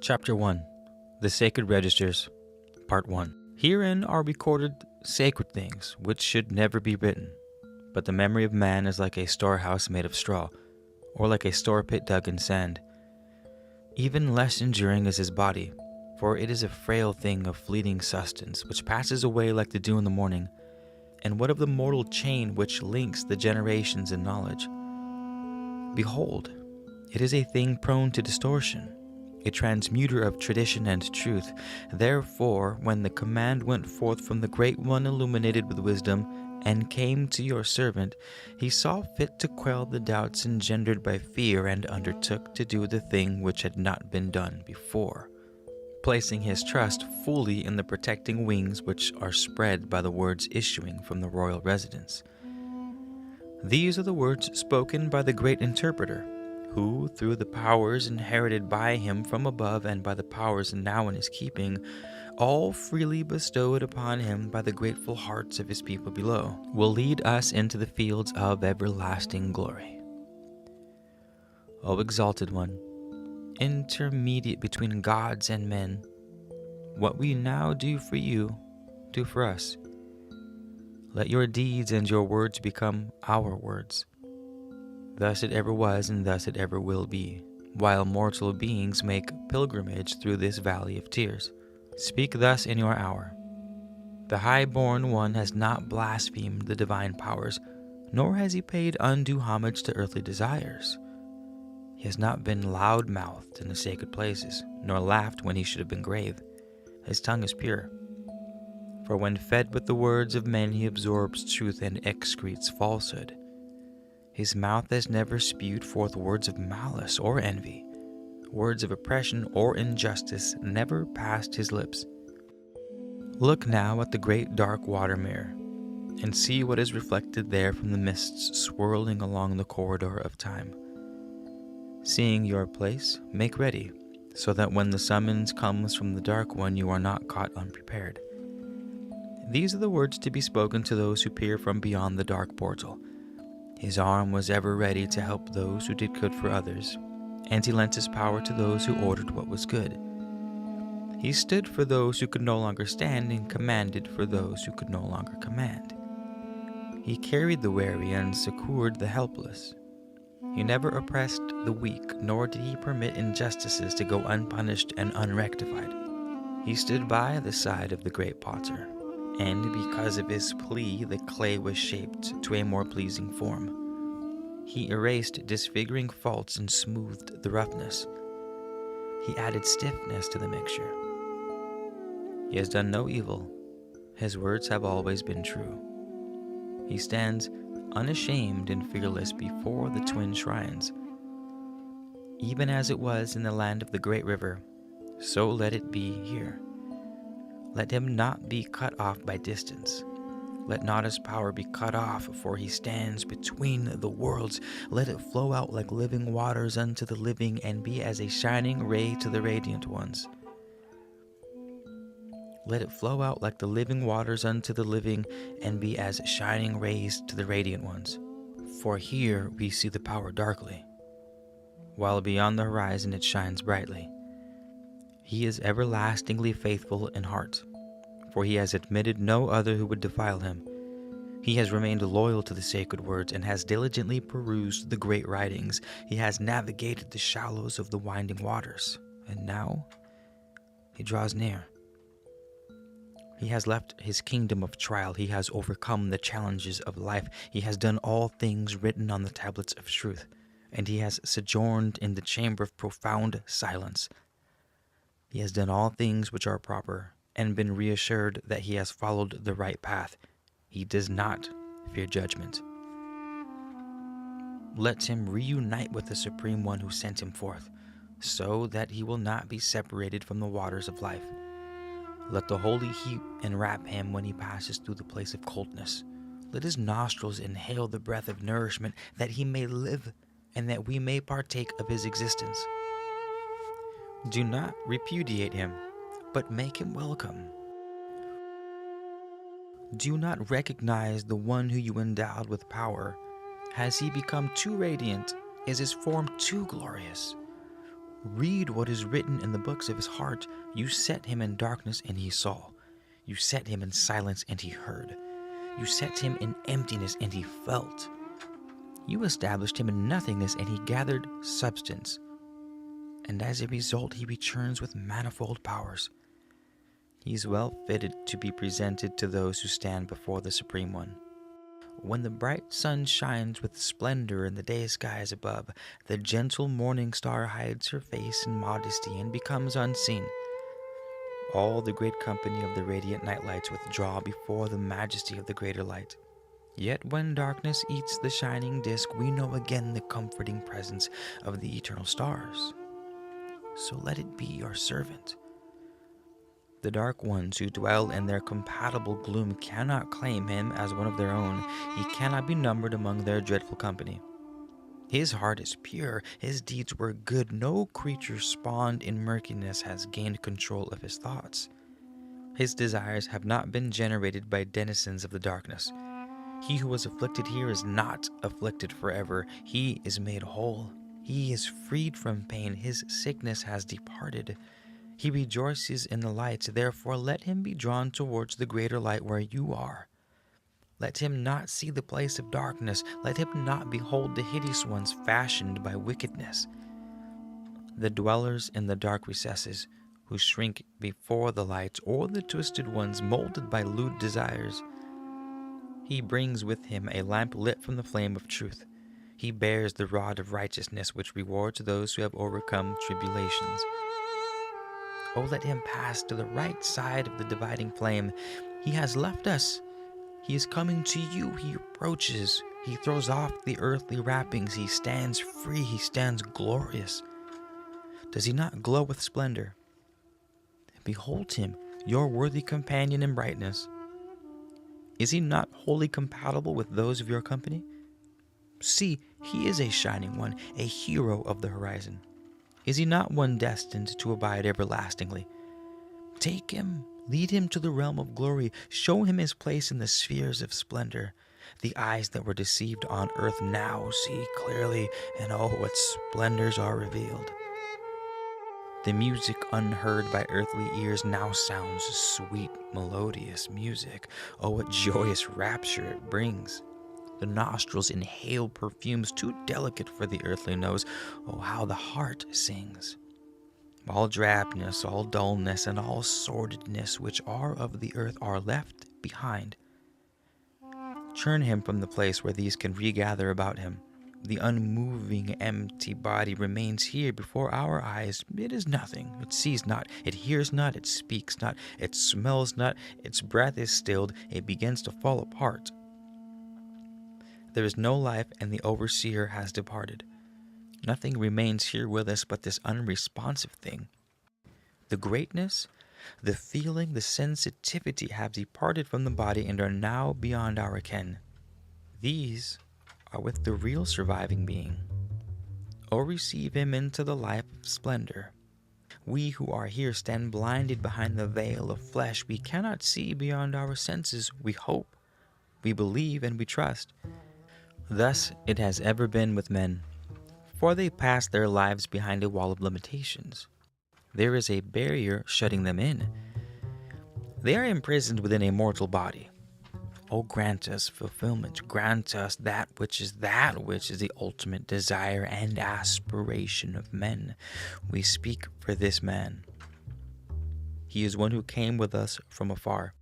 Chapter 1. The Sacred Registers, Part 1. Herein are recorded sacred things which should never be written, but the memory of man is like a storehouse made of straw, or like a store pit dug in sand. Even less enduring is his body, for it is a frail thing of fleeting sustenance, which passes away like the dew in the morning. And what of the mortal chain which links the generations in knowledge? Behold, it is a thing prone to distortion, a transmuter of tradition and truth. Therefore, when the command went forth from the Great One illuminated with wisdom, and came to your servant, he saw fit to quell the doubts engendered by fear, and undertook to do the thing which had not been done before, placing his trust fully in the protecting wings which are spread by the words issuing from the royal residence. These are the words spoken by the great interpreter, who, through the powers inherited by him from above and by the powers now in his keeping, all freely bestowed upon him by the grateful hearts of his people below, will lead us into the fields of everlasting glory. O exalted one, intermediate between gods and men, what we now do for you, do for us. Let your deeds and your words become our words. Thus it ever was, and thus it ever will be, while mortal beings make pilgrimage through this valley of tears. Speak thus in your hour. The high-born one has not blasphemed the divine powers, nor has he paid undue homage to earthly desires. He has not been loud-mouthed in the sacred places, nor laughed when he should have been grave. His tongue is pure. For when fed with the words of men, he absorbs truth and excretes falsehood. His mouth has never spewed forth words of malice or envy. Words of oppression or injustice never passed his lips. Look now at the great dark water mirror, and see what is reflected there from the mists swirling along the corridor of time. Seeing your place, make ready, so that when the summons comes from the Dark One, you are not caught unprepared. These are the words to be spoken to those who peer from beyond the dark portal. His arm was ever ready to help those who did good for others, and he lent his power to those who ordered what was good. He stood for those who could no longer stand, and commanded for those who could no longer command. He carried the weary and succored the helpless. He never oppressed the weak, nor did he permit injustices to go unpunished and unrectified. He stood by the side of the great potter, and because of his plea the clay was shaped to a more pleasing form. He erased disfiguring faults and smoothed the roughness. He added stiffness to the mixture. He has done no evil. His words have always been true. He stands unashamed and fearless before the twin shrines. Even as it was in the land of the great river, so let it be here. Let him not be cut off by distance. Let not his power be cut off, for he stands between the worlds. Let it flow out like living waters unto the living, and be as a shining ray to the radiant ones. Let it flow out like the living waters unto the living, and be as shining rays to the radiant ones. For here we see the power darkly, while beyond the horizon it shines brightly. He is everlastingly faithful in heart, for he has admitted no other who would defile him. He has remained loyal to the sacred words, and has diligently perused the great writings. He has navigated the shallows of the winding waters, and now he draws near. He has left his kingdom of trial. He has overcome the challenges of life. He has done all things written on the tablets of truth, and he has sojourned in the chamber of profound silence. He has done all things which are proper, and been reassured that he has followed the right path. He does not fear judgment. Let him reunite with the Supreme One who sent him forth, so that he will not be separated from the waters of life. Let the holy heat enwrap him when he passes through the place of coldness. Let his nostrils inhale the breath of nourishment, that he may live, and that we may partake of his existence. Do not repudiate him, but make him welcome. Do not recognize the one who you endowed with power. Has he become too radiant? Is his form too glorious? Read what is written in the books of his heart. You set him in darkness, and he saw. You set him in silence, and he heard. You set him in emptiness, and he felt. You established him in nothingness, and he gathered substance. And as a result, he returns with manifold powers. He is well fitted to be presented to those who stand before the Supreme One. When the bright sun shines with splendor in the day skies above, the gentle morning star hides her face in modesty and becomes unseen. All the great company of the radiant nightlights withdraw before the majesty of the greater light. Yet when darkness eats the shining disk, we know again the comforting presence of the eternal stars. So let it be your servant. The dark ones who dwell in their compatible gloom cannot claim him as one of their own. He cannot be numbered among their dreadful company. His heart is pure. His deeds were good. No creature spawned in murkiness has gained control of his thoughts. His desires have not been generated by denizens of the darkness. He who was afflicted here is not afflicted forever. He is made whole. He is freed from pain. His sickness has departed. He rejoices in the light, therefore let him be drawn towards the greater light where you are. Let him not see the place of darkness. Let him not behold the hideous ones fashioned by wickedness. The dwellers in the dark recesses, who shrink before the light, or the twisted ones molded by lewd desires. He brings with him a lamp lit from the flame of truth. He bears the rod of righteousness, which rewards those who have overcome tribulations. Oh, let him pass to the right side of the dividing flame. He has left us. He is coming to you. He approaches. He throws off the earthly wrappings. He stands free. He stands glorious. Does he not glow with splendor? Behold him, your worthy companion in brightness. Is he not wholly compatible with those of your company? See, he is a shining one, a hero of the horizon. Is he not one destined to abide everlastingly? Take him, lead him to the realm of glory, show him his place in the spheres of splendor. The eyes that were deceived on earth now see clearly, and oh, what splendors are revealed. The music unheard by earthly ears now sounds sweet, melodious music. Oh, what joyous rapture it brings. The nostrils inhale perfumes too delicate for the earthly nose. Oh, how the heart sings. All drabness, all dullness, and all sordidness which are of the earth are left behind. Turn him from the place where these can regather about him. The unmoving, empty body remains here before our eyes. It is nothing. It sees not. It hears not. It speaks not. It smells not. Its breath is stilled. It begins to fall apart. There is no life, and the overseer has departed. Nothing remains here with us but this unresponsive thing. The greatness, the feeling, the sensitivity have departed from the body and are now beyond our ken. These are with the real surviving being. O receive him into the life of splendor. We who are here stand blinded behind the veil of flesh. We cannot see beyond our senses. We hope, we believe, and we trust. Thus it has ever been with men, for they pass their lives behind a wall of limitations. There is a barrier shutting them in. They are imprisoned within a mortal body. Oh, grant us fulfillment. Grant us that which is the ultimate desire and aspiration of men. We speak for this man. He is one who came with us from afar.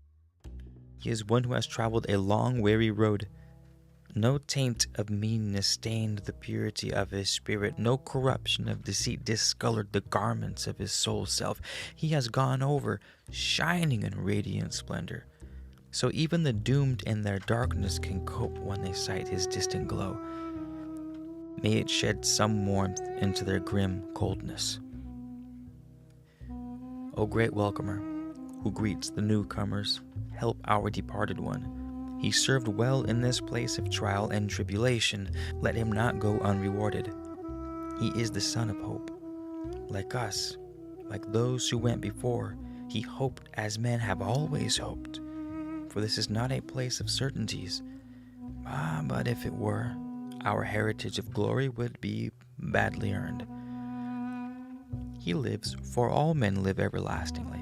He is one who has traveled a long, weary road. No taint of meanness stained the purity of his spirit. No corruption of deceit discolored the garments of his soul self. He has gone over, shining in radiant splendor. So even the doomed in their darkness can cope when they sight his distant glow. May it shed some warmth into their grim coldness. O great welcomer, who greets the newcomers, help our departed one. He served well in this place of trial and tribulation. Let him not go unrewarded. He is the Son of Hope. Like us, like those who went before, he hoped as men have always hoped. For this is not a place of certainties. But if it were, our heritage of glory would be badly earned. He lives, for all men live everlastingly.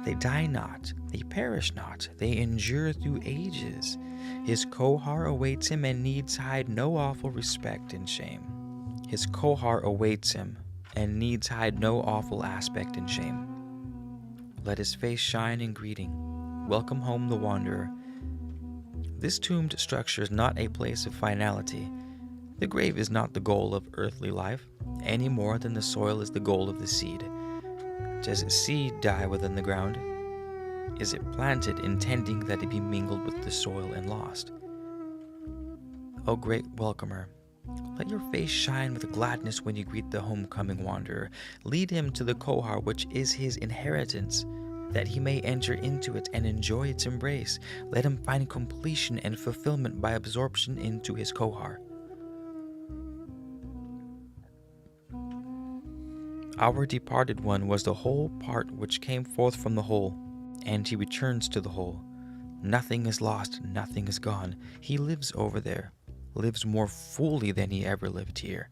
They die not, they perish not, they endure through ages. His kohar awaits him and needs hide no awful respect and shame. His kohar awaits him and needs hide no awful aspect and shame. Let his face shine in greeting. Welcome home the wanderer. This tombed structure is not a place of finality. The grave is not the goal of earthly life, any more than the soil is the goal of the seed. Does seed die within the ground? Is it planted intending that it be mingled with the soil and lost? O great welcomer, let your face shine with gladness when you greet the homecoming wanderer. Lead him to the kohar which is his inheritance, that he may enter into it and enjoy its embrace. Let him find completion and fulfillment by absorption into his kohar. Our departed one was the whole part which came forth from the whole, and he returns to the whole. Nothing is lost, nothing is gone. He lives over there, lives more fully than he ever lived here.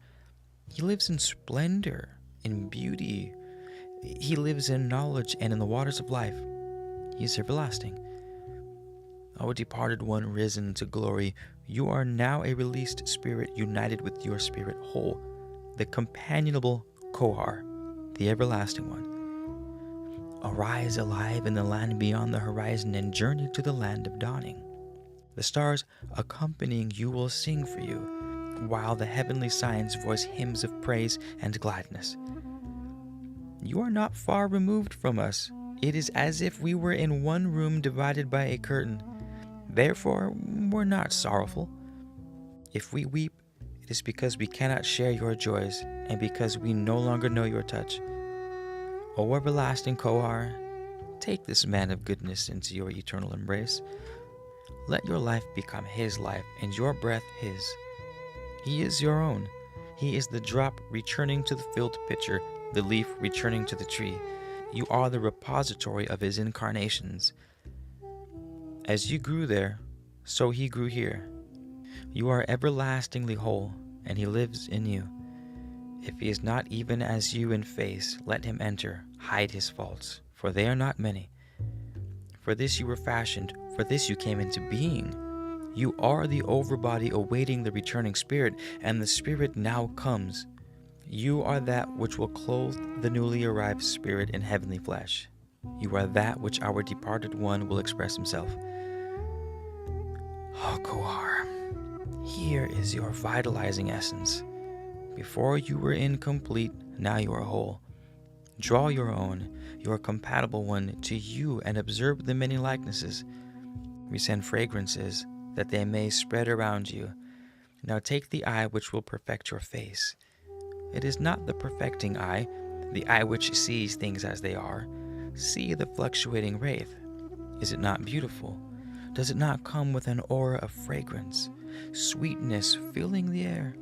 He lives in splendor, in beauty. He lives in knowledge and in the waters of life. He is everlasting. O departed one, risen to glory, you are now a released spirit united with your spirit whole, the companionable kohar, the everlasting one. Arise alive in the land beyond the horizon and journey to the land of dawning. The stars accompanying you will sing for you, while the heavenly signs voice hymns of praise and gladness. You are not far removed from us. It is as if we were in one room divided by a curtain. Therefore, we're not sorrowful. If we weep, it is because we cannot share your joys, and because we no longer know your touch. O everlasting kohar, take this man of goodness into your eternal embrace. Let your life become his life, and your breath his. He is your own. He is the drop returning to the filled pitcher, the leaf returning to the tree. You are the repository of his incarnations. As you grew there, so he grew here. You are everlastingly whole, and he lives in you. If he is not even as you in face, let him enter, hide his faults, for they are not many. For this you were fashioned, for this you came into being. You are the overbody awaiting the returning spirit, and the spirit now comes. You are that which will clothe the newly arrived spirit in heavenly flesh. You are that which our departed one will express himself. O kohar, here is your vitalizing essence. Before you were incomplete, now you are whole. Draw your own, your compatible one, to you and observe the many likenesses. We send fragrances, that they may spread around you. Now take the eye which will perfect your face. It is not the perfecting eye, the eye which sees things as they are. See the fluctuating wraith. Is it not beautiful? Does it not come with an aura of fragrance, sweetness filling the air?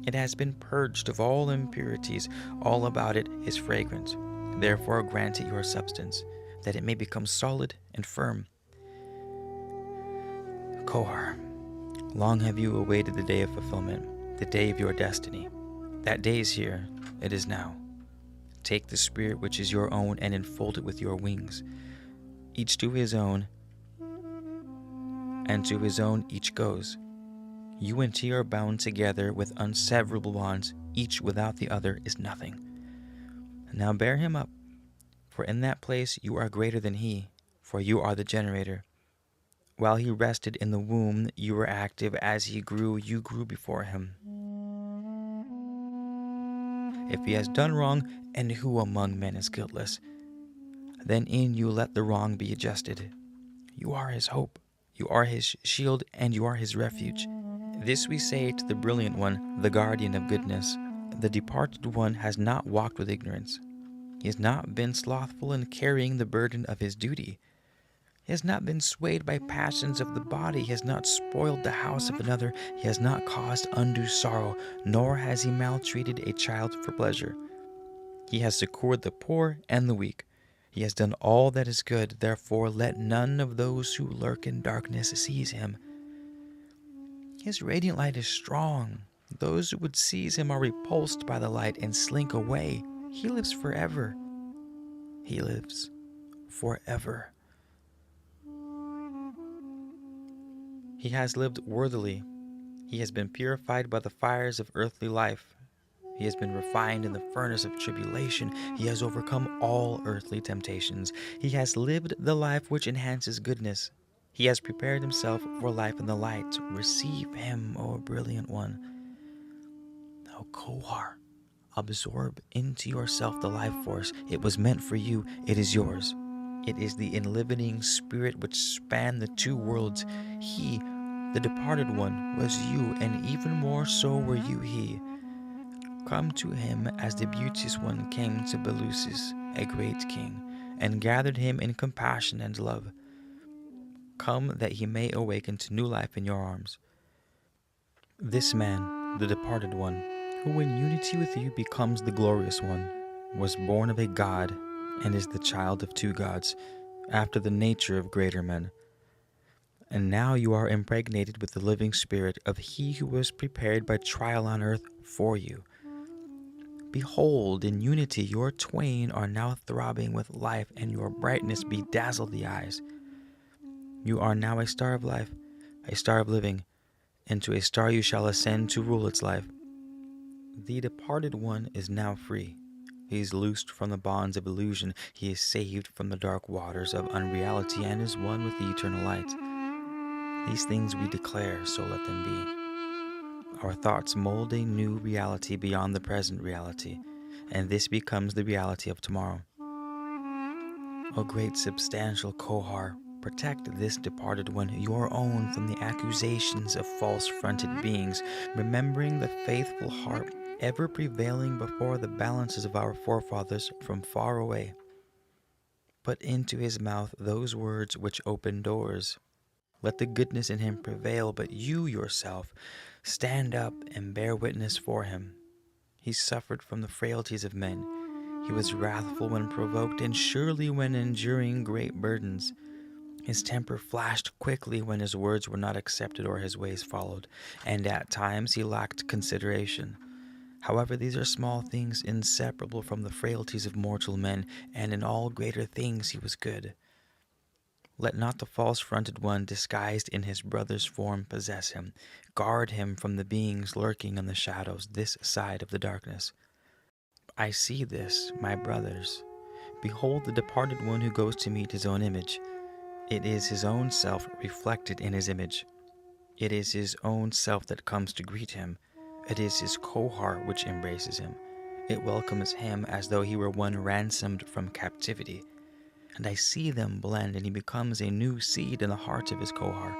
It has been purged of all impurities. All about it is fragrance. Therefore grant it your substance, that it may become solid and firm. Kohar, long have you awaited the day of fulfillment, the day of your destiny. That day is here. It is now. Take the spirit which is your own and enfold it with your wings. Each to his own, and to his own each goes. You and he are bound together with unseverable bonds. Each without the other is nothing. Now bear him up, for in that place you are greater than he, for you are the generator. While he rested in the womb, you were active. As he grew, you grew before him. If he has done wrong, and who among men is guiltless, then in you let the wrong be adjusted. You are his hope, you are his shield, and you are his refuge. This we say to the brilliant one, the guardian of goodness. The departed one has not walked with ignorance. He has not been slothful in carrying the burden of his duty. He has not been swayed by passions of the body. He has not spoiled the house of another. He has not caused undue sorrow, nor has he maltreated a child for pleasure. He has succored the poor and the weak. He has done all that is good. Therefore let none of those who lurk in darkness seize him. His radiant light is strong. Those who would seize him are repulsed by the light and slink away. He lives forever. He lives forever. He has lived worthily. He has been purified by the fires of earthly life. He has been refined in the furnace of tribulation. He has overcome all earthly temptations. He has lived the life which enhances goodness. He has prepared himself for life in the light. Receive him, O brilliant one. O Kohar, absorb into yourself the life force. It was meant for you. It is yours. It is the enlivening spirit which spanned the two worlds. He, the departed one, was you, and even more so were you he. Come to him as the beauteous one came to Beleusis, a great king, and gathered him in compassion and love. Come that he may awaken to new life in your arms. This man, the departed one, who in unity with you becomes the glorious one, was born of a god and is the child of two gods, after the nature of greater men. And now you are impregnated with the living spirit of he who was prepared by trial on earth for you. Behold, in unity your twain are now throbbing with life, and your brightness bedazzled the eyes. You are now a star of life, a star of living, and to a star you shall ascend to rule its life. The departed one is now free. He is loosed from the bonds of illusion. He is saved from the dark waters of unreality and is one with the eternal light. These things we declare, so let them be. Our thoughts mold a new reality beyond the present reality, and this becomes the reality of tomorrow. O great substantial Kohar, protect this departed one, your own, from the accusations of false-fronted beings, remembering the faithful harp ever prevailing before the balances of our forefathers from far away. Put into his mouth those words which open doors. Let the goodness in him prevail, but you yourself stand up and bear witness for him. He suffered from the frailties of men. He was wrathful when provoked, and surely when enduring great burdens. His temper flashed quickly when his words were not accepted or his ways followed, and at times he lacked consideration. However, these are small things inseparable from the frailties of mortal men, and in all greater things he was good. Let not the false-fronted one disguised in his brother's form possess him. Guard him from the beings lurking in the shadows this side of the darkness. I see this, my brothers. Behold the departed one who goes to meet his own image. It is his own self reflected in his image. It is his own self that comes to greet him. It is his Kohar which embraces him. It welcomes him as though he were one ransomed from captivity. And I see them blend, and he becomes a new seed in the heart of his Kohar.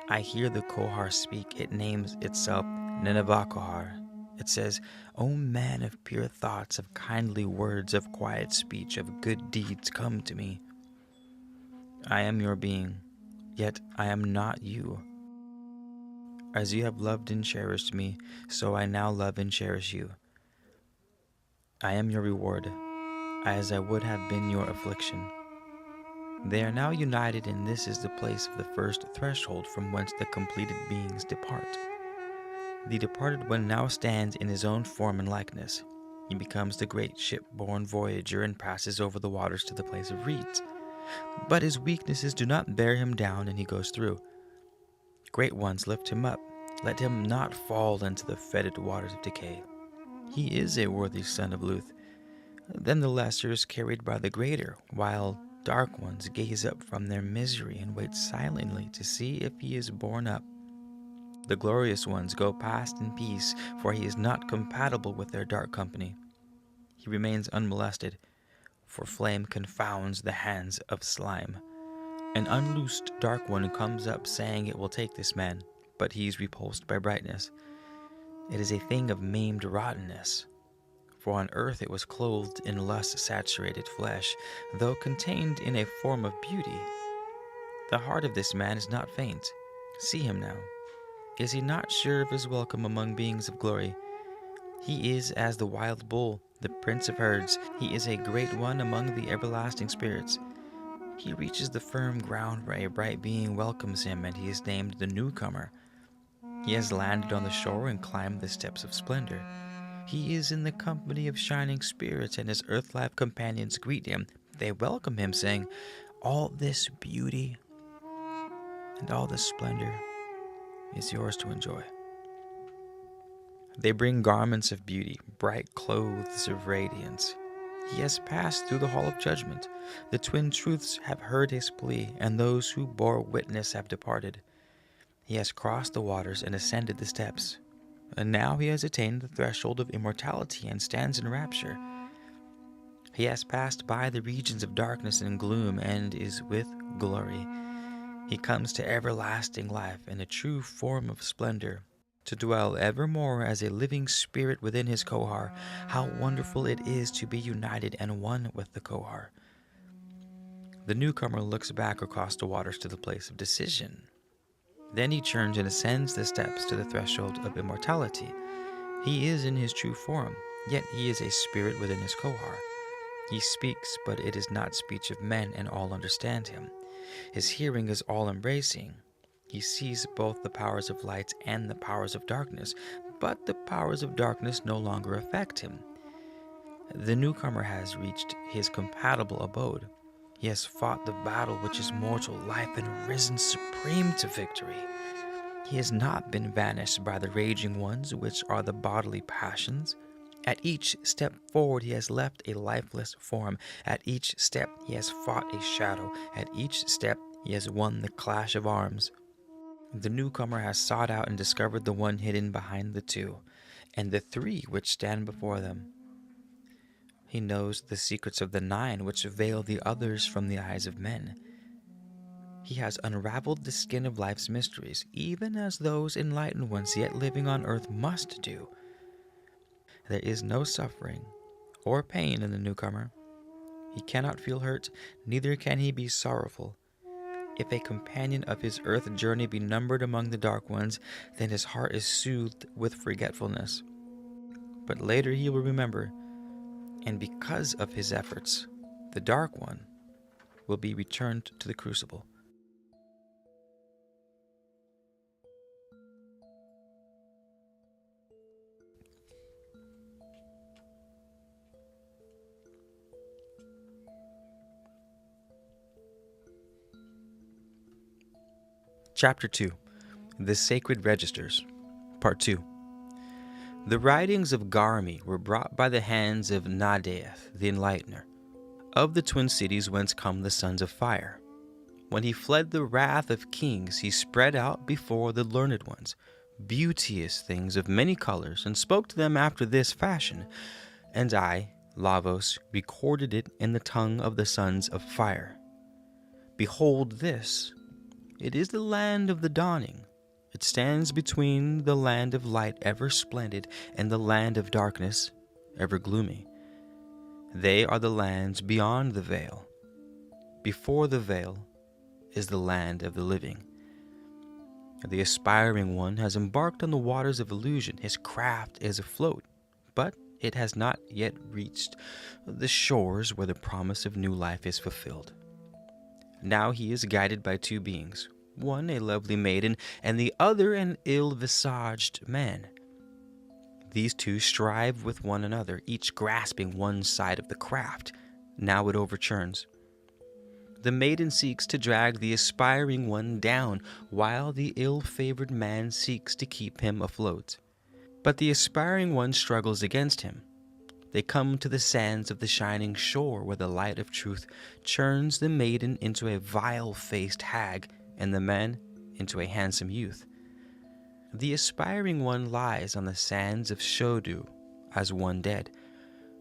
I hear the Kohar speak. It names itself Nineveh Kohar. It says, O man of pure thoughts, of kindly words, of quiet speech, of good deeds, come to me. I am your being, yet I am not you. As you have loved and cherished me, so I now love and cherish you. I am your reward, as I would have been your affliction. They are now united, and this is the place of the first threshold from whence the completed beings depart. The departed one now stands in his own form and likeness. He becomes the great ship-borne voyager and passes over the waters to the place of reeds. But his weaknesses do not bear him down, and he goes through. Great ones lift him up. Let him not fall into the fetid waters of decay. He is a worthy son of Luth. Then the lesser is carried by the greater, while dark ones gaze up from their misery and wait silently to see if he is borne up. The glorious ones go past in peace, for he is not compatible with their dark company. He remains unmolested, for flame confounds the hands of slime. An unloosed dark one comes up, saying it will take this man, but he is repulsed by brightness. It is a thing of maimed rottenness, for on earth it was clothed in lust-saturated flesh, though contained in a form of beauty. The heart of this man is not faint. See him now. Is he not sure of his welcome among beings of glory? He is as the wild bull, the prince of herds. He is a great one among the everlasting spirits. He reaches the firm ground where a bright being welcomes him, and he is named the newcomer. He has landed on the shore and climbed the steps of splendor. He is in the company of shining spirits, and his earth-life companions greet him. They welcome him, saying, "All this beauty and all this splendor is yours to enjoy." They bring garments of beauty, bright clothes of radiance. He has passed through the hall of judgment. The twin truths have heard his plea, and those who bore witness have departed. He has crossed the waters and ascended the steps. And now he has attained the threshold of immortality and stands in rapture. He has passed by the regions of darkness and gloom and is with glory. He comes to everlasting life in a true form of splendor, to dwell evermore as a living spirit within his Kohar. How wonderful it is to be united and one with the Kohar. The newcomer looks back across the waters to the place of decision. Then he turns and ascends the steps to the threshold of immortality. He is in his true form, yet he is a spirit within his Kohar. He speaks, but it is not speech of men, and all understand him. His hearing is all-embracing. He sees both the powers of light and the powers of darkness, but the powers of darkness no longer affect him. The newcomer has reached his compatible abode. He has fought the battle which is mortal life and risen supreme to victory. He has not been vanished by the raging ones, which are the bodily passions. At each step forward he has left a lifeless form. At each step he has fought a shadow. At each step he has won the clash of arms. The newcomer has sought out and discovered the one hidden behind the two, and the three which stand before them. He knows the secrets of the nine which veil the others from the eyes of men. He has unraveled the skin of life's mysteries, even as those enlightened ones yet living on earth must do. There is no suffering or pain in the newcomer. He cannot feel hurt, neither can he be sorrowful. If a companion of his earth journey be numbered among the dark ones, then his heart is soothed with forgetfulness. But later he will remember, and because of his efforts, the dark one will be returned to the crucible. Chapter 2. The Sacred Registers. Part 2. The writings of Garmi were brought by the hands of Nadeath, the Enlightener, of the twin cities whence come the sons of fire. When he fled the wrath of kings, he spread out before the learned ones beauteous things of many colors, and spoke to them after this fashion. And I, Lavos, recorded it in the tongue of the sons of fire. Behold this. It is the land of the dawning. It stands between the land of light, ever splendid, and the land of darkness, ever gloomy. They are the lands beyond the veil. Before the veil is the land of the living. The aspiring one has embarked on the waters of illusion. His craft is afloat, but it has not yet reached the shores where the promise of new life is fulfilled. Now he is guided by two beings, one a lovely maiden, and the other an ill-visaged man. These two strive with one another, each grasping one side of the craft. Now it overturns. The maiden seeks to drag the aspiring one down, while the ill-favored man seeks to keep him afloat. But the aspiring one struggles against him. They come to the sands of the shining shore, where the light of truth churns the maiden into a vile-faced hag, and the man into a handsome youth. The aspiring one lies on the sands of Shodu as one dead,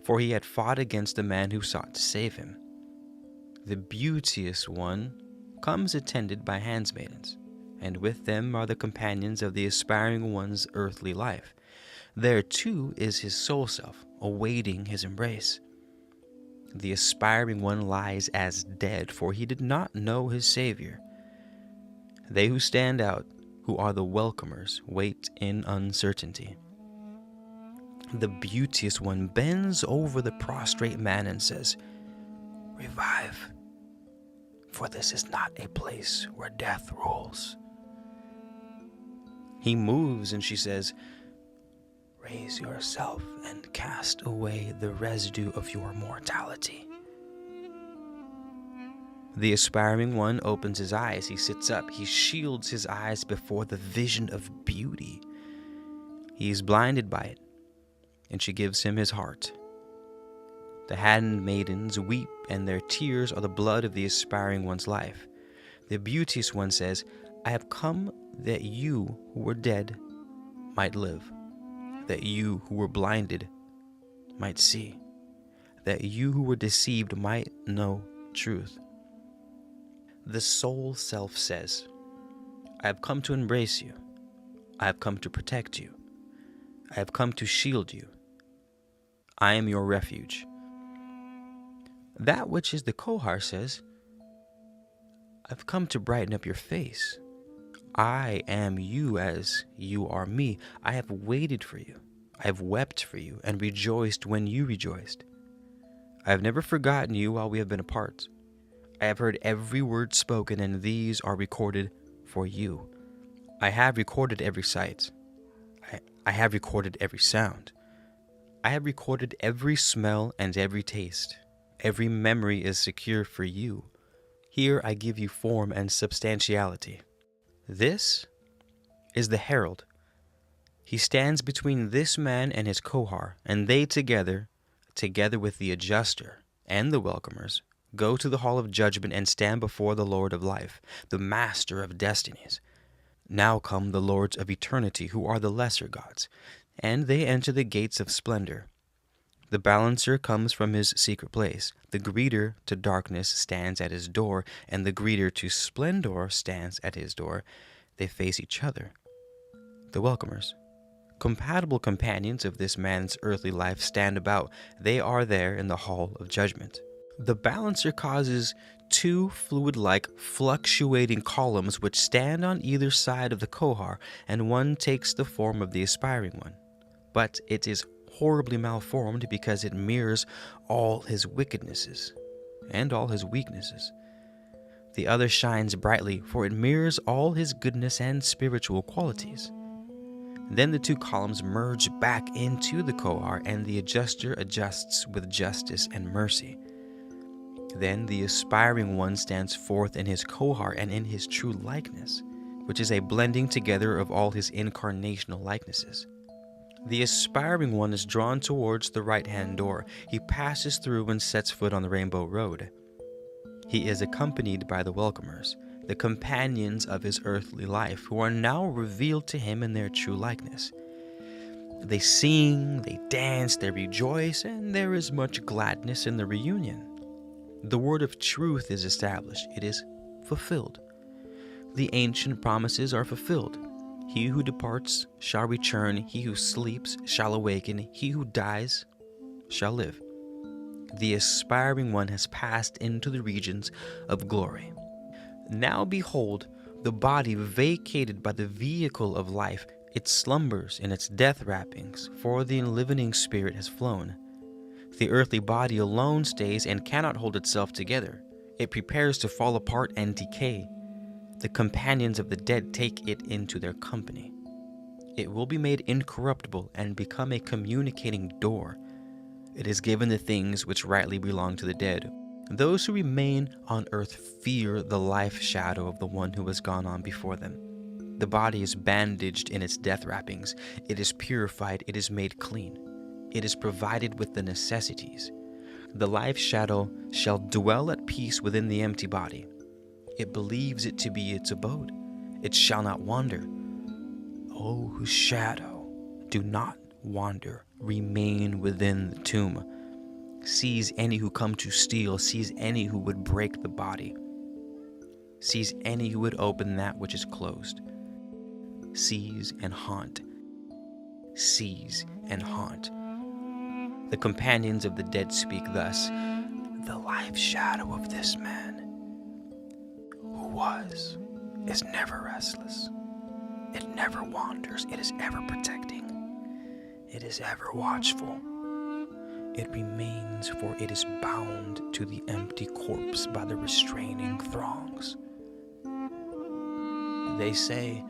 for he had fought against the man who sought to save him. The beauteous one comes attended by handmaidens, and with them are the companions of the aspiring one's earthly life. There too is his soul self, awaiting his embrace. The aspiring one lies as dead, for he did not know his Savior. They who stand out, who are the welcomers, wait in uncertainty. The beauteous one bends over the prostrate man and says, "Revive, for this is not a place where death rules." He moves and she says, Raise yourself and cast away the residue of your mortality. The aspiring one opens his eyes. He sits up. He shields his eyes before the vision of beauty. He is blinded by it, and she gives him his heart. The handmaidens weep, and their tears are the blood of the aspiring one's life. The beauteous one says, I have come that you who were dead might live, that you who were blinded might see, that you who were deceived might know truth. The soul self says, I have come to embrace you. I have come to protect you. I have come to shield you. I am your refuge. That which is the Kohar says, I've come to brighten up your face. I am you as you are me. I have waited for you. I have wept for you and rejoiced when you rejoiced. I have never forgotten you while we have been apart. I have heard every word spoken, and these are recorded for you. I have recorded every sight. I have recorded every sound. I have recorded every smell and every taste. Every memory is secure for you. Here I give you form and substantiality. This is the herald. He stands between this man and his Kohar, and they together with the adjuster and the welcomers, go to the hall of judgment and stand before the Lord of life, the master of destinies. Now come the lords of eternity, who are the lesser gods, and they enter the gates of splendor. The balancer comes from his secret place. The greeter to darkness stands at his door, and the greeter to splendor stands at his door. They face each other. The welcomers, compatible companions of this man's earthly life, stand about. They are there in the hall of judgment. The balancer causes two fluid-like fluctuating columns which stand on either side of the Kohar, and one takes the form of the aspiring one. But it is horribly malformed because it mirrors all his wickednesses and all his weaknesses. The other shines brightly, for it mirrors all his goodness and spiritual qualities. Then the two columns merge back into the Kohar, and the adjuster adjusts with justice and mercy. Then the aspiring one stands forth in his Kohar and in his true likeness, which is a blending together of all his incarnational likenesses. The aspiring one is drawn towards the right-hand door. He passes through and sets foot on the Rainbow Road. He is accompanied by the welcomers, the companions of his earthly life, who are now revealed to him in their true likeness. They sing, they dance, they rejoice, and there is much gladness in the reunion. The word of truth is established. It is fulfilled. The ancient promises are fulfilled. He who departs shall return. He who sleeps shall awaken. He who dies shall live. The aspiring one has passed into the regions of glory. Now behold, the body vacated by the vehicle of life. It slumbers in its death wrappings, for the enlivening spirit has flown. The earthly body alone stays and cannot hold itself together. It prepares to fall apart and decay. The companions of the dead take it into their company. It will be made incorruptible and become a communicating door. It is given the things which rightly belong to the dead. Those who remain on earth fear the life shadow of the one who has gone on before them. The body is bandaged in its death wrappings. It is purified. It is made clean. It is provided with the necessities. The life shadow shall dwell at peace within the empty body. It believes it to be its abode. It shall not wander. O shadow, do not wander. Remain within the tomb. Seize any who come to steal. Seize any who would break the body. Seize any who would open that which is closed. Seize and haunt. Seize and haunt. The companions of the dead speak thus: the life shadow of this man who was is never restless. It never wanders. It is ever protecting. It is ever watchful. It remains, for it is bound to the empty corpse by the restraining thongs. They say,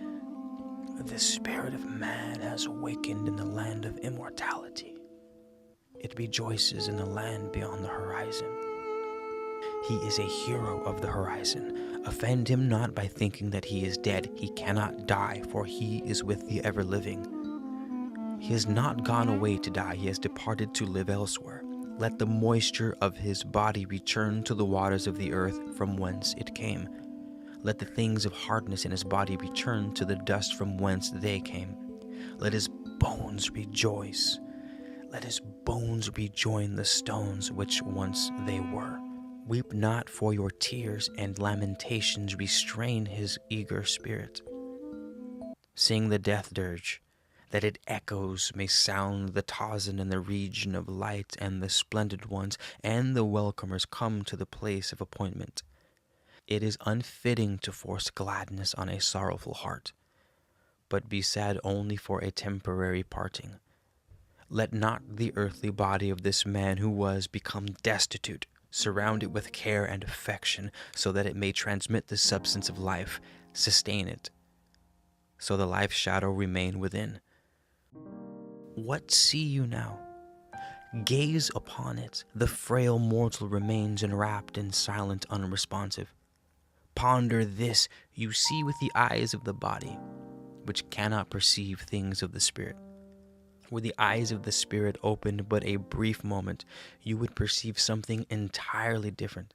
The spirit of man has awakened in the land of immortality. It rejoices in the land beyond the horizon. He is a hero of the horizon. Offend him not by thinking that he is dead. He cannot die, for he is with the ever-living. He has not gone away to die. He has departed to live elsewhere. Let the moisture of his body return to the waters of the earth from whence it came. Let the things of hardness in his body return to the dust from whence they came. Let his bones rejoice. Let his bones rejoin the stones which once they were. Weep not, for your tears and lamentations restrain his eager spirit. Sing the death dirge, that its echoes may sound the tocsin in the region of light, and the splendid ones and the welcomers come to the place of appointment. It is unfitting to force gladness on a sorrowful heart, but be sad only for a temporary parting. Let not the earthly body of this man who was become destitute surround it with care and affection, so that it may transmit the substance of life, sustain it, so the life shadow remain within. What see you now? Gaze upon it. The frail mortal remains enwrapped and silent, unresponsive. Ponder this. You see with the eyes of the body, which cannot perceive things of the spirit. Were the eyes of the spirit opened but a brief moment, you would perceive something entirely different,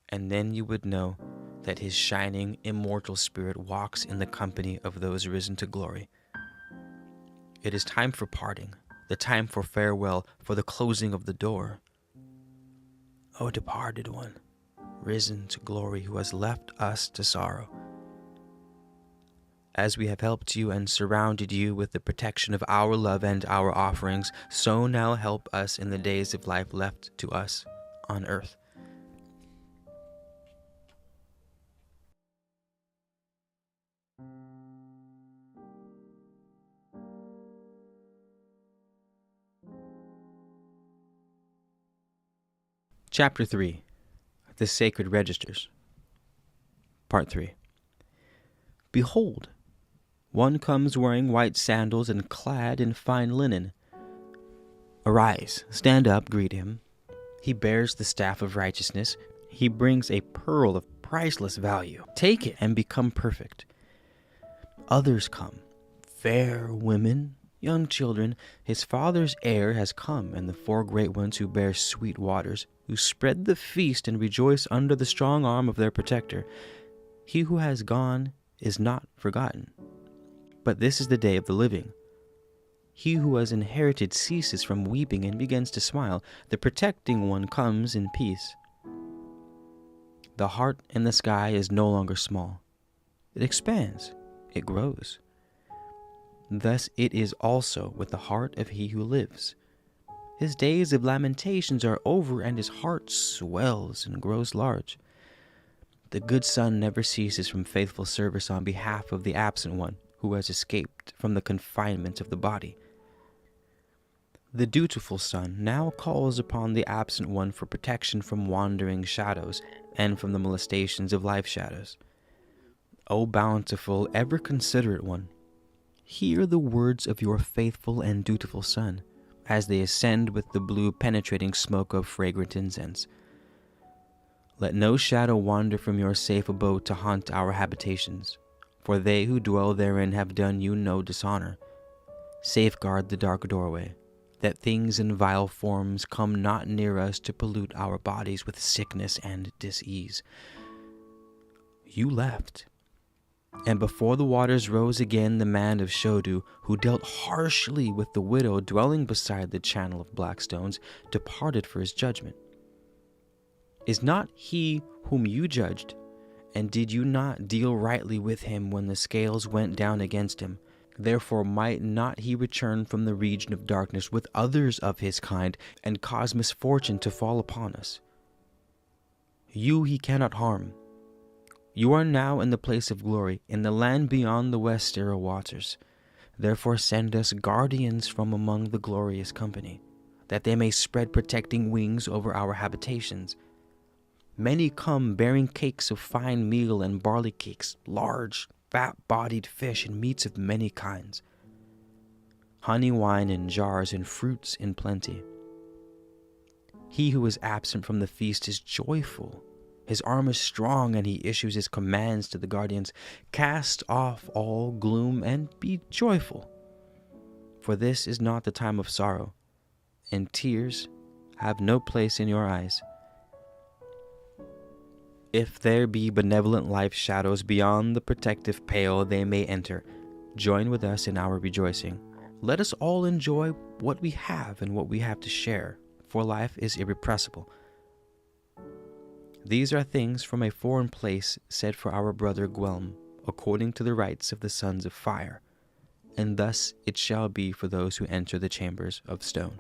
and then you would know that his shining, immortal spirit walks in the company of those risen to glory. It is time for parting, the time for farewell, for the closing of the door. O departed one, risen to glory, who has left us to sorrow. As we have helped you and surrounded you with the protection of our love and our offerings, so now help us in the days of life left to us on earth. Chapter 3. The Sacred Registers. Part 3. Behold, one comes wearing white sandals and clad in fine linen. Arise, stand up, greet him. He bears the staff of righteousness. He brings a pearl of priceless value. Take it and become perfect. Others come, fair women, young children. His father's heir has come, and the four great ones who bear sweet waters, who spread the feast and rejoice under the strong arm of their protector. He who has gone is not forgotten. But this is the day of the living. He who has inherited ceases from weeping and begins to smile. The protecting one comes in peace. The heart in the sky is no longer small. It expands. It grows. Thus it is also with the heart of he who lives. His days of lamentations are over, and his heart swells and grows large. The good son never ceases from faithful service on behalf of the absent one who has escaped from the confinement of the body. The dutiful son now calls upon the absent one for protection from wandering shadows and from the molestations of life shadows. O bountiful, ever considerate one, hear the words of your faithful and dutiful son, as they ascend with the blue penetrating smoke of fragrant incense. Let no shadow wander from your safe abode to haunt our habitations, for they who dwell therein have done you no dishonor. Safeguard the dark doorway, that things in vile forms come not near us to pollute our bodies with sickness and dis-ease. You left, and before the waters rose again, the man of Shodu, who dealt harshly with the widow dwelling beside the channel of black stones, departed for his judgment. Is not he whom you judged, and did you not deal rightly with him when the scales went down against him? Therefore might not he return from the region of darkness with others of his kind, and cause misfortune to fall upon us? You he cannot harm. You are now in the place of glory, in the land beyond the west sterile waters. Therefore send us guardians from among the glorious company, that they may spread protecting wings over our habitations. Many come bearing cakes of fine meal and barley cakes, large, fat-bodied fish and meats of many kinds, honey wine in jars and fruits in plenty. He who is absent from the feast is joyful. His arm is strong, and he issues his commands to the guardians. Cast off all gloom and be joyful, for this is not the time of sorrow, and tears have no place in your eyes. If there be benevolent life shadows beyond the protective pale, they may enter. Join with us in our rejoicing. Let us all enjoy what we have and what we have to share, for life is irrepressible. These are things from a foreign place said for our brother Guelm, according to the rites of the sons of fire. And thus it shall be for those who enter the chambers of stone.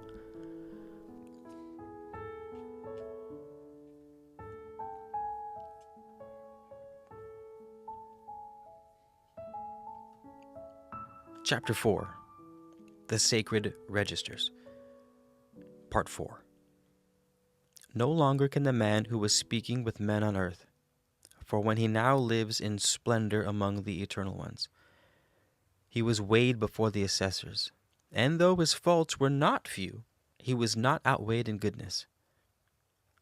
Chapter 4. The Sacred Registers. Part 4. No longer can the man who was speaking with men on earth, for when he now lives in splendor among the eternal ones, he was weighed before the assessors, and though his faults were not few, he was not outweighed in goodness.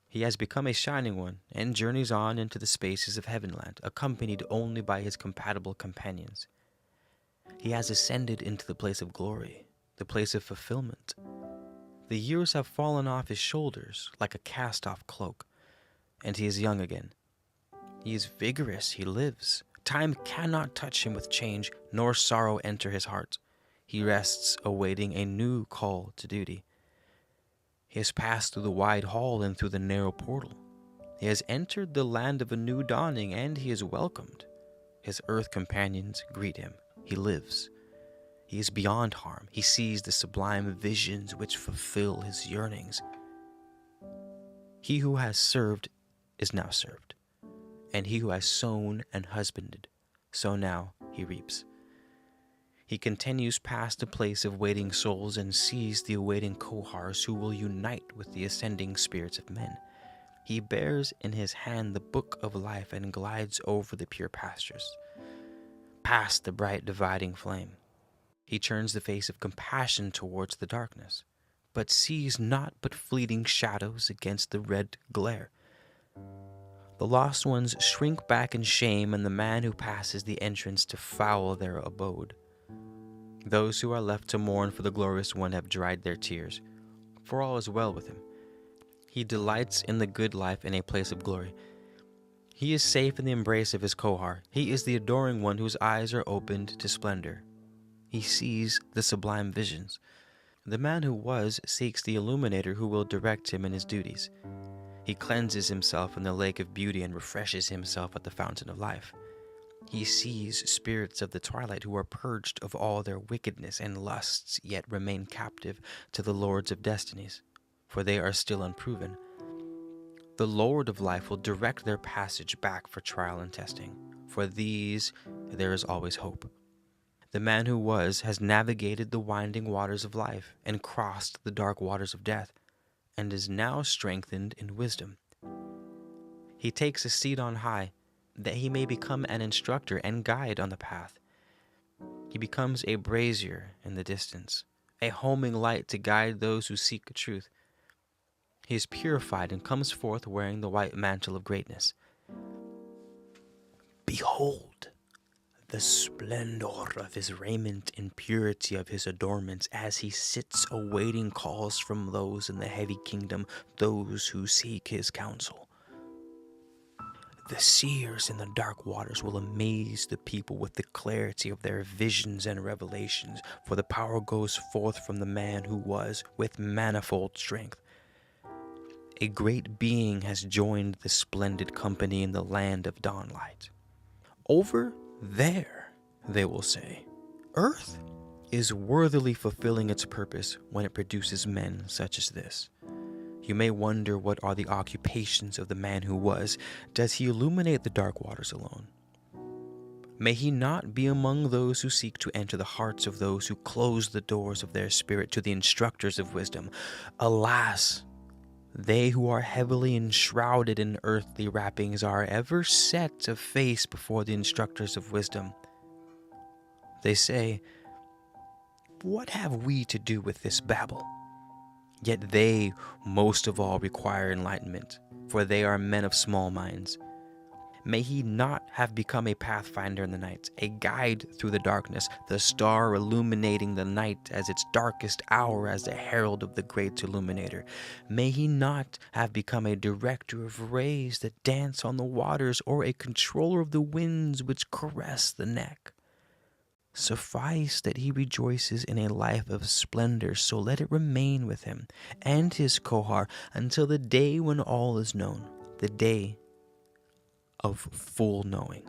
He has become a shining one, and journeys on into the spaces of heavenland, accompanied only by his compatible companions. He has ascended into the place of glory, the place of fulfillment. The years have fallen off his shoulders like a cast-off cloak, and he is young again. He is vigorous, he lives. Time cannot touch him with change, nor sorrow enter his heart. He rests, awaiting a new call to duty. He has passed through the wide hall and through the narrow portal. He has entered the land of a new dawning, and he is welcomed. His earth companions greet him. He lives. He is beyond harm. He sees the sublime visions which fulfill his yearnings. He who has served is now served, and he who has sown and husbanded, so now he reaps. He continues past the place of waiting souls and sees the awaiting Kohars who will unite with the ascending spirits of men. He bears in his hand the book of life and glides over the pure pastures, past the bright dividing flame. He turns the face of compassion towards the darkness, but sees naught but fleeting shadows against the red glare. The lost ones shrink back in shame, and the man who passes the entrance to foul their abode. Those who are left to mourn for the glorious one have dried their tears, for all is well with him. He delights in the good life in a place of glory. He is safe in the embrace of his Kohar. He is the adoring one whose eyes are opened to splendor. He sees the sublime visions. The man who was seeks the illuminator who will direct him in his duties. He cleanses himself in the lake of beauty and refreshes himself at the fountain of life. He sees spirits of the twilight who are purged of all their wickedness and lusts, yet remain captive to the lords of destinies, for they are still unproven. The Lord of life will direct their passage back for trial and testing. For these there is always hope. The man who was has navigated the winding waters of life and crossed the dark waters of death, and is now strengthened in wisdom. He takes a seat on high, that he may become an instructor and guide on the path. He becomes a brazier in the distance, a homing light to guide those who seek truth. He is purified and comes forth wearing the white mantle of greatness. Behold the splendor of his raiment and purity of his adornments as he sits awaiting calls from those in the heavy kingdom, those who seek his counsel. The seers in the dark waters will amaze the people with the clarity of their visions and revelations, for the power goes forth from the man who was with manifold strength. A great being has joined the splendid company in the land of dawnlight. Over there, they will say, Earth is worthily fulfilling its purpose when it produces men such as this. You may wonder what are the occupations of the man who was. Does he illuminate the dark waters alone? May he not be among those who seek to enter the hearts of those who close the doors of their spirit to the instructors of wisdom. Alas! They who are heavily enshrouded in earthly wrappings are ever set to face before the instructors of wisdom. They say, "What have we to do with this babble?" Yet they most of all require enlightenment, for they are men of small minds. May he not have become a pathfinder in the night, a guide through the darkness, the star illuminating the night as its darkest hour, as the herald of the great illuminator. May he not have become a director of rays that dance on the waters, or a controller of the winds which caress the neck. Suffice that he rejoices in a life of splendor, so let it remain with him and his Kohar until the day when all is known, the day of full knowing.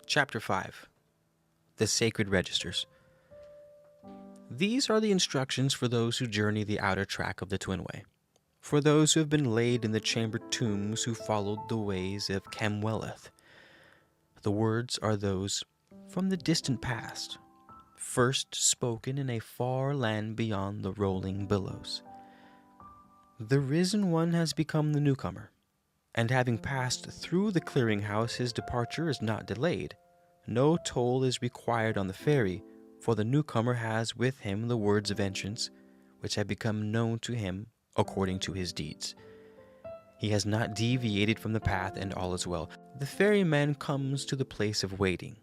Chapter 5. The Sacred Registers. These are the instructions for those who journey the outer track of the Twin Way, for those who have been laid in the chambered tombs who followed the ways of Camwelleth. The words are those from the distant past, first spoken in a far land beyond the rolling billows. The risen one has become the newcomer, and having passed through the clearinghouse, his departure is not delayed. No toll is required on the ferry, for the newcomer has with him the words of entrance, which have become known to him according to his deeds. He has not deviated from the path, and all is well. The ferryman comes to the place of waiting,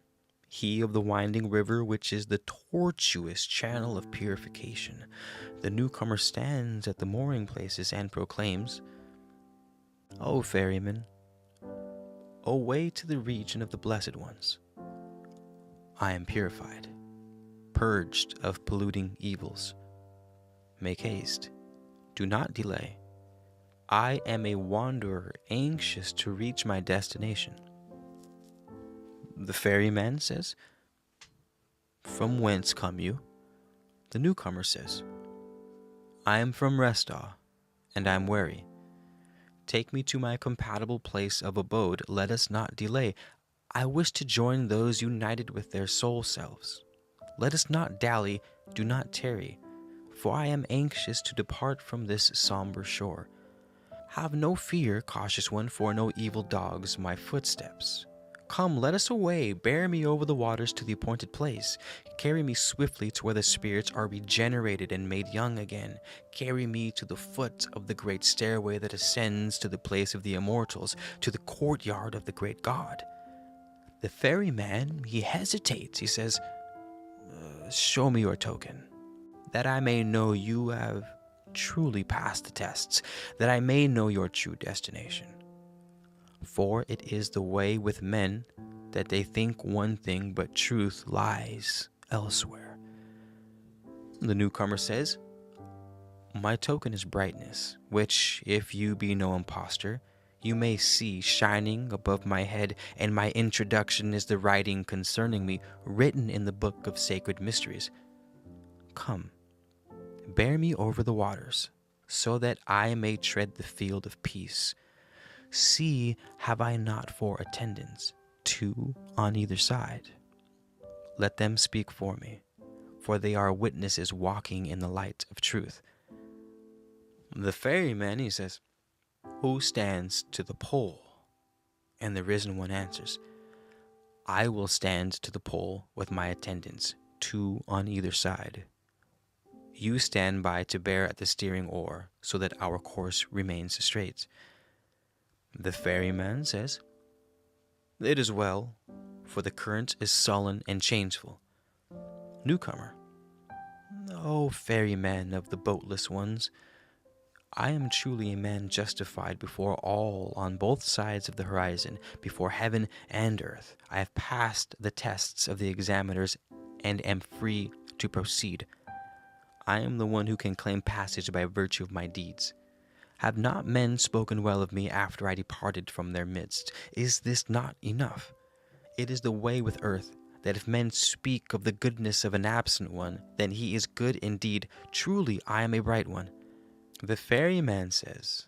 he of the winding river, which is the tortuous channel of purification. The newcomer stands at the mooring places and proclaims, "O ferryman, away to the region of the blessed ones. I am purified, purged of polluting evils. Make haste, do not delay. I am a wanderer anxious to reach my destination." The ferryman says, "From whence come you?" The newcomer says, "I am from Restah, and I am weary. Take me to my compatible place of abode. Let us not delay. I wish to join those united with their soul selves. Let us not dally, do not tarry, for I am anxious to depart from this somber shore. Have no fear, cautious one, for no evil dogs my footsteps. Come, let us away, bear me over the waters to the appointed place. Carry me swiftly to where the spirits are regenerated and made young again. Carry me to the foot of the great stairway that ascends to the place of the immortals, to the courtyard of the great God." The ferryman, he hesitates. He says, "Show me your token, that I may know you have truly passed the tests, that I may know your true destination. For it is the way with men that they think one thing, but truth lies elsewhere." The newcomer says, "My token is brightness, which, if you be no impostor, you may see shining above my head, and my introduction is the writing concerning me, written in the book of sacred mysteries. Come, bear me over the waters, so that I may tread the field of peace. See, have I not 4 attendants, 2 on either side? Let them speak for me, for they are witnesses walking in the light of truth." The ferryman, he says, "Who stands to the pole?" And the risen one answers, "I will stand to the pole with my attendants, 2 on either side. You stand by to bear at the steering oar, so that our course remains straight." The ferryman says, "It is well, for the current is sullen and changeful." Newcomer, "O ferryman of the boatless ones, I am truly a man justified before all on both sides of the horizon, before heaven and earth. I have passed the tests of the examiners and am free to proceed. I am the one who can claim passage by virtue of my deeds. Have not men spoken well of me after I departed from their midst? Is this not enough? It is the way with earth, that if men speak of the goodness of an absent one, then he is good indeed. Truly I am a bright one." The ferryman says,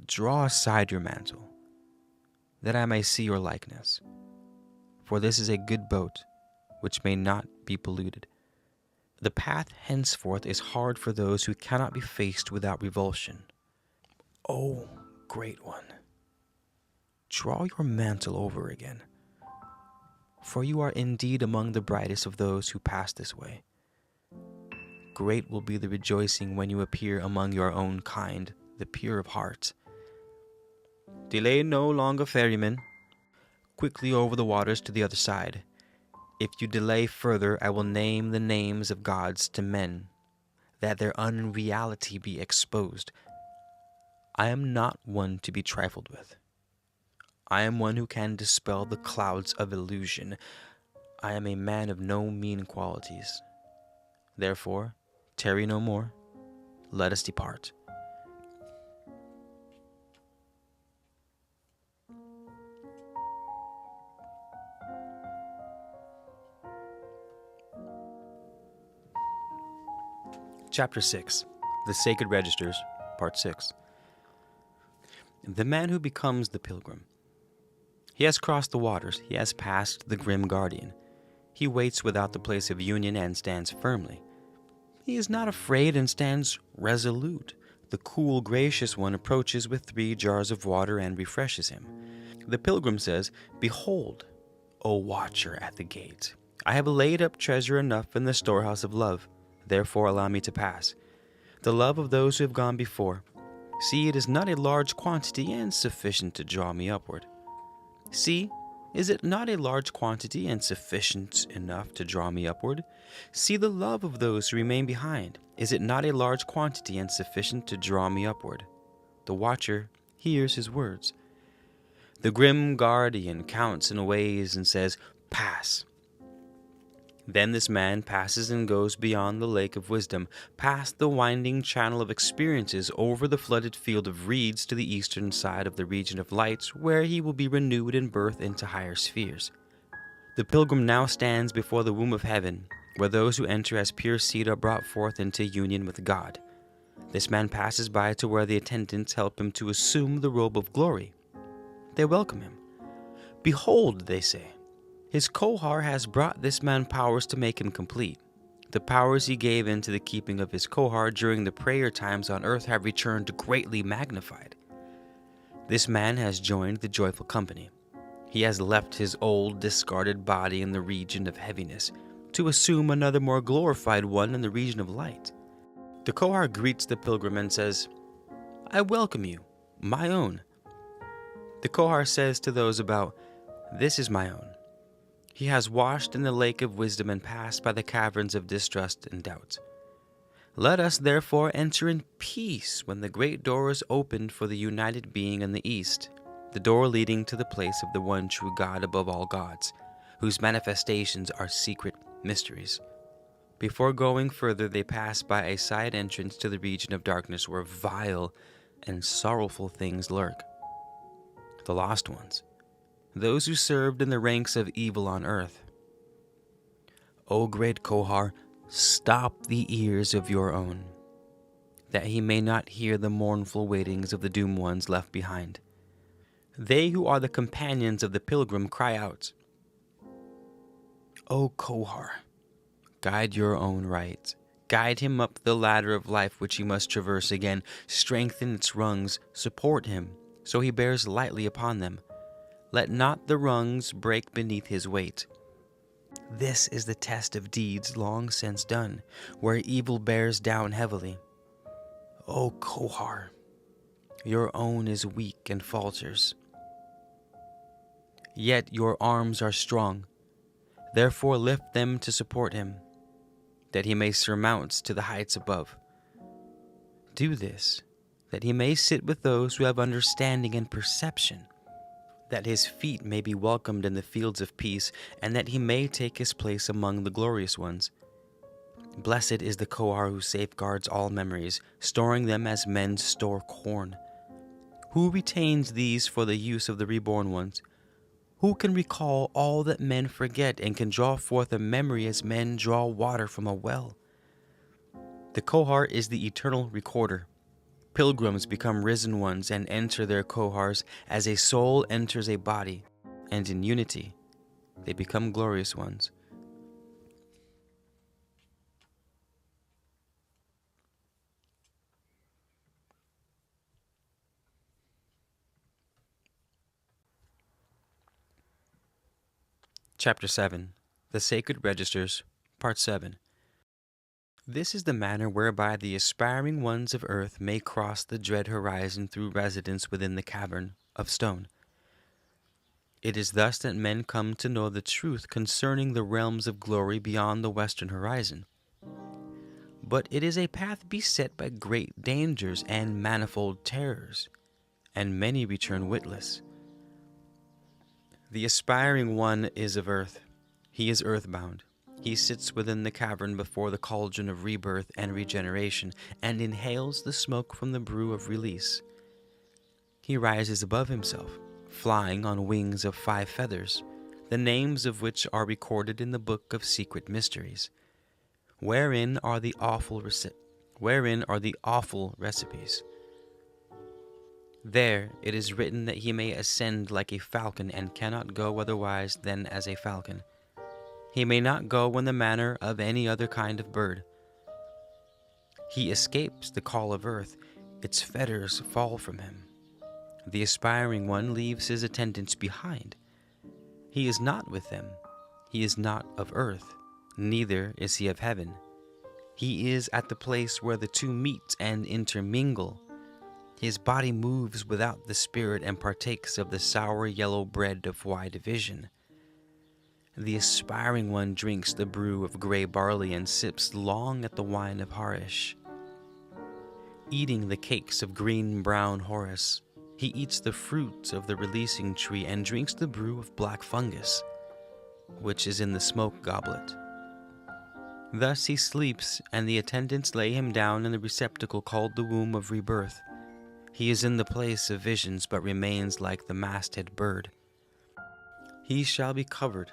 "Draw aside your mantle, that I may see your likeness. For this is a good boat, which may not be polluted. The path henceforth is hard for those who cannot be faced without revulsion. O Great One, draw your mantle over again, for you are indeed among the brightest of those who pass this way. Great will be the rejoicing when you appear among your own kind, the pure of heart. Delay no longer, ferryman. Quickly over the waters to the other side. If you delay further, I will name the names of gods to men, that their unreality be exposed. I am not one to be trifled with. I am one who can dispel the clouds of illusion. I am a man of no mean qualities. Therefore, tarry no more. Let us depart. Chapter 6. The Sacred Registers, Part 6. The man who becomes the pilgrim. He has crossed the waters. He has passed the grim guardian. He waits without the place of union and stands firmly. He is not afraid and stands resolute. The cool, gracious one approaches with 3 jars of water and refreshes him. The pilgrim says, "Behold, O watcher at the gate, I have laid up treasure enough in the storehouse of love. Therefore allow me to pass. The love of those who have gone before. See, it is not a large quantity and sufficient to draw me upward. See, is it not a large quantity and sufficient enough to draw me upward? See the love of those who remain behind. Is it not a large quantity and sufficient to draw me upward?" The watcher hears his words. The grim guardian counts and weighs and says, "Pass." Then this man passes and goes beyond the lake of wisdom, past the winding channel of experiences, over the flooded field of reeds to the eastern side of the region of light, where he will be renewed in birth into higher spheres. The pilgrim now stands before the womb of heaven, where those who enter as pure seed are brought forth into union with God. This man passes by to where the attendants help him to assume the robe of glory. They welcome him. "Behold," they say, "his Kohar has brought this man powers to make him complete. The powers he gave into the keeping of his Kohar during the prayer times on earth have returned greatly magnified. This man has joined the joyful company. He has left his old, discarded body in the region of heaviness, to assume another more glorified one in the region of light." The Kohar greets the pilgrim and says, "I welcome you, my own." The Kohar says to those about, "This is my own. He has washed in the lake of wisdom and passed by the caverns of distrust and doubt. Let us therefore enter in peace when the great door is opened for the united being in the east, the door leading to the place of the one true God above all gods, whose manifestations are secret mysteries." Before going further, they pass by a side entrance to the region of darkness where vile and sorrowful things lurk. The lost ones, those who served in the ranks of evil on earth. O great Kohar, stop the ears of your own, that he may not hear the mournful waitings of the doomed ones left behind. They who are the companions of the pilgrim cry out, "O Kohar, guide your own right. Guide him up the ladder of life which he must traverse again. Strengthen its rungs, support him, so he bears lightly upon them. Let not the rungs break beneath his weight. This is the test of deeds long since done, where evil bears down heavily. O Kohar, your own is weak and falters. Yet your arms are strong. Therefore lift them to support him, that he may surmount to the heights above. Do this, that he may sit with those who have understanding and perception, that his feet may be welcomed in the fields of peace, and that he may take his place among the glorious ones. Blessed is the Kohar who safeguards all memories, storing them as men store corn. Who retains these for the use of the reborn ones? Who can recall all that men forget and can draw forth a memory as men draw water from a well? The Kohar is the eternal recorder. Pilgrims become risen ones and enter their Kohars as a soul enters a body, and in unity they become glorious ones. Chapter 7. The Sacred Registers, Part 7. This is the manner whereby the aspiring ones of earth may cross the dread horizon through residence within the cavern of stone. It is thus that men come to know the truth concerning the realms of glory beyond the western horizon. But it is a path beset by great dangers and manifold terrors, and many return witless. The aspiring one is of earth. He is earthbound. He sits within the cavern before the cauldron of rebirth and regeneration, and inhales the smoke from the brew of release. He rises above himself, flying on wings of 5 feathers, the names of which are recorded in the book of secret mysteries, wherein are the awful recipes. There it is written that he may ascend like a falcon, and cannot go otherwise than as a falcon. He may not go in the manner of any other kind of bird. He escapes the call of earth. Its fetters fall from him. The aspiring one leaves his attendants behind. He is not with them. He is not of earth, neither is he of heaven. He is at the place where the two meet and intermingle. His body moves without the spirit and partakes of the sour yellow bread of wide vision. The aspiring one drinks the brew of grey barley and sips long at the wine of Harish. Eating the cakes of green-brown Horus, he eats the fruit of the releasing tree and drinks the brew of black fungus, which is in the smoke goblet. Thus he sleeps, and the attendants lay him down in the receptacle called the womb of rebirth. He is in the place of visions, but remains like the masthead bird. He shall be covered,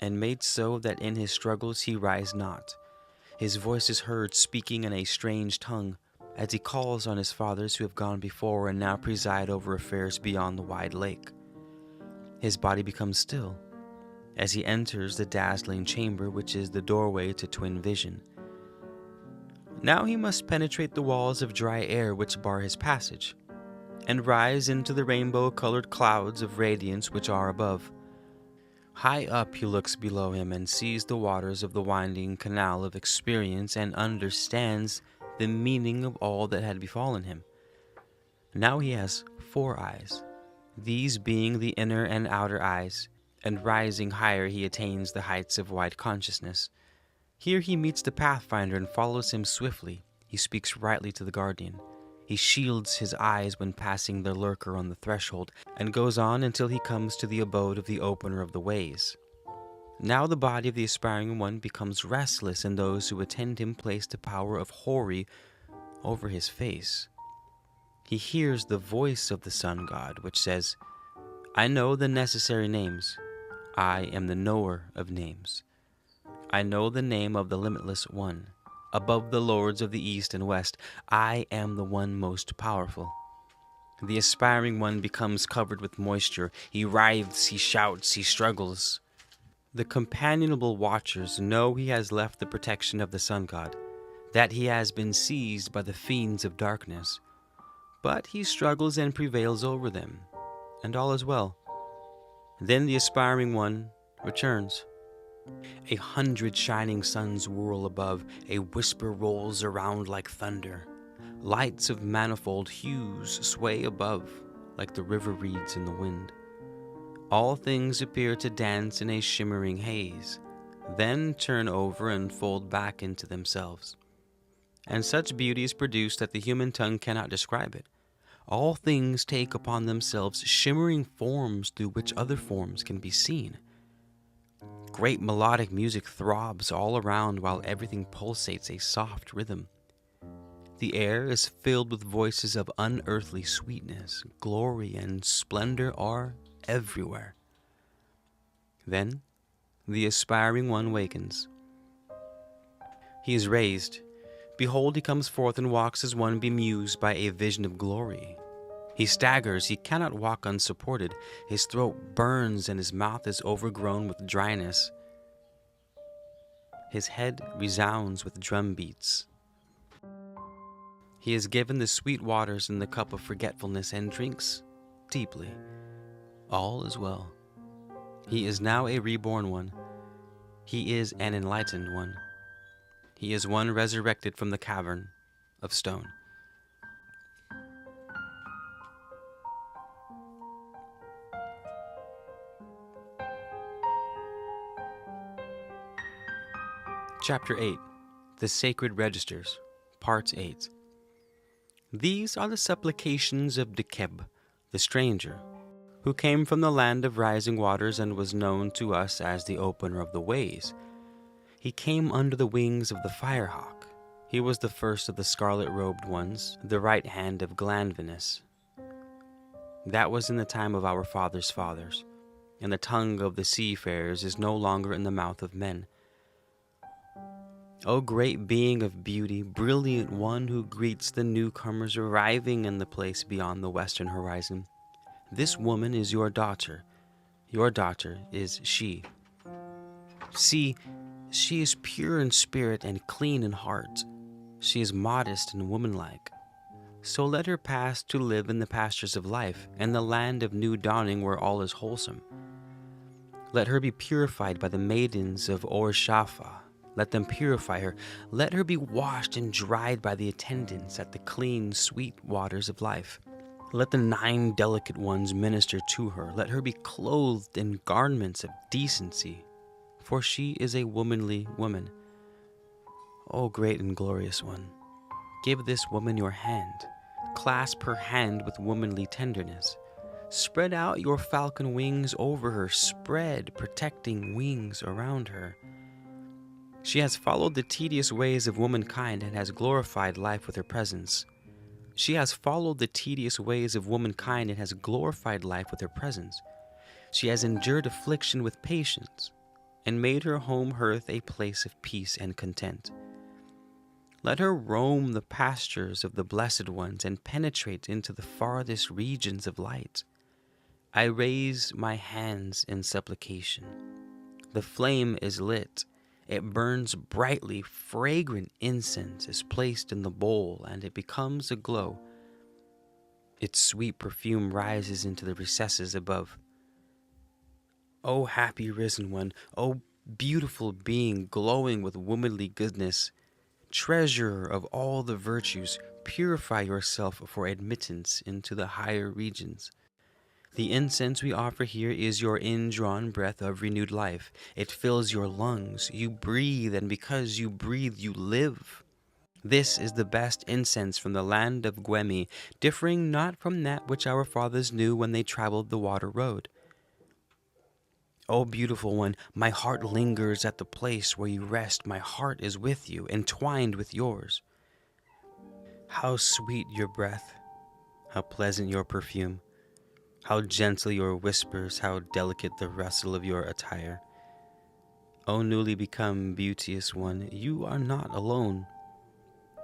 and made so that in his struggles he rise not. His voice is heard speaking in a strange tongue, as he calls on his fathers who have gone before and now preside over affairs beyond the wide lake. His body becomes still, as he enters the dazzling chamber which is the doorway to twin vision. Now he must penetrate the walls of dry air which bar his passage, and rise into the rainbow-colored clouds of radiance which are above. High up he looks below him and sees the waters of the winding canal of experience and understands the meaning of all that had befallen him. Now he has 4 eyes, these being the inner and outer eyes, and rising higher he attains the heights of wide consciousness. Here he meets the Pathfinder and follows him swiftly. He speaks rightly to the guardian. He shields his eyes when passing the lurker on the threshold, and goes on until he comes to the abode of the opener of the ways. Now the body of the aspiring one becomes restless, and those who attend him place the power of Hori over his face. He hears the voice of the sun god, which says, "I know the necessary names. I am the knower of names. I know the name of the limitless one. Above the lords of the east and west, I am the one most powerful." The aspiring one becomes covered with moisture. He writhes, he shouts, he struggles. The companionable watchers know he has left the protection of the sun god, that he has been seized by the fiends of darkness. But he struggles and prevails over them, and all is well. Then the aspiring one returns. 100 shining suns whirl above, a whisper rolls around like thunder. Lights of manifold hues sway above, like the river reeds in the wind. All things appear to dance in a shimmering haze, then turn over and fold back into themselves. And such beauty is produced that the human tongue cannot describe it. All things take upon themselves shimmering forms through which other forms can be seen. Great melodic music throbs all around while everything pulsates a soft rhythm. The air is filled with voices of unearthly sweetness. Glory and splendor are everywhere. Then the aspiring one wakens. He is raised. Behold, he comes forth and walks as one bemused by a vision of glory. He staggers, he cannot walk unsupported. His throat burns and his mouth is overgrown with dryness. His head resounds with drum beats. He is given the sweet waters in the cup of forgetfulness and drinks deeply. All is well. He is now a reborn one. He is an enlightened one. He is one resurrected from the cavern of stone. Chapter 8. The Sacred Registers, Part 8. These are the supplications of Dekeb, the stranger, who came from the land of rising waters and was known to us as the opener of the ways. He came under the wings of the firehawk. He was the first of the scarlet-robed ones, the right hand of Glanvinus. That was in the time of our fathers' fathers, and the tongue of the seafarers is no longer in the mouth of men. O great being of beauty, brilliant one who greets the newcomers arriving in the place beyond the western horizon, this woman is your daughter. Your daughter is she. See, she is pure in spirit and clean in heart. She is modest and womanlike. So let her pass to live in the pastures of life, and the land of new dawning where all is wholesome. Let her be purified by the maidens of Or-Shafa. Let them purify her. Let her be washed and dried by the attendants at the clean, sweet waters of life. Let the 9 delicate ones minister to her. Let her be clothed in garments of decency, for she is a womanly woman. O great and glorious one, give this woman your hand. Clasp her hand with womanly tenderness. Spread out your falcon wings over her. Spread protecting wings around her. She has followed the tedious ways of womankind and has glorified life with her presence. She has followed the tedious ways of womankind and has glorified life with her presence. She has endured affliction with patience and made her home hearth a place of peace and content. Let her roam the pastures of the blessed ones and penetrate into the farthest regions of light. I raise my hands in supplication. The flame is lit. It burns brightly. Fragrant incense is placed in the bowl, and it becomes aglow. Its sweet perfume rises into the recesses above. O happy risen one, O beautiful being glowing with womanly goodness, treasurer of all the virtues, purify yourself for admittance into the higher regions. The incense we offer here is your indrawn breath of renewed life. It fills your lungs. You breathe, and because you breathe, you live. This is the best incense from the land of Gwemi, differing not from that which our fathers knew when they traveled the water road. O beautiful one, my heart lingers at the place where you rest. My heart is with you, entwined with yours. How sweet your breath, how pleasant your perfume. How gentle your whispers, how delicate the rustle of your attire. O newly become beauteous one, you are not alone.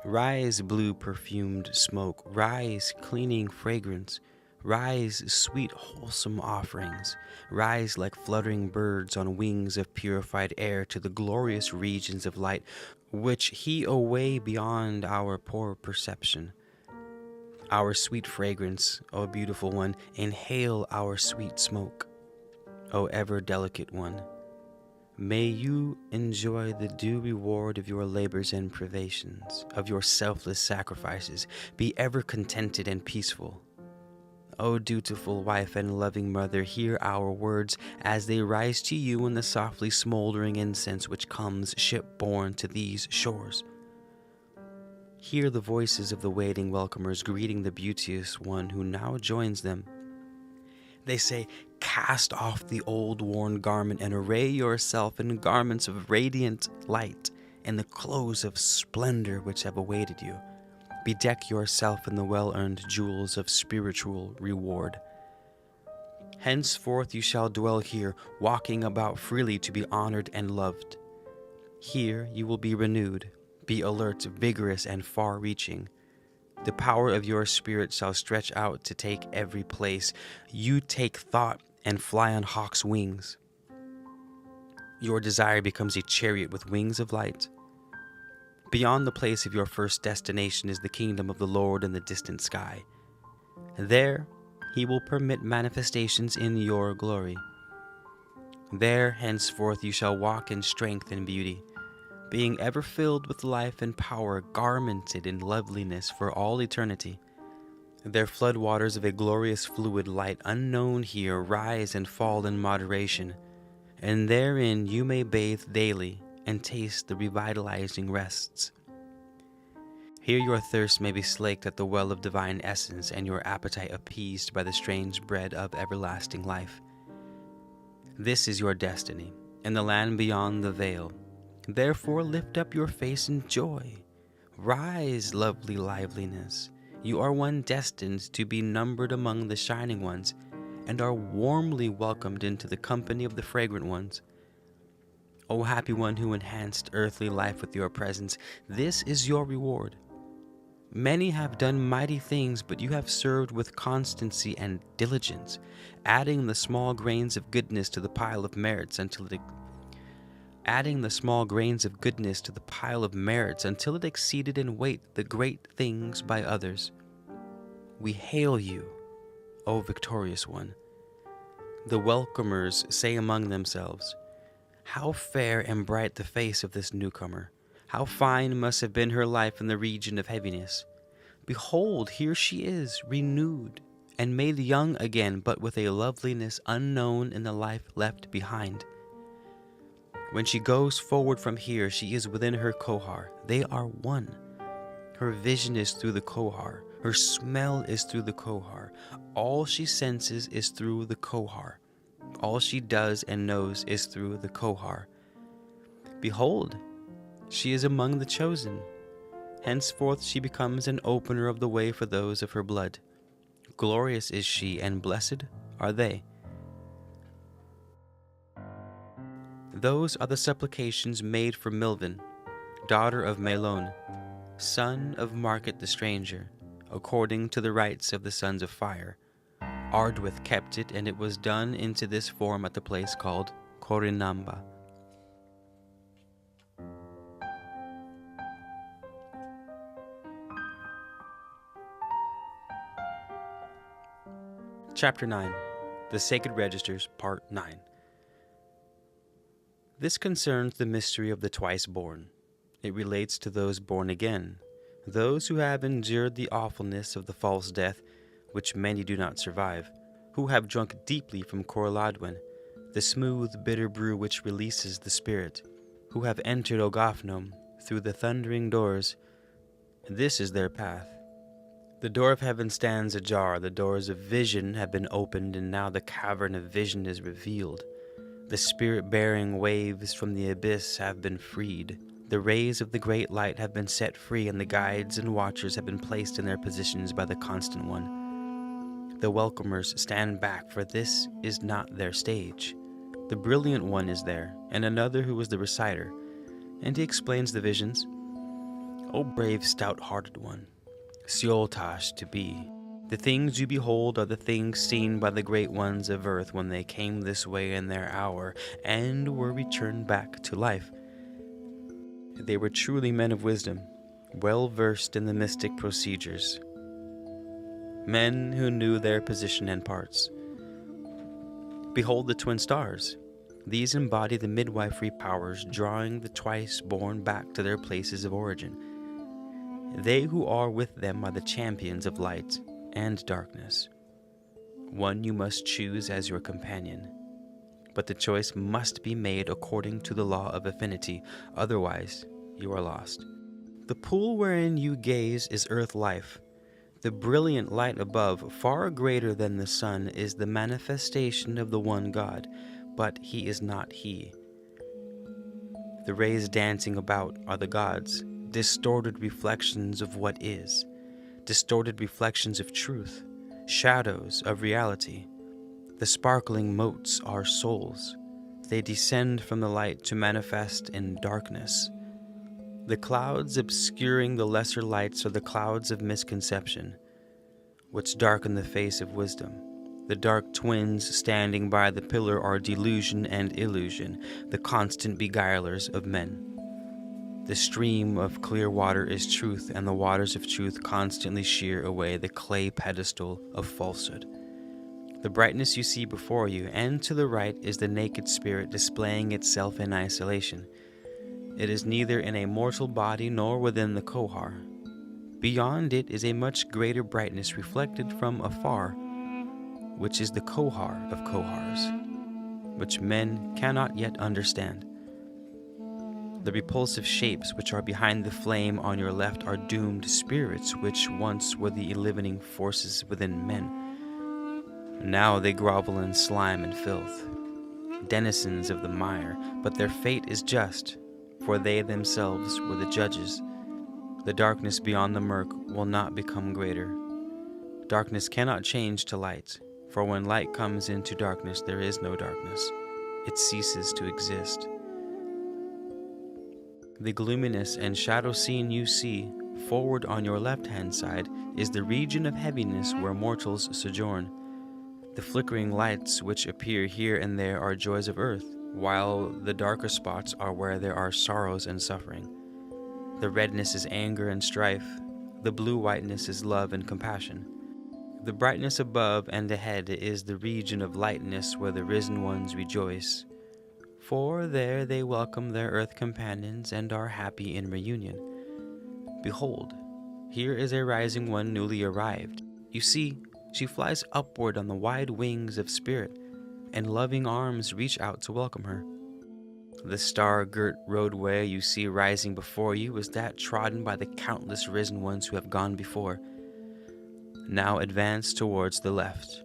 Rise, blue perfumed smoke, rise, cleaning fragrance, rise, sweet wholesome offerings, rise like fluttering birds on wings of purified air to the glorious regions of light, which he away beyond our poor perception. Our sweet fragrance, O beautiful one, inhale our sweet smoke. O ever delicate one, may you enjoy the due reward of your labors and privations, of your selfless sacrifices. Be ever contented and peaceful. O dutiful wife and loving mother, hear our words as they rise to you in the softly smoldering incense which comes shipborne to these shores. Hear the voices of the waiting welcomers greeting the beauteous one who now joins them. They say, cast off the old worn garment and array yourself in garments of radiant light and the clothes of splendor which have awaited you. Bedeck yourself in the well-earned jewels of spiritual reward. Henceforth you shall dwell here, walking about freely to be honored and loved. Here you will be renewed. Be alert, vigorous, and far-reaching. The power of your spirit shall stretch out to take every place. You take thought and fly on hawk's wings. Your desire becomes a chariot with wings of light. Beyond the place of your first destination is the kingdom of the Lord in the distant sky. There he will permit manifestations in your glory. There henceforth you shall walk in strength and beauty, being ever filled with life and power, garmented in loveliness for all eternity. Their floodwaters of a glorious fluid light unknown here rise and fall in moderation, and therein you may bathe daily and taste the revitalizing rests. Here your thirst may be slaked at the well of divine essence, and your appetite appeased by the strange bread of everlasting life. This is your destiny, in the land beyond the veil. Therefore lift up your face in joy. Rise, lovely liveliness. You are one destined to be numbered among the shining ones, and are warmly welcomed into the company of the fragrant ones. O happy one who enhanced earthly life with your presence, this is your reward. Many have done mighty things, but you have served with constancy and diligence, adding the small grains of goodness to the pile of merits until it exceeded in weight the great things by others. We hail you, O victorious one. The welcomers say among themselves, how fair and bright the face of this newcomer! How fine must have been her life in the region of heaviness! Behold, here she is, renewed and made young again, but with a loveliness unknown in the life left behind. When she goes forward from here, she is within her kohar. They are one. Her vision is through the kohar. Her smell is through the kohar. All she senses is through the kohar. All she does and knows is through the kohar. Behold, she is among the chosen. Henceforth she becomes an opener of the way for those of her blood. Glorious is she, and blessed are they. Those are the supplications made for Milvin, daughter of Melon, son of Market the stranger, according to the rites of the sons of fire. Ardwith kept it, and it was done into this form at the place called Corinamba. Chapter 9. The Sacred Registers, Part 9. This concerns the mystery of the twice-born. It relates to those born again, those who have endured the awfulness of the false death, which many do not survive, who have drunk deeply from Corladwin, the smooth, bitter brew which releases the spirit, who have entered Ogafnum through the thundering doors. This is their path. The door of heaven stands ajar, the doors of vision have been opened, and now the cavern of vision is revealed. The spirit-bearing waves from the abyss have been freed. The rays of the great light have been set free, and the guides and watchers have been placed in their positions by the Constant One. The welcomers stand back, for this is not their stage. The Brilliant One is there, and another who is the reciter, and he explains the visions. O brave, stout-hearted one, Seoltash to be. The things you behold are the things seen by the great ones of earth when they came this way in their hour and were returned back to life. They were truly men of wisdom, well versed in the mystic procedures, men who knew their position and parts. Behold the twin stars. These embody the midwifery powers, drawing the twice-born back to their places of origin. They who are with them are the champions of light and darkness. One you must choose as your companion, but the choice must be made according to the law of affinity, otherwise you are lost. The pool wherein you gaze is earth life. The brilliant light above, far greater than the sun, is the manifestation of the one God, but he is not he. The rays dancing about are the gods, distorted reflections of what is, distorted reflections of truth, shadows of reality. The sparkling motes are souls. They descend from the light to manifest in darkness. The clouds obscuring the lesser lights are the clouds of misconception, which darken the face of wisdom. The dark twins standing by the pillar are delusion and illusion, the constant beguilers of men. The stream of clear water is truth, and the waters of truth constantly shear away the clay pedestal of falsehood. The brightness you see before you, and to the right is the naked spirit displaying itself in isolation. It is neither in a mortal body nor within the kohar. Beyond it is a much greater brightness reflected from afar, which is the kohar of kohars, which men cannot yet understand. The repulsive shapes which are behind the flame on your left are doomed spirits which once were the enlivening forces within men. Now they grovel in slime and filth, denizens of the mire, but their fate is just, for they themselves were the judges. The darkness beyond the murk will not become greater. Darkness cannot change to light, for when light comes into darkness, there is no darkness. It ceases to exist. The gloominess and shadow scene you see, forward on your left-hand side, is the region of heaviness where mortals sojourn. The flickering lights which appear here and there are joys of earth, while the darker spots are where there are sorrows and suffering. The redness is anger and strife. The blue-whiteness is love and compassion. The brightness above and ahead is the region of lightness where the risen ones rejoice, for there they welcome their earth companions and are happy in reunion. Behold, here is a rising one newly arrived. You see, she flies upward on the wide wings of spirit, and loving arms reach out to welcome her. The star-girt roadway you see rising before you is that trodden by the countless risen ones who have gone before. Now advance towards the left.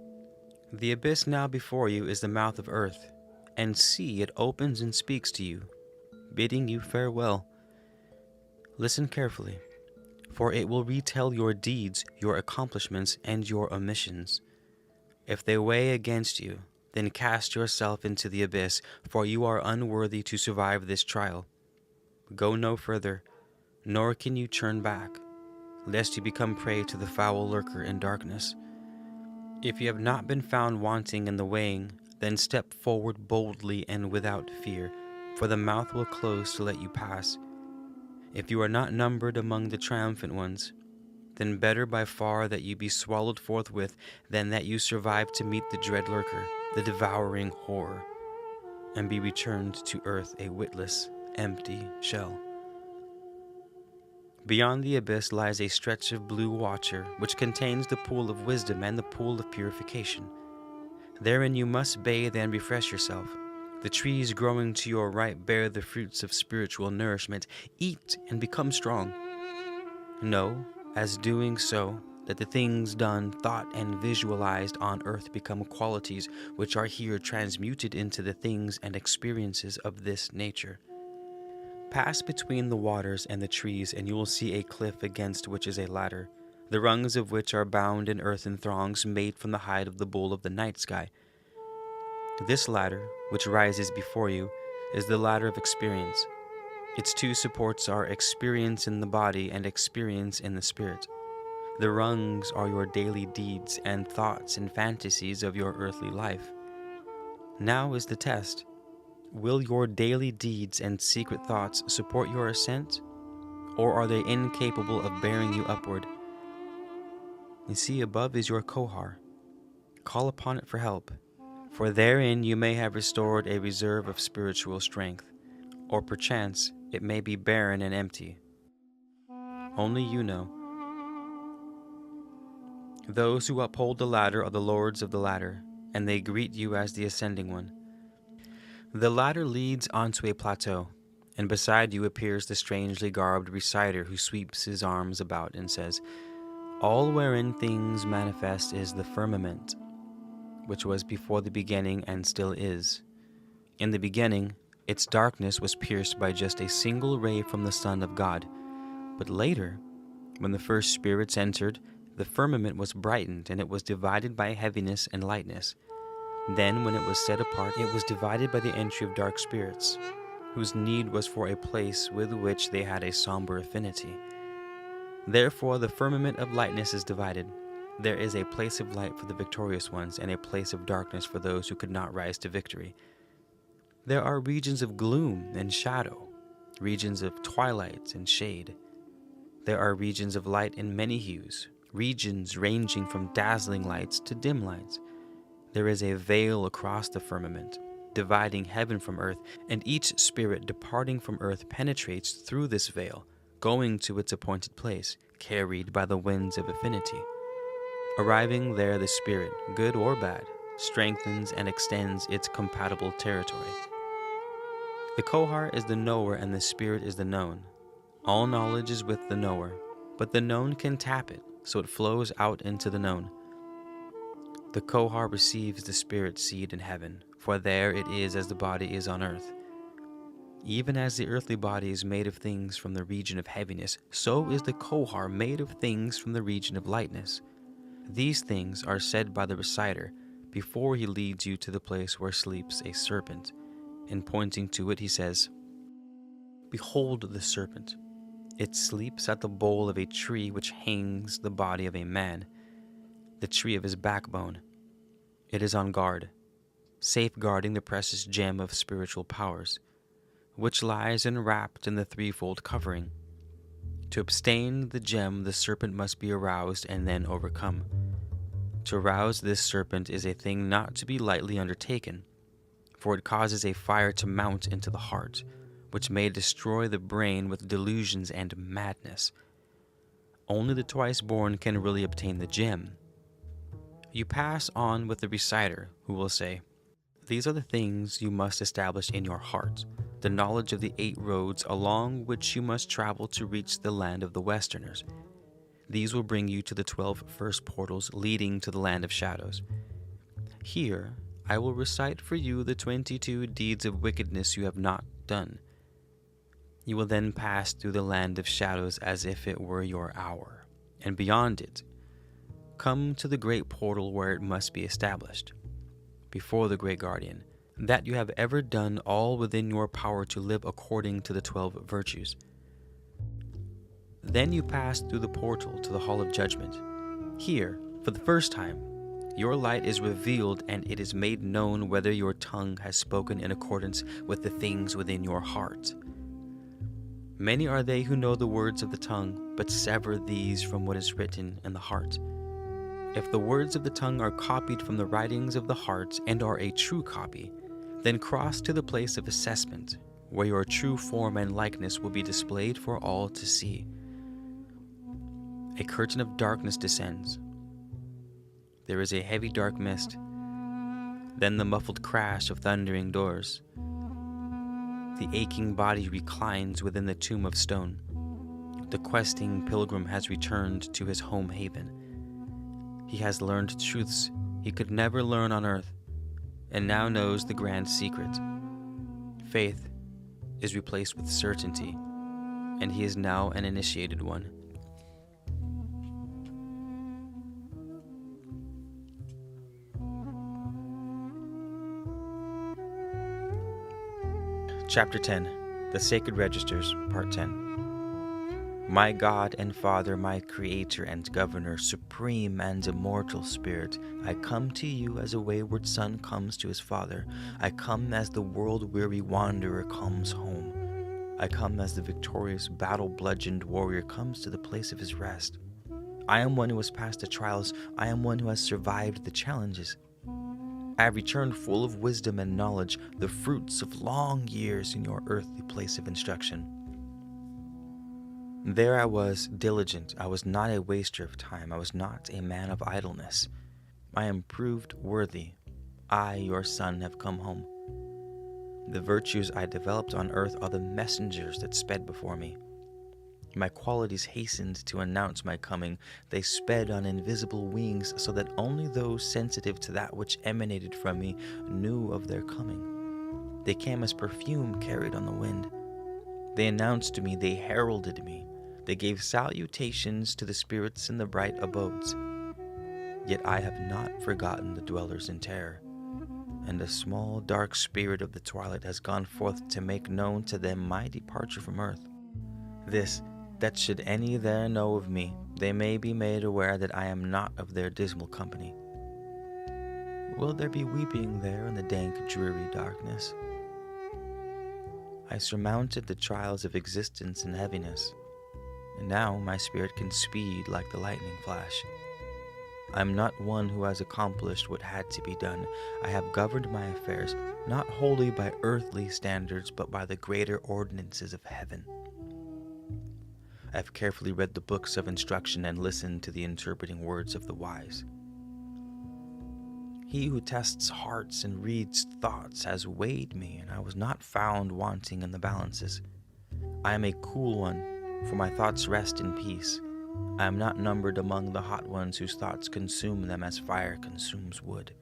The abyss now before you is the mouth of earth, and see, it opens and speaks to you, bidding you farewell. Listen carefully, for it will retell your deeds, your accomplishments, and your omissions. If they weigh against you, then cast yourself into the abyss, for you are unworthy to survive this trial. Go no further, nor can you turn back, lest you become prey to the foul lurker in darkness. If you have not been found wanting in the weighing, then step forward boldly and without fear, for the mouth will close to let you pass. If you are not numbered among the triumphant ones, then better by far that you be swallowed forthwith than that you survive to meet the dread lurker, the devouring horror, and be returned to earth a witless, empty shell. Beyond the abyss lies a stretch of blue water, which contains the pool of wisdom and the pool of purification. Therein you must bathe and refresh yourself. The trees growing to your right bear the fruits of spiritual nourishment. Eat and become strong. Know, as doing so, that the things done, thought, and visualized on earth become qualities which are here transmuted into the things and experiences of this nature. Pass between the waters and the trees, and you will see a cliff against which is a ladder, the rungs of which are bound in earthen thongs made from the hide of the bull of the night sky. This ladder, which rises before you, is the ladder of experience. Its two supports are experience in the body and experience in the spirit. The rungs are your daily deeds and thoughts and fantasies of your earthly life. Now is the test. Will your daily deeds and secret thoughts support your ascent, or are they incapable of bearing you upward? You see, above is your kohar. Call upon it for help, for therein you may have restored a reserve of spiritual strength, or perchance it may be barren and empty. Only you know. Those who uphold the ladder are the lords of the ladder, and they greet you as the ascending one. The ladder leads onto a plateau, and beside you appears the strangely garbed reciter who sweeps his arms about and says, "All wherein things manifest is the firmament, which was before the beginning and still is. In the beginning, its darkness was pierced by just a single ray from the Son of God. But later, when the first spirits entered, the firmament was brightened, and it was divided by heaviness and lightness. Then, when it was set apart, it was divided by the entry of dark spirits, whose need was for a place with which they had a somber affinity. Therefore, the firmament of lightness is divided. There is a place of light for the victorious ones, and a place of darkness for those who could not rise to victory. There are regions of gloom and shadow, regions of twilight and shade. There are regions of light in many hues, regions ranging from dazzling lights to dim lights. There is a veil across the firmament, dividing heaven from earth, and each spirit departing from earth penetrates through this veil, going to its appointed place, carried by the winds of affinity. Arriving there, the spirit, good or bad, strengthens and extends its compatible territory. The Kohar is the knower and the spirit is the known. All knowledge is with the knower, but the known can tap it, so it flows out into the known. The Kohar receives the spirit's seed in heaven, for there it is as the body is on earth. Even as the earthly body is made of things from the region of heaviness, so is the Kohar made of things from the region of lightness. These things are said by the reciter before he leads you to the place where sleeps a serpent. And pointing to it, he says, "Behold the serpent. It sleeps at the bole of a tree which hangs the body of a man, the tree of his backbone. It is on guard, safeguarding the precious gem of spiritual powers, which lies enwrapped in the threefold covering. To abstain the gem, the serpent must be aroused and then overcome. To arouse this serpent is a thing not to be lightly undertaken, for it causes a fire to mount into the heart, which may destroy the brain with delusions and madness. Only the twice born can really obtain the gem. You pass on with the reciter, who will say, 'These are the things you must establish in your heart, the knowledge of the 8 roads along which you must travel to reach the land of the Westerners. These will bring you to the 12 first portals leading to the land of shadows. Here I will recite for you the 22 deeds of wickedness you have not done. You will then pass through the land of shadows as if it were your hour, and beyond it, come to the great portal where it must be established, before the great guardian, that you have ever done all within your power to live according to the 12 virtues. Then you pass through the portal to the hall of judgment. Here, for the first time, your light is revealed and it is made known whether your tongue has spoken in accordance with the things within your heart. Many are they who know the words of the tongue, but sever these from what is written in the heart. If the words of the tongue are copied from the writings of the heart and are a true copy, then cross to the place of assessment, where your true form and likeness will be displayed for all to see. A curtain of darkness descends. There is a heavy dark mist. Then the muffled crash of thundering doors. The aching body reclines within the tomb of stone. The questing pilgrim has returned to his home haven. He has learned truths he could never learn on earth, and now knows the grand secret. Faith is replaced with certainty, and he is now an initiated one. Chapter 10, The Sacred Registers, Part 10. My God and Father, my Creator and Governor, Supreme and Immortal Spirit, I come to you as a wayward son comes to his father. I come as the world-weary wanderer comes home. I come as the victorious, battle-bludgeoned warrior comes to the place of his rest. I am one who has passed the trials. I am one who has survived the challenges. I have returned full of wisdom and knowledge, the fruits of long years in your earthly place of instruction. There I was diligent. I was not a waster of time. I was not a man of idleness. I am proved worthy. I, your son, have come home. The virtues I developed on earth are the messengers that sped before me. My qualities hastened to announce my coming. They sped on invisible wings so that only those sensitive to that which emanated from me knew of their coming. They came as perfume carried on the wind. They announced to me, they heralded me. They gave salutations to the spirits in the bright abodes. Yet I have not forgotten the dwellers in terror, and a small dark spirit of the twilight has gone forth to make known to them my departure from earth. This, that should any there know of me, they may be made aware that I am not of their dismal company. Will there be weeping there in the dank, dreary darkness? I surmounted the trials of existence and heaviness, and now my spirit can speed like the lightning flash. I am not one who has accomplished what had to be done. I have governed my affairs, not wholly by earthly standards, but by the greater ordinances of heaven. I have carefully read the books of instruction and listened to the interpreting words of the wise. He who tests hearts and reads thoughts has weighed me, and I was not found wanting in the balances. I am a cool one, for my thoughts rest in peace. I am not numbered among the hot ones whose thoughts consume them as fire consumes wood.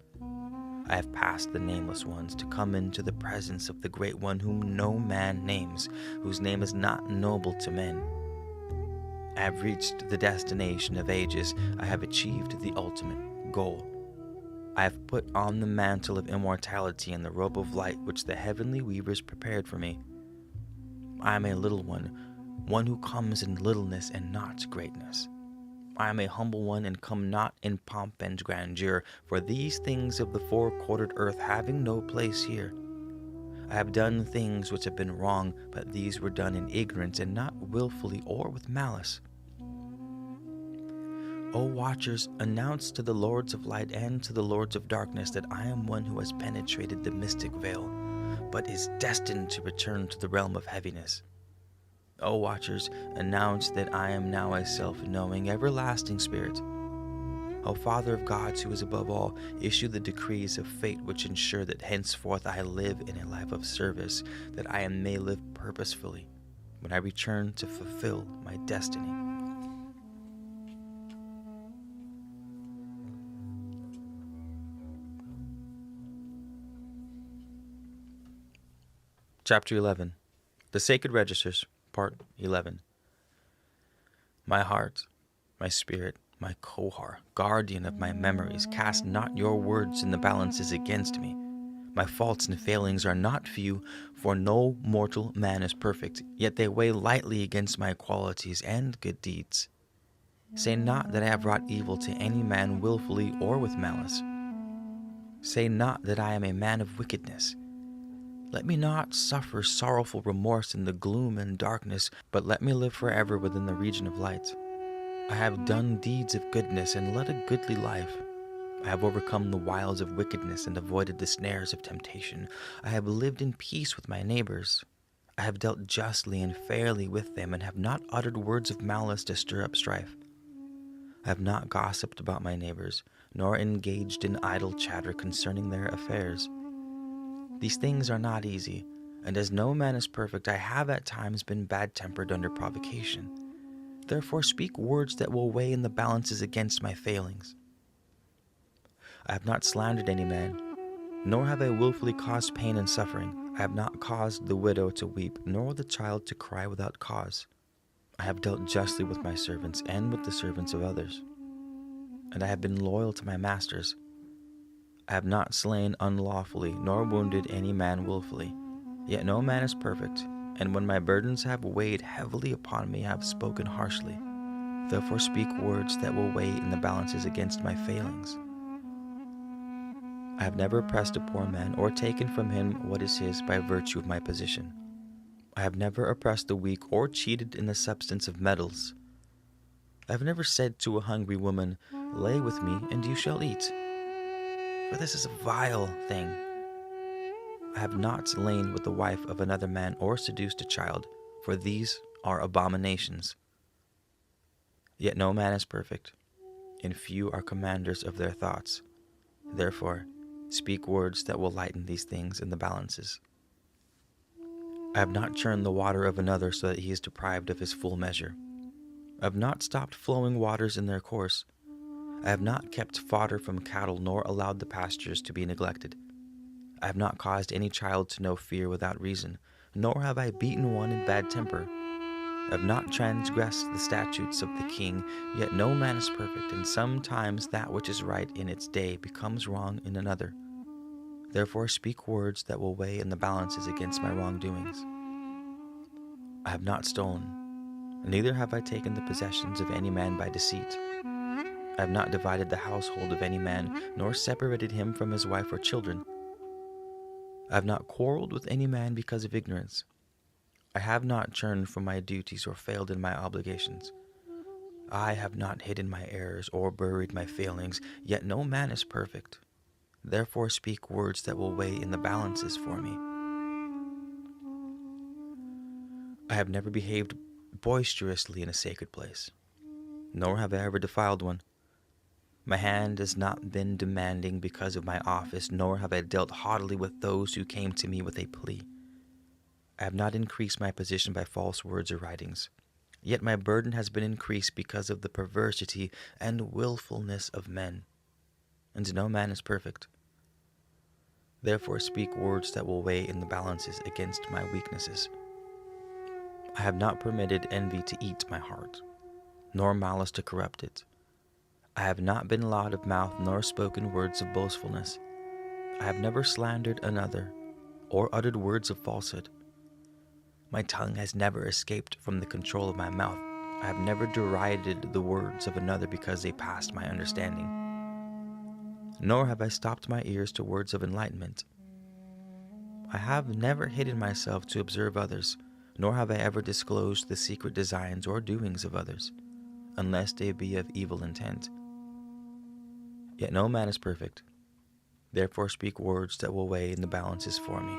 I have passed the nameless ones to come into the presence of the Great One whom no man names, whose name is not noble to men. I have reached the destination of ages. I have achieved the ultimate goal. I have put on the mantle of immortality and the robe of light which the heavenly weavers prepared for me. I am a little one who comes in littleness and not greatness. I am a humble one and come not in pomp and grandeur, for these things of the four-quartered earth having no place here. I have done things which have been wrong, but these were done in ignorance and not willfully or with malice. O watchers, announce to the lords of light and to the lords of darkness that I am one who has penetrated the mystic veil, but is destined to return to the realm of heaviness. O watchers, announce that I am now a self-knowing, everlasting spirit. O Father of gods, who is above all, issue the decrees of fate which ensure that henceforth I live in a life of service, that I may live purposefully when I return to fulfill my destiny. Chapter 11. The Sacred Registers, Part 11. My heart, my spirit, my Kohar, guardian of my memories, cast not your words in the balances against me. My faults and failings are not few, for no mortal man is perfect, yet they weigh lightly against my qualities and good deeds. Say not that I have wrought evil to any man willfully or with malice. Say not that I am a man of wickedness. Let me not suffer sorrowful remorse in the gloom and darkness, but let me live forever within the region of light. I have done deeds of goodness and led a goodly life. I have overcome the wiles of wickedness and avoided the snares of temptation. I have lived in peace with my neighbors. I have dealt justly and fairly with them and have not uttered words of malice to stir up strife. I have not gossiped about my neighbors, nor engaged in idle chatter concerning their affairs. These things are not easy, and as no man is perfect, I have at times been bad-tempered under provocation. Therefore speak words that will weigh in the balances against my failings. I have not slandered any man, nor have I willfully caused pain and suffering. I have not caused the widow to weep, nor the child to cry without cause. I have dealt justly with my servants and with the servants of others, and I have been loyal to my masters. I have not slain unlawfully, nor wounded any man willfully. Yet no man is perfect, and when my burdens have weighed heavily upon me, I have spoken harshly. Therefore speak words that will weigh in the balances against my failings. I have never oppressed a poor man, or taken from him what is his by virtue of my position. I have never oppressed the weak, or cheated in the substance of metals. I have never said to a hungry woman, "Lay with me, and you shall eat," for this is a vile thing. I have not lain with the wife of another man or seduced a child, for these are abominations. Yet no man is perfect, and few are commanders of their thoughts. Therefore, speak words that will lighten these things in the balances. I have not churned the water of another so that he is deprived of his full measure. I have not stopped flowing waters in their course. I have not kept fodder from cattle, nor allowed the pastures to be neglected. I have not caused any child to know fear without reason, nor have I beaten one in bad temper. I have not transgressed the statutes of the king, yet no man is perfect, and sometimes that which is right in its day becomes wrong in another. Therefore speak words that will weigh in the balances against my wrongdoings. I have not stolen, neither have I taken the possessions of any man by deceit. I have not divided the household of any man, nor separated him from his wife or children. I have not quarreled with any man because of ignorance. I have not turned from my duties or failed in my obligations. I have not hidden my errors or buried my failings, yet no man is perfect. Therefore speak words that will weigh in the balances for me. I have never behaved boisterously in a sacred place, nor have I ever defiled one. My hand has not been demanding because of my office, nor have I dealt haughtily with those who came to me with a plea. I have not increased my position by false words or writings. Yet my burden has been increased because of the perversity and willfulness of men, and no man is perfect. Therefore speak words that will weigh in the balances against my weaknesses. I have not permitted envy to eat my heart, nor malice to corrupt it. I have not been loud of mouth, nor spoken words of boastfulness. I have never slandered another, or uttered words of falsehood. My tongue has never escaped from the control of my mouth. I have never derided the words of another because they passed my understanding. Nor have I stopped my ears to words of enlightenment. I have never hidden myself to observe others, nor have I ever disclosed the secret designs or doings of others, unless they be of evil intent. Yet no man is perfect. Therefore speak words that will weigh in the balances for me.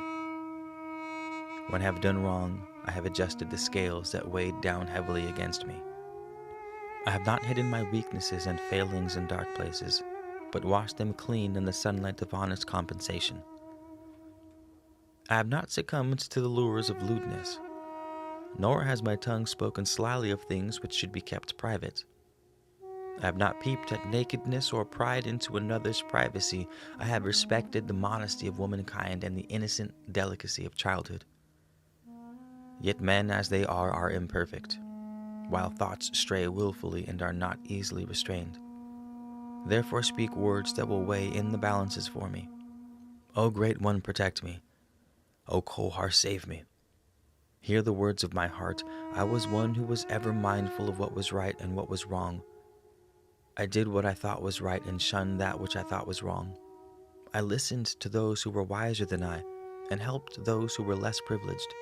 When I have done wrong, I have adjusted the scales that weighed down heavily against me. I have not hidden my weaknesses and failings in dark places, but washed them clean in the sunlight of honest compensation. I have not succumbed to the lures of lewdness, nor has my tongue spoken slyly of things which should be kept private. I have not peeped at nakedness or pried into another's privacy. I have respected the modesty of womankind and the innocent delicacy of childhood. Yet men as they are imperfect, while thoughts stray willfully and are not easily restrained. Therefore speak words that will weigh in the balances for me. O Great One, protect me. O Kohar, save me. Hear the words of my heart. I was one who was ever mindful of what was right and what was wrong. I did what I thought was right and shunned that which I thought was wrong. I listened to those who were wiser than I and helped those who were less privileged.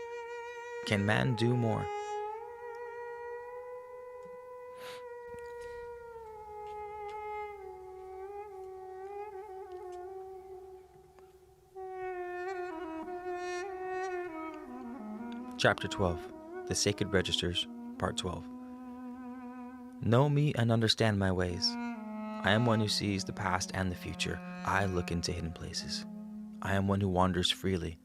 Can man do more? Chapter 12. The Sacred Registers, Part 12. Know me and understand my ways. I am one who sees the past and the future. I look into hidden places. I am one who wanders freely.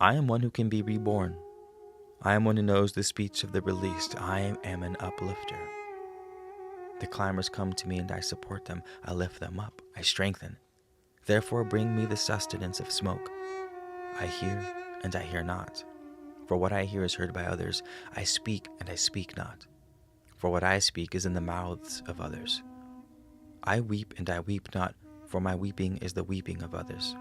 I am one who can be reborn. I am one who knows the speech of the released. I am an uplifter. The climbers come to me and I support them. I lift them up. I strengthen. Therefore bring me the sustenance of smoke. I hear and I hear not. For what I hear is heard by others. I speak and I speak not. For what I speak is in the mouths of others. I weep and I weep not, for my weeping is the weeping of others.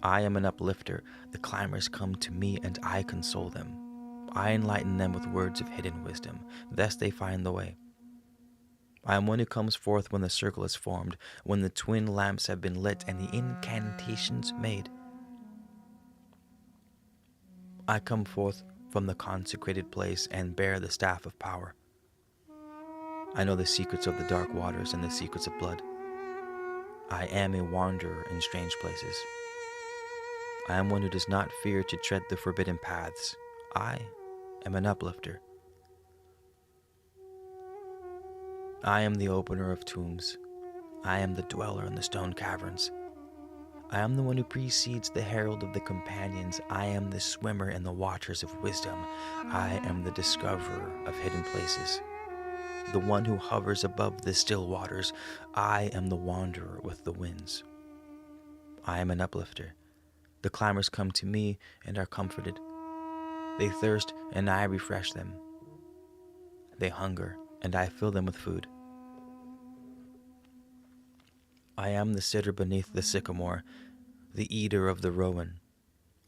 I am an uplifter. The climbers come to me and I console them. I enlighten them with words of hidden wisdom. Thus they find the way. I am one who comes forth when the circle is formed, when the twin lamps have been lit and the incantations made. I come forth from the consecrated place and bear the staff of power. I know the secrets of the dark waters and the secrets of blood. I am a wanderer in strange places. I am one who does not fear to tread the forbidden paths. I am an uplifter. I am the opener of tombs. I am the dweller in the stone caverns. I am the one who precedes the herald of the companions. I am the swimmer in the waters of wisdom. I am the discoverer of hidden places, the one who hovers above the still waters. I am the wanderer with the winds. I am an uplifter. The climbers come to me and are comforted. They thirst and I refresh them. They hunger and I fill them with food. I am the sitter beneath the sycamore, the eater of the rowan.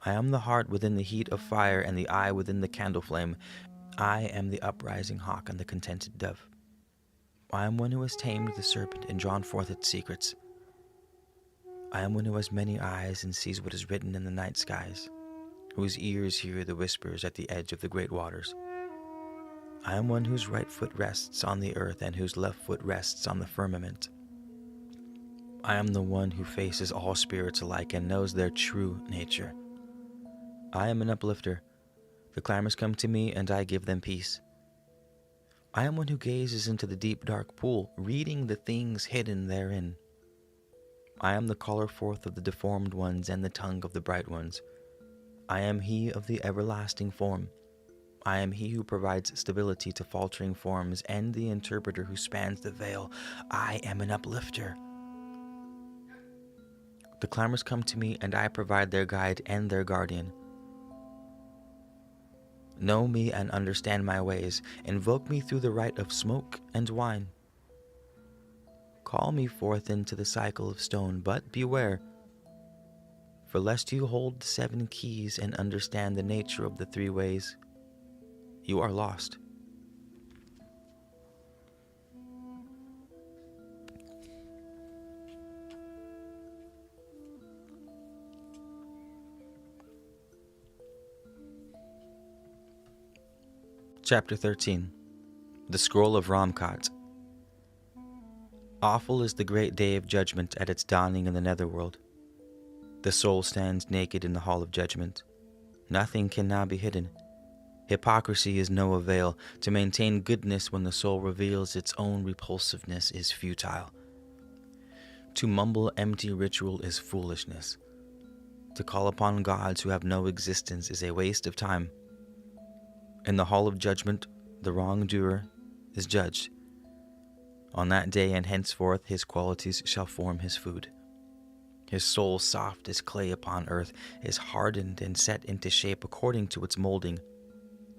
I am the heart within the heat of fire and the eye within the candle flame. I am the uprising hawk and the contented dove. I am one who has tamed the serpent and drawn forth its secrets. I am one who has many eyes and sees what is written in the night skies, whose ears hear the whispers at the edge of the great waters. I am one whose right foot rests on the earth and whose left foot rests on the firmament. I am the one who faces all spirits alike and knows their true nature. I am an uplifter. The clamors come to me and I give them peace. I am one who gazes into the deep dark pool, reading the things hidden therein. I am the caller forth of the deformed ones and the tongue of the bright ones. I am he of the everlasting form. I am he who provides stability to faltering forms and the interpreter who spans the veil. I am an uplifter. The clamors come to me and I provide their guide and their guardian. Know me and understand my ways. Invoke me through the rite of smoke and wine. Call me forth into the cycle of stone, but beware, for lest you hold the 7 keys and understand the nature of the 3 ways, you are lost. Chapter 13. The Scroll of Ramkat. Awful is the great day of judgment at its dawning in the netherworld. The soul stands naked in the hall of judgment. Nothing can now be hidden. Hypocrisy is no avail. To maintain goodness when the soul reveals its own repulsiveness is futile. To mumble empty ritual is foolishness. To call upon gods who have no existence is a waste of time. In the hall of judgment, the wrongdoer is judged. On that day and henceforth his qualities shall form his food. His soul, soft as clay upon earth, is hardened and set into shape according to its molding.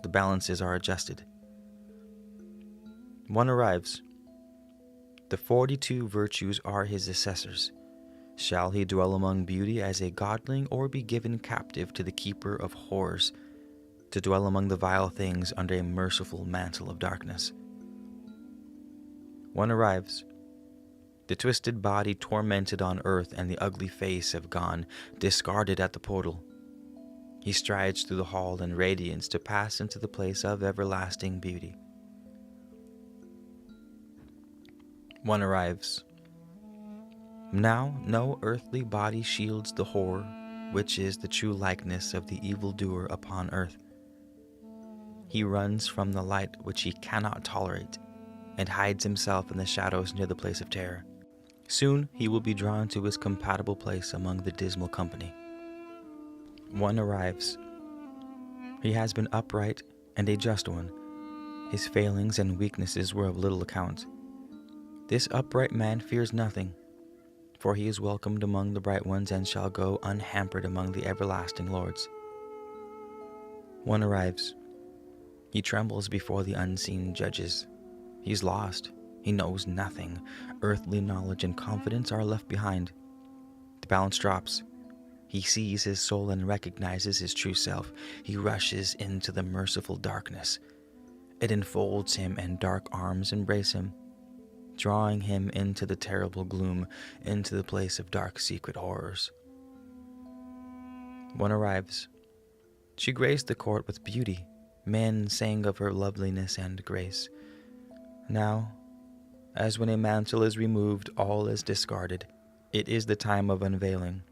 The balances are adjusted. One arrives. The 42 virtues are his assessors. Shall he dwell among beauty as a godling, or be given captive to the keeper of horrors, to dwell among the vile things under a merciful mantle of darkness? One arrives. The twisted body tormented on earth and the ugly face have gone, discarded at the portal. He strides through the hall in radiance to pass into the place of everlasting beauty. One arrives. Now no earthly body shields the horror, which is the true likeness of the evildoer upon earth. He runs from the light which he cannot tolerate, and hides himself in the shadows near the place of terror. Soon he will be drawn to his compatible place among the dismal company. One arrives. He has been upright and a just one. His failings and weaknesses were of little account. This upright man fears nothing, for he is welcomed among the bright ones and shall go unhampered among the everlasting lords. One arrives. He trembles before the unseen judges. He is lost. He knows nothing. Earthly knowledge and confidence are left behind. The balance drops. He sees his soul and recognizes his true self. He rushes into the merciful darkness. It enfolds him and dark arms embrace him, drawing him into the terrible gloom, into the place of dark secret horrors. One arrives. She graced the court with beauty. Men sang of her loveliness and grace. Now, as when a mantle is removed, all is discarded. It is the time of unveiling.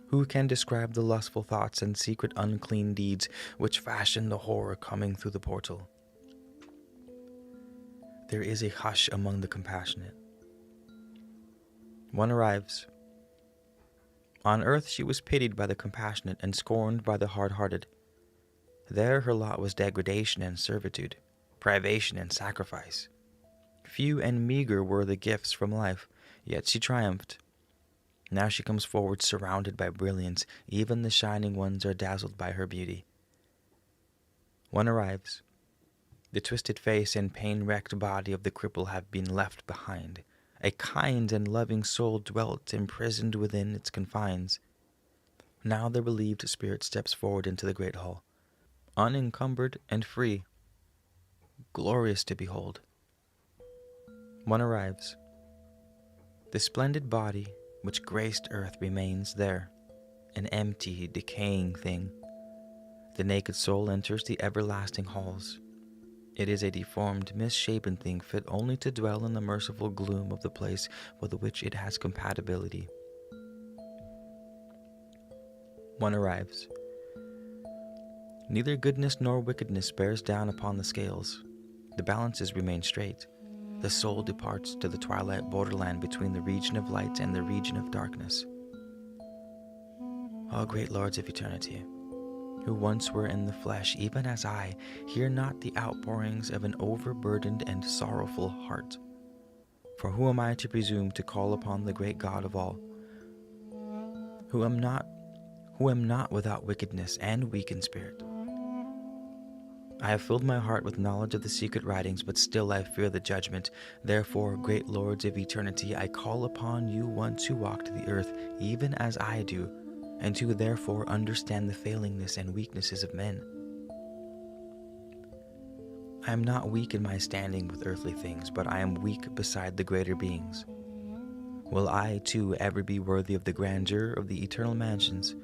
Who can describe the lustful thoughts and secret unclean deeds which fashion the horror coming through the portal? There is a hush among the compassionate. One arrives. On earth she was pitied by the compassionate and scorned by the hard-hearted. There her lot was degradation and servitude, privation and sacrifice. Few and meager were the gifts from life, yet she triumphed. Now she comes forward surrounded by brilliance. Even the shining ones are dazzled by her beauty. One arrives. The twisted face and pain-wrecked body of the cripple have been left behind. A kind and loving soul dwelt imprisoned within its confines. Now the relieved spirit steps forward into the great hall, unencumbered and free, glorious to behold. One arrives. The splendid body which graced earth remains there, an empty, decaying thing. The naked soul enters the everlasting halls. It is a deformed, misshapen thing fit only to dwell in the merciful gloom of the place with which it has compatibility. One arrives. Neither goodness nor wickedness bears down upon the scales. The balances remain straight. The soul departs to the twilight borderland between the region of light and the region of darkness. O great lords of eternity, who once were in the flesh, even as I, hear not the outpourings of an overburdened and sorrowful heart. For who am I to presume to call upon the great God of all, who am not without wickedness and weak in spirit? I have filled my heart with knowledge of the secret writings, but still I fear the judgment. Therefore, great lords of eternity, I call upon you once who walked the earth, even as I do, and who therefore understand the failingness and weaknesses of men. I am not weak in my standing with earthly things, but I am weak beside the greater beings. Will I, too, ever be worthy of the grandeur of the eternal mansions?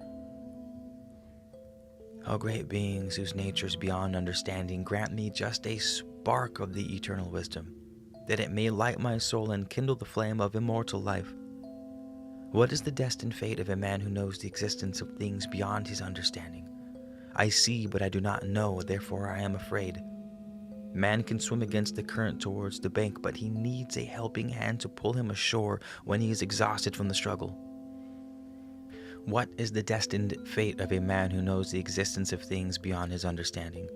O great beings whose nature is beyond understanding, grant me just a spark of the eternal wisdom, that it may light my soul and kindle the flame of immortal life. What is the destined fate of a man who knows the existence of things beyond his understanding? I see, but I do not know, therefore I am afraid. Man can swim against the current towards the bank, but he needs a helping hand to pull him ashore when he is exhausted from the struggle. What is the destined fate of a man who knows the existence of things beyond his understanding?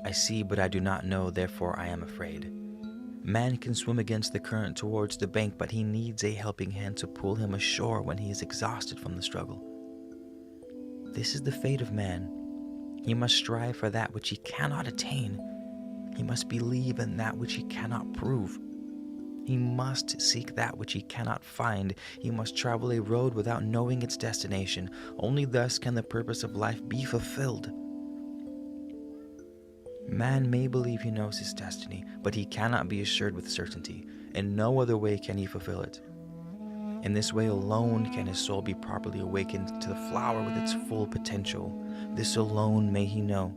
I see, but I do not know, therefore I am afraid. Man can swim against the current towards the bank, but he needs a helping hand to pull him ashore when he is exhausted from the struggle. This is the fate of man. He must strive for that which he cannot attain. He must believe in that which he cannot prove. He must seek that which he cannot find. He must travel a road without knowing its destination. Only thus can the purpose of life be fulfilled. Man may believe he knows his destiny, but he cannot be assured with certainty. In no other way can he fulfill it. In this way alone can his soul be properly awakened to the flower with its full potential. This alone may he know.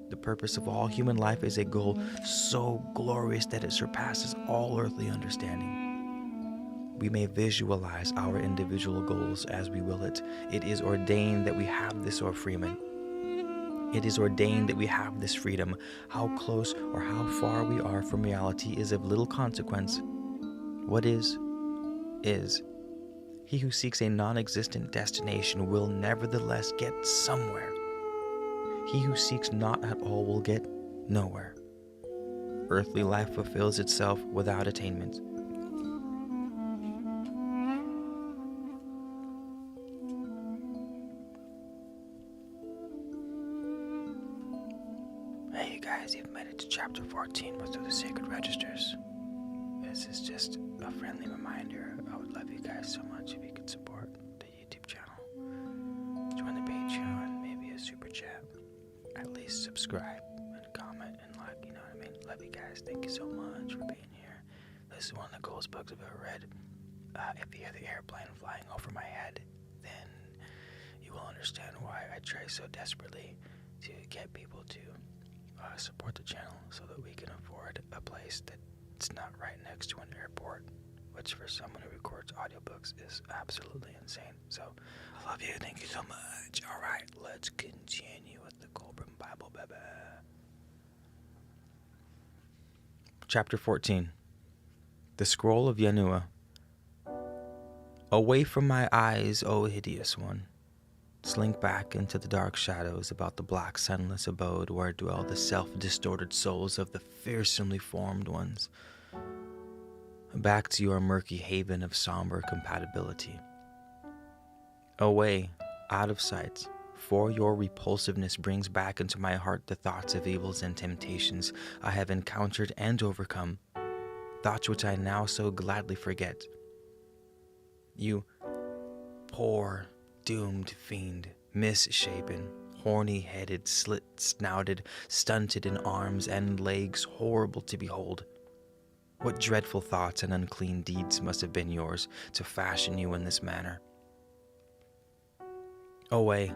The purpose of all human life is a goal so glorious that it surpasses all earthly understanding. We may visualize our individual goals as we will it. It is ordained that we have this freedom. It is ordained that we have this freedom. How close or how far we are from reality is of little consequence. What is, is. He who seeks a non-existent destination will nevertheless get somewhere. He who seeks not at all will get nowhere. Earthly life fulfills itself without attainment. Hey you guys, you've made it to chapter 14 with the Sacred Registers. This is just a friendly reminder. I would love you guys so much if you could support the YouTube channel. Join the Patreon, maybe a super chat. At least subscribe and comment and like, you know what I mean? Love you guys. Thank you so much for being here. This is one of the coolest books I've ever read. If you hear the airplane flying over my head, then you will understand why I try so desperately to get people to support the channel so that we can afford a place that's not right next to an airport, which for someone who records audiobooks is absolutely insane. So, I love you. Thank you so much. Alright, let's continue with the Kolbrin Bible, baby. Chapter 14. The Scroll of Yanua. Away from my eyes, O hideous one. Slink back into the dark shadows about the black sunless abode where dwell the self-distorted souls of the fearsomely formed ones. Back to your murky haven of somber compatibility. Away, out of sight, for your repulsiveness brings back into my heart the thoughts of evils and temptations I have encountered and overcome, thoughts which I now so gladly forget. You poor, doomed fiend, misshapen, horny-headed, slit-snouted, stunted in arms and legs, horrible to behold. What dreadful thoughts and unclean deeds must have been yours to fashion you in this manner? Away,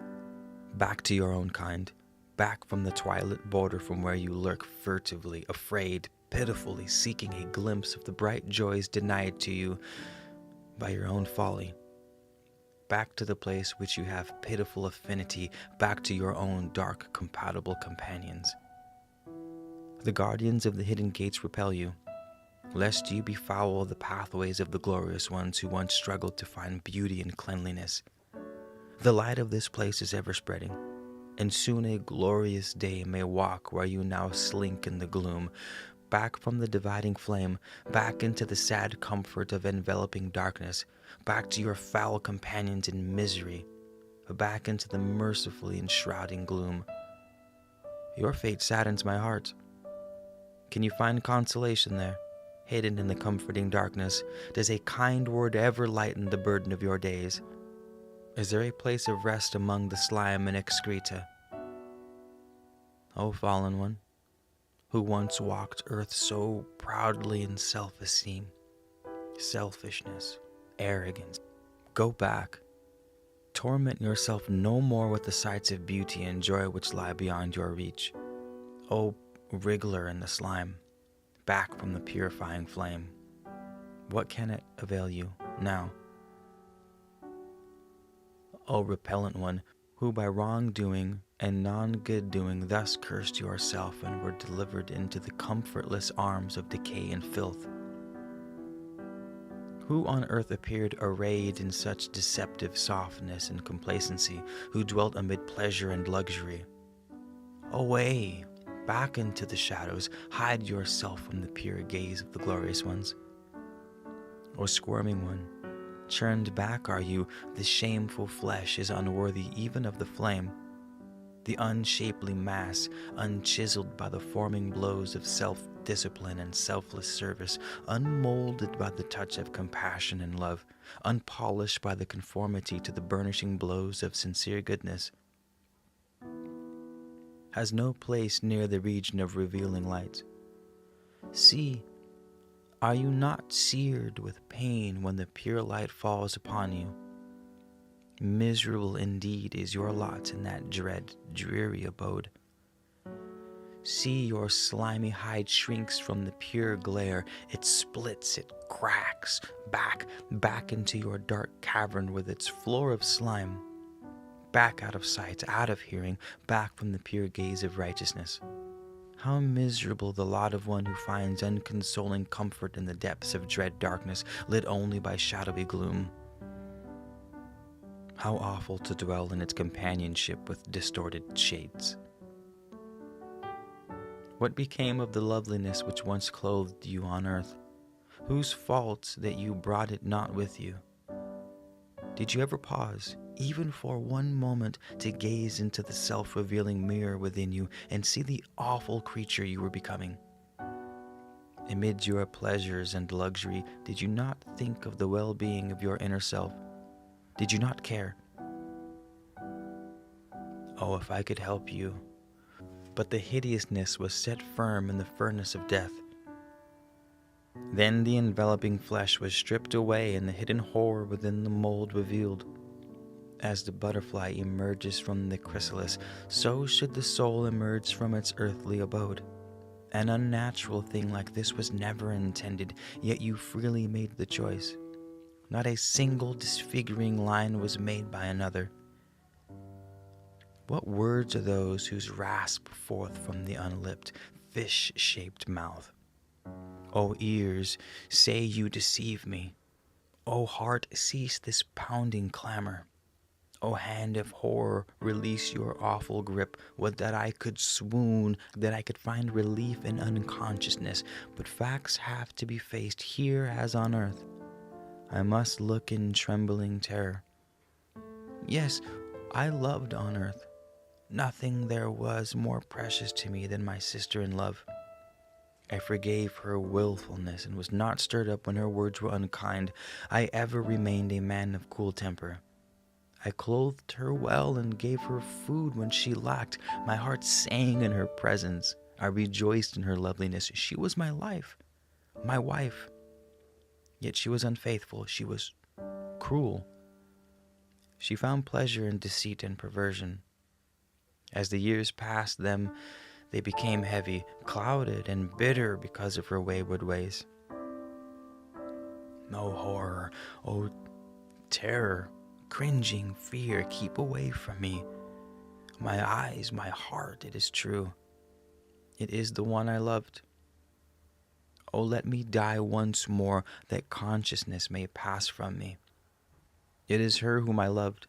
back to your own kind, back from the twilight border from where you lurk furtively, afraid, pitifully, seeking a glimpse of the bright joys denied to you by your own folly. Back to the place which you have pitiful affinity, back to your own dark, compatible companions. The guardians of the hidden gates repel you, lest you befoul the pathways of the glorious ones who once struggled to find beauty and cleanliness. The light of this place is ever spreading, and soon a glorious day may walk where you now slink in the gloom, back from the dividing flame, back into the sad comfort of enveloping darkness, back to your foul companions in misery, back into the mercifully enshrouding gloom. Your fate saddens my heart. Can you find consolation there, hidden in the comforting darkness? Does a kind word ever lighten the burden of your days? Is there a place of rest among the slime and excreta? O fallen one, who once walked earth so proudly in self-esteem, selfishness, arrogance, go back. Torment yourself no more with the sights of beauty and joy which lie beyond your reach. O wriggler in the slime, back from the purifying flame. What can it avail you now? O repellent one, who by wrongdoing and non-good doing thus cursed yourself and were delivered into the comfortless arms of decay and filth. Who on earth appeared arrayed in such deceptive softness and complacency, who dwelt amid pleasure and luxury? Away, back into the shadows, hide yourself from the pure gaze of the glorious ones. O squirming one, churned back are you, the shameful flesh is unworthy even of the flame. The unshapely mass, unchiseled by the forming blows of self-discipline and selfless service, unmolded by the touch of compassion and love, unpolished by the conformity to the burnishing blows of sincere goodness, has no place near the region of revealing light. See, are you not seared with pain when the pure light falls upon you? Miserable indeed is your lot in that dread, dreary abode. See, your slimy hide shrinks from the pure glare. It splits, it cracks, back into your dark cavern with its floor of slime. Back out of sight, out of hearing, back from the pure gaze of righteousness. How miserable the lot of one who finds unconsoling comfort in the depths of dread darkness, lit only by shadowy gloom. How awful to dwell in its companionship with distorted shades. What became of the loveliness which once clothed you on earth? Whose fault that you brought it not with you? Did you ever pause, even for one moment, to gaze into the self-revealing mirror within you and see the awful creature you were becoming? Amid your pleasures and luxury, did you not think of the well-being of your inner self? Did you not care? Oh, if I could help you. But the hideousness was set firm in the furnace of death. Then the enveloping flesh was stripped away and the hidden horror within the mold revealed. As the butterfly emerges from the chrysalis, so should the soul emerge from its earthly abode. An unnatural thing like this was never intended, yet you freely made the choice. Not a single disfiguring line was made by another. What words are those whose rasp forth from the unlipped, fish-shaped mouth? O ears, say you deceive me. O heart, cease this pounding clamor. O hand of horror, release your awful grip. Would that I could swoon, that I could find relief in unconsciousness, but facts have to be faced here as on earth. I must look in trembling terror. Yes, I loved on earth. Nothing there was more precious to me than my sister in love. I forgave her willfulness and was not stirred up when her words were unkind. I ever remained a man of cool temper. I clothed her well and gave her food when she lacked. My heart sang in her presence. I rejoiced in her loveliness. She was my life, my wife. Yet she was unfaithful. She was cruel. She found pleasure in deceit and perversion. As the years passed them, they became heavy, clouded, and bitter because of her wayward ways. O horror, O terror, cringing fear, keep away from me. My eyes, my heart, it is true. It is the one I loved. Oh, let me die once more, that consciousness may pass from me. It is her whom I loved,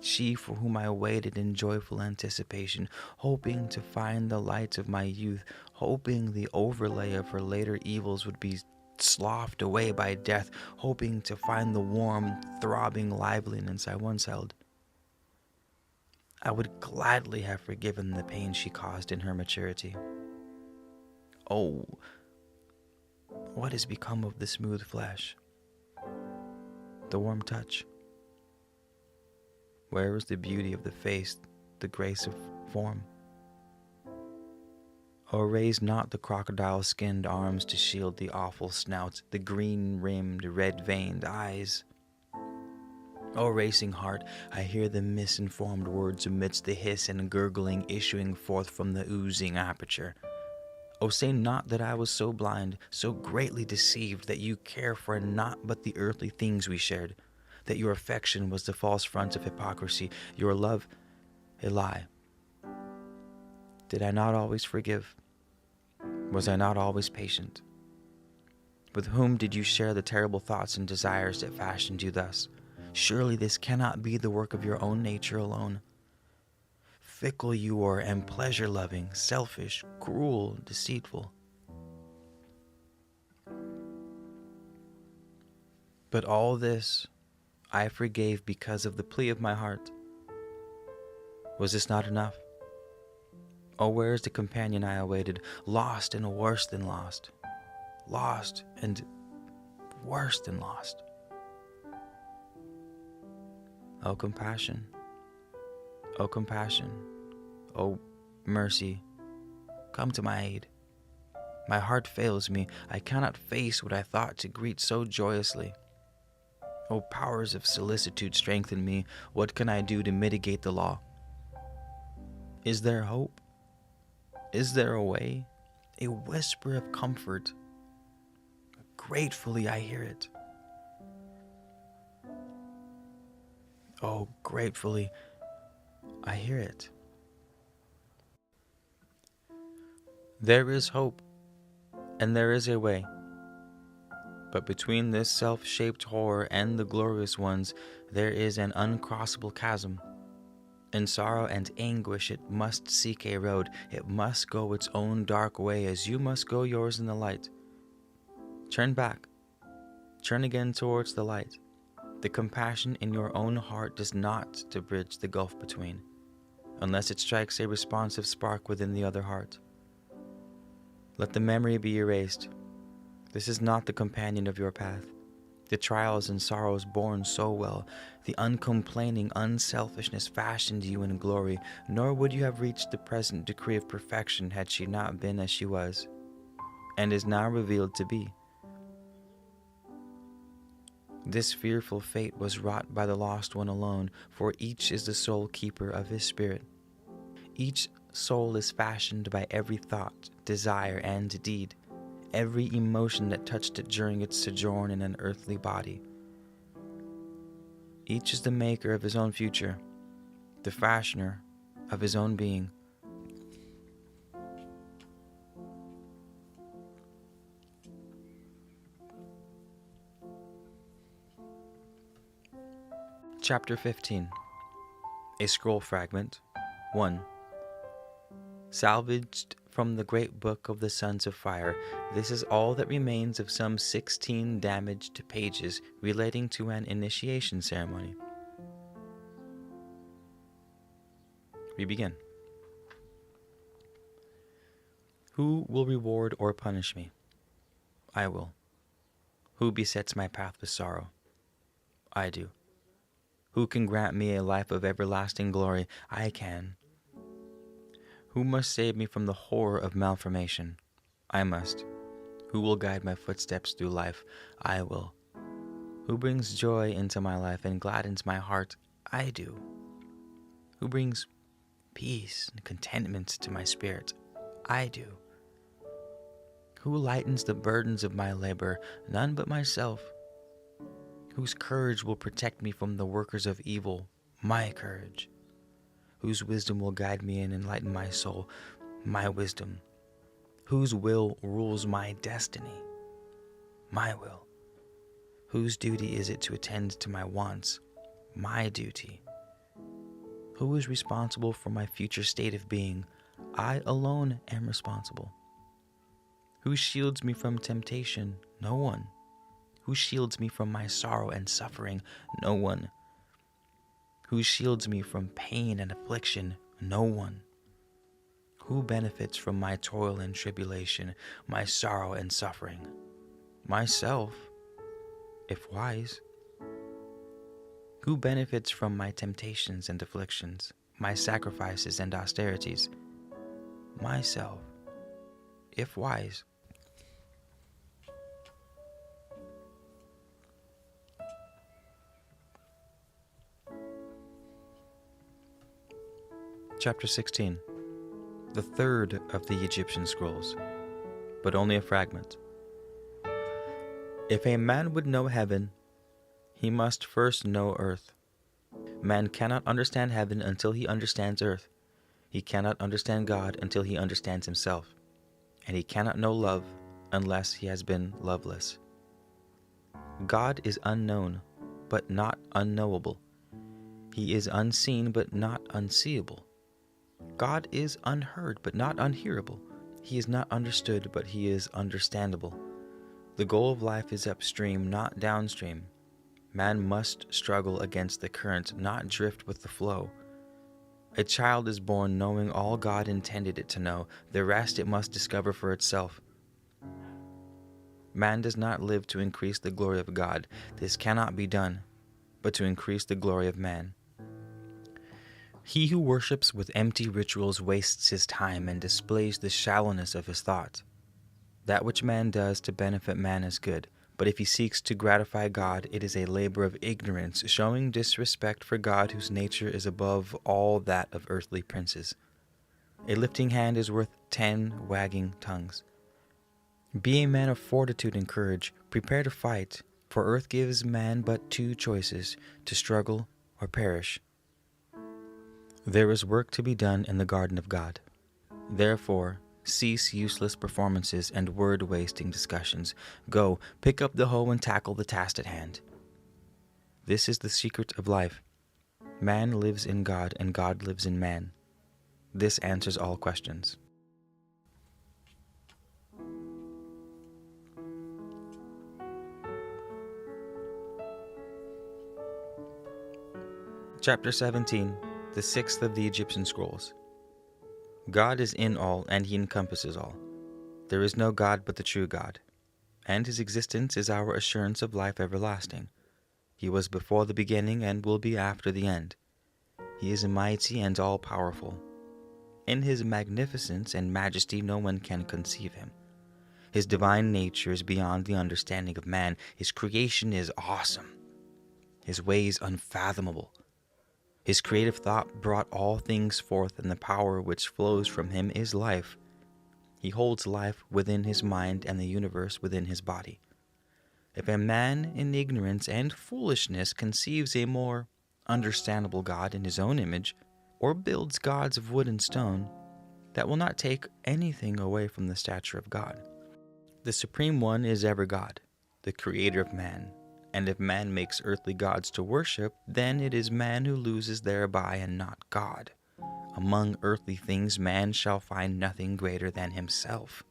she for whom I waited in joyful anticipation, hoping to find the light of my youth, hoping the overlay of her later evils would be sloughed away by death, hoping to find the warm, throbbing liveliness I once held. I would gladly have forgiven the pain she caused in her maturity. Oh, what has become of the smooth flesh, the warm touch? Where is the beauty of the face, the grace of form? Oh, raise not the crocodile-skinned arms to shield the awful snout, the green-rimmed, red-veined eyes. O racing heart, I hear the misinformed words amidst the hiss and gurgling issuing forth from the oozing aperture. O say not that I was so blind, so greatly deceived, that you care for naught but the earthly things we shared, that your affection was the false front of hypocrisy, your love a lie. Did I not always forgive? Was I not always patient? With whom did you share the terrible thoughts and desires that fashioned you thus? Surely this cannot be the work of your own nature alone. Fickle you are, and pleasure-loving, selfish, cruel, deceitful. But all this I forgave because of the plea of my heart. Was this not enough? Oh, where is the companion I awaited, lost and worse than lost, lost and worse than lost? Oh, compassion, oh, compassion, oh, mercy, come to my aid. My heart fails me. I cannot face what I thought to greet so joyously. O powers of solicitude, strengthen me. What can I do to mitigate the law? Is there hope? Is there a way? A whisper of comfort. Gratefully I hear it. Oh, gratefully I hear it. There is hope, and there is a way. But between this self-shaped horror and the glorious ones, there is an uncrossable chasm. In sorrow and anguish it must seek a road. It must go its own dark way as you must go yours in the light. Turn back. Turn again towards the light. The compassion in your own heart does not to bridge the gulf between, unless it strikes a responsive spark within the other heart. Let the memory be erased. This is not the companion of your path. The trials and sorrows borne so well, the uncomplaining unselfishness fashioned you in glory, nor would you have reached the present decree of perfection had she not been as she was, and is now revealed to be. This fearful fate was wrought by the lost one alone, for each is the sole keeper of his spirit. Each soul is fashioned by every thought, desire, and deed, every emotion that touched it during its sojourn in an earthly body. Each is the maker of his own future, the fashioner of his own being. Chapter 15. A Scroll Fragment 1. Salvaged from the great book of the Sons of Fire, this is all that remains of some 16 damaged pages relating to an initiation ceremony. We begin. Who will reward or punish me? I will. Who besets my path with sorrow? I do. Who can grant me a life of everlasting glory? I can. Who must save me from the horror of malformation? I must. Who will guide my footsteps through life? I will. Who brings joy into my life and gladdens my heart? I do. Who brings peace and contentment to my spirit? I do. Who lightens the burdens of my labor? None but myself. Whose courage will protect me from the workers of evil? My courage. Whose wisdom will guide me and enlighten my soul? My wisdom. Whose will rules my destiny? My will. Whose duty is it to attend to my wants? My duty. Who is responsible for my future state of being? I alone am responsible. Who shields me from temptation? No one. Who shields me from my sorrow and suffering? No one. Who shields me from pain and affliction? No one. Who benefits from my toil and tribulation, my sorrow and suffering? Myself, if wise. Who benefits from my temptations and afflictions, my sacrifices and austerities? Myself, if wise. Chapter 16. The third of the Egyptian scrolls, but only a fragment. If a man would know heaven, he must first know earth. Man cannot understand heaven until he understands earth. He cannot understand God until he understands himself. And he cannot know love unless he has been loveless. God is unknown, but not unknowable. He is unseen, but not unseeable. God is unheard, but not unhearable. He is not understood, but he is understandable. The goal of life is upstream, not downstream. Man must struggle against the current, not drift with the flow. A child is born knowing all God intended it to know. The rest it must discover for itself. Man does not live to increase the glory of God. This cannot be done, but to increase the glory of man. He who worships with empty rituals wastes his time and displays the shallowness of his thought. That which man does to benefit man is good, but if he seeks to gratify God, it is a labor of ignorance, showing disrespect for God whose nature is above all that of earthly princes. A lifting hand is worth 10 wagging tongues. Be a man of fortitude and courage, prepare to fight, for earth gives man but two choices, to struggle or perish. There is work to be done in the garden of God. Therefore, cease useless performances and word-wasting discussions. Go, pick up the hoe and tackle the task at hand. This is the secret of life. Man lives in God and God lives in man. This answers all questions. Chapter 17, the sixth of the Egyptian scrolls. God is in all, and he encompasses all. There is no God but the true God, and his existence is our assurance of life everlasting. He was before the beginning and will be after the end. He is mighty and all-powerful. In his magnificence and majesty no one can conceive him. His divine nature is beyond the understanding of man. His creation is awesome. His ways unfathomable. His creative thought brought all things forth, and the power which flows from him is life. He holds life within his mind and the universe within his body. If a man in ignorance and foolishness conceives a more understandable God in his own image, or builds gods of wood and stone, that will not take anything away from the stature of God. The Supreme One is ever God, the creator of man. And if man makes earthly gods to worship, then it is man who loses thereby and not God. Among earthly things man shall find nothing greater than himself.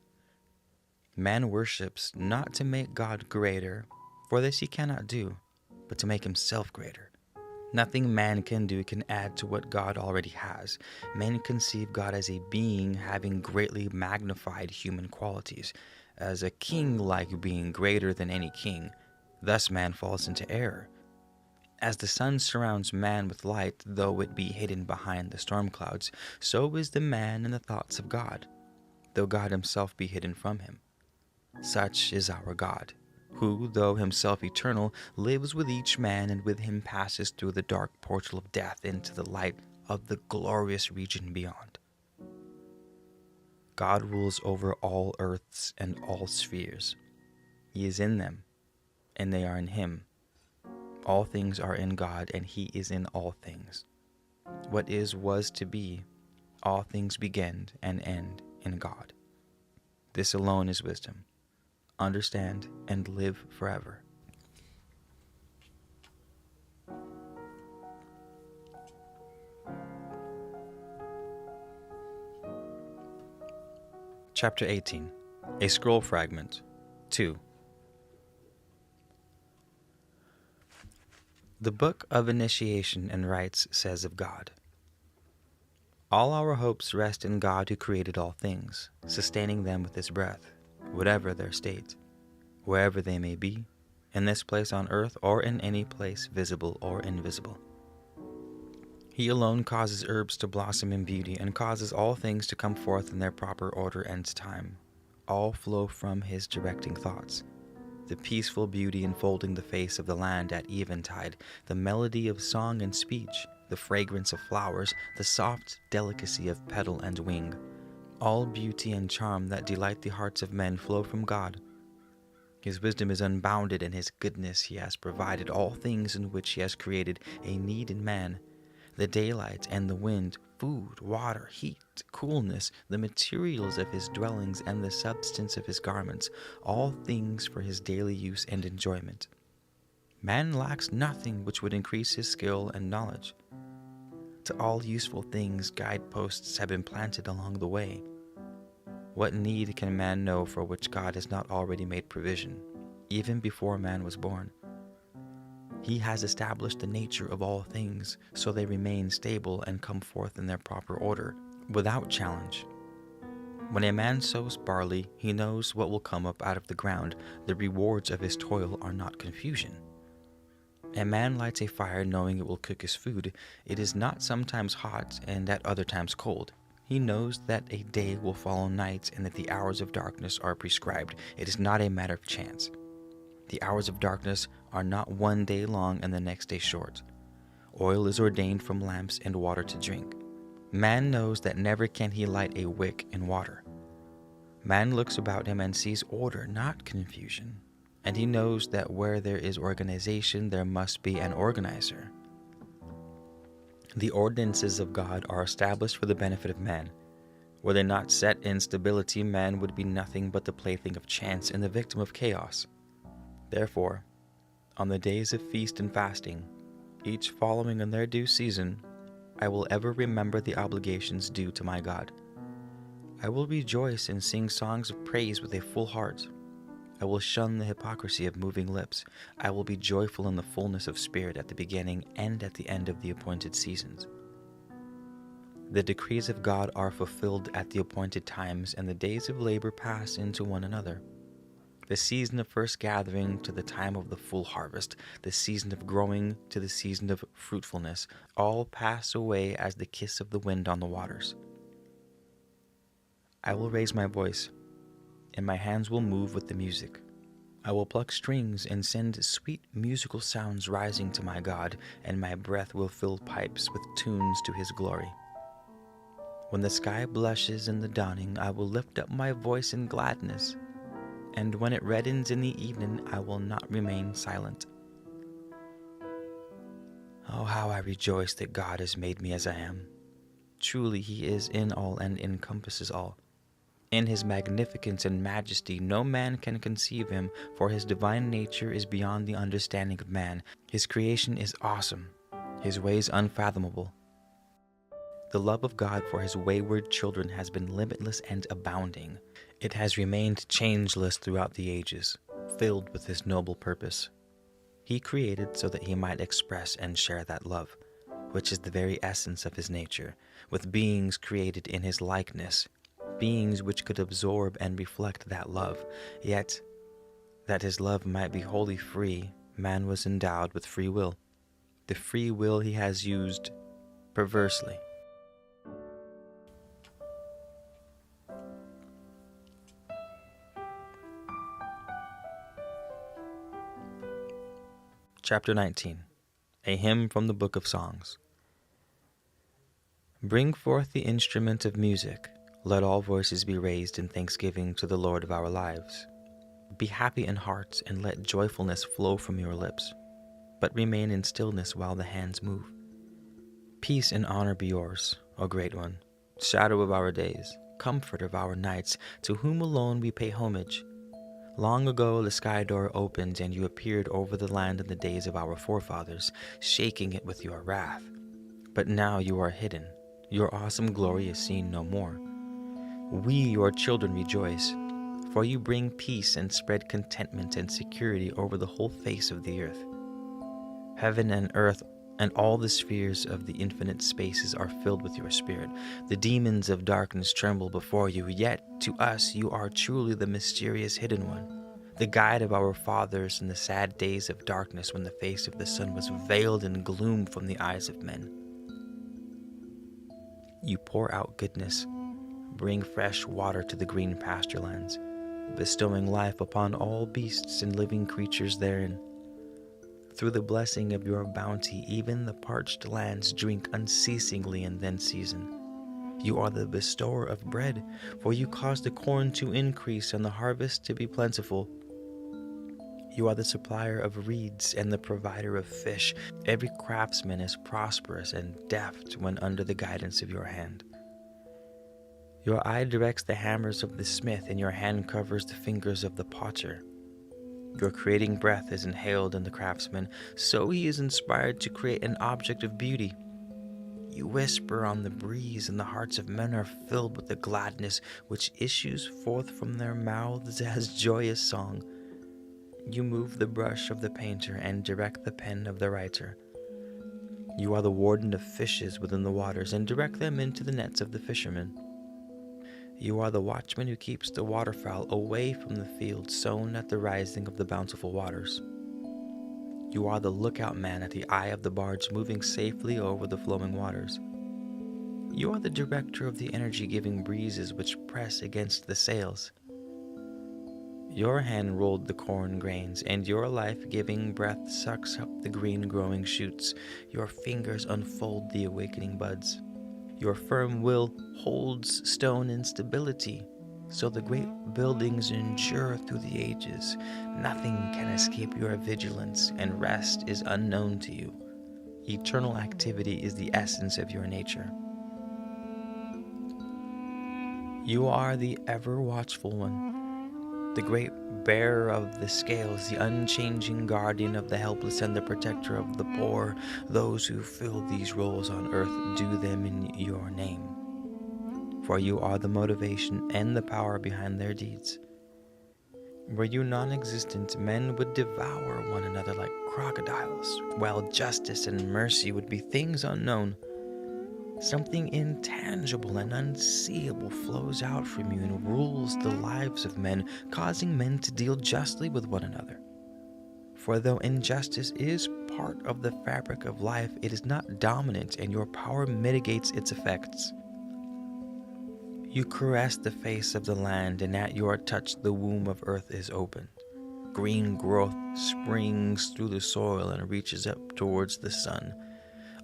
Man worships not to make God greater, for this he cannot do, but to make himself greater. Nothing man can do can add to what God already has. Men conceive God as a being having greatly magnified human qualities, as a king-like being greater than any king. Thus man falls into error. As the sun surrounds man with light, though it be hidden behind the storm clouds, so is the man in the thoughts of God, though God himself be hidden from him. Such is our God, who, though himself eternal, lives with each man and with him passes through the dark portal of death into the light of the glorious region beyond. God rules over all earths and all spheres. He is in them, and they are in him. All things are in God, and he is in all things. What is was to be. All things begin and end in God. This alone is wisdom. Understand and live forever. Chapter 18. A Scroll Fragment. 2. The Book of Initiation and Rites says of God, all our hopes rest in God who created all things, sustaining them with his breath, whatever their state, wherever they may be, in this place on earth or in any place visible or invisible. He alone causes herbs to blossom in beauty and causes all things to come forth in their proper order and time. All flow from his directing thoughts. The peaceful beauty enfolding the face of the land at eventide, the melody of song and speech, the fragrance of flowers, the soft delicacy of petal and wing. All beauty and charm that delight the hearts of men flow from God. His wisdom is unbounded, and his goodness he has provided all things in which he has created a need in man. The daylight and the wind, food, water, heat, coolness, the materials of his dwellings and the substance of his garments, all things for his daily use and enjoyment. Man lacks nothing which would increase his skill and knowledge. To all useful things guideposts have been planted along the way. What need can man know for which God has not already made provision, even before man was born? He has established the nature of all things, so they remain stable and come forth in their proper order, without challenge. When a man sows barley, he knows what will come up out of the ground. The rewards of his toil are not confusion. A man lights a fire knowing it will cook his food. It is not sometimes hot and at other times cold. He knows that a day will follow night and that the hours of darkness are prescribed. It is not a matter of chance. The hours of darkness are not one day long and the next day short. Oil is ordained from lamps and water to drink. Man knows that never can he light a wick in water. Man looks about him and sees order, not confusion. And he knows that where there is organization, there must be an organizer. The ordinances of God are established for the benefit of man. Were they not set in stability, man would be nothing but the plaything of chance and the victim of chaos. Therefore, on the days of feast and fasting, each following in their due season, I will ever remember the obligations due to my God. I will rejoice and sing songs of praise with a full heart. I will shun the hypocrisy of moving lips. I will be joyful in the fullness of spirit at the beginning and at the end of the appointed seasons. The decrees of God are fulfilled at the appointed times, and the days of labor pass into one another. The season of first gathering to the time of the full harvest, the season of growing to the season of fruitfulness, all pass away as the kiss of the wind on the waters. I will raise my voice, and my hands will move with the music. I will pluck strings and send sweet musical sounds rising to my God, and my breath will fill pipes with tunes to his glory. When the sky blushes in the dawning, I will lift up my voice in gladness. And when it reddens in the evening, I will not remain silent. Oh, how I rejoice that God has made me as I am. Truly, he is in all and encompasses all. In his magnificence and majesty, no man can conceive him, for his divine nature is beyond the understanding of man. His creation is awesome, his ways unfathomable. The love of God for his wayward children has been limitless and abounding. It has remained changeless throughout the ages, filled with his noble purpose. He created so that he might express and share that love, which is the very essence of his nature, with beings created in his likeness, beings which could absorb and reflect that love. Yet, that his love might be wholly free, man was endowed with free will. The free will he has used perversely. Chapter 19. A Hymn from the Book of Songs. Bring forth the instrument of music. Let all voices be raised in thanksgiving to the Lord of our lives. Be happy in heart, and let joyfulness flow from your lips. But remain in stillness while the hands move. Peace and honor be yours, O Great One, shadow of our days, comfort of our nights, to whom alone we pay homage. Long ago the sky door opened, and you appeared over the land in the days of our forefathers, shaking it with your wrath. But now you are hidden. Your awesome glory is seen no more. We, your children, rejoice, for you bring peace and spread contentment and security over the whole face of the earth. Heaven and earth and all the spheres of the infinite spaces are filled with your spirit. The demons of darkness tremble before you, yet to us you are truly the mysterious hidden one, the guide of our fathers in the sad days of darkness when the face of the sun was veiled in gloom from the eyes of men. You pour out goodness, bring fresh water to the green pasture lands, bestowing life upon all beasts and living creatures therein. Through the blessing of your bounty, even the parched lands drink unceasingly and then season. You are the bestower of bread, for you cause the corn to increase and the harvest to be plentiful. You are the supplier of reeds and the provider of fish. Every craftsman is prosperous and deft when under the guidance of your hand. Your eye directs the hammers of the smith, and your hand covers the fingers of the potter. Your creating breath is inhaled in the craftsman, so he is inspired to create an object of beauty. You whisper on the breeze, and the hearts of men are filled with the gladness which issues forth from their mouths as joyous song. You move the brush of the painter and direct the pen of the writer. You are the warden of fishes within the waters, and direct them into the nets of the fishermen. You are the watchman who keeps the waterfowl away from the field sown at the rising of the bountiful waters. You are the lookout man at the eye of the barge moving safely over the flowing waters. You are the director of the energy-giving breezes which press against the sails. Your hand rolled the corn grains, and your life-giving breath sucks up the green growing shoots. Your fingers unfold the awakening buds. Your firm will holds stone in stability, so the great buildings endure through the ages. Nothing can escape your vigilance, and rest is unknown to you. Eternal activity is the essence of your nature. You are the ever-watchful one, the great bearer of the scales, the unchanging guardian of the helpless and the protector of the poor. Those who fill these roles on earth do them in your name, for you are the motivation and the power behind their deeds. Were you non-existent, men would devour one another like crocodiles, while justice and mercy would be things unknown. Something intangible and unseeable flows out from you and rules the lives of men, causing men to deal justly with one another. For though injustice is part of the fabric of life, it is not dominant, and your power mitigates its effects. You caress the face of the land, and at your touch the womb of earth is opened. Green growth springs through the soil and reaches up towards the sun.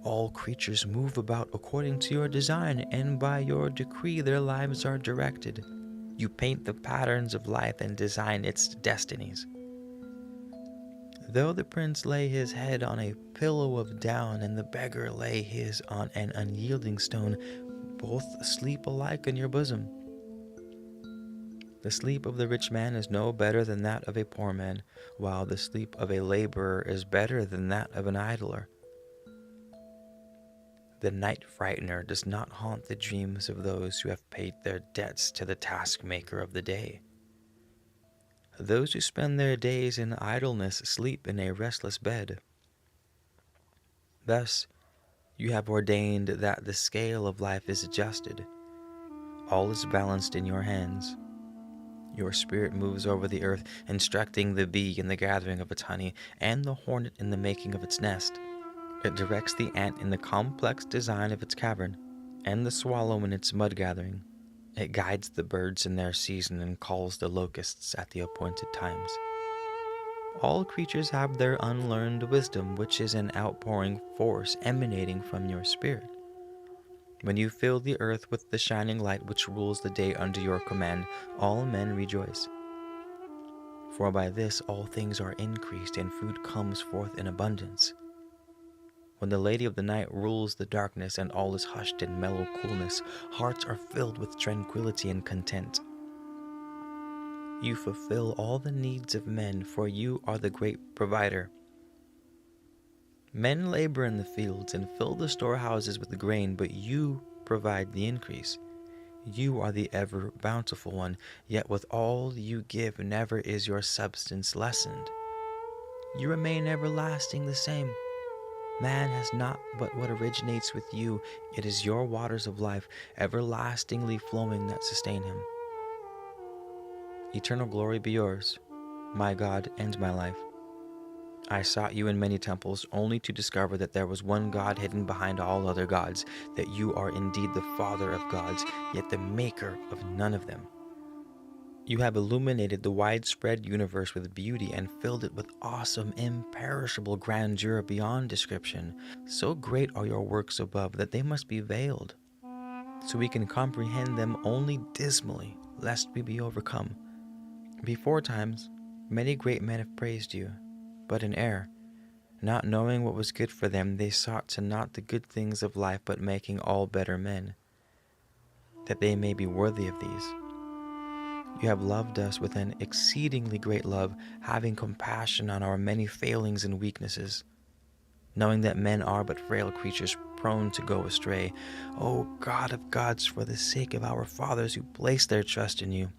All creatures move about according to your design, and by your decree their lives are directed. You paint the patterns of life and design its destinies. Though the prince lay his head on a pillow of down, and the beggar lay his on an unyielding stone, both sleep alike in your bosom. The sleep of the rich man is no better than that of a poor man, while the sleep of a laborer is better than that of an idler. The night frightener does not haunt the dreams of those who have paid their debts to the taskmaker of the day. Those who spend their days in idleness sleep in a restless bed. Thus, you have ordained that the scale of life is adjusted. All is balanced in your hands. Your spirit moves over the earth, instructing the bee in the gathering of its honey, and the hornet in the making of its nest. It directs the ant in the complex design of its cavern, and the swallow in its mud gathering. It guides the birds in their season and calls the locusts at the appointed times. All creatures have their unlearned wisdom, which is an outpouring force emanating from your spirit. When you fill the earth with the shining light which rules the day under your command, all men rejoice. For by this all things are increased, and food comes forth in abundance. When the Lady of the Night rules the darkness, and all is hushed in mellow coolness, hearts are filled with tranquility and content. You fulfill all the needs of men, for you are the great provider. Men labor in the fields and fill the storehouses with grain, but you provide the increase. You are the ever bountiful one, yet with all you give never is your substance lessened. You remain everlasting the same. Man has not but what originates with you. It is your waters of life, everlastingly flowing, that sustain him. Eternal glory be yours, my God and my life. I sought you in many temples, only to discover that there was one God hidden behind all other gods, that you are indeed the Father of gods, yet the maker of none of them. You have illuminated the widespread universe with beauty and filled it with awesome, imperishable grandeur beyond description. So great are your works above that they must be veiled, so we can comprehend them only dismally, lest we be overcome. Before times, many great men have praised you, but in error. Not knowing what was good for them, they sought to not the good things of life, but making all better men, that they may be worthy of these. You have loved us with an exceedingly great love, having compassion on our many failings and weaknesses, knowing that men are but frail creatures prone to go astray. O God of gods, for the sake of our fathers who placed their trust in you,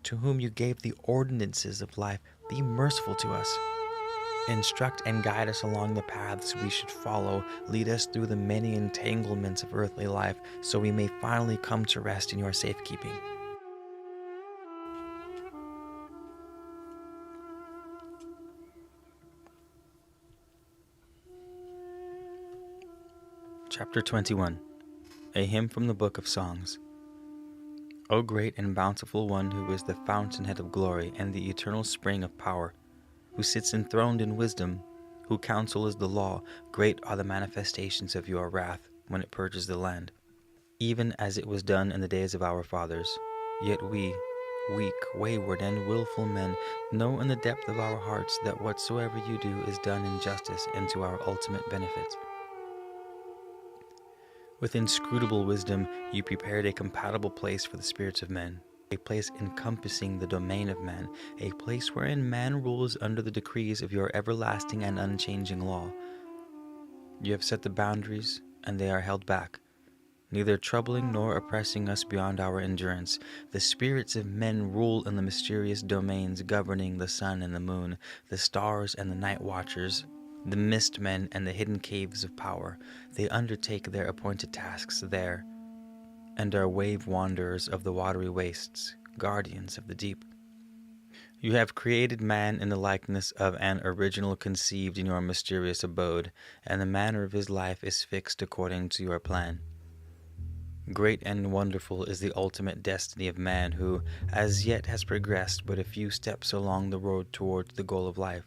to whom you gave the ordinances of life, be merciful to us. Instruct and guide us along the paths we should follow. Lead us through the many entanglements of earthly life, so we may finally come to rest in your safekeeping. Chapter 21. A Hymn from the Book of Songs. O great and bountiful one, who is the fountainhead of glory and the eternal spring of power, who sits enthroned in wisdom, whose counsel is the law, great are the manifestations of your wrath when it purges the land, even as it was done in the days of our fathers. Yet we, weak, wayward, and willful men, know in the depth of our hearts that whatsoever you do is done in justice and to our ultimate benefit. With inscrutable wisdom, you prepared a compatible place for the spirits of men, a place encompassing the domain of man, a place wherein man rules under the decrees of your everlasting and unchanging law. You have set the boundaries, and they are held back, neither troubling nor oppressing us beyond our endurance. The spirits of men rule in the mysterious domains governing the sun and the moon, the stars and the night watchers, the mist men and the hidden caves of power. They undertake their appointed tasks there, and are wave wanderers of the watery wastes, guardians of the deep. You have created man in the likeness of an original conceived in your mysterious abode, and the manner of his life is fixed according to your plan. Great and wonderful is the ultimate destiny of man, who as yet has progressed but a few steps along the road towards the goal of life.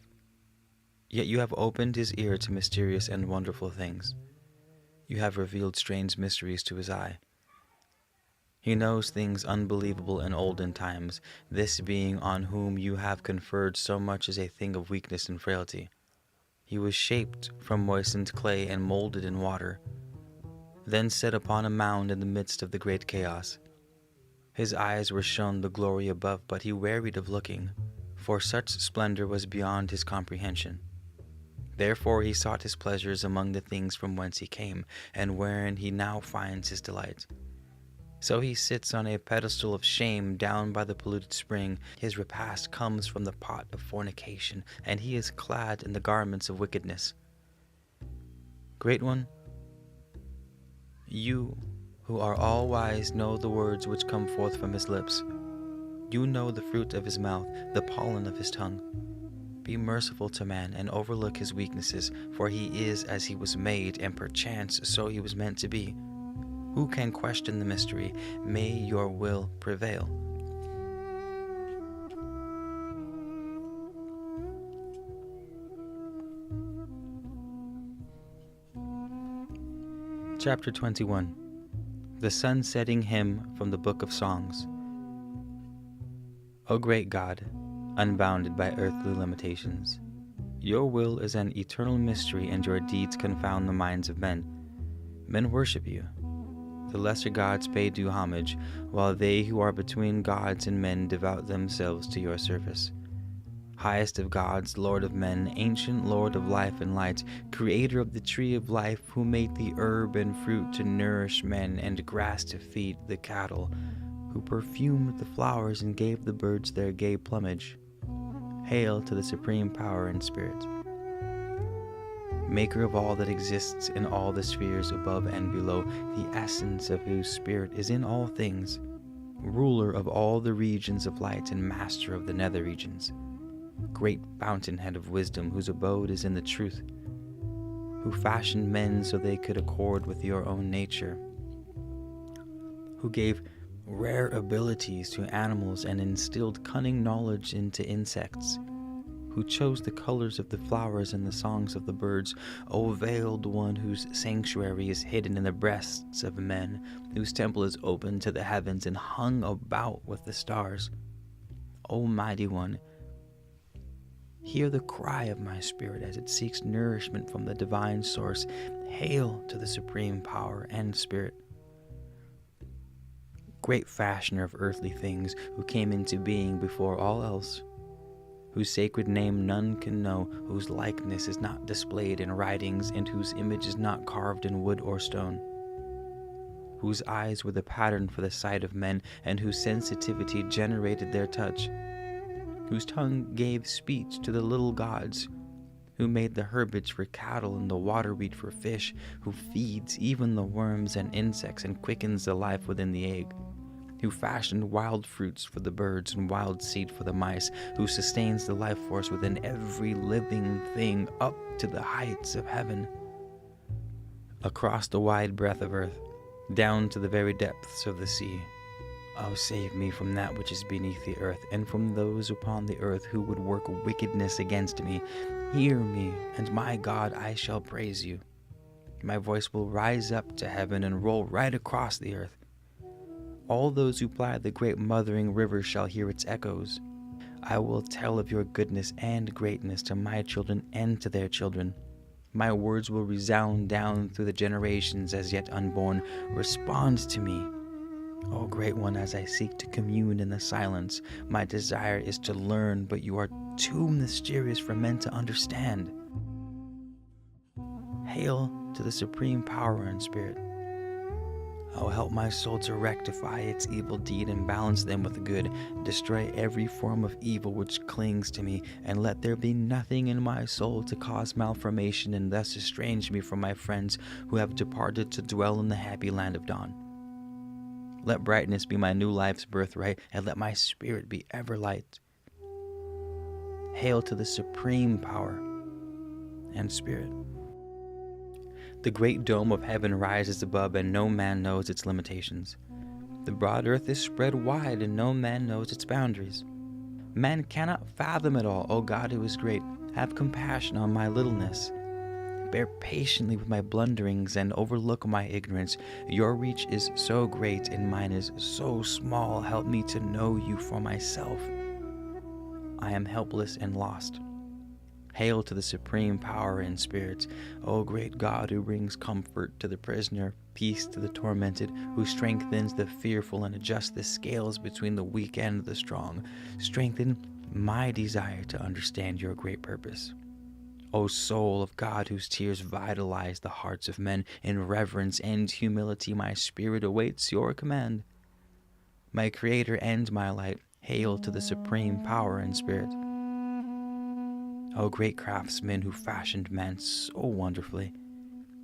Yet you have opened his ear to mysterious and wonderful things. You have revealed strange mysteries to his eye. He knows things unbelievable in olden times. This being on whom you have conferred so much is a thing of weakness and frailty. He was shaped from moistened clay and molded in water, then set upon a mound in the midst of the great chaos. His eyes were shown the glory above, but he wearied of looking, for such splendor was beyond his comprehension. Therefore he sought his pleasures among the things from whence he came, and wherein he now finds his delight. So he sits on a pedestal of shame down by the polluted spring. His repast comes from the pot of fornication, and he is clad in the garments of wickedness. Great One, you who are all wise know the words which come forth from his lips. You know the fruit of his mouth, the pollen of his tongue. Be merciful to man and overlook his weaknesses, for he is as he was made, and perchance so he was meant to be. Who can question the mystery? May your will prevail. Chapter 21. The sun-setting hymn from the Book of Songs. O great God, unbounded by earthly limitations, your will is an eternal mystery, and your deeds confound the minds of men. Men worship you. The lesser gods pay due homage, while they who are between gods and men devote themselves to your service. Highest of gods, Lord of men, ancient Lord of life and light, creator of the tree of life, who made the herb and fruit to nourish men and grass to feed the cattle, who perfumed the flowers and gave the birds their gay plumage. Hail to the supreme power and spirit. Maker of all that exists in all the spheres above and below, the essence of whose spirit is in all things, ruler of all the regions of light and master of the nether regions. Great fountainhead of wisdom, whose abode is in the truth, who fashioned men so they could accord with your own nature, who gave rare abilities to animals and instilled cunning knowledge into insects, who chose the colors of the flowers and the songs of the birds, O veiled one whose sanctuary is hidden in the breasts of men, whose temple is open to the heavens and hung about with the stars. O mighty one, hear the cry of my spirit as it seeks nourishment from the divine source. Hail to the supreme power and spirit. Great fashioner of earthly things, who came into being before all else, whose sacred name none can know, whose likeness is not displayed in writings, and whose image is not carved in wood or stone, whose eyes were the pattern for the sight of men, and whose sensitivity generated their touch, whose tongue gave speech to the little gods, who made the herbage for cattle and the water weed for fish, who feeds even the worms and insects and quickens the life within the egg, who fashioned wild fruits for the birds and wild seed for the mice, who sustains the life force within every living thing up to the heights of heaven, across the wide breadth of earth, down to the very depths of the sea. Oh, save me from that which is beneath the earth, and from those upon the earth who would work wickedness against me. Hear me, and my God, I shall praise you. My voice will rise up to heaven and roll right across the earth. All those who ply the great mothering river shall hear its echoes. I will tell of your goodness and greatness to my children and to their children. My words will resound down through the generations as yet unborn. Respond to me, O great one, as I seek to commune in the silence. My desire is to learn, but you are too mysterious for men to understand. Hail to the supreme power and spirit. Oh, help my soul to rectify its evil deed and balance them with good. Destroy every form of evil which clings to me, and let there be nothing in my soul to cause malformation and thus estrange me from my friends who have departed to dwell in the happy land of dawn. Let brightness be my new life's birthright, and let my spirit be ever light. Hail to the supreme power and spirit. The great dome of heaven rises above, and no man knows its limitations. The broad earth is spread wide, and no man knows its boundaries. Man cannot fathom it all. O God, who is great, have compassion on my littleness. Bear patiently with my blunderings and overlook my ignorance. Your reach is so great, and mine is so small. Help me to know you for myself. I am helpless and lost. Hail to the supreme power and spirit. O great God, who brings comfort to the prisoner, peace to the tormented, who strengthens the fearful and adjusts the scales between the weak and the strong. Strengthen my desire to understand your great purpose. O soul of God, whose tears vitalize the hearts of men, in reverence and humility my spirit awaits your command. My Creator and my light, hail to the supreme power and spirit. O great craftsman, who fashioned man so wonderfully,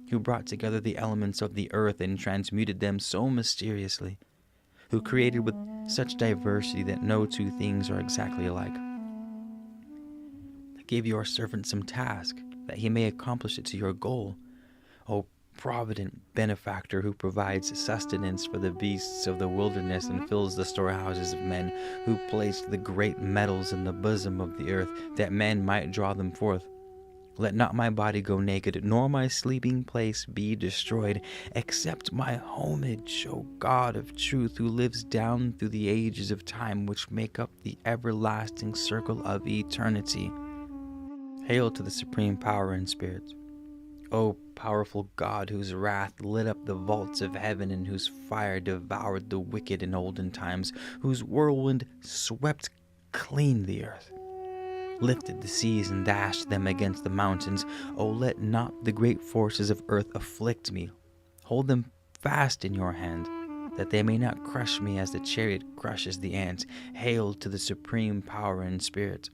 who brought together the elements of the earth and transmuted them so mysteriously, who created with such diversity that no two things are exactly alike. Give your servant some task, that he may accomplish it to your goal. O provident benefactor, who provides sustenance for the beasts of the wilderness and fills the storehouses of men, who placed the great metals in the bosom of the earth, that men might draw them forth. Let not my body go naked, nor my sleeping place be destroyed. Accept my homage, O God of truth, who lives down through the ages of time, which make up the everlasting circle of eternity. Hail to the supreme power and spirit. O powerful God, whose wrath lit up the vaults of heaven, and whose fire devoured the wicked in olden times, whose whirlwind swept clean the earth, lifted the seas and dashed them against the mountains. O let not the great forces of earth afflict me. Hold them fast in your hand, that they may not crush me as the chariot crushes the ants. Hail to the supreme power and spirit.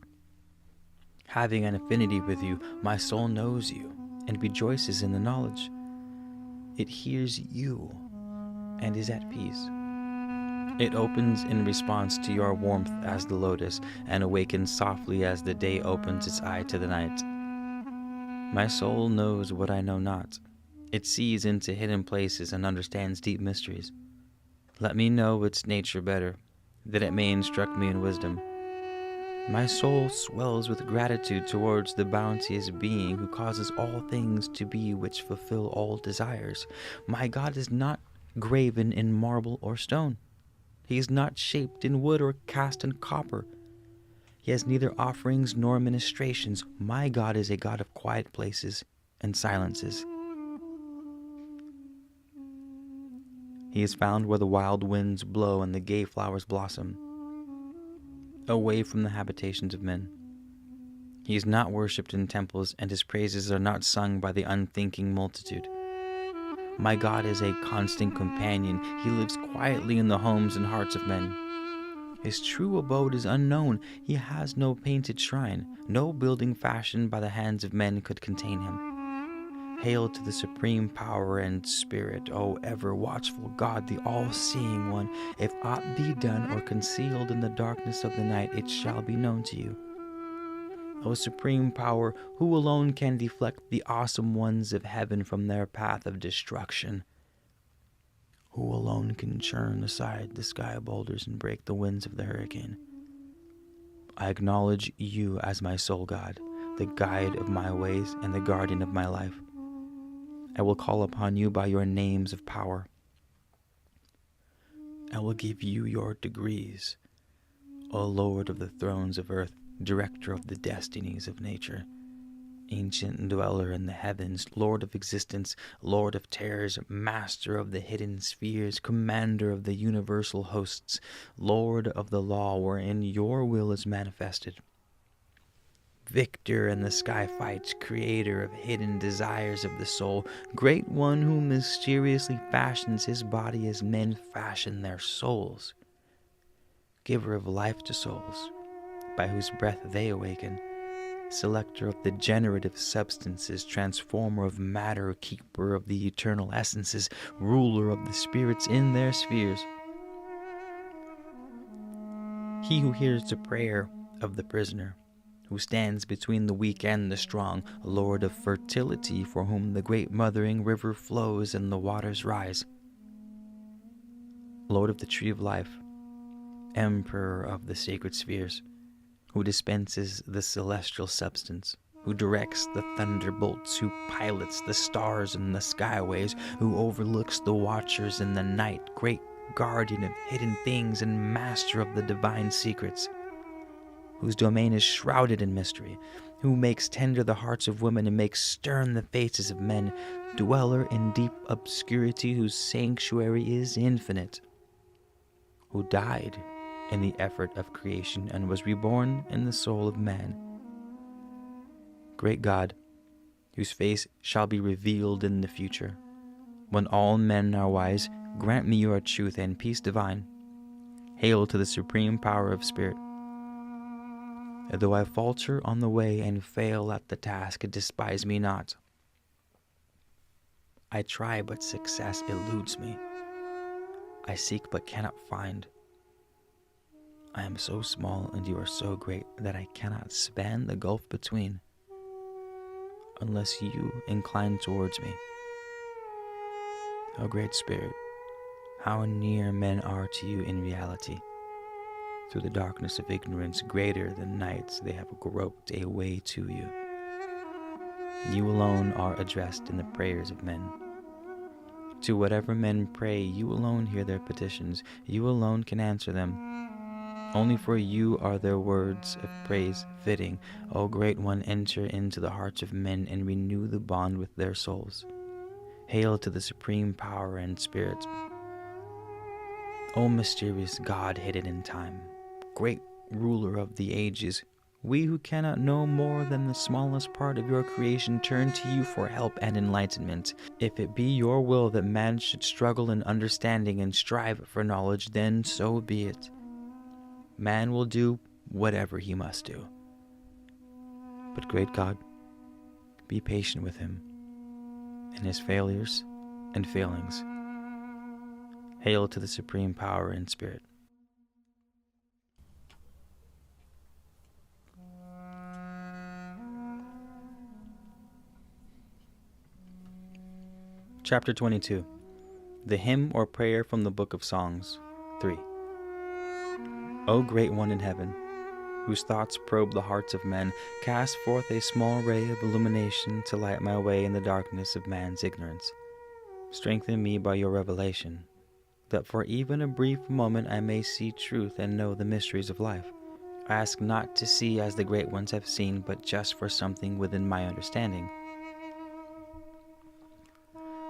Having an affinity with you, my soul knows you and rejoices in the knowledge. It hears you and is at peace. It opens in response to your warmth as the lotus, and awakens softly as the day opens its eye to the night. My soul knows what I know not. It sees into hidden places and understands deep mysteries. Let me know its nature better, that it may instruct me in wisdom. My soul swells with gratitude towards the bounteous being who causes all things to be which fulfill all desires. My God is not graven in marble or stone. He is not shaped in wood or cast in copper. He has neither offerings nor ministrations. My God is a God of quiet places and silences. He is found where the wild winds blow and the gay flowers blossom, away from the habitations of men. He is not worshipped in temples, and his praises are not sung by the unthinking multitude. My God is a constant companion. He lives quietly in the homes and hearts of men. His true abode is unknown. He has no painted shrine. No building fashioned by the hands of men could contain him. Hail to the supreme power and spirit, O ever-watchful God, the all-seeing one. If aught be done or concealed in the darkness of the night, it shall be known to you. O supreme power, who alone can deflect the awesome ones of heaven from their path of destruction? Who alone can churn aside the sky boulders and break the winds of the hurricane? I acknowledge you as my sole God, the guide of my ways and the guardian of my life. I will call upon you by your names of power. I will give you your degrees, O Lord of the thrones of earth, director of the destinies of nature, ancient dweller in the heavens, Lord of existence, Lord of terrors, master of the hidden spheres, commander of the universal hosts, Lord of the law wherein your will is manifested. Victor in the sky fights, creator of hidden desires of the soul, great one who mysteriously fashions his body as men fashion their souls, giver of life to souls, by whose breath they awaken, selector of the generative substances, transformer of matter, keeper of the eternal essences, ruler of the spirits in their spheres. He who hears the prayer of the prisoner, who stands between the weak and the strong, Lord of fertility, for whom the great mothering river flows and the waters rise, Lord of the tree of life, emperor of the sacred spheres, who dispenses the celestial substance, who directs the thunderbolts, who pilots the stars and the skyways, who overlooks the watchers in the night, great guardian of hidden things and master of the divine secrets, whose domain is shrouded in mystery, who makes tender the hearts of women and makes stern the faces of men, dweller in deep obscurity, whose sanctuary is infinite, who died in the effort of creation and was reborn in the soul of man. Great God, whose face shall be revealed in the future, when all men are wise, grant me your truth and peace divine. Hail to the supreme power of spirit. Though I falter on the way and fail at the task, despise me not. I try, but success eludes me. I seek, but cannot find. I am so small and you are so great that I cannot span the gulf between, unless you incline towards me. O great Spirit, how near men are to you in reality. Through the darkness of ignorance, greater than nights, they have groped a way to you. You alone are addressed in the prayers of men. To whatever men pray, you alone hear their petitions. You alone can answer them. Only for you are their words of praise fitting. O Great One, enter into the hearts of men and renew the bond with their souls. Hail to the supreme power and spirit. O mysterious God hidden in time, great ruler of the ages, we who cannot know more than the smallest part of your creation turn to you for help and enlightenment. If it be your will that man should struggle in understanding and strive for knowledge, then so be it. Man will do whatever he must do. But great God, be patient with him in his failures and failings. Hail to the supreme power and spirit. Chapter 22. The Hymn or Prayer from the Book of Songs. 3. O Great One in heaven, whose thoughts probe the hearts of men, cast forth a small ray of illumination to light my way in the darkness of man's ignorance. Strengthen me by your revelation, that for even a brief moment I may see truth and know the mysteries of life. I ask not to see as the great ones have seen, but just for something within my understanding.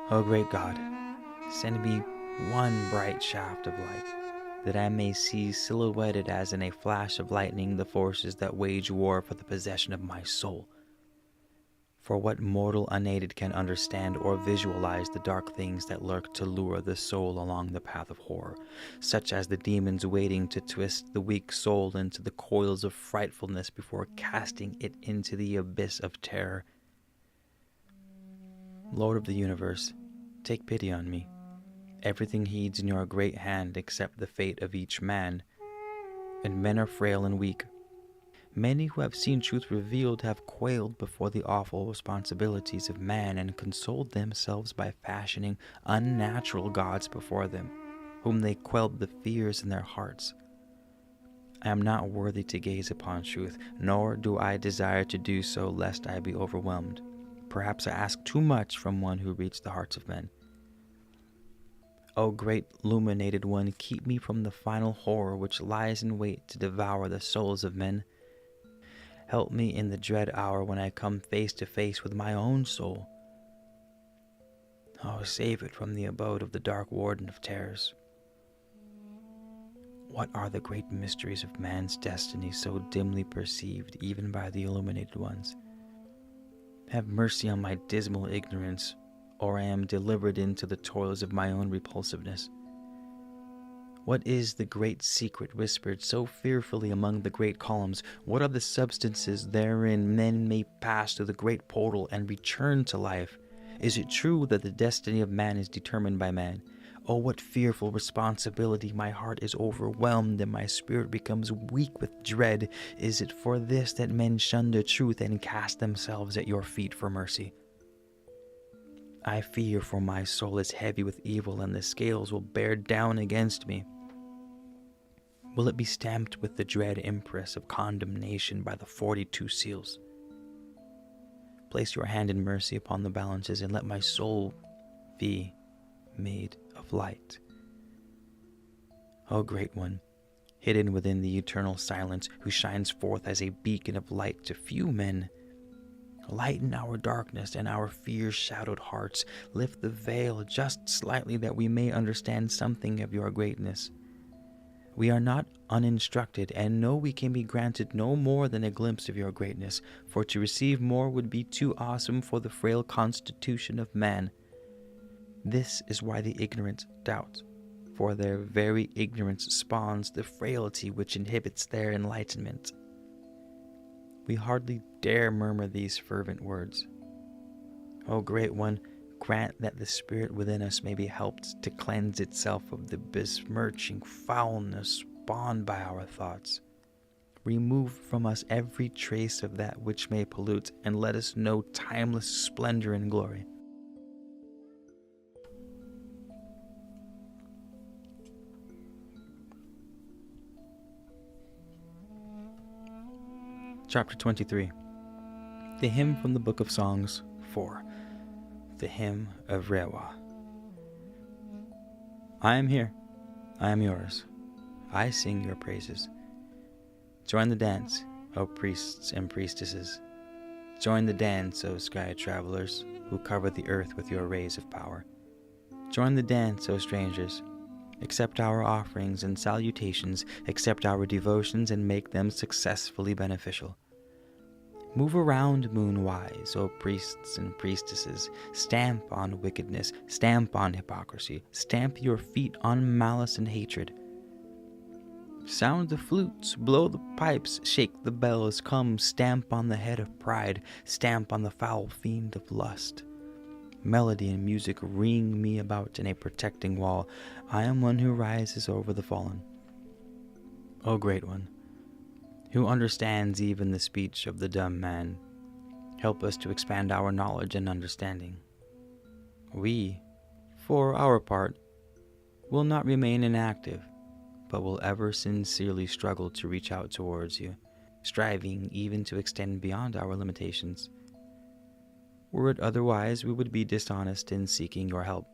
O great God, send me one bright shaft of light, that I may see silhouetted as in a flash of lightning the forces that wage war for the possession of my soul. For what mortal unaided can understand or visualize the dark things that lurk to lure the soul along the path of horror, such as the demons waiting to twist the weak soul into the coils of frightfulness before casting it into the abyss of terror? Lord of the universe, take pity on me. Everything heeds in your great hand except the fate of each man, and men are frail and weak. Many who have seen truth revealed have quailed before the awful responsibilities of man and consoled themselves by fashioning unnatural gods before them, whom they quelled the fears in their hearts. I am not worthy to gaze upon truth, nor do I desire to do so lest I be overwhelmed. Perhaps I ask too much from one who reads the hearts of men. O great illuminated one, keep me from the final horror which lies in wait to devour the souls of men. Help me in the dread hour when I come face to face with my own soul. Oh, save it from the abode of the dark warden of terrors. What are the great mysteries of man's destiny so dimly perceived even by the illuminated ones? Have mercy on my dismal ignorance, or I am delivered into the toils of my own repulsiveness. What is the great secret whispered so fearfully among the great columns? What are the substances therein men may pass through the great portal and return to life? Is it true that the destiny of man is determined by man? Oh, what fearful responsibility! My heart is overwhelmed and my spirit becomes weak with dread. Is it for this that men shun the truth and cast themselves at your feet for mercy? I fear, for my soul is heavy with evil, and the scales will bear down against me. Will it be stamped with the dread impress of condemnation by the 42 seals? Place your hand in mercy upon the balances, and let my soul be made of light. O Great One, hidden within the eternal silence, who shines forth as a beacon of light to few men, lighten our darkness and our fear-shadowed hearts. Lift the veil just slightly that we may understand something of your greatness. We are not uninstructed and know we can be granted no more than a glimpse of your greatness, for to receive more would be too awesome for the frail constitution of man. This is why the ignorant doubt, for their very ignorance spawns the frailty which inhibits their enlightenment. We hardly dare murmur these fervent words. O Great One, grant that the spirit within us may be helped to cleanse itself of the besmirching foulness spawned by our thoughts. Remove from us every trace of that which may pollute, and let us know timeless splendor and glory. Chapter 23. The hymn from the Book of Songs 4. The hymn of Rewa. I am here. I am yours. I sing your praises. Join the dance, O priests and priestesses. Join the dance, O sky travelers, who cover the earth with your rays of power. Join the dance, O strangers. Accept our offerings and salutations, accept our devotions, and make them successfully beneficial. Move around moonwise, O priests and priestesses. Stamp on wickedness, stamp on hypocrisy, stamp your feet on malice and hatred. Sound the flutes, blow the pipes, shake the bells, come stamp on the head of pride, stamp on the foul fiend of lust. Melody and music ring me about in a protecting wall. I am one who rises over the fallen. O Great One, who understands even the speech of the dumb man, help us to expand our knowledge and understanding. We, for our part, will not remain inactive, but will ever sincerely struggle to reach out towards you, striving even to extend beyond our limitations. Were it otherwise, we would be dishonest in seeking your help.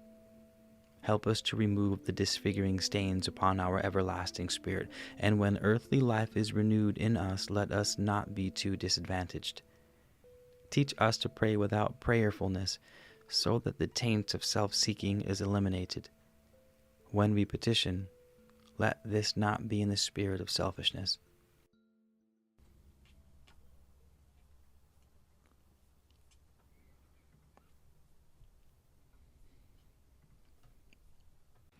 Help us to remove the disfiguring stains upon our everlasting spirit, and when earthly life is renewed in us, let us not be too disadvantaged. Teach us to pray without prayerfulness, so that the taint of self-seeking is eliminated. When we petition, let this not be in the spirit of selfishness.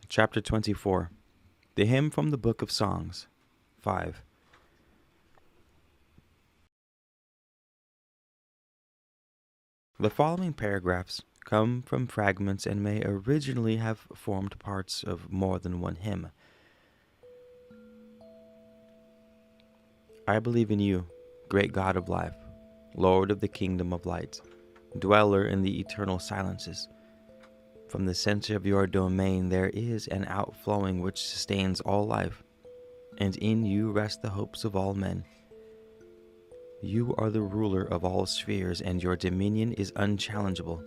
Chapter 24. The hymn from the Book of Songs 5. The following paragraphs come from fragments and may originally have formed parts of more than one hymn. I believe in you, great God of life, Lord of the kingdom of light, dweller in the eternal silences. From the center of your domain there is an outflowing which sustains all life, and in you rest the hopes of all men. You are the ruler of all spheres, and your dominion is unchallengeable.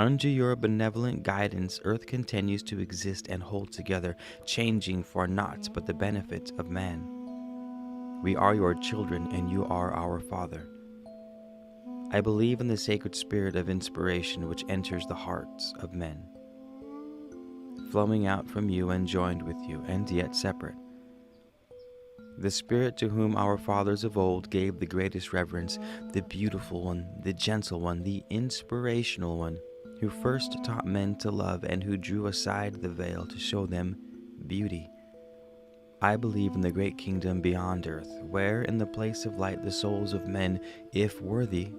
Under your benevolent guidance, earth continues to exist and hold together, changing for naught but the benefit of man. We are your children, and you are our Father. I believe in the sacred spirit of inspiration which enters the hearts of men, flowing out from you and joined with you, and yet separate. The spirit to whom our fathers of old gave the greatest reverence, the beautiful one, the gentle one, the inspirational one, who first taught men to love and who drew aside the veil to show them beauty. I believe in the great kingdom beyond earth, where in the place of light the souls of men, if worthy,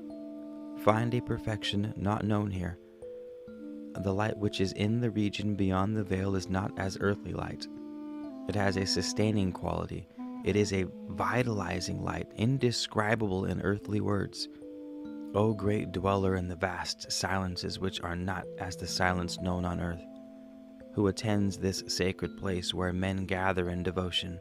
find a perfection not known here. The light which is in the region beyond the veil is not as earthly light. It has a sustaining quality. It is a vitalizing light, indescribable in earthly words. O great dweller in the vast silences which are not as the silence known on earth, who attends this sacred place where men gather in devotion.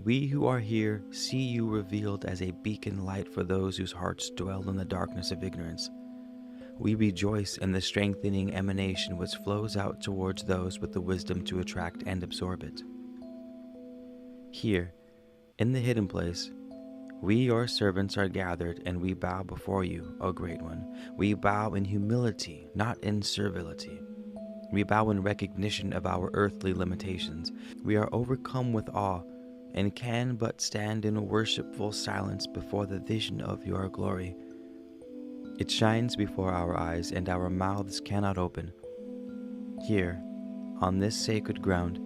We who are here see you revealed as a beacon light for those whose hearts dwell in the darkness of ignorance. We rejoice in the strengthening emanation which flows out towards those with the wisdom to attract and absorb it. Here, in the hidden place, we your servants are gathered, and we bow before you, O Great One. We bow in humility, not in servility. We bow in recognition of our earthly limitations. We are overcome with awe, and can but stand in a worshipful silence before the vision of your glory. It shines before our eyes, and our mouths cannot open. Here, on this sacred ground,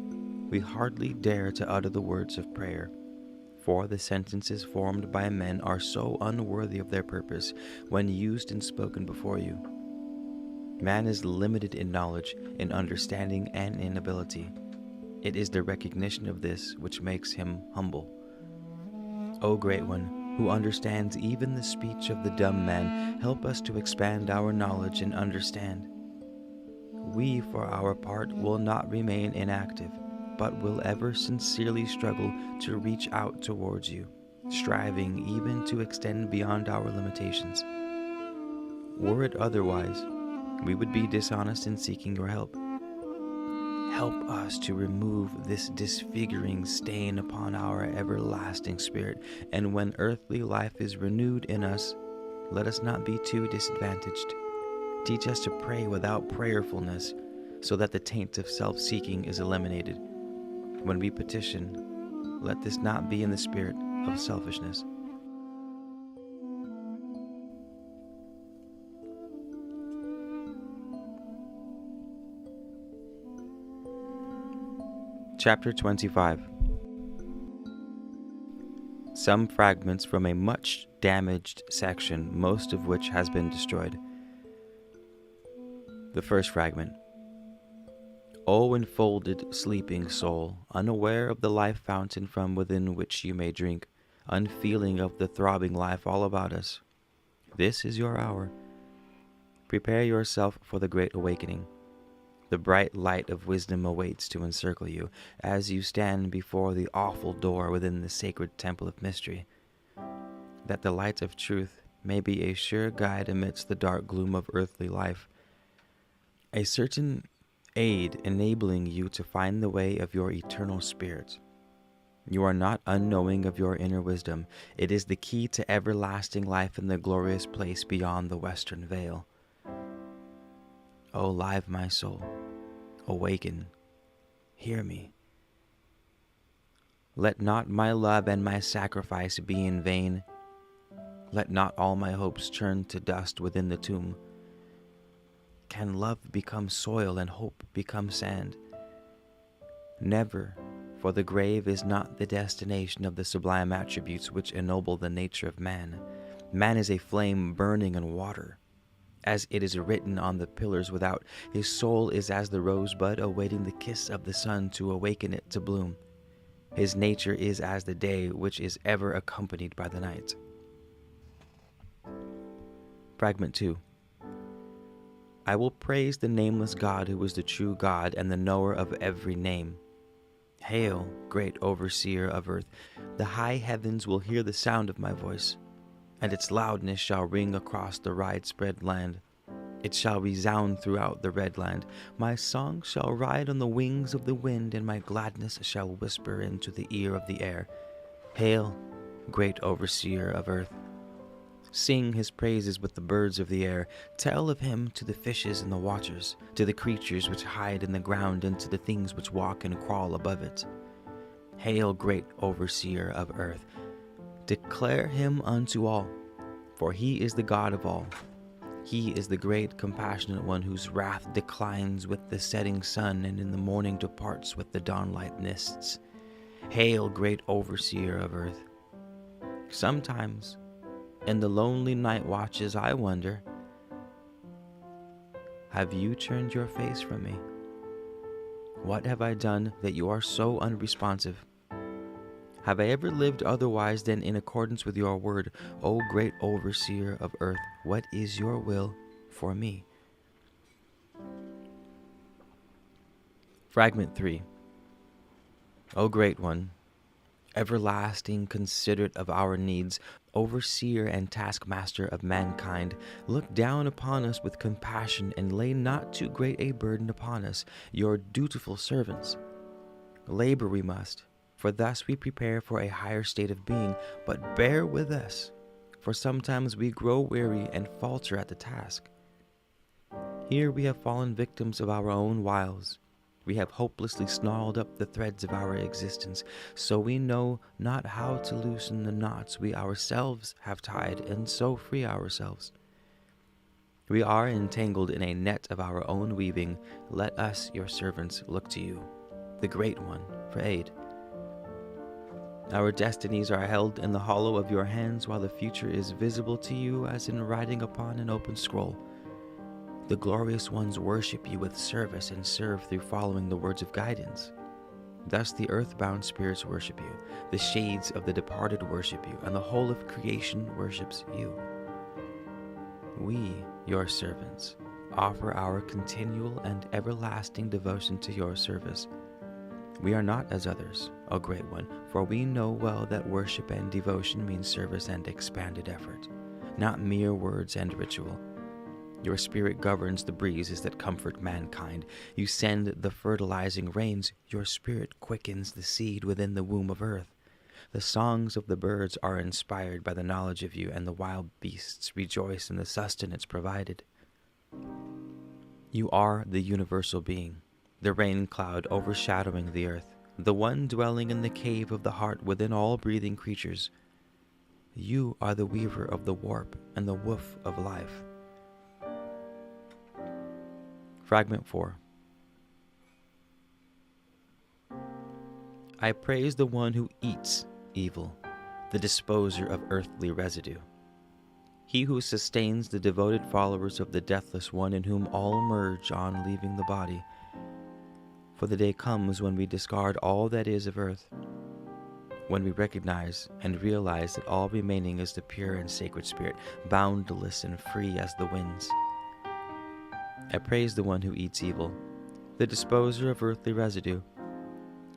we hardly dare to utter the words of prayer, for the sentences formed by men are so unworthy of their purpose when used and spoken before you. Man is limited in knowledge, in understanding, and in ability. It is the recognition of this which makes him humble. O Great One, who understands even the speech of the dumb man, help us to expand our knowledge and understand. We, for our part, will not remain inactive, but will ever sincerely struggle to reach out towards you. striving even to extend beyond our limitations. Were it otherwise, we would be dishonest in seeking your help. Help us to remove this disfiguring stain upon our everlasting spirit, and when earthly life is renewed in us, let us not be too disadvantaged. Teach us to pray without prayerfulness, so that the taint of self-seeking is eliminated. When we petition, let this not be in the spirit of selfishness. Chapter 25. Some fragments from a much damaged section, most of which has been destroyed. The first fragment. O enfolded, sleeping soul, unaware of the life fountain from within which you may drink, unfeeling of the throbbing life all about us. This is your hour. Prepare yourself for the great awakening. The bright light of wisdom awaits to encircle you as you stand before the awful door within the sacred temple of mystery, that the light of truth may be a sure guide amidst the dark gloom of earthly life, a certain aid enabling you to find the way of your eternal spirit. You are not unknowing of your inner wisdom. It is the key to everlasting life in the glorious place beyond the western veil. O live my soul, awaken, hear me. Let not my love and my sacrifice be in vain. Let not all my hopes turn to dust within the tomb. Can love become soil and hope become sand? Never, for the grave is not the destination of the sublime attributes which ennoble the nature of man. Man is a flame burning in water. As it is written on the pillars without, his soul is as the rosebud awaiting the kiss of the sun to awaken it to bloom. His nature is as the day which is ever accompanied by the night. Fragment 2. I will praise the nameless God who is the true God and the knower of every name. Hail, great overseer of earth. The high heavens will hear the sound of my voice, and its loudness shall ring across the wide-spread land. It shall resound throughout the red land. My song shall ride on the wings of the wind, and my gladness shall whisper into the ear of the air. Hail, great overseer of earth. Sing his praises with the birds of the air. Tell of him to the fishes in the waters, to the creatures which hide in the ground, and to the things which walk and crawl above it. Hail, great overseer of earth. Declare him unto all, for he is the God of all. He is the great compassionate one whose wrath declines with the setting sun, and in the morning departs with the dawnlight mists. Hail, great overseer of earth. Sometimes, in the lonely night watches, I wonder, have you turned your face from me? What have I done that you are so unresponsive? Have I ever lived otherwise than in accordance with your word, O great overseer of earth? What is your will for me? Fragment 3. O great one, everlasting, considerate of our needs, overseer and taskmaster of mankind, look down upon us with compassion and lay not too great a burden upon us, your dutiful servants. Labor we must, for thus we prepare for a higher state of being, but bear with us, for sometimes we grow weary and falter at the task. Here we have fallen victims of our own wiles. We have hopelessly snarled up the threads of our existence, so we know not how to loosen the knots we ourselves have tied, and so free ourselves. We are entangled in a net of our own weaving. Let us, your servants, look to you, the Great One, for aid. Our destinies are held in the hollow of your hands, while the future is visible to you as in writing upon an open scroll. The glorious ones worship you with service and serve through following the words of guidance. Thus the earthbound spirits worship you, the shades of the departed worship you, and the whole of creation worships you. We, your servants, offer our continual and everlasting devotion to your service. We are not as others, O Great One, for we know well that worship and devotion means service and expanded effort, not mere words and ritual. Your spirit governs the breezes that comfort mankind. You send the fertilizing rains. Your spirit quickens the seed within the womb of earth. The songs of the birds are inspired by the knowledge of you, and the wild beasts rejoice in the sustenance provided. You are the universal being, the rain cloud overshadowing the earth, the one dwelling in the cave of the heart within all breathing creatures. You are the weaver of the warp and the woof of life. Fragment 4. I praise the one who eats evil, the disposer of earthly residue. He who sustains the devoted followers of the deathless one, in whom all merge on leaving the body. For the day comes when we discard all that is of earth, when we recognize and realize that all remaining is the pure and sacred spirit, boundless and free as the winds. I praise the one who eats evil, the disposer of earthly residue.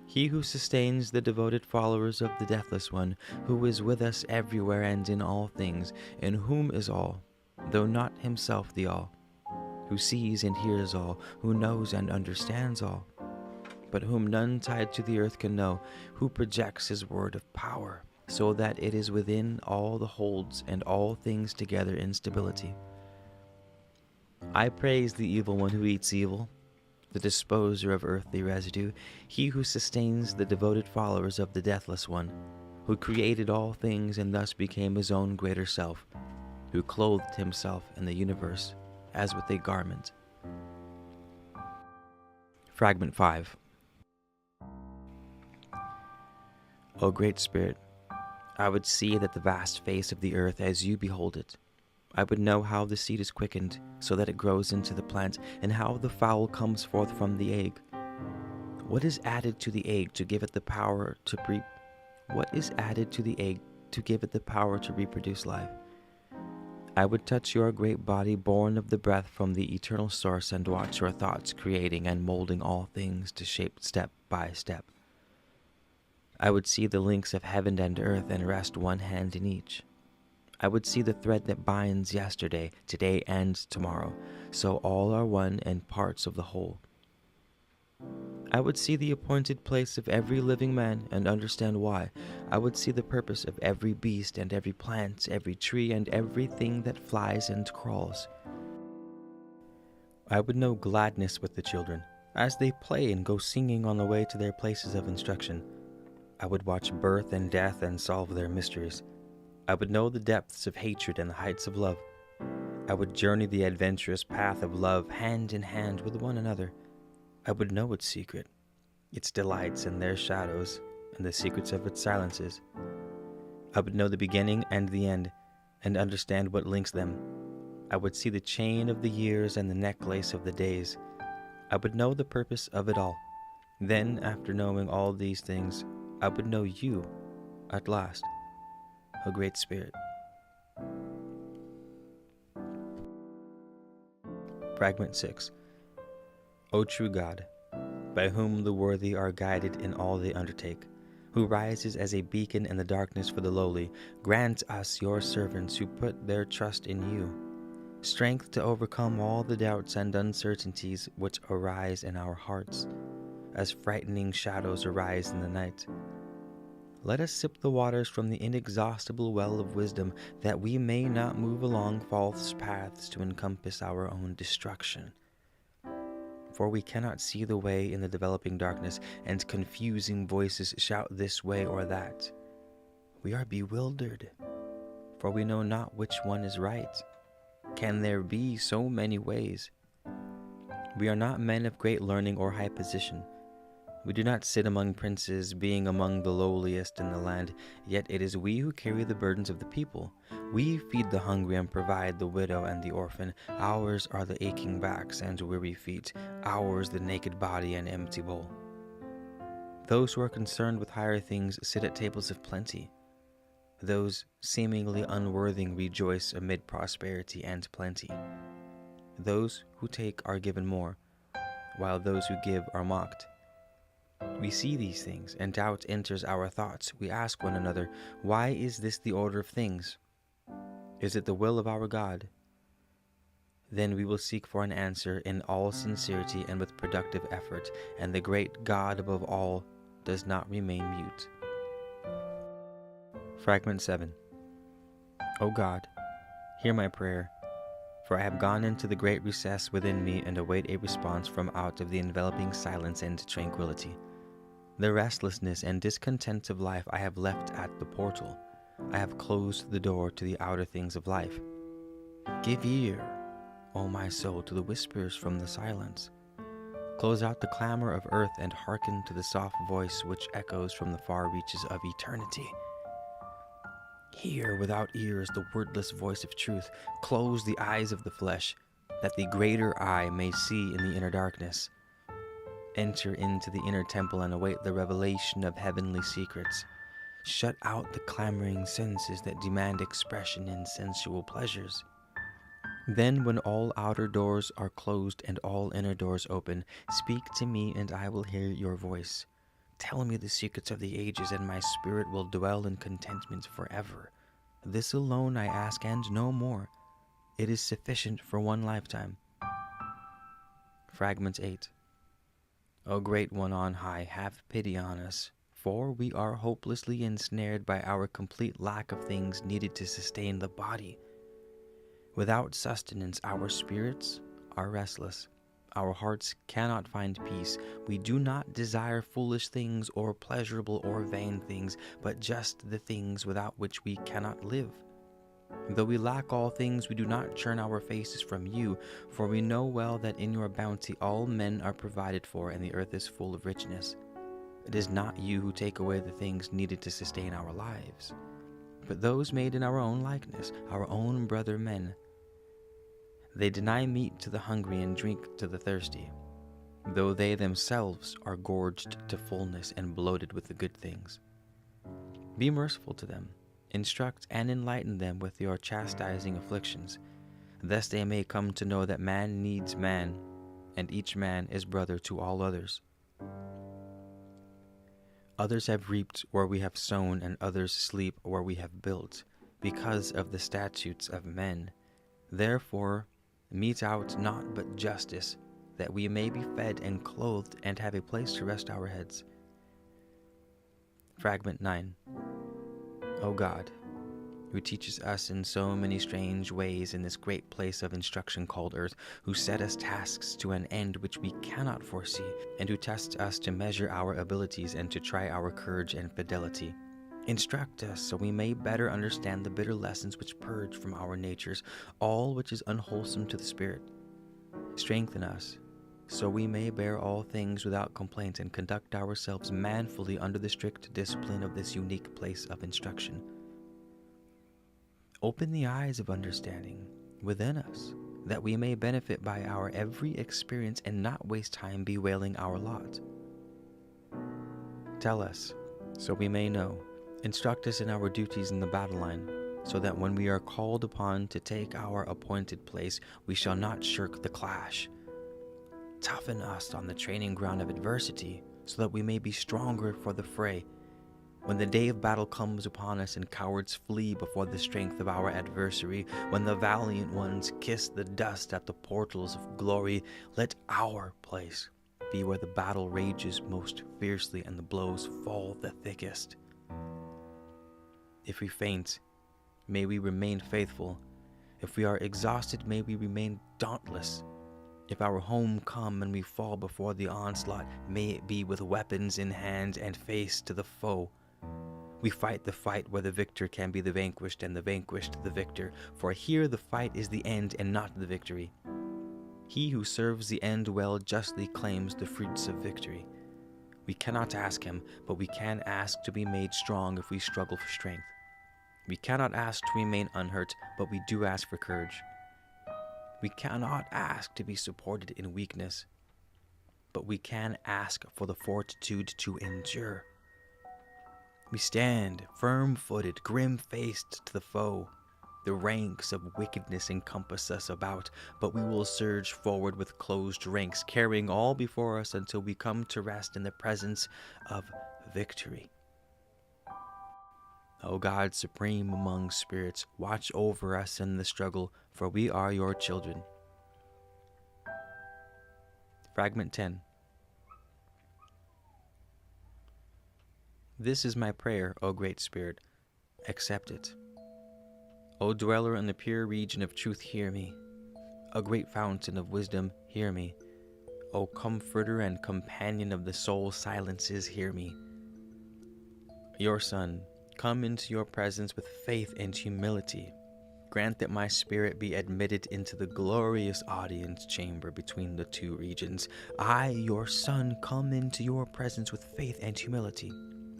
He who sustains the devoted followers of the deathless one, who is with us everywhere and in all things, in whom is all, though not himself the all, who sees and hears all, who knows and understands all, but whom none tied to the earth can know, who projects his word of power, so that it is within all the holds and all things together in stability. I praise the evil one who eats evil, the disposer of earthly residue, he who sustains the devoted followers of the deathless one, who created all things and thus became his own greater self, who clothed himself in the universe as with a garment. Fragment 5. O Great Spirit, I would see that the vast face of the earth as you behold it. I would know how the seed is quickened, so that it grows into the plant, and how the fowl comes forth from the egg. What is added to the egg to give it the power to reproduce life? I would touch your great body born of the breath from the eternal source, and watch your thoughts creating and molding all things to shape step by step. I would see the links of heaven and earth and rest one hand in each. I would see the thread that binds yesterday, today, and tomorrow, so all are one and parts of the whole. I would see the appointed place of every living man and understand why. I would see the purpose of every beast and every plant, every tree, and everything that flies and crawls. I would know gladness with the children, as they play and go singing on the way to their places of instruction. I would watch birth and death and solve their mysteries. I would know the depths of hatred and the heights of love. I would journey the adventurous path of love hand in hand with one another. I would know its secret, its delights and their shadows, and the secrets of its silences. I would know the beginning and the end, and understand what links them. I would see the chain of the years and the necklace of the days. I would know the purpose of it all. Then, after knowing all these things, I would know you at last, O Great Spirit. Fragment 6. O true God, by whom the worthy are guided in all they undertake, who rises as a beacon in the darkness for the lowly, grant us, your servants, who put their trust in you, strength to overcome all the doubts and uncertainties which arise in our hearts, as frightening shadows arise in the night. Let us sip the waters from the inexhaustible well of wisdom, that we may not move along false paths to encompass our own destruction. For we cannot see the way in the developing darkness, and confusing voices shout this way or that. We are bewildered, for we know not which one is right. Can there be so many ways? We are not men of great learning or high position. We do not sit among princes, being among the lowliest in the land, yet it is we who carry the burdens of the people. We feed the hungry and provide the widow and the orphan. Ours are the aching backs and weary feet, ours the naked body and empty bowl. Those who are concerned with higher things sit at tables of plenty. Those seemingly unworthy rejoice amid prosperity and plenty. Those who take are given more, while those who give are mocked. We see these things, and doubt enters our thoughts. We ask one another, why is this the order of things? Is it the will of our God? Then we will seek for an answer in all sincerity and with productive effort, and the great God above all does not remain mute. Fragment 7. O God, hear my prayer, for I have gone into the great recess within me and await a response from out of the enveloping silence and tranquility. The restlessness and discontent of life I have left at the portal. I have closed the door to the outer things of life. Give ear, O my soul, to the whispers from the silence. Close out the clamor of earth and hearken to the soft voice which echoes from the far reaches of eternity. Hear without ears the wordless voice of truth. Close the eyes of the flesh, that the greater eye may see in the inner darkness. Enter into the inner temple and await the revelation of heavenly secrets. Shut out the clamoring senses that demand expression in sensual pleasures. Then, when all outer doors are closed and all inner doors open, speak to me and I will hear your voice. Tell me the secrets of the ages, and my spirit will dwell in contentment forever. This alone I ask, and no more. It is sufficient for one lifetime. Fragment 8. O Great One on high, have pity on us, for we are hopelessly ensnared by our complete lack of things needed to sustain the body. Without sustenance, our spirits are restless. Our hearts cannot find peace. We do not desire foolish things or pleasurable or vain things, but just the things without which we cannot live. Though we lack all things, we do not turn our faces from you, for we know well that in your bounty all men are provided for, and the earth is full of richness. It is not you who take away the things needed to sustain our lives, but those made in our own likeness, our own brother men. They deny meat to the hungry and drink to the thirsty, though they themselves are gorged to fullness and bloated with the good things. Be merciful to them, instruct and enlighten them with your chastising afflictions. Thus they may come to know that man needs man, and each man is brother to all others. Others have reaped where we have sown, and others sleep where we have built, because of the statutes of men. Therefore, mete out naught but justice, that we may be fed and clothed and have a place to rest our heads. Fragment 9. O God, who teaches us in so many strange ways in this great place of instruction called earth, who set us tasks to an end which we cannot foresee, and who tests us to measure our abilities and to try our courage and fidelity. Instruct us so we may better understand the bitter lessons which purge from our natures all which is unwholesome to the spirit. Strengthen us so we may bear all things without complaint and conduct ourselves manfully under the strict discipline of this unique place of instruction. Open the eyes of understanding within us, that we may benefit by our every experience and not waste time bewailing our lot. Tell us so we may know. Instruct us in our duties in the battle line, so that when we are called upon to take our appointed place, we shall not shirk the clash. Toughen us on the training ground of adversity, so that we may be stronger for the fray. When the day of battle comes upon us and cowards flee before the strength of our adversary, when the valiant ones kiss the dust at the portals of glory, let our place be where the battle rages most fiercely and the blows fall the thickest. If we faint, may we remain faithful. If we are exhausted, may we remain dauntless. If our home come and we fall before the onslaught, may it be with weapons in hand and face to the foe. We fight the fight where the victor can be the vanquished, and the vanquished the victor, for here the fight is the end and not the victory. He who serves the end well justly claims the fruits of victory. We cannot ask him, but we can ask to be made strong if we struggle for strength. We cannot ask to remain unhurt, but we do ask for courage. We cannot ask to be supported in weakness, but we can ask for the fortitude to endure. We stand firm-footed, grim-faced to the foe, The ranks of wickedness encompass us about, but we will surge forward with closed ranks, carrying all before us until we come to rest in the presence of victory. O God, supreme among spirits, watch over us in the struggle, for we are your children. Fragment 10. This is my prayer, O Great Spirit. Accept it. O dweller in the pure region of truth, hear me. O great fountain of wisdom, hear me. O comforter and companion of the soul silences, hear me. Your Son, come into your presence with faith and humility. Grant that my spirit be admitted into the glorious audience chamber between the two regions. I, your Son, come into your presence with faith and humility.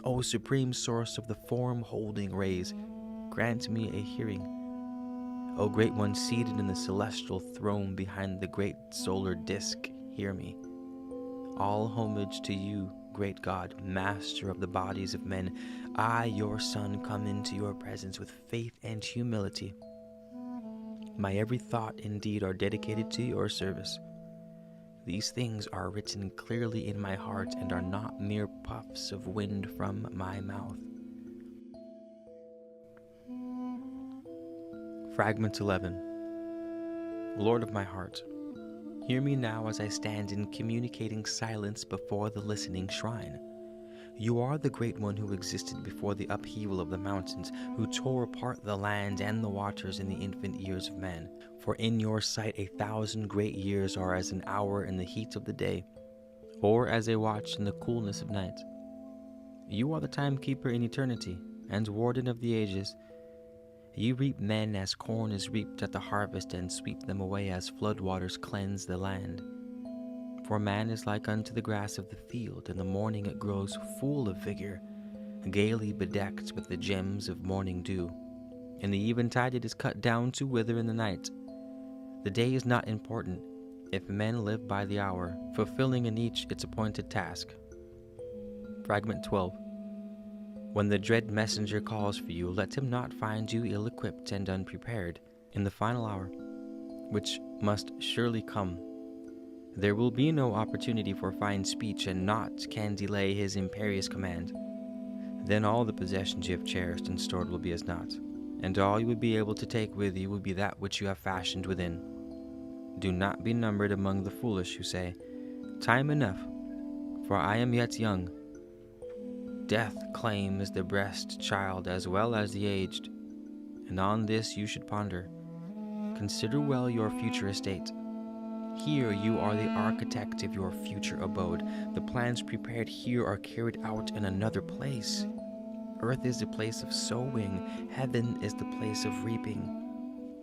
O supreme source of the form-holding rays, grant me a hearing. O great one seated in the celestial throne behind the great solar disk, hear me. All homage to you, great God, master of the bodies of men. I, your Son, come into your presence with faith and humility. My every thought and deed are dedicated to your service. These things are written clearly in my heart and are not mere puffs of wind from my mouth. Fragment 11. Lord of my heart, hear me now as I stand in communicating silence before the listening shrine. You are the great one who existed before the upheaval of the mountains, who tore apart the land and the waters in the infant years of man. For in your sight 1,000 great years are as an hour in the heat of the day, or as a watch in the coolness of night. You are the timekeeper in eternity, and warden of the ages. You reap men as corn is reaped at the harvest, and sweep them away as floodwaters cleanse the land. For man is like unto the grass of the field, in the morning it grows full of vigor, gaily bedecked with the gems of morning dew. In the eventide it is cut down to wither in the night. The day is not important, if men live by the hour, fulfilling in each its appointed task. Fragment 12. When the dread messenger calls for you, let him not find you ill-equipped and unprepared. In the final hour, which must surely come, there will be no opportunity for fine speech, and naught can delay his imperious command. Then all the possessions you have cherished and stored will be as naught, and all you will be able to take with you will be that which you have fashioned within. Do not be numbered among the foolish who say, "Time enough, for I am yet young." Death claims the breast child as well as the aged, and on this you should ponder. Consider well your future estate. Here you are the architect of your future abode. The plans prepared here are carried out in another place. Earth is the place of sowing, heaven is the place of reaping.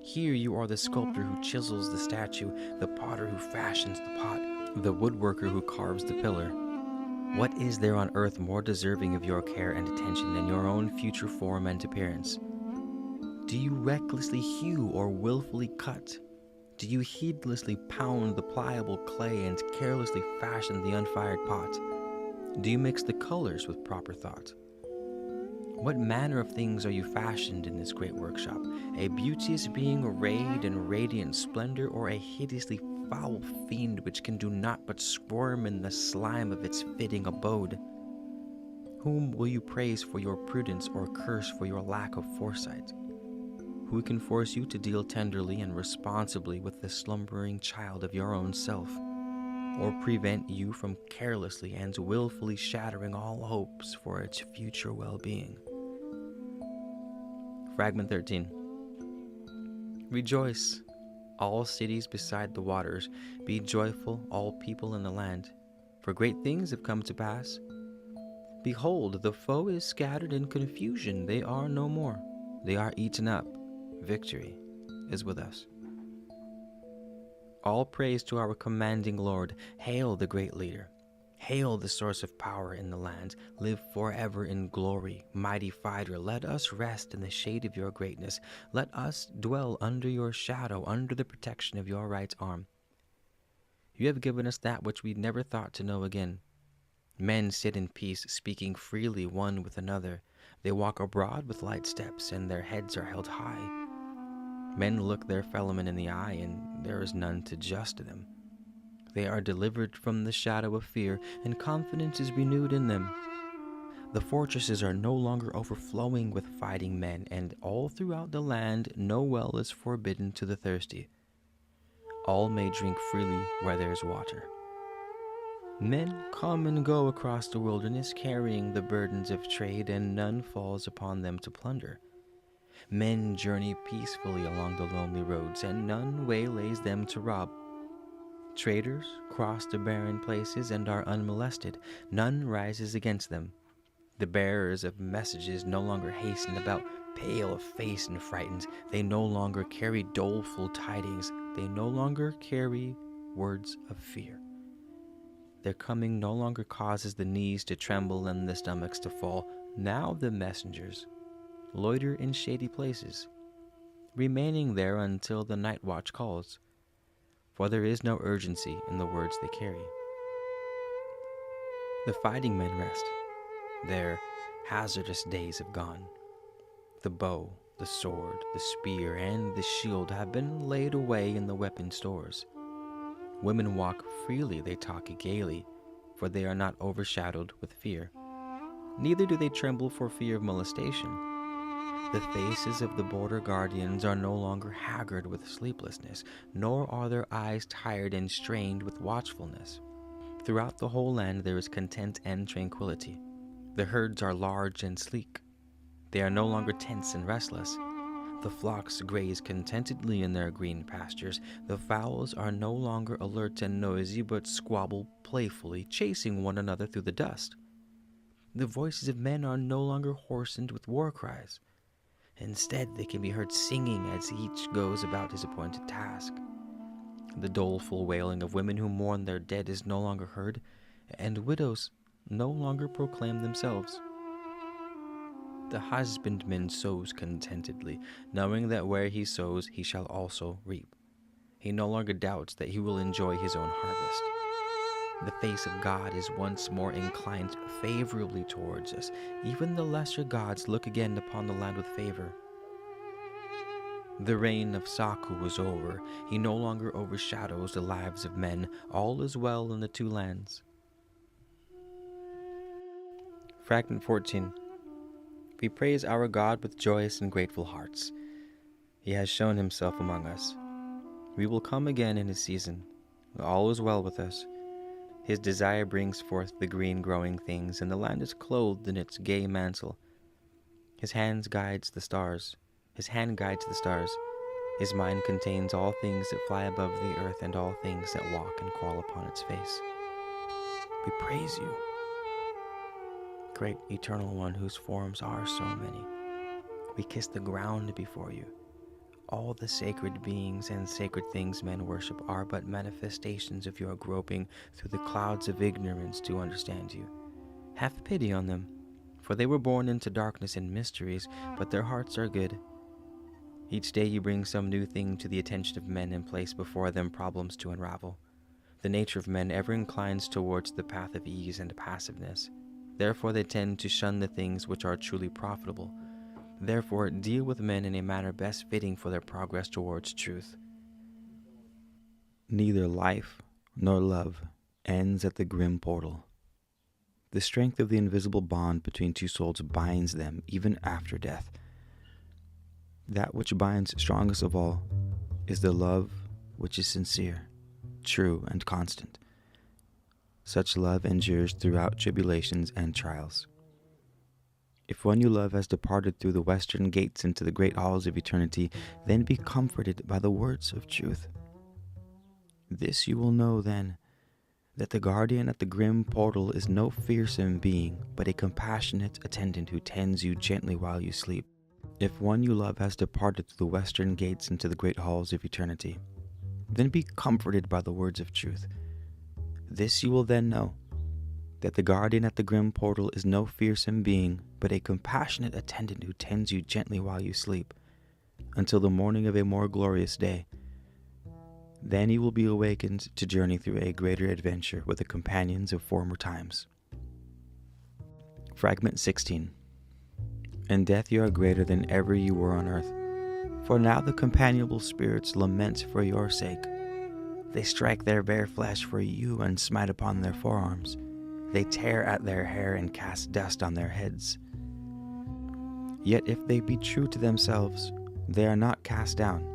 Here you are the sculptor who chisels the statue, the potter who fashions the pot, the woodworker who carves the pillar. What is there on earth more deserving of your care and attention than your own future form and appearance? Do you recklessly hew or willfully cut? Do you heedlessly pound the pliable clay and carelessly fashion the unfired pot? Do you mix the colors with proper thought? What manner of things are you fashioned in this great workshop? A beauteous being arrayed in radiant splendor, or a hideously foul fiend which can do naught but squirm in the slime of its fitting abode? Whom will you praise for your prudence, or curse for your lack of foresight? Who can force you to deal tenderly and responsibly with the slumbering child of your own self, or prevent you from carelessly and willfully shattering all hopes for its future well-being? Fragment 13. Rejoice, all cities beside the waters. Be joyful, all people in the land, for great things have come to pass. Behold, the foe is scattered in confusion. They are no more. They are eaten up. Victory is with us. All praise to our commanding Lord. Hail the great leader. Hail the source of power in the land. Live forever in glory, mighty fighter. Let us rest in the shade of your greatness. Let us dwell under your shadow, under the protection of your right arm. You have given us that which we never thought to know again. Men sit in peace, speaking freely one with another. They walk abroad with light steps, and their heads are held high. Men look their fellowmen in the eye, and there is none to just them. They are delivered from the shadow of fear, and confidence is renewed in them. The fortresses are no longer overflowing with fighting men, and all throughout the land no well is forbidden to the thirsty. All may drink freely where there is water. Men come and go across the wilderness, carrying the burdens of trade, and none falls upon them to plunder. Men journey peacefully along the lonely roads, and none waylays them to rob. Traders cross the barren places and are unmolested. None rises against them. The bearers of messages no longer hasten about, pale of face and frightened. They no longer carry doleful tidings. They no longer carry words of fear. Their coming no longer causes the knees to tremble and the stomachs to fall. Now the messengers loiter in shady places, remaining there until the night watch calls, for there is no urgency in the words they carry. The fighting men rest. Their hazardous days have gone. The bow, the sword, the spear, and the shield have been laid away in the weapon stores. Women walk freely, they talk gaily, for they are not overshadowed with fear. Neither do they tremble for fear of molestation. The faces of the border guardians are no longer haggard with sleeplessness, nor are their eyes tired and strained with watchfulness. Throughout the whole land there is content and tranquility. The herds are large and sleek. They are no longer tense and restless. The flocks graze contentedly in their green pastures. The fowls are no longer alert and noisy, but squabble playfully, chasing one another through the dust. The voices of men are no longer hoarsened with war cries. Instead, they can be heard singing as each goes about his appointed task. The doleful wailing of women who mourn their dead is no longer heard, and widows no longer proclaim themselves. The husbandman sows contentedly, knowing that where he sows he shall also reap. He no longer doubts that he will enjoy his own harvest. The face of God is once more inclined favorably towards us. Even the lesser gods look again upon the land with favor. The reign of Saku is over. He no longer overshadows the lives of men. All is well in the two lands. Fragment 14. We praise our God with joyous and grateful hearts. He has shown himself among us. We will come again in his season. All is well with us. His desire brings forth the green growing things, and the land is clothed in its gay mantle. His hand guides the stars. His mind contains all things that fly above the earth and all things that walk and crawl upon its face. We praise you, great eternal one whose forms are so many. We kiss the ground before you. All the sacred beings and sacred things men worship are but manifestations of your groping through the clouds of ignorance to understand you. Have pity on them, for they were born into darkness and mysteries, but their hearts are good. Each day you bring some new thing to the attention of men and place before them problems to unravel. The nature of men ever inclines towards the path of ease and passiveness. Therefore they tend to shun the things which are truly profitable. Therefore, deal with men in a manner best fitting for their progress towards truth. Neither life nor love ends at the grim portal. The strength of the invisible bond between two souls binds them even after death. That which binds strongest of all is the love which is sincere, true, and constant. Such love endures throughout tribulations and trials. If one you love has departed through the western gates into the great halls of eternity, then be comforted by the words of truth. This you will know then, that the guardian at the grim portal is no fearsome being, but a compassionate attendant who tends you gently while you sleep. If one you love has departed through the western gates into the great halls of eternity, then be comforted by the words of truth. This you will then know, that the guardian at the grim portal is no fearsome being, but a compassionate attendant who tends you gently while you sleep, until the morning of a more glorious day. Then you will be awakened to journey through a greater adventure with the companions of former times. Fragment 16. In death you are greater than ever you were on earth, For now the companionable spirits lament for your sake. They strike their bare flesh for you and smite upon their forearms. They tear at their hair and cast dust on their heads. Yet if they be true to themselves, they are not cast down,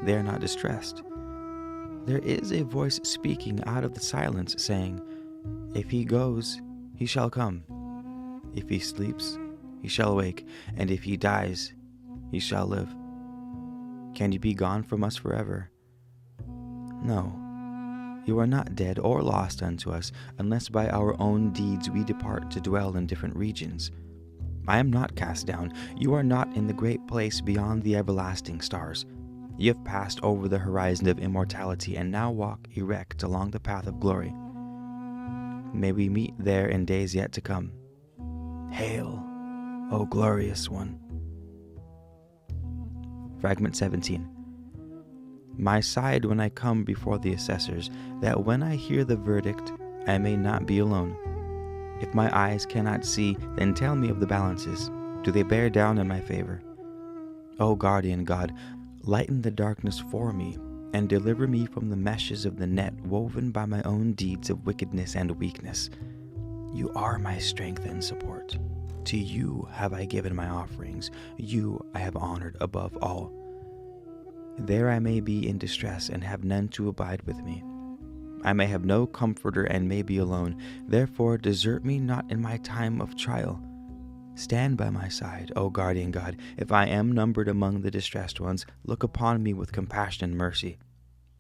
they are not distressed. There is a voice speaking out of the silence, saying, If he goes, he shall come. If he sleeps, he shall awake, and if he dies, he shall live. Can you be gone from us forever? No, you are not dead or lost unto us, unless by our own deeds we depart to dwell in different regions. I am not cast down. You are not in the great place beyond the everlasting stars. You have passed over the horizon of immortality and now walk erect along the path of glory. May we meet there in days yet to come. Hail, O glorious one. Fragment 17. My side when I come before the assessors, that when I hear the verdict, I may not be alone. If my eyes cannot see, then tell me of the balances. Do they bear down in my favor? O guardian God, lighten the darkness for me, and deliver me from the meshes of the net woven by my own deeds of wickedness and weakness. You are my strength and support. To you have I given my offerings. You I have honored above all. There I may be in distress and have none to abide with me. I may have no comforter and may be alone. Therefore desert me not in my time of trial. Stand by my side, O guardian God. If I am numbered among the distressed ones, look upon me with compassion and mercy.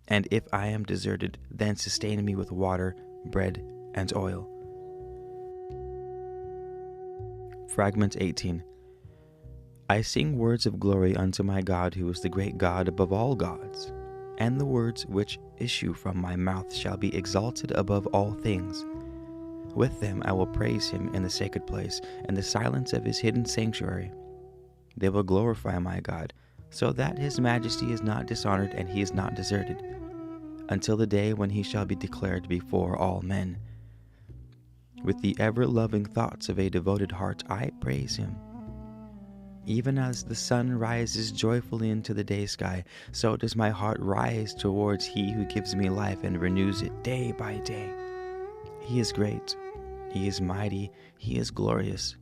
And if I am deserted, then sustain me with water, bread, and oil. Fragment 18. I sing words of glory unto my God, who is the great God above all gods. And the words which issue from my mouth shall be exalted above all things. With them I will praise him in the sacred place, in the silence of his hidden sanctuary. They will glorify my God, so that his majesty is not dishonored and he is not deserted, until the day when he shall be declared before all men. With the ever-loving thoughts of a devoted heart I praise him. Even as the sun rises joyfully into the day sky, so does my heart rise towards he who gives me life and renews it day by day. He is great, he is mighty, he is glorious.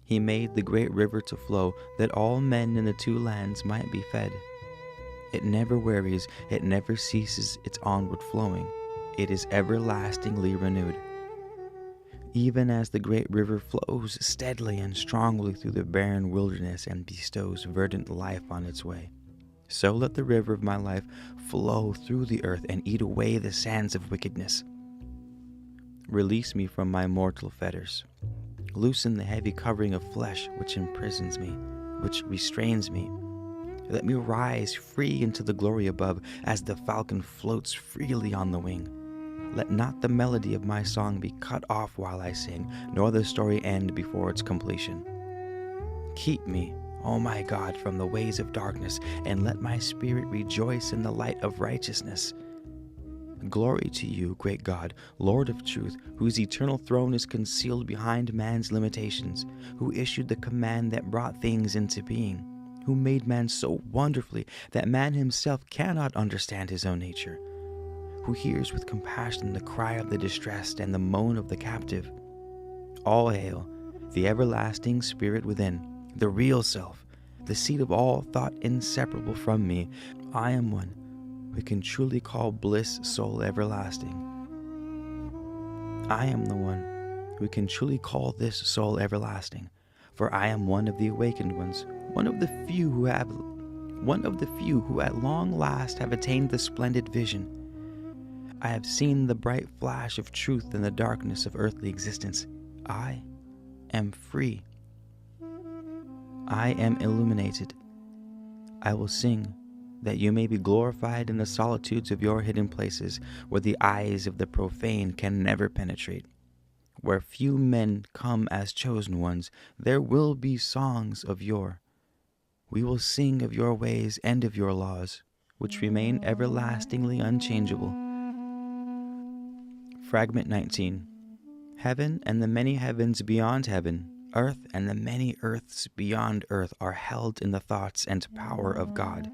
He made the great river to flow, that all men in the two lands might be fed. It never wearies, it never ceases its onward flowing. It is everlastingly renewed. Even as the great river flows steadily and strongly through the barren wilderness and bestows verdant life on its way, so let the river of my life flow through the earth and eat away the sands of wickedness. Release me from my mortal fetters. Loosen the heavy covering of flesh which imprisons me, which restrains me. Let me rise free into the glory above, as the falcon floats freely on the wing. Let not the melody of my song be cut off while I sing, nor the story end before its completion. Keep me, O my God, from the ways of darkness, and let my spirit rejoice in the light of righteousness. Glory to you, great God, Lord of truth, whose eternal throne is concealed behind man's limitations, who issued the command that brought things into being, who made man so wonderfully that man himself cannot understand his own nature, who hears with compassion the cry of the distressed and the moan of the captive. All hail, the everlasting spirit within, the real self, the seat of all thought inseparable from me. I am one who can truly call bliss soul everlasting. I am the one who can truly call this soul everlasting, for I am one of the awakened ones, one of the few who at long last have attained the splendid vision. I have seen the bright flash of truth in the darkness of earthly existence. I am free. I am illuminated. I will sing, that you may be glorified in the solitudes of your hidden places, where the eyes of the profane can never penetrate. Where few men come as chosen ones, there will be songs of yore. We will sing of your ways and of your laws, which remain everlastingly unchangeable. Fragment 19. Heaven and the many heavens beyond heaven, earth and the many earths beyond earth are held in the thoughts and power of God.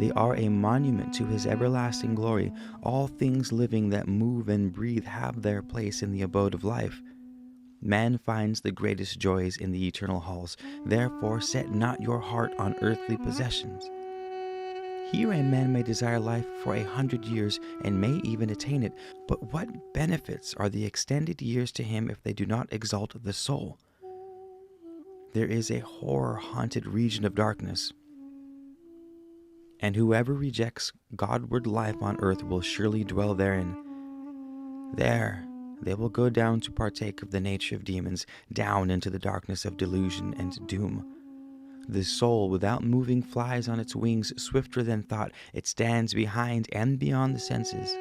They are a monument to his everlasting glory. All things living that move and breathe have their place in the abode of life. Man finds the greatest joys in the eternal halls. Therefore set not your heart on earthly possessions. Here a man may desire life for 100 years and may even attain it, but what benefits are the extended years to him if they do not exalt the soul? There is a horror-haunted region of darkness, and whoever rejects Godward life on earth will surely dwell therein. There they will go down to partake of the nature of demons, down into the darkness of delusion and doom. The soul without moving flies on its wings, swifter than thought. It stands behind and beyond the senses.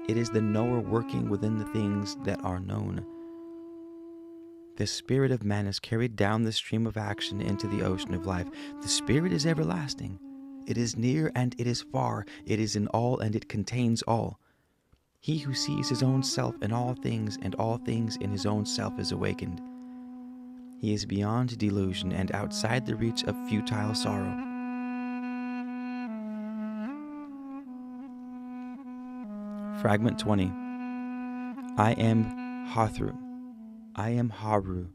It is the knower working within the things that are known. The spirit of man is carried down the stream of action into the ocean of life. The spirit is everlasting. It is near and it is far. It is in all and it contains all. He who sees his own self in all things and all things in his own self is awakened. He is beyond delusion and outside the reach of futile sorrow. Fragment 20. I am Hathru. I am Haru,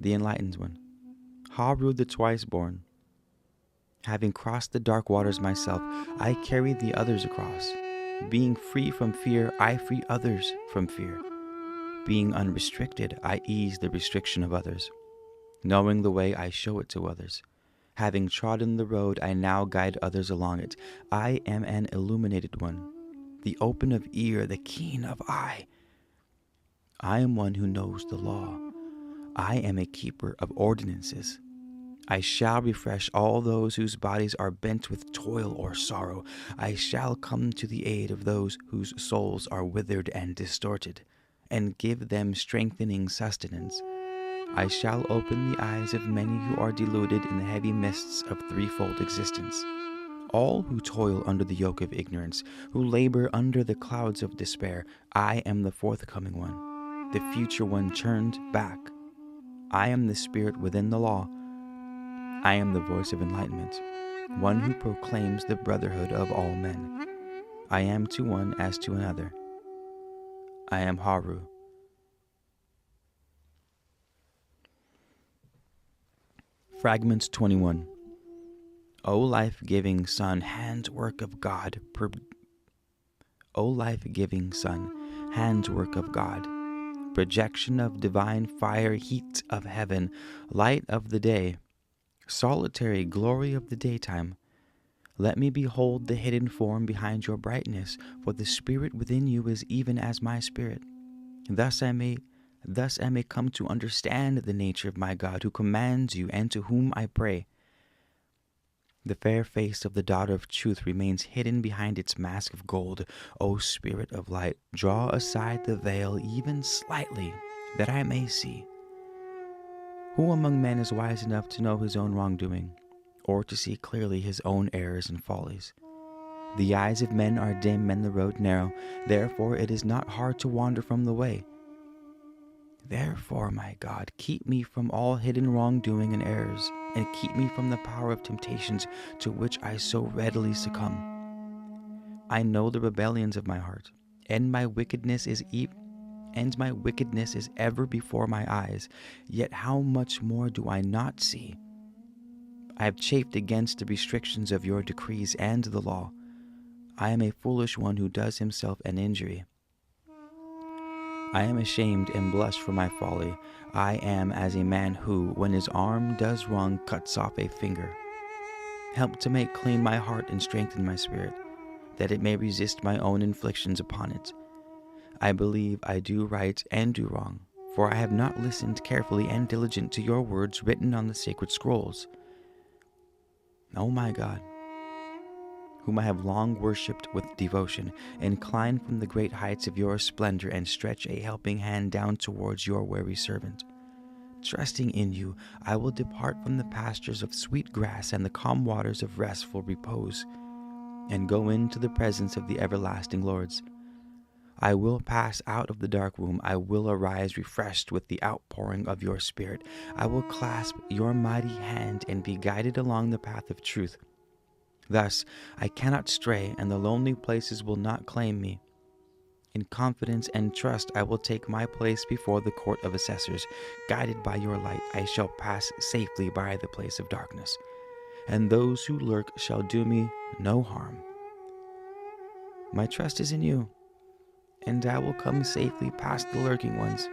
the enlightened one. Haru the twice born. Having crossed the dark waters myself, I carry the others across. Being free from fear, I free others from fear. Being unrestricted, I ease the restriction of others. Knowing the way, I show it to others. Having trodden the road, I now guide others along it. I am an illuminated one, the open of ear, the keen of eye. I am one who knows the law. I am a keeper of ordinances. I shall refresh all those whose bodies are bent with toil or sorrow. I shall come to the aid of those whose souls are withered and distorted, and give them strengthening sustenance. I shall open the eyes of many who are deluded in the heavy mists of threefold existence. All who toil under the yoke of ignorance, who labor under the clouds of despair, I am the forthcoming one, the future one turned back. I am the spirit within the law. I am the voice of enlightenment, one who proclaims the brotherhood of all men. I am to one as to another. I am Haru. Fragment 21. O life-giving Son, handwork of God. O life-giving Son, handwork of God. Projection of divine fire, heat of heaven, light of the day, solitary glory of the daytime. Let me behold the hidden form behind your brightness, for the spirit within you is even as my spirit. Thus I may come to understand the nature of my God, who commands you and to whom I pray. The fair face of the daughter of truth remains hidden behind its mask of gold. O spirit of light, draw aside the veil even slightly, that I may see. Who among men is wise enough to know his own wrongdoing, or to see clearly his own errors and follies? The eyes of men are dim and the road narrow, therefore it is not hard to wander from the way. Therefore, my God, keep me from all hidden wrongdoing and errors, and keep me from the power of temptations to which I so readily succumb. I know the rebellions of my heart, and my wickedness is ever before my eyes, yet how much more do I not see? I have chafed against the restrictions of your decrees and the law. I am a foolish one who does himself an injury. I am ashamed and blush for my folly. I am as a man who, when his arm does wrong, cuts off a finger. Help to make clean my heart and strengthen my spirit, that it may resist my own inflictions upon it. I believe I do right and do wrong, for I have not listened carefully and diligent to your words written on the sacred scrolls. O my God, whom I have long worshipped with devotion, incline from the great heights of your splendor and stretch a helping hand down towards your weary servant. Trusting in you, I will depart from the pastures of sweet grass and the calm waters of restful repose, and go into the presence of the everlasting Lords. I will pass out of the dark room. I will arise refreshed with the outpouring of your Spirit. I will clasp your mighty hand and be guided along the path of truth. Thus, I cannot stray, and the lonely places will not claim me. In confidence and trust, I will take my place before the court of assessors. Guided by your light, I shall pass safely by the place of darkness, and those who lurk shall do me no harm. My trust is in you, and I will come safely past the lurking ones.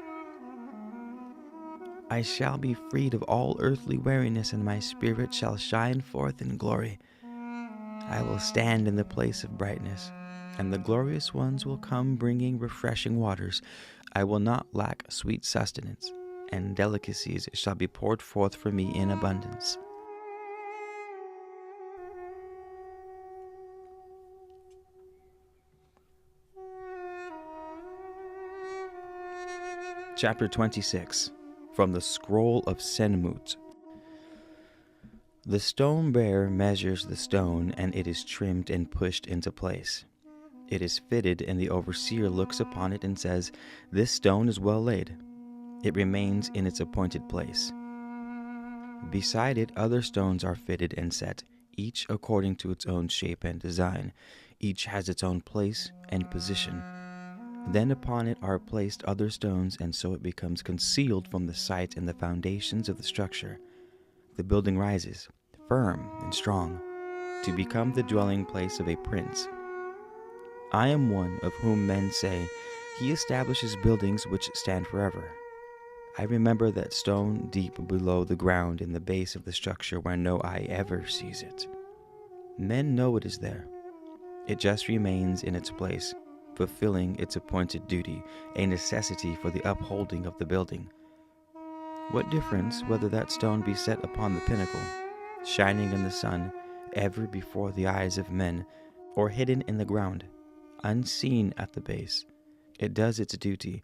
I shall be freed of all earthly weariness, and my spirit shall shine forth in glory. I will stand in the place of brightness, and the glorious ones will come bringing refreshing waters. I will not lack sweet sustenance, and delicacies shall be poured forth for me in abundance. Chapter 26, from the Scroll of Senmut. The stone bearer measures the stone, and it is trimmed and pushed into place. It is fitted, and the overseer looks upon it and says, "This stone is well laid. It remains in its appointed place." Beside it other stones are fitted and set, each according to its own shape and design. Each has its own place and position. Then upon it are placed other stones, and so it becomes concealed from the sight and the foundations of the structure. The building rises, firm and strong, to become the dwelling place of a prince. I am one of whom men say, "He establishes buildings which stand forever." I remember that stone deep below the ground in the base of the structure where no eye ever sees it. Men know it is there. It just remains in its place, fulfilling its appointed duty, a necessity for the upholding of the building. What difference whether that stone be set upon the pinnacle, shining in the sun, ever before the eyes of men, or hidden in the ground, unseen at the base? It does its duty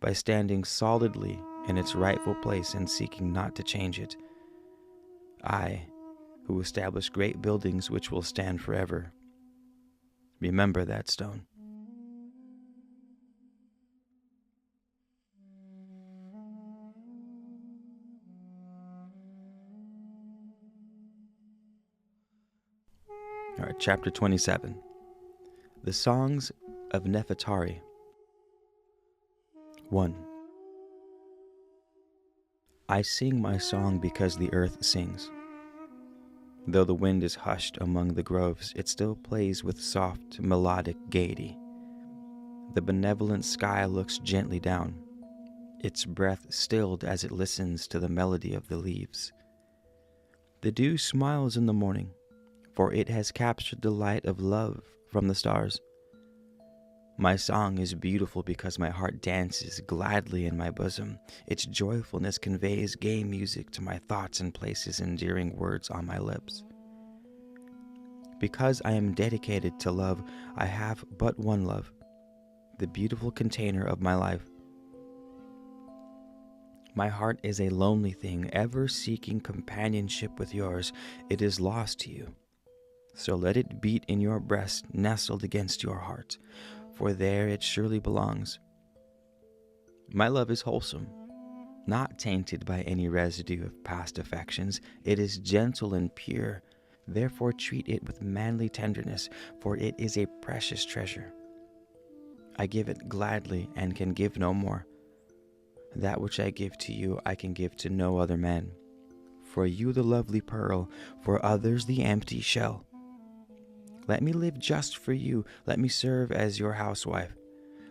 by standing solidly in its rightful place and seeking not to change it. I, who establish great buildings which will stand forever, remember that stone. All right, chapter 27. The Songs of Nefertari. 1. I sing my song because the earth sings. Though the wind is hushed among the groves, it still plays with soft, melodic gaiety. The benevolent sky looks gently down, its breath stilled as it listens to the melody of the leaves. The dew smiles in the morning, for it has captured the light of love from the stars. My song is beautiful because my heart dances gladly in my bosom. Its joyfulness conveys gay music to my thoughts and places endearing words on my lips. Because I am dedicated to love, I have but one love, the beautiful container of my life. My heart is a lonely thing, ever seeking companionship with yours. It is lost to you. So let it beat in your breast, nestled against your heart, for there it surely belongs. My love is wholesome, not tainted by any residue of past affections. It is gentle and pure. Therefore treat it with manly tenderness, for it is a precious treasure. I give it gladly and can give no more. That which I give to you I can give to no other man. For you the lovely pearl, for others the empty shell. Let me live just for you. Let me serve as your housewife.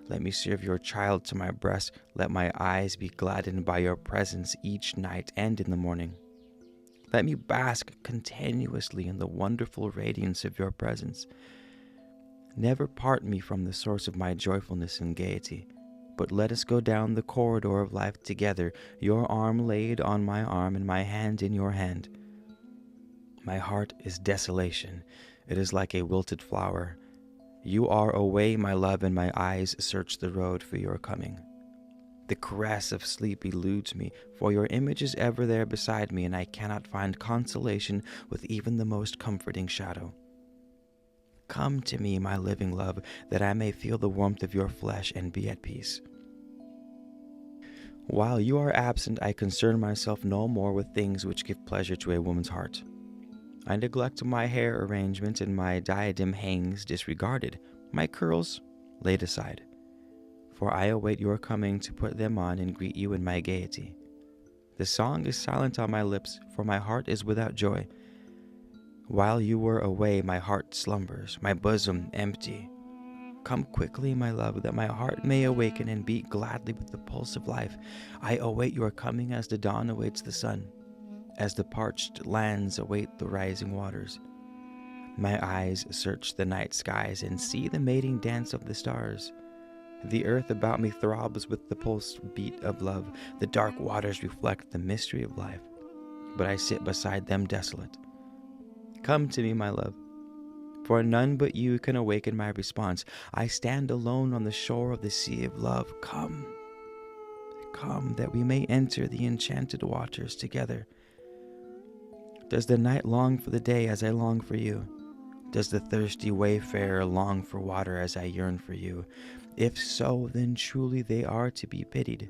Let me serve your child to my breast. Let my eyes be gladdened by your presence each night and in the morning. Let me bask continuously in the wonderful radiance of your presence. Never part me from the source of my joyfulness and gaiety, but let us go down the corridor of life together, your arm laid on my arm and my hand in your hand. My heart is desolation. It is like a wilted flower. You are away, my love, and my eyes search the road for your coming. The caress of sleep eludes me, for your image is ever there beside me, and I cannot find consolation with even the most comforting shadow. Come to me, my living love, that I may feel the warmth of your flesh and be at peace. While you are absent, I concern myself no more with things which give pleasure to a woman's heart. I neglect my hair arrangement, and my diadem hangs disregarded, my curls laid aside. For I await your coming to put them on and greet you in my gaiety. The song is silent on my lips, for my heart is without joy. While you were away, my heart slumbers, my bosom empty. Come quickly, my love, that my heart may awaken and beat gladly with the pulse of life. I await your coming as the dawn awaits the sun, as the parched lands await the rising waters. My eyes search the night skies and see the mating dance of the stars. The earth about me throbs with the pulse beat of love. The dark waters reflect the mystery of life, but I sit beside them desolate. Come to me, my love, for none but you can awaken my response. I stand alone on the shore of the sea of love. Come, come, that we may enter the enchanted waters together. Does the night long for the day as I long for you? Does the thirsty wayfarer long for water as I yearn for you? If so, then truly they are to be pitied.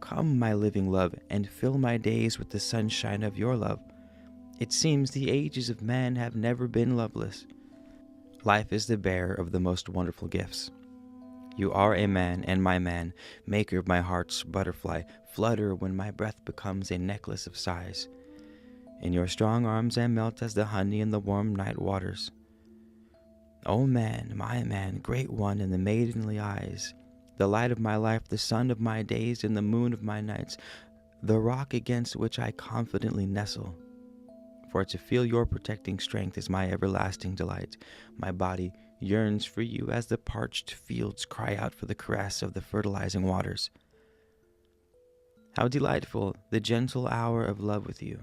Come, my living love, and fill my days with the sunshine of your love. It seems the ages of man have never been loveless. Life is the bearer of the most wonderful gifts. You are a man and my man, maker of my heart's butterfly, flutter when my breath becomes a necklace of sighs. In your strong arms I melt as the honey in the warm night waters. O man, my man, great one in the maidenly eyes, the light of my life, the sun of my days, and the moon of my nights, the rock against which I confidently nestle. For to feel your protecting strength is my everlasting delight. My body yearns for you as the parched fields cry out for the caress of the fertilizing waters. How delightful the gentle hour of love with you!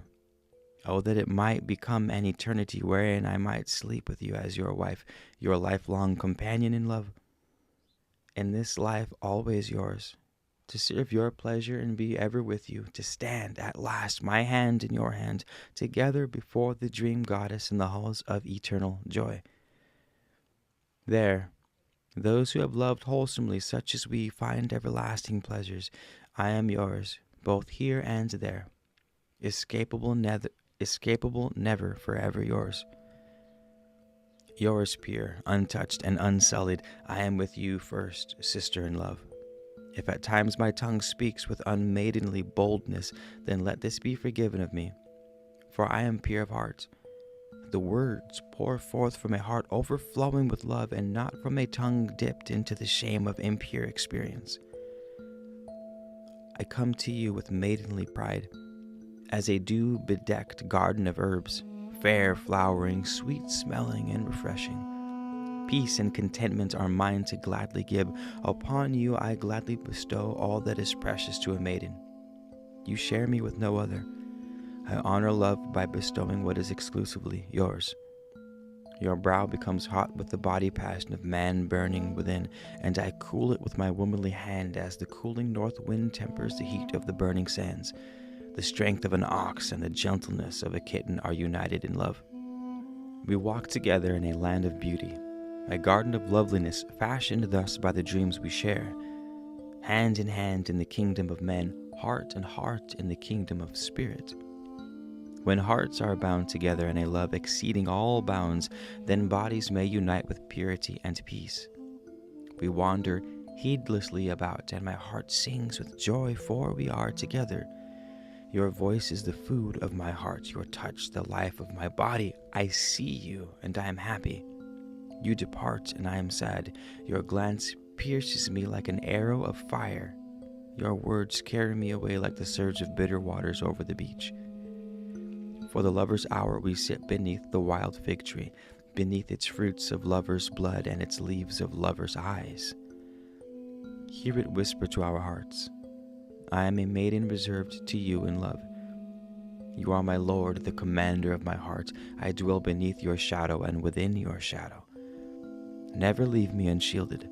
Oh, that it might become an eternity wherein I might sleep with you as your wife, your lifelong companion in love. In this life always yours, to serve your pleasure and be ever with you, to stand at last, my hand in your hand, together before the dream goddess in the halls of eternal joy. There, those who have loved wholesomely such as we find everlasting pleasures. I am yours, both here and there, escapable never, forever yours. Yours pure, untouched, and unsullied, I am with you first, sister in love. If at times my tongue speaks with unmaidenly boldness, then let this be forgiven of me, for I am pure of heart. The words pour forth from a heart overflowing with love, and not from a tongue dipped into the shame of impure experience. I come to you with maidenly pride, as a dew-bedecked garden of herbs, fair flowering, sweet-smelling, and refreshing. Peace and contentment are mine to gladly give. Upon you I gladly bestow all that is precious to a maiden. You share me with no other. I honor love by bestowing what is exclusively yours. Your brow becomes hot with the body passion of man burning within, and I cool it with my womanly hand as the cooling north wind tempers the heat of the burning sands. The strength of an ox and the gentleness of a kitten are united in love. We walk together in a land of beauty, a garden of loveliness fashioned thus by the dreams we share, hand in hand in the kingdom of men, heart and heart in the kingdom of spirit. When hearts are bound together in a love exceeding all bounds, then bodies may unite with purity and peace. We wander heedlessly about, and my heart sings with joy, for we are together. Your voice is the food of my heart, your touch the life of my body. I see you, and I am happy. You depart, and I am sad. Your glance pierces me like an arrow of fire. Your words carry me away like the surge of bitter waters over the beach. For the lover's hour we sit beneath the wild fig tree, beneath its fruits of lover's blood and its leaves of lover's eyes. Hear it whisper to our hearts, I am a maiden reserved to you in love. You are my lord, the commander of my heart. I dwell beneath your shadow and within your shadow. Never leave me unshielded.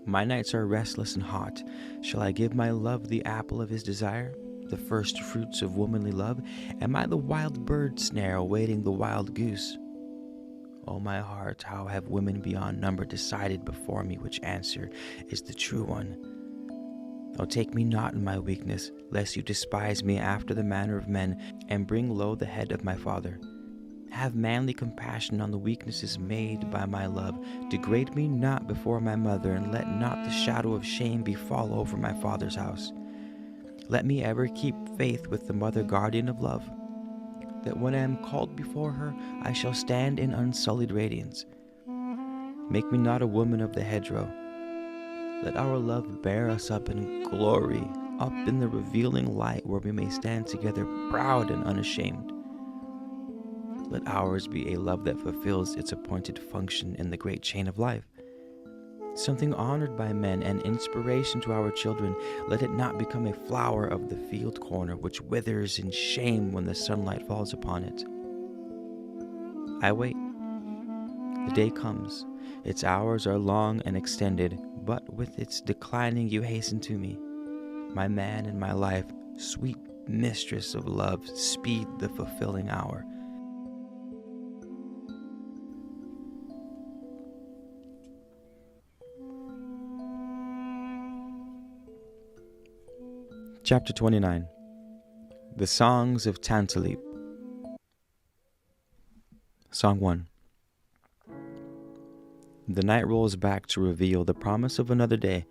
My nights are restless and hot. Shall I give my love the apple of his desire, the first fruits of womanly love? Am I the wild bird snare awaiting the wild goose? O my heart, how have women beyond number decided before me which answer is the true one? Oh, take me not in my weakness, lest you despise me after the manner of men, and bring low the head of my father. Have manly compassion on the weaknesses made by my love. Degrade me not before my mother, and let not the shadow of shame befall over my father's house. Let me ever keep faith with the mother guardian of love, that when I am called before her, I shall stand in unsullied radiance. Make me not a woman of the hedgerow. Let our love bear us up in glory, up in the revealing light where we may stand together proud and unashamed. Let ours be a love that fulfills its appointed function in the great chain of life. Something honored by men and inspiration to our children. Let it not become a flower of the field corner which withers in shame when the sunlight falls upon it. I wait. The day comes. Its hours are long and extended, but with its declining you hasten to me. My man and my life, sweet mistress of love, speed the fulfilling hour. Chapter 29. The Songs of Tantalip. Song 1. The night rolls back to reveal the promise of another day.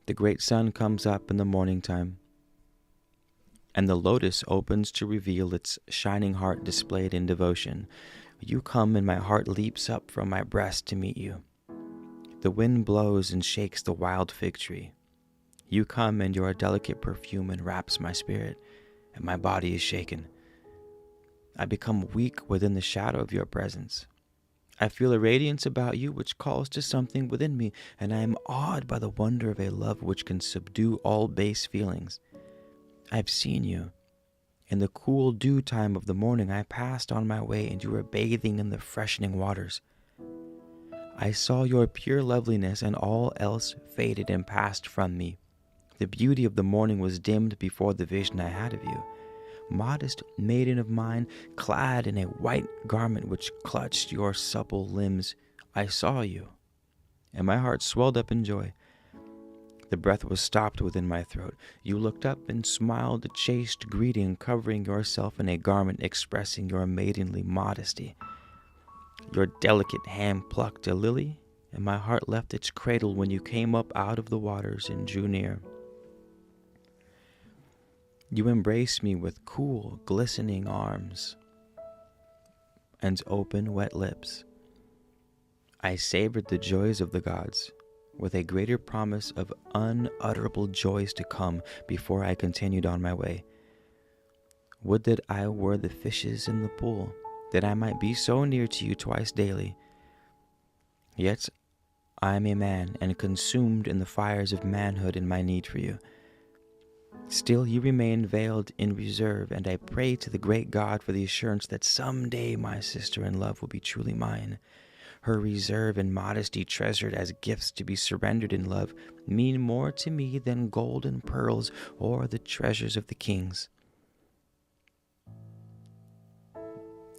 The great sun comes up in the morning time, and the lotus opens to reveal its shining heart displayed in devotion. You come, and my heart leaps up from my breast to meet you. The wind blows and shakes the wild fig tree. You come, and your delicate perfume enwraps my spirit, and my body is shaken. I become weak within the shadow of your presence. I feel a radiance about you which calls to something within me, and I am awed by the wonder of a love which can subdue all base feelings. I have seen you. In the cool dew time of the morning I passed on my way, and you were bathing in the freshening waters. I saw your pure loveliness, and all else faded and passed from me. The beauty of the morning was dimmed before the vision I had of you. Modest maiden of mine, clad in a white garment which clutched your supple limbs, I saw you, and my heart swelled up in joy. The breath was stopped within my throat. You looked up and smiled a chaste greeting, covering yourself in a garment expressing your maidenly modesty. Your delicate hand plucked a lily, and my heart left its cradle when you came up out of the waters and drew near. You embraced me with cool, glistening arms and open, wet lips. I savored the joys of the gods, with a greater promise of unutterable joys to come before I continued on my way. Would that I were the fishes in the pool, that I might be so near to you twice daily. Yet I am a man, and consumed in the fires of manhood in my need for you. Still you remain veiled in reserve, and I pray to the great God for the assurance that someday my sister in love will be truly mine. Her reserve and modesty, treasured as gifts to be surrendered in love, mean more to me than gold and pearls or the treasures of the kings.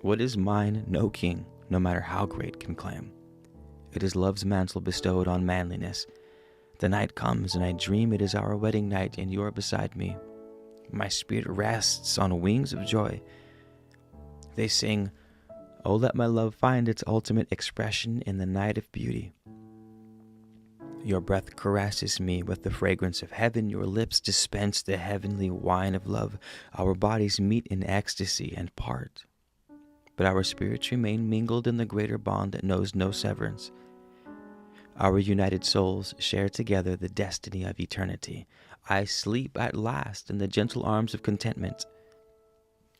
What is mine no king, no matter how great, can claim. It is love's mantle bestowed on manliness. The night comes, and I dream it is our wedding night, and you are beside me. My spirit rests on wings of joy. They sing, "Oh, let my love find its ultimate expression in the night of beauty." Your breath caresses me with the fragrance of heaven. Your lips dispense the heavenly wine of love. Our bodies meet in ecstasy and part, but our spirits remain mingled in the greater bond that knows no severance. Our united souls share together the destiny of eternity. I sleep at last in the gentle arms of contentment.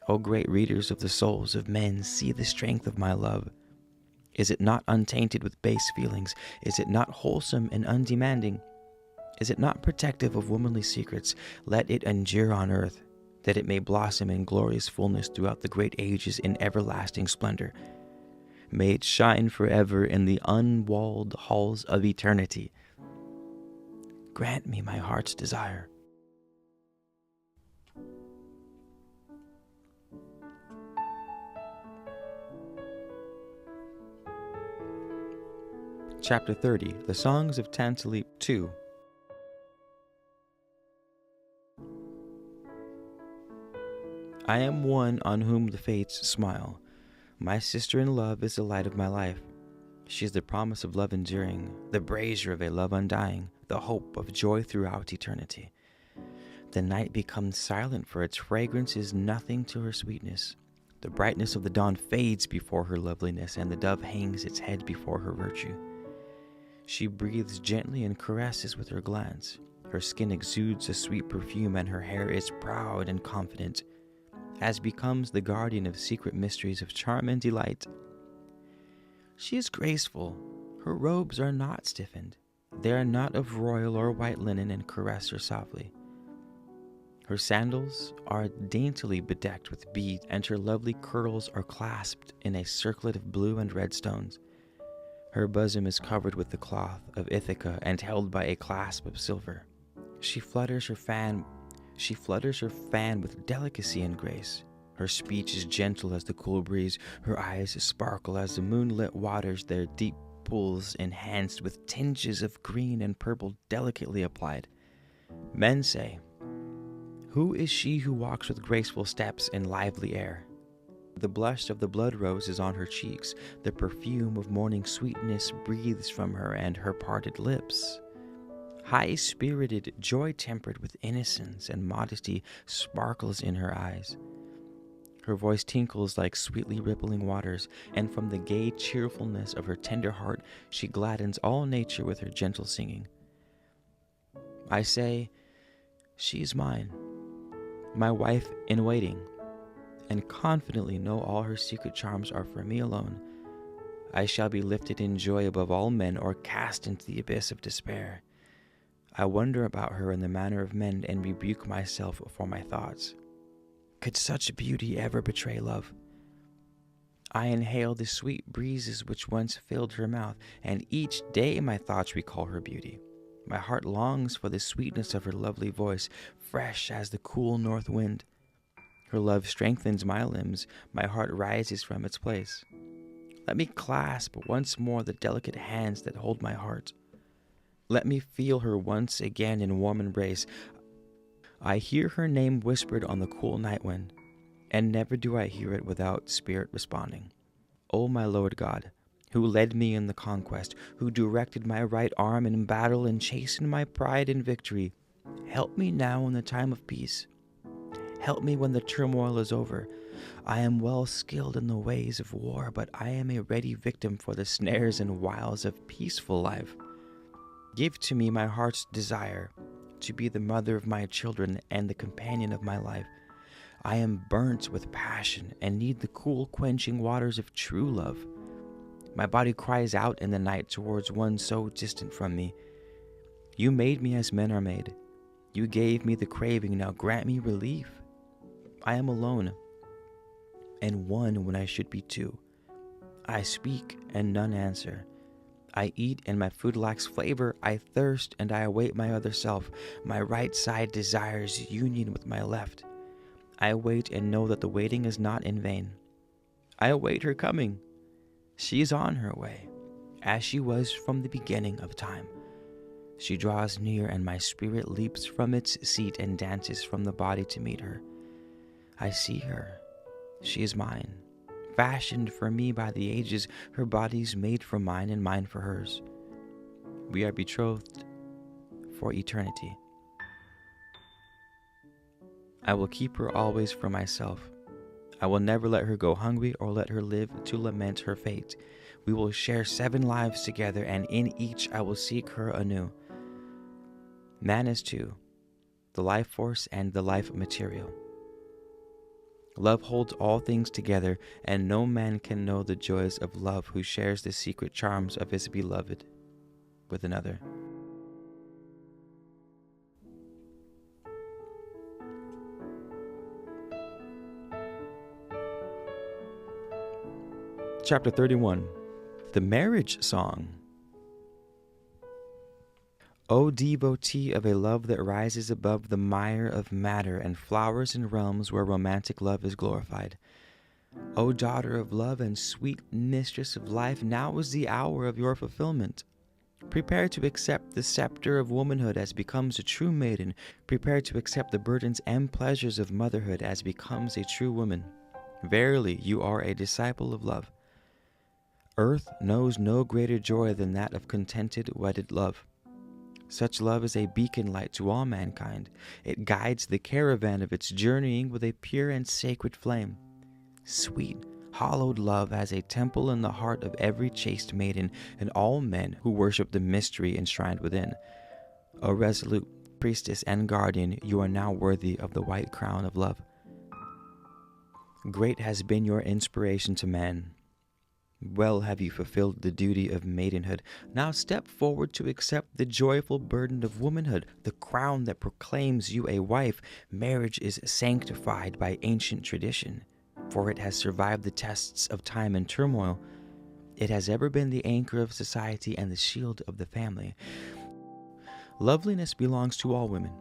O great readers of the souls of men, see the strength of my love. Is it not untainted with base feelings? Is it not wholesome and undemanding? Is it not protective of womanly secrets? Let it endure on earth, that it may blossom in glorious fullness throughout the great ages in everlasting splendor. May it shine forever in the unwalled halls of eternity. Grant me my heart's desire. Chapter 30. The Songs of Tantalip 2. I am one on whom the fates smile. My sister in love is the light of my life. She is the promise of love enduring, the brazier of a love undying, the hope of joy throughout eternity. The night becomes silent, for its fragrance is nothing to her sweetness. The brightness of the dawn fades before her loveliness, and the dove hangs its head before her virtue. She breathes gently and caresses with her glance. Her skin exudes a sweet perfume, and her hair is proud and confident, as becomes the guardian of secret mysteries of charm and delight. She is graceful. Her robes are not stiffened. They are not of royal or white linen, and caress her softly. Her sandals are daintily bedecked with beads, and her lovely curls are clasped in a circlet of blue and red stones. Her bosom is covered with the cloth of Ithaca and held by a clasp of silver. She flutters her fan with delicacy and grace. Her speech is gentle as the cool breeze. Her eyes sparkle as the moonlit waters, their deep pools enhanced with tinges of green and purple delicately applied. Men say, "Who is she who walks with graceful steps in lively air?" The blush of the blood rose is on her cheeks. The perfume of morning sweetness breathes from her and her parted lips. High-spirited, joy-tempered with innocence and modesty sparkles in her eyes. Her voice tinkles like sweetly rippling waters, and from the gay cheerfulness of her tender heart she gladdens all nature with her gentle singing. I say, she is mine, my wife in waiting, and confidently know all her secret charms are for me alone. I shall be lifted in joy above all men, or cast into the abyss of despair. I wonder about her in the manner of men, and rebuke myself for my thoughts. Could such beauty ever betray love? I inhale the sweet breezes which once filled her mouth, and each day my thoughts recall her beauty. My heart longs for the sweetness of her lovely voice, fresh as the cool north wind. Her love strengthens my limbs, my heart rises from its place. Let me clasp once more the delicate hands that hold my heart. Let me feel her once again in warm embrace. I hear her name whispered on the cool night wind, and never do I hear it without spirit responding. O my Lord God, who led me in the conquest, who directed my right arm in battle and chastened my pride in victory, help me now in the time of peace. Help me when the turmoil is over. I am well skilled in the ways of war, but I am a ready victim for the snares and wiles of peaceful life. Give to me my heart's desire, to be the mother of my children and the companion of my life. I am burnt with passion and need the cool, quenching waters of true love. My body cries out in the night towards one so distant from me. You made me as men are made. You gave me the craving, now grant me relief. I am alone, and one when I should be two. I speak, and none answer. I eat, and my food lacks flavor. I thirst, and I await my other self. My right side desires union with my left. I wait and know that the waiting is not in vain. I await her coming. She is on her way, as she was from the beginning of time. She draws near, and my spirit leaps from its seat and dances from the body to meet her. I see her. She is mine, fashioned for me by the ages. Her body's made for mine and mine for hers. We are betrothed for eternity. I will keep her always for myself. I will never let her go hungry or let her live to lament her fate. We will share 7 lives together, and in each I will seek her anew. Man is two, the life force and the life material. Love holds all things together, and no man can know the joys of love who shares the secret charms of his beloved with another. Chapter 31. The Marriage Song. O devotee of a love that rises above the mire of matter and flowers in realms where romantic love is glorified. O daughter of love and sweet mistress of life, now is the hour of your fulfillment. Prepare to accept the scepter of womanhood as becomes a true maiden. Prepare to accept the burdens and pleasures of motherhood as becomes a true woman. Verily, you are a disciple of love. Earth knows no greater joy than that of contented, wedded love. Such love is a beacon light to all mankind. It guides the caravan of its journeying with a pure and sacred flame. Sweet, hallowed love has a temple in the heart of every chaste maiden and all men who worship the mystery enshrined within. O resolute priestess and guardian, you are now worthy of the white crown of love. Great has been your inspiration to man. Well have you fulfilled the duty of maidenhood. Now step forward to accept the joyful burden of womanhood, the crown that proclaims you a wife. Marriage is sanctified by ancient tradition, for it has survived the tests of time and turmoil. It has ever been the anchor of society and the shield of the family. Loveliness belongs to all women,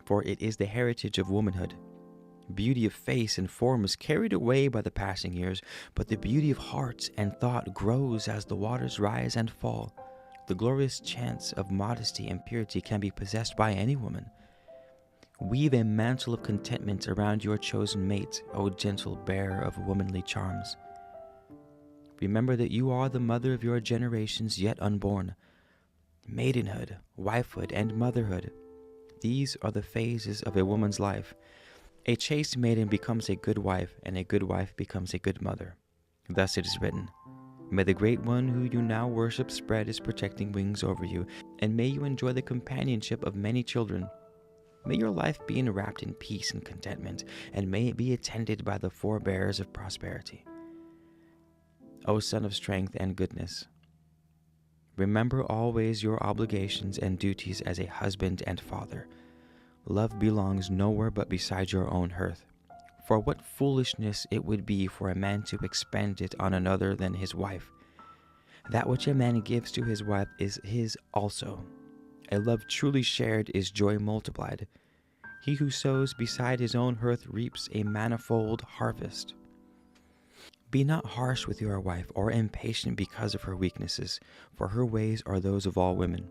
for it is the heritage of womanhood. Beauty of face and form is carried away by the passing years, but the beauty of heart and thought grows as the waters rise and fall. The glorious chance of modesty and purity can be possessed by any woman. Weave a mantle of contentment around your chosen mate, O gentle bearer of womanly charms. Remember that you are the mother of your generations yet unborn. Maidenhood, wifehood, and motherhood, these are the phases of a woman's life. A chaste maiden becomes a good wife, and a good wife becomes a good mother. Thus it is written, May the great one who you now worship spread his protecting wings over you, and may you enjoy the companionship of many children. May your life be enwrapped in peace and contentment, and may it be attended by the forebears of prosperity. O Son of strength and goodness, remember always your obligations and duties as a husband and father. Love belongs nowhere but beside your own hearth. For what foolishness it would be for a man to expend it on another than his wife. That which a man gives to his wife is his also. A love truly shared is joy multiplied. He who sows beside his own hearth reaps a manifold harvest. Be not harsh with your wife or impatient because of her weaknesses, for her ways are those of all women.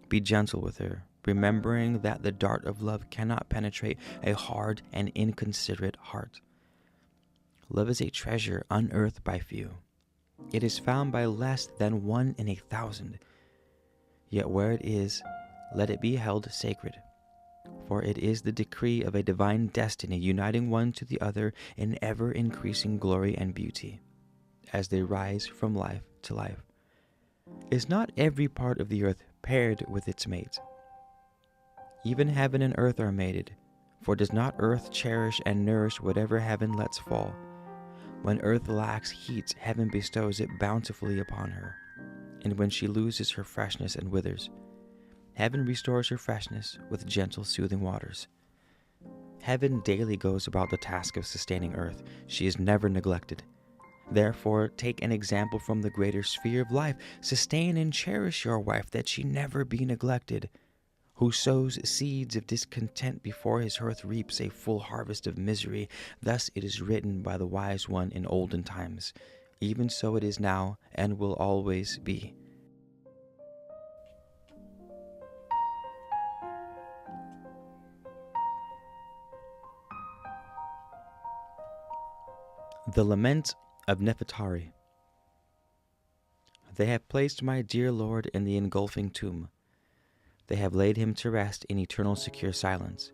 Be gentle with her, remembering that the dart of love cannot penetrate a hard and inconsiderate heart. Love is a treasure unearthed by few. It is found by less than 1 in 1,000. Yet where it is, let it be held sacred. For it is the decree of a divine destiny uniting one to the other in ever-increasing glory and beauty, as they rise from life to life. Is not every part of the earth paired with its mate? Even heaven and earth are mated, for does not earth cherish and nourish whatever heaven lets fall? When earth lacks heat, heaven bestows it bountifully upon her, and when she loses her freshness and withers, heaven restores her freshness with gentle soothing waters. Heaven daily goes about the task of sustaining earth. She is never neglected. Therefore, take an example from the greater sphere of life. Sustain and cherish your wife, that she never be neglected. Who sows seeds of discontent before his hearth reaps a full harvest of misery. Thus it is written by the wise one in olden times. Even so it is now, and will always be. The Lament of Nefertari. They have placed my dear Lord in the engulfing tomb. They have laid him to rest in eternal secure silence.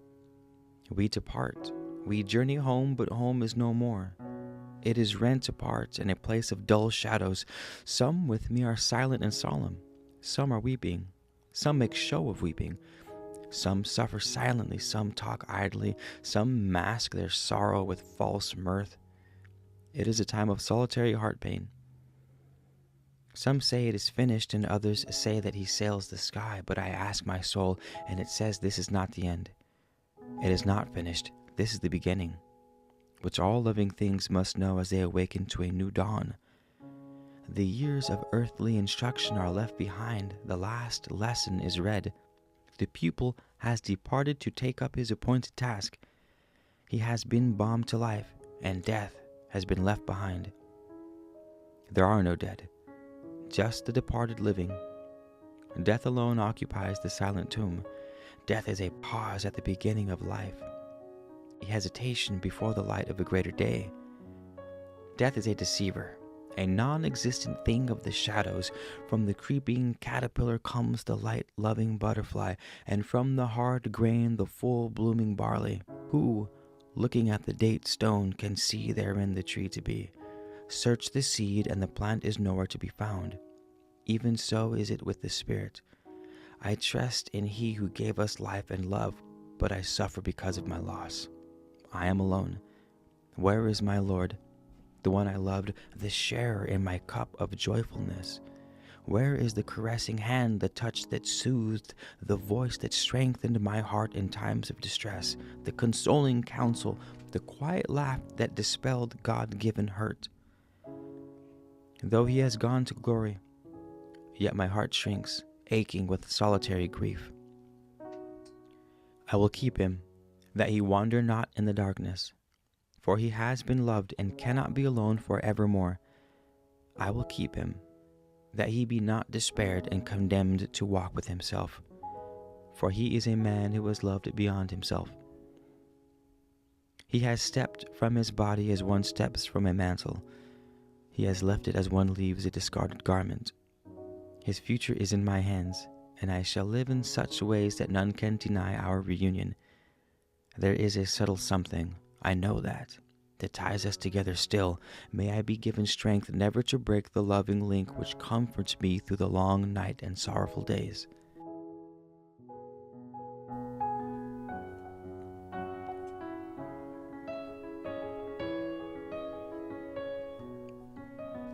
We depart. We journey home, but home is no more. It is rent apart in a place of dull shadows. Some with me are silent and solemn. Some are weeping. Some make show of weeping. Some suffer silently. Some talk idly. Some mask their sorrow with false mirth. It is a time of solitary heart pain. Some say it is finished, and others say that he sails the sky. But I ask my soul, and it says this is not the end. It is not finished. This is the beginning, which all living things must know as they awaken to a new dawn. The years of earthly instruction are left behind. The last lesson is read. The pupil has departed to take up his appointed task. He has been bombed to life, and death has been left behind. There are no dead, just the departed living. Death alone occupies the silent tomb. Death is a pause at the beginning of life, a hesitation before the light of a greater day. Death is a deceiver, a non-existent thing of the shadows. From the creeping caterpillar comes the light-loving butterfly, and from the hard grain the full-blooming barley. Who, looking at the date stone, can see therein the tree to be? Search the seed, and the plant is nowhere to be found. Even so is it with the spirit. I trust in He who gave us life and love, but I suffer because of my loss. I am alone. Where is my Lord, the one I loved, the sharer in my cup of joyfulness? Where is the caressing hand, the touch that soothed, the voice that strengthened my heart in times of distress, the consoling counsel, the quiet laugh that dispelled God-given hurt? Though He has gone to glory, yet my heart shrinks, aching with solitary grief. I will keep him, that he wander not in the darkness, for he has been loved and cannot be alone for evermore. I will keep him, that he be not despaired and condemned to walk with himself, for he is a man who was loved beyond himself. He has stepped from his body as one steps from a mantle. He has left it as one leaves a discarded garment. His future is in my hands, and I shall live in such ways that none can deny our reunion. There is a subtle something, I know that ties us together still. May I be given strength never to break the loving link which comforts me through the long night and sorrowful days.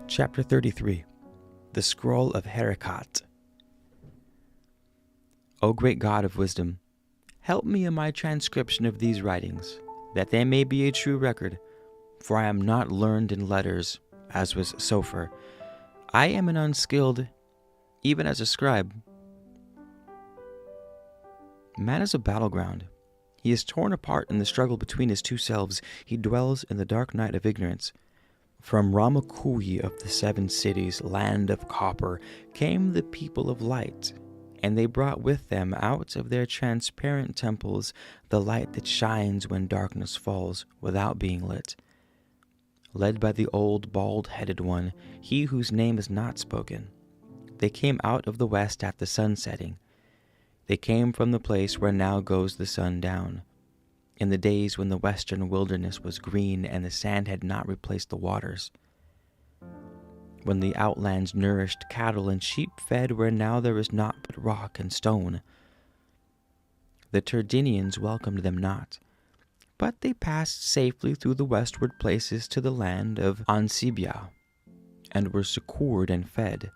Chapter 33. The Scroll of Herakat. O great God of wisdom, help me in my transcription of these writings, that they may be a true record, for I am not learned in letters, as was Sofer. I am an unskilled, even as a scribe. Man is a battleground. He is torn apart in the struggle between his two selves. He dwells in the dark night of ignorance. From Ramakui of the 7 cities, land of copper, came the people of light, and they brought with them out of their transparent temples the light that shines when darkness falls without being lit. Led by the old bald-headed one, he whose name is not spoken, they came out of the west at the sun setting. They came from the place where now goes the sun down, in the days when the western wilderness was green and the sand had not replaced the waters, when the outlands nourished cattle and sheep fed where now there is naught but rock and stone. The Turdinians welcomed them not, but they passed safely through the westward places to the land of Ansibia, and were succored and fed.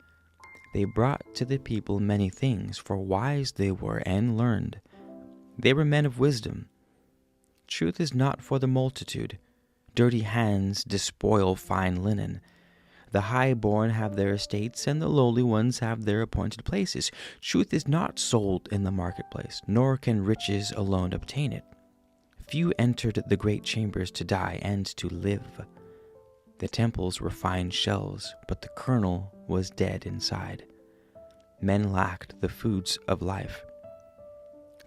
They brought to the people many things, for wise they were and learned. They were men of wisdom. Truth is not for the multitude. Dirty hands despoil fine linen. The high-born have their estates, and the lowly ones have their appointed places. Truth is not sold in the marketplace, nor can riches alone obtain it. Few entered the great chambers to die and to live. The temples were fine shells, but the kernel was dead inside. Men lacked the foods of life.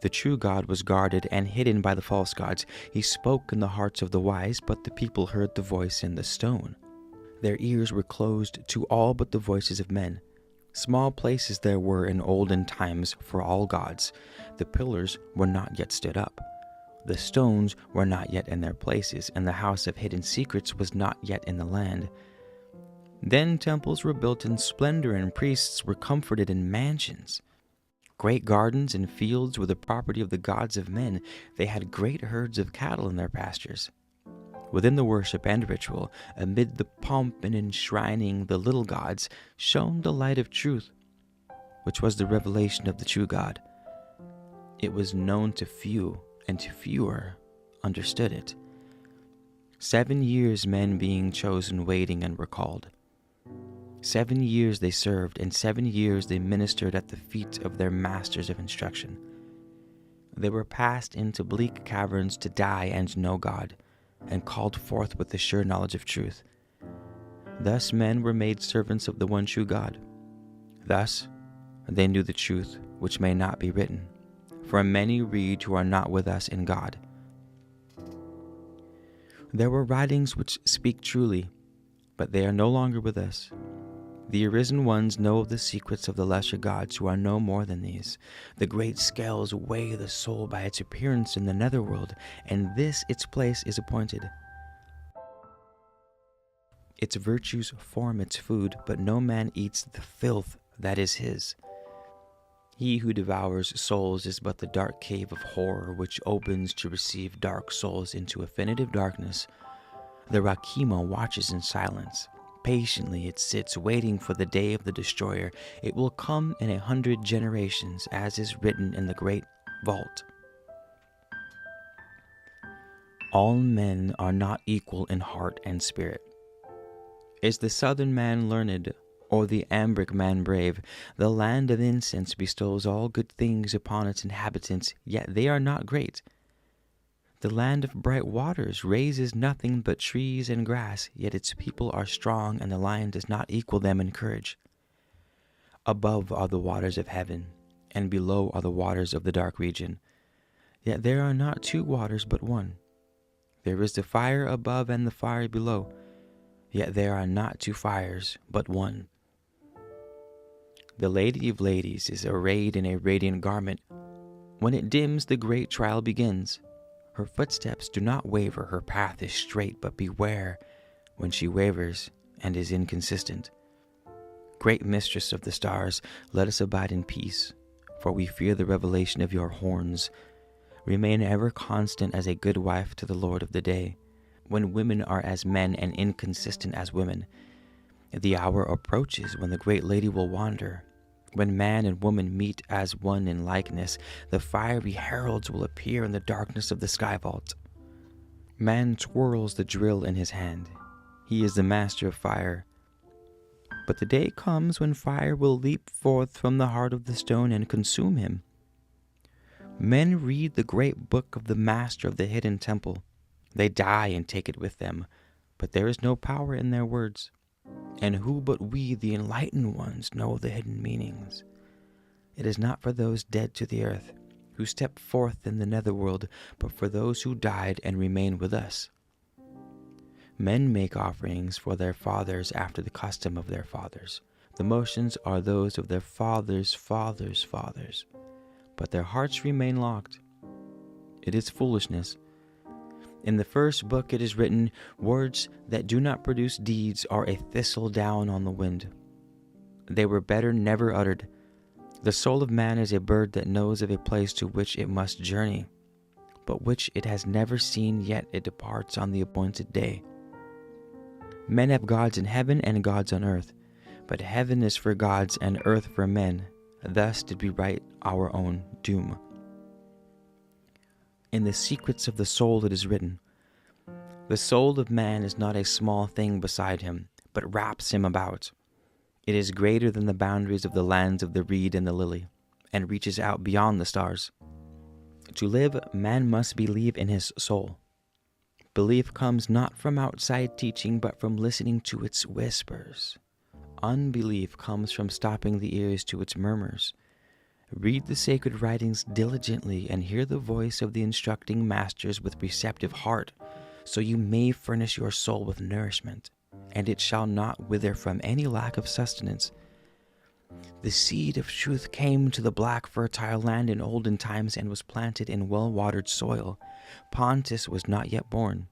The true God was guarded and hidden by the false gods. He spoke in the hearts of the wise, but the people heard the voice in the stone. Their ears were closed to all but the voices of men. Small places there were in olden times for all gods. The pillars were not yet stood up. The stones were not yet in their places, and the house of hidden secrets was not yet in the land. Then temples were built in splendor, and priests were comforted in mansions. Great gardens and fields were the property of the gods of men. They had great herds of cattle in their pastures. Within the worship and ritual, amid the pomp and enshrining the little gods, shone the light of truth, which was the revelation of the true God. It was known to few, and to fewer understood it. 7 years men being chosen, waiting, and were called. 7 years they served, and 7 years they ministered at the feet of their masters of instruction. They were passed into bleak caverns to die and know God, and called forth with the sure knowledge of truth. Thus men were made servants of the one true God. Thus they knew the truth which may not be written, for many read who are not with us in God. There were writings which speak truly, but they are no longer with us. The arisen ones know the secrets of the lesser gods who are no more than these. The great scales weigh the soul by its appearance in the netherworld, and this its place is appointed. Its virtues form its food, but no man eats the filth that is his. He who devours souls is but the dark cave of horror which opens to receive dark souls into infinitive darkness. The Rakima watches in silence. Patiently it sits, waiting for the day of the destroyer. It will come in 100 generations, as is written in the great vault. All men are not equal in heart and spirit. Is the southern man learned, or the Ambric man brave? The land of incense bestows all good things upon its inhabitants, yet they are not great. The land of bright waters raises nothing but trees and grass, yet its people are strong, and the lion does not equal them in courage. Above are the waters of heaven, and below are the waters of the dark region. Yet there are not two waters but one. There is the fire above and the fire below, yet there are not two fires but one. The Lady of Ladies is arrayed in a radiant garment. When it dims, the great trial begins. Her footsteps do not waver, her path is straight, but beware when she wavers and is inconsistent. Great mistress of the stars, let us abide in peace, for we fear the revelation of your horns. Remain ever constant as a good wife to the Lord of the day. When women are as men and inconsistent as women, the hour approaches when the great lady will wander. When man and woman meet as one in likeness, the fiery heralds will appear in the darkness of the sky vault. Man twirls the drill in his hand. He is the master of fire. But the day comes when fire will leap forth from the heart of the stone and consume him. Men read the great book of the master of the hidden temple. They die and take it with them, but there is no power in their words. And who but we, the enlightened ones, know the hidden meanings? It is not for those dead to the earth, who step forth in the netherworld, but for those who died and remain with us. Men make offerings for their fathers after the custom of their fathers. The motions are those of their fathers' fathers' fathers, but their hearts remain locked. It is foolishness. In the first book it is written, words that do not produce deeds are a thistle down on the wind. They were better never uttered. The soul of man is a bird that knows of a place to which it must journey, but which it has never seen, yet it departs on the appointed day. Men have gods in heaven and gods on earth, but heaven is for gods and earth for men. Thus did we write our own doom. In the secrets of the soul it is written, the soul of man is not a small thing beside him, but wraps him about. It is greater than the boundaries of the lands of the reed and the lily, and reaches out beyond the stars. To live, man must believe in his soul. Belief comes not from outside teaching, but from listening to its whispers. Unbelief comes from stopping the ears to its murmurs. Read the sacred writings diligently and hear the voice of the instructing masters with receptive heart, so you may furnish your soul with nourishment, and it shall not wither from any lack of sustenance. The seed of truth came to the black fertile land in olden times and was planted in well-watered soil. Pontus was not yet born.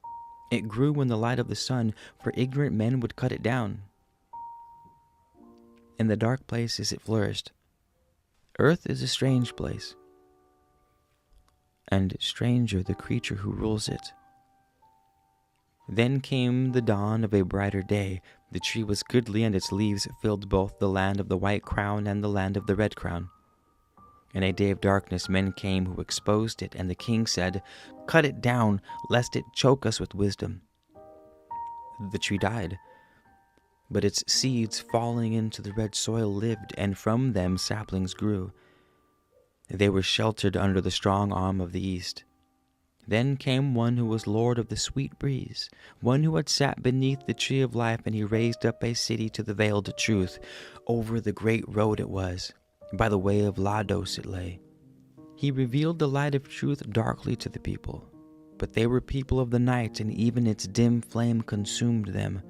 It grew in the light of the sun, for ignorant men would cut it down. In the dark places it flourished. Earth is a strange place, and stranger the creature who rules it. Then came the dawn of a brighter day. The tree was goodly, and its leaves filled both the land of the white crown and the land of the red crown. In a day of darkness men came who exposed it, and the king said, "Cut it down, lest it choke us with wisdom." The tree died, but its seeds falling into the red soil lived, and from them saplings grew. They were sheltered under the strong arm of the east. Then came one who was lord of the sweet breeze, one who had sat beneath the tree of life, and he raised up a city to the veiled truth. Over the great road it was, By the way of Lados it lay. He revealed the light of truth darkly to the people, but they were people of the night, and even its dim flame consumed them.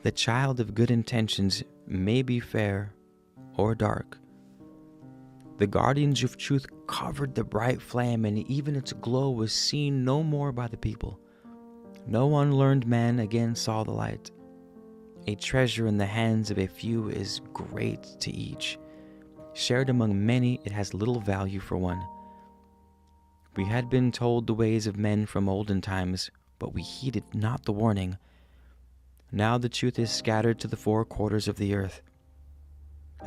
The child of good intentions may be fair or dark. The guardians of truth covered the bright flame, and even its glow was seen no more by the people. No unlearned man again saw the light. A treasure in the hands of a few is great to each. Shared among many, it has little value for one. We had been told the ways of men from olden times, but we heeded not the warning. Now the truth is scattered to the four quarters of the earth.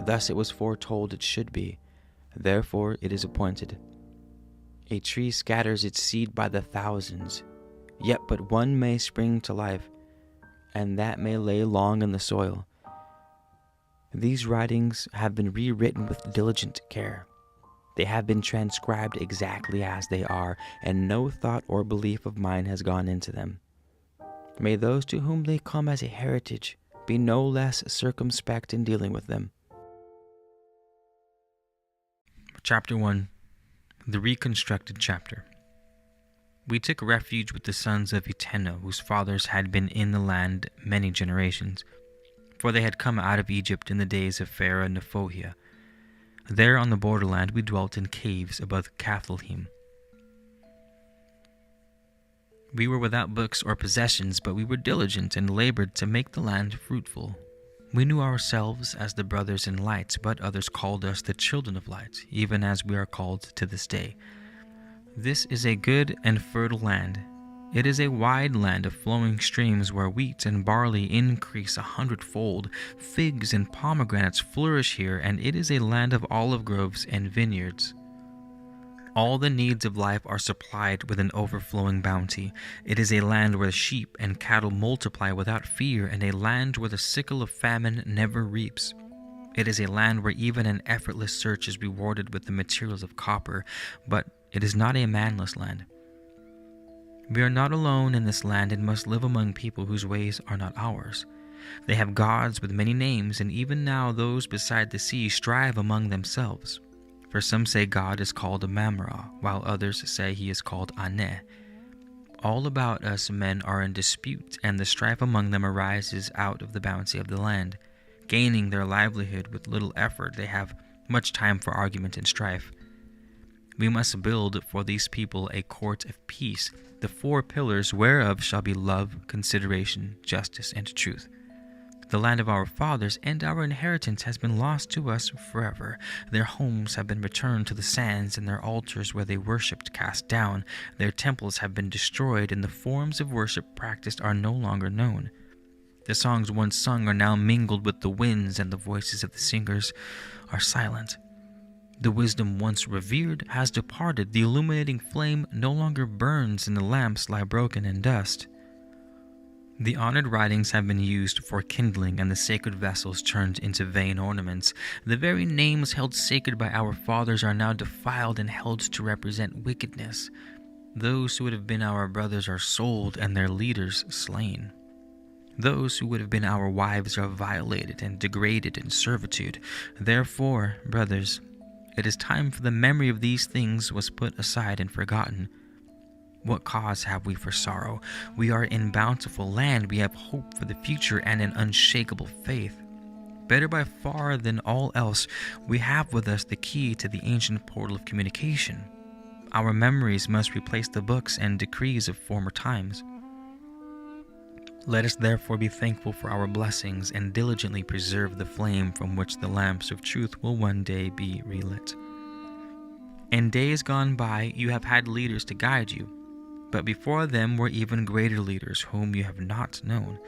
Thus it was foretold it should be. Therefore it is appointed. A tree scatters its seed by the thousands, yet but one may spring to life, and that may lay long in the soil. These writings have been rewritten with diligent care. They have been transcribed exactly as they are, and no thought or belief of mine has gone into them. May those to whom they come as a heritage be no less circumspect in dealing with them. Chapter 1. The Reconstructed Chapter. We took refuge with the sons of Etenno, whose fathers had been in the land many generations, for they had come out of Egypt in the days of Pharaoh Nephohia. There on the borderland we dwelt in caves above Cathalheim. We were without books or possessions, but we were diligent and labored to make the land fruitful. We knew ourselves as the brothers in light, but others called us the children of light, even as we are called to this day. This is a good and fertile land. It is a wide land of flowing streams where wheat and barley increase 100-fold. Figs and pomegranates flourish here, and it is a land of olive groves and vineyards. All the needs of life are supplied with an overflowing bounty. It is a land where sheep and cattle multiply without fear, and a land where the sickle of famine never reaps. It is a land where even an effortless search is rewarded with the materials of copper, but it is not a manless land. We are not alone in this land and must live among people whose ways are not ours. They have gods with many names, and even now those beside the sea strive among themselves. For some say God is called Mamre, while others say he is called Ane. All about us men are in dispute, and the strife among them arises out of the bounty of the land. Gaining their livelihood with little effort, they have much time for argument and strife. We must build for these people a court of peace, the 4 pillars whereof shall be love, consideration, justice, and truth. The land of our fathers and our inheritance has been lost to us forever. Their homes have been returned to the sands, and their altars where they worshipped cast down. Their temples have been destroyed, and the forms of worship practiced are no longer known. The songs once sung are now mingled with the winds, and the voices of the singers are silent. The wisdom once revered has departed. The illuminating flame no longer burns, and the lamps lie broken in dust. The honored writings have been used for kindling, and the sacred vessels turned into vain ornaments. The very names held sacred by our fathers are now defiled and held to represent wickedness. Those who would have been our brothers are sold, and their leaders slain. Those who would have been our wives are violated and degraded in servitude. Therefore, brothers, it is time for the memory of these things was put aside and forgotten. What cause have we for sorrow? We are in bountiful land. We have hope for the future and an unshakable faith. Better by far than all else, we have with us the key to the ancient portal of communication. Our memories must replace the books and decrees of former times. Let us therefore be thankful for our blessings and diligently preserve the flame from which the lamps of truth will one day be relit. In days gone by, you have had leaders to guide you, but before them were even greater leaders whom you have not known.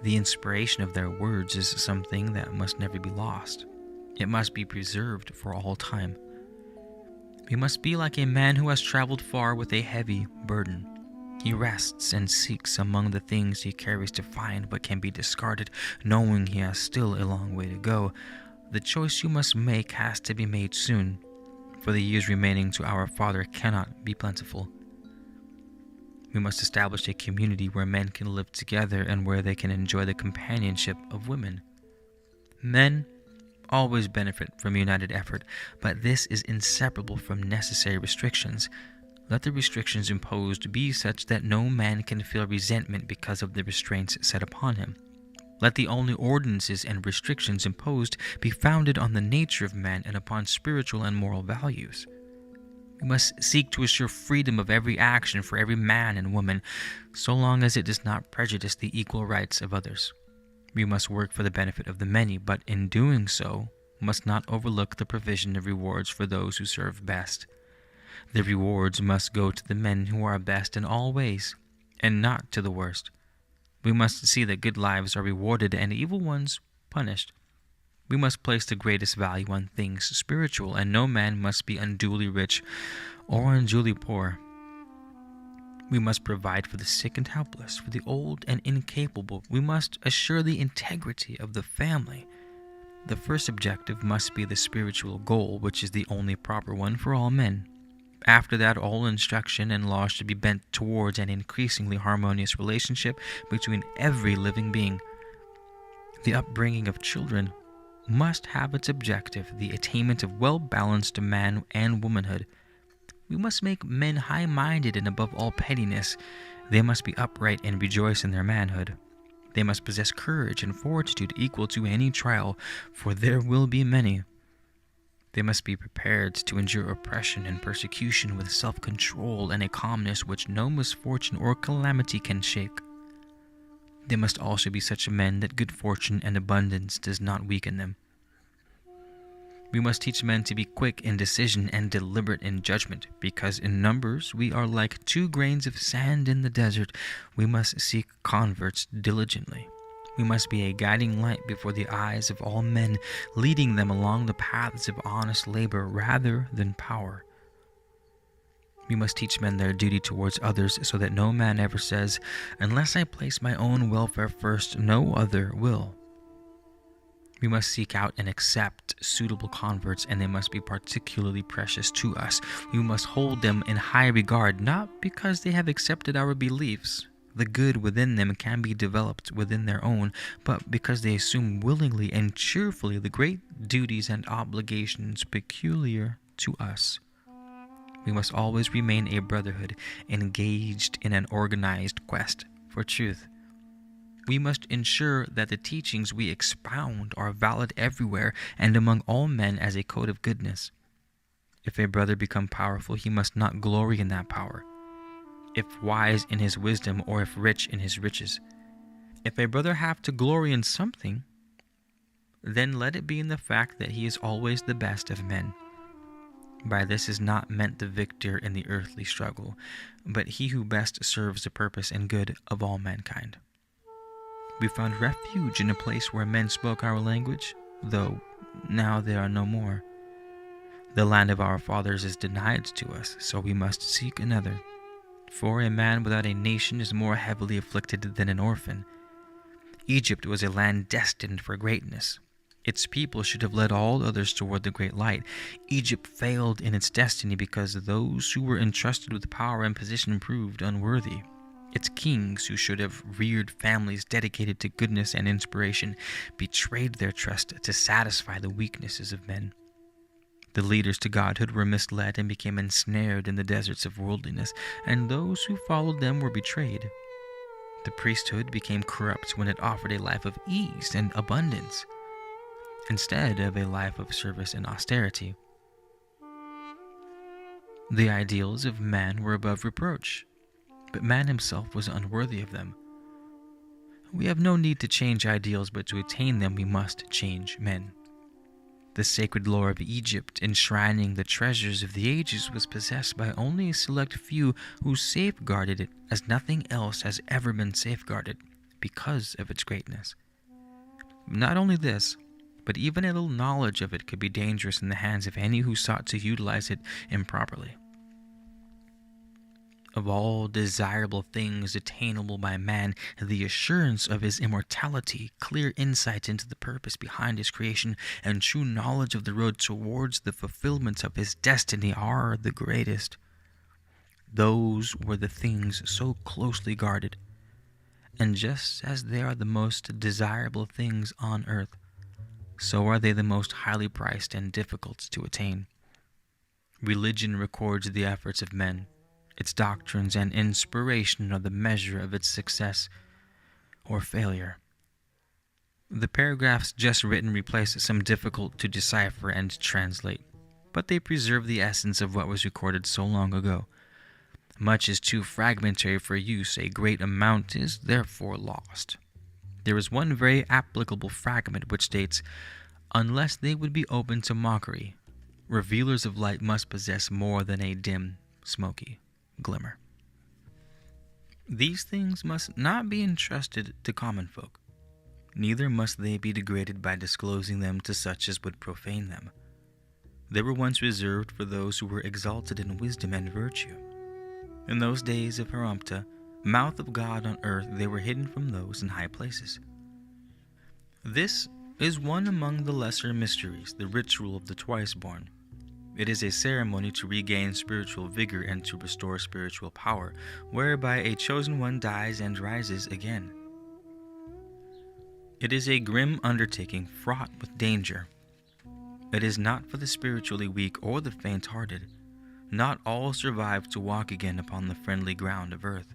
The inspiration of their words is something that must never be lost. It must be preserved for all time. We must be like a man who has traveled far with a heavy burden. He rests and seeks among the things he carries to find what can be discarded, knowing he has still a long way to go. The choice you must make has to be made soon, for the years remaining to our Father cannot be plentiful. We must establish a community where men can live together and where they can enjoy the companionship of women. Men, always benefit from united effort, but this is inseparable from necessary restrictions. Let the restrictions imposed be such that no man can feel resentment because of the restraints set upon him. Let the only ordinances and restrictions imposed be founded on the nature of man and upon spiritual and moral values. We must seek to assure freedom of every action for every man and woman, so long as it does not prejudice the equal rights of others. We must work for the benefit of the many, but in doing so, must not overlook the provision of rewards for those who serve best. The rewards must go to the men who are best in all ways, and not to the worst. We must see that good lives are rewarded and evil ones punished. We must place the greatest value on things spiritual, and no man must be unduly rich or unduly poor. We must provide for the sick and helpless, for the old and incapable. We must assure the integrity of the family. The first objective must be the spiritual goal, which is the only proper one for all men. After that, all instruction and law should be bent towards an increasingly harmonious relationship between every living being. The upbringing of children must have its objective, the attainment of well-balanced man and womanhood. We must make men high-minded and above all pettiness. They must be upright and rejoice in their manhood. They must possess courage and fortitude equal to any trial, for there will be many. They must be prepared to endure oppression and persecution with self-control and a calmness which no misfortune or calamity can shake. They must also be such men that good fortune and abundance does not weaken them. We must teach men to be quick in decision and deliberate in judgment, because in numbers we are like 2 grains of sand in the desert. We must seek converts diligently. We must be a guiding light before the eyes of all men, leading them along the paths of honest labor rather than power. We must teach men their duty towards others, so that no man ever says, "Unless I place my own welfare first, no other will." We must seek out and accept suitable converts, and they must be particularly precious to us. We must hold them in high regard, not because they have accepted our beliefs. The good within them can be developed within their own, but because they assume willingly and cheerfully the great duties and obligations peculiar to us. We must always remain a brotherhood, engaged in an organized quest for truth. We must ensure that the teachings we expound are valid everywhere and among all men as a code of goodness. If a brother become powerful, he must not glory in that power. If wise in his wisdom, or if rich in his riches. If a brother have to glory in something, then let it be in the fact that he is always the best of men. By this is not meant the victor in the earthly struggle, but he who best serves the purpose and good of all mankind. We found refuge in a place where men spoke our language, though now there are no more. The land of our fathers is denied to us, so we must seek another. For a man without a nation is more heavily afflicted than an orphan. Egypt was a land destined for greatness. Its people should have led all others toward the great light. Egypt failed in its destiny because those who were entrusted with power and position proved unworthy. Its kings, who should have reared families dedicated to goodness and inspiration, betrayed their trust to satisfy the weaknesses of men. The leaders to godhood were misled and became ensnared in the deserts of worldliness, and those who followed them were betrayed. The priesthood became corrupt when it offered a life of ease and abundance, instead of a life of service and austerity. The ideals of man were above reproach, but man himself was unworthy of them. We have no need to change ideals, but to attain them we must change men. The sacred lore of Egypt, enshrining the treasures of the ages, was possessed by only a select few who safeguarded it as nothing else has ever been safeguarded because of its greatness. Not only this, but even a little knowledge of it could be dangerous in the hands of any who sought to utilize it improperly. Of all desirable things attainable by man, the assurance of his immortality, clear insight into the purpose behind his creation, and true knowledge of the road towards the fulfillment of his destiny are the greatest. Those were the things so closely guarded. And just as they are the most desirable things on earth, so are they the most highly priced and difficult to attain. Religion records the efforts of men. Its doctrines and inspiration are the measure of its success or failure. The paragraphs just written replace some difficult to decipher and translate, but they preserve the essence of what was recorded so long ago. Much is too fragmentary for use, a great amount is therefore lost. There is one very applicable fragment which states, "Unless they would be open to mockery, revealers of light must possess more than a dim, smoky glimmer." These things must not be entrusted to common folk, neither must they be degraded by disclosing them to such as would profane them. They were once reserved for those who were exalted in wisdom and virtue. In those days of Harumta, mouth of God on earth, they were hidden from those in high places. This is one among the lesser mysteries, the ritual of the twice-born. It is a ceremony to regain spiritual vigor and to restore spiritual power, whereby a chosen one dies and rises again. It is a grim undertaking fraught with danger. It is not for the spiritually weak or the faint-hearted. Not all survived to walk again upon the friendly ground of earth.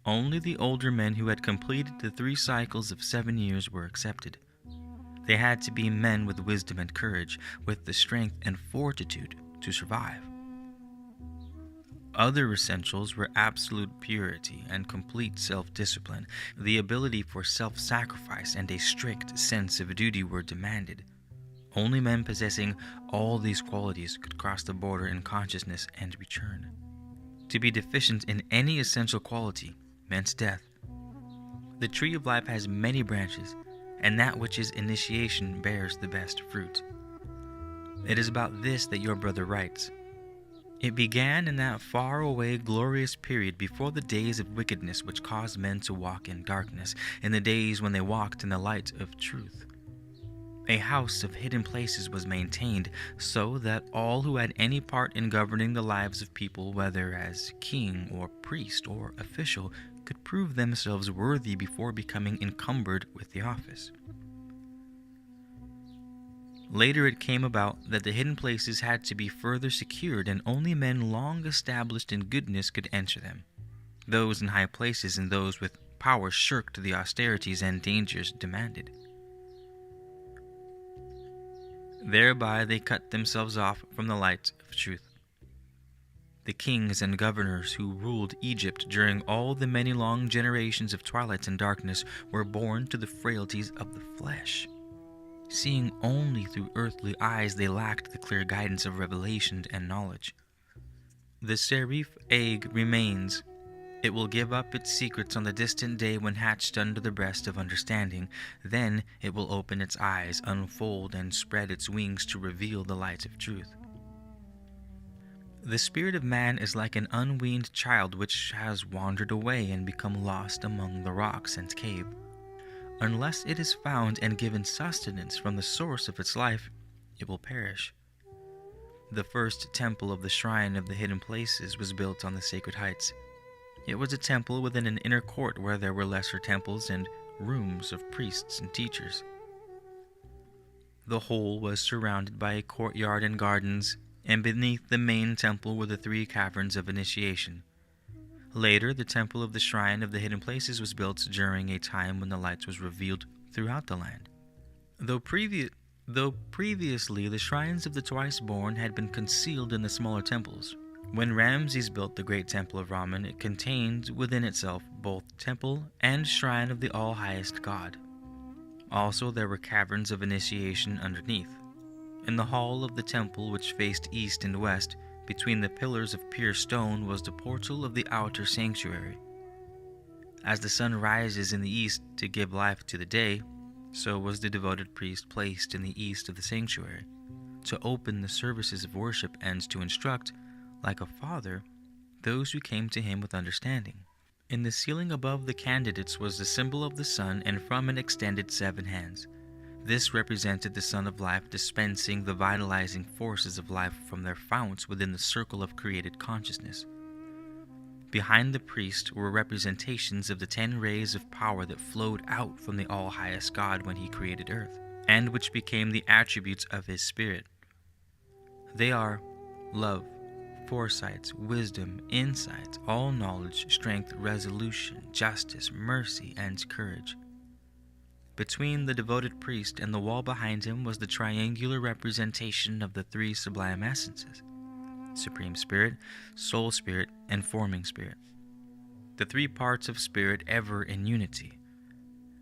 Only the older men who had completed the 3 cycles of 7 years were accepted. They had to be men with wisdom and courage, with the strength and fortitude to survive. Other essentials were absolute purity and complete self-discipline. The ability for self-sacrifice and a strict sense of duty were demanded. Only men possessing all these qualities could cross the border in consciousness and return. To be deficient in any essential quality meant death. The tree of life has many branches, and that which is initiation bears the best fruit. It is about this that your brother writes. It began in that far-away, glorious period before the days of wickedness which caused men to walk in darkness, in the days when they walked in the light of truth. A house of hidden places was maintained, so that all who had any part in governing the lives of people, whether as king or priest or official, could prove themselves worthy before becoming encumbered with the office. Later it came about that the hidden places had to be further secured, and only men long established in goodness could enter them. Those in high places and those with power shirked the austerities and dangers demanded. Thereby they cut themselves off from the light of truth. The kings and governors who ruled Egypt during all the many long generations of twilight and darkness were born to the frailties of the flesh. Seeing only through earthly eyes, they lacked the clear guidance of revelation and knowledge. The serif egg remains. It will give up its secrets on the distant day when hatched under the breast of understanding. Then it will open its eyes, unfold, and spread its wings to reveal the light of truth. The spirit of man is like an unweaned child which has wandered away and become lost among the rocks and cave. Unless it is found and given sustenance from the source of its life, it will perish. The first temple of the shrine of the hidden places was built on the sacred heights. It was a temple within an inner court where there were lesser temples and rooms of priests and teachers. The whole was surrounded by a courtyard and gardens, and beneath the main temple were the 3 caverns of initiation. Later, the temple of the shrine of the hidden places was built during a time when the light was revealed throughout the land. Though previously the shrines of the twice-born had been concealed in the smaller temples, when Ramses built the great temple of Raman, it contained within itself both temple and shrine of the all-highest God. Also, there were caverns of initiation underneath. In the hall of the temple, which faced east and west, between the pillars of pure stone, was the portal of the outer sanctuary. As the sun rises in the east to give life to the day, so was the devoted priest placed in the east of the sanctuary, to open the services of worship and to instruct, like a father, those who came to him with understanding. In the ceiling above the candidates was the symbol of the sun, and from it extended 7 hands. This represented the Son of Life dispensing the vitalizing forces of life from their founts within the circle of created consciousness. Behind the priest were representations of the 10 rays of power that flowed out from the all-highest God when he created earth. and which became the attributes of his Spirit. They are love, foresight, wisdom, insight, all knowledge, strength, resolution, justice, mercy, and courage. Between the devoted priest and the wall behind him was the triangular representation of the three sublime essences: Supreme Spirit, Soul Spirit, and Forming Spirit. The three parts of Spirit ever in unity.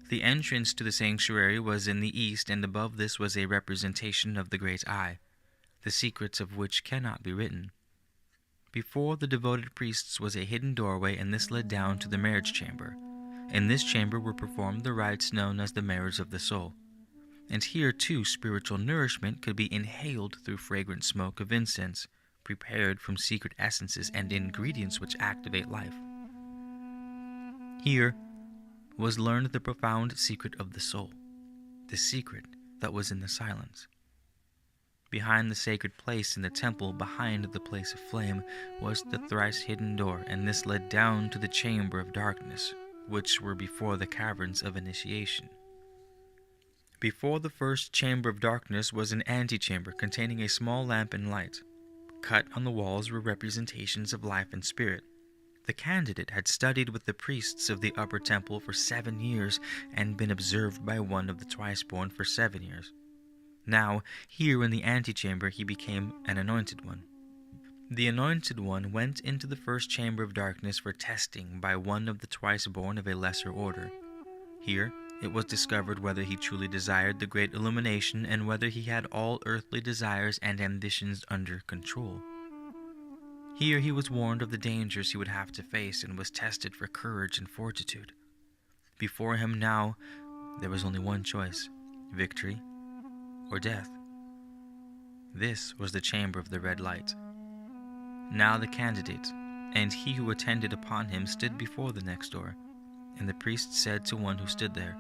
The entrance to the sanctuary was in the east, and above this was a representation of the great eye, the secrets of which cannot be written. Before the devoted priests was a hidden doorway, and this led down to the marriage chamber. In this chamber were performed the rites known as the marriage of the soul. And here, too, spiritual nourishment could be inhaled through fragrant smoke of incense, prepared from secret essences and ingredients which activate life. Here was learned the profound secret of the soul, the secret that was in the silence. Behind the sacred place in the temple, behind the place of flame, was the thrice hidden door, and this led down to the chamber of darkness, which were before the caverns of initiation. Before the first chamber of darkness was an antechamber containing a small lamp and light. Cut on the walls were representations of life and spirit. The candidate had studied with the priests of the upper temple for 7 years and been observed by one of the twice-born for 7 years. Now, here in the antechamber, he became an anointed one. The anointed one went into the first chamber of darkness for testing by one of the twice-born of a lesser order. Here, it was discovered whether he truly desired the great illumination and whether he had all earthly desires and ambitions under control. Here he was warned of the dangers he would have to face and was tested for courage and fortitude. Before him now, there was only one choice: victory or death. This was the chamber of the red light. Now the candidate and he who attended upon him stood before the next door, and the priest said to one who stood there,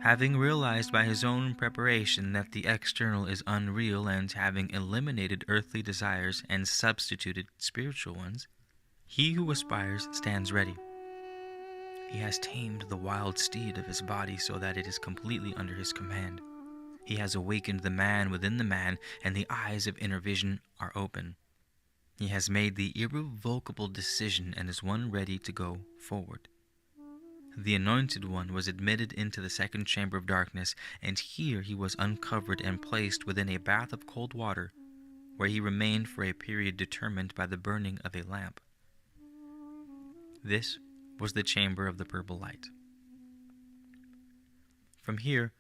having realized by his own preparation that the external is unreal, and having eliminated earthly desires and substituted spiritual ones, he who aspires stands ready. He has tamed the wild steed of his body so that it is completely under his command. He has awakened the man within the man, and the eyes of inner vision are open. He has made the irrevocable decision and is one ready to go forward. The anointed one was admitted into the second chamber of darkness, and here he was uncovered and placed within a bath of cold water, where he remained for a period determined by the burning of a lamp. This was the chamber of the purple light. From here,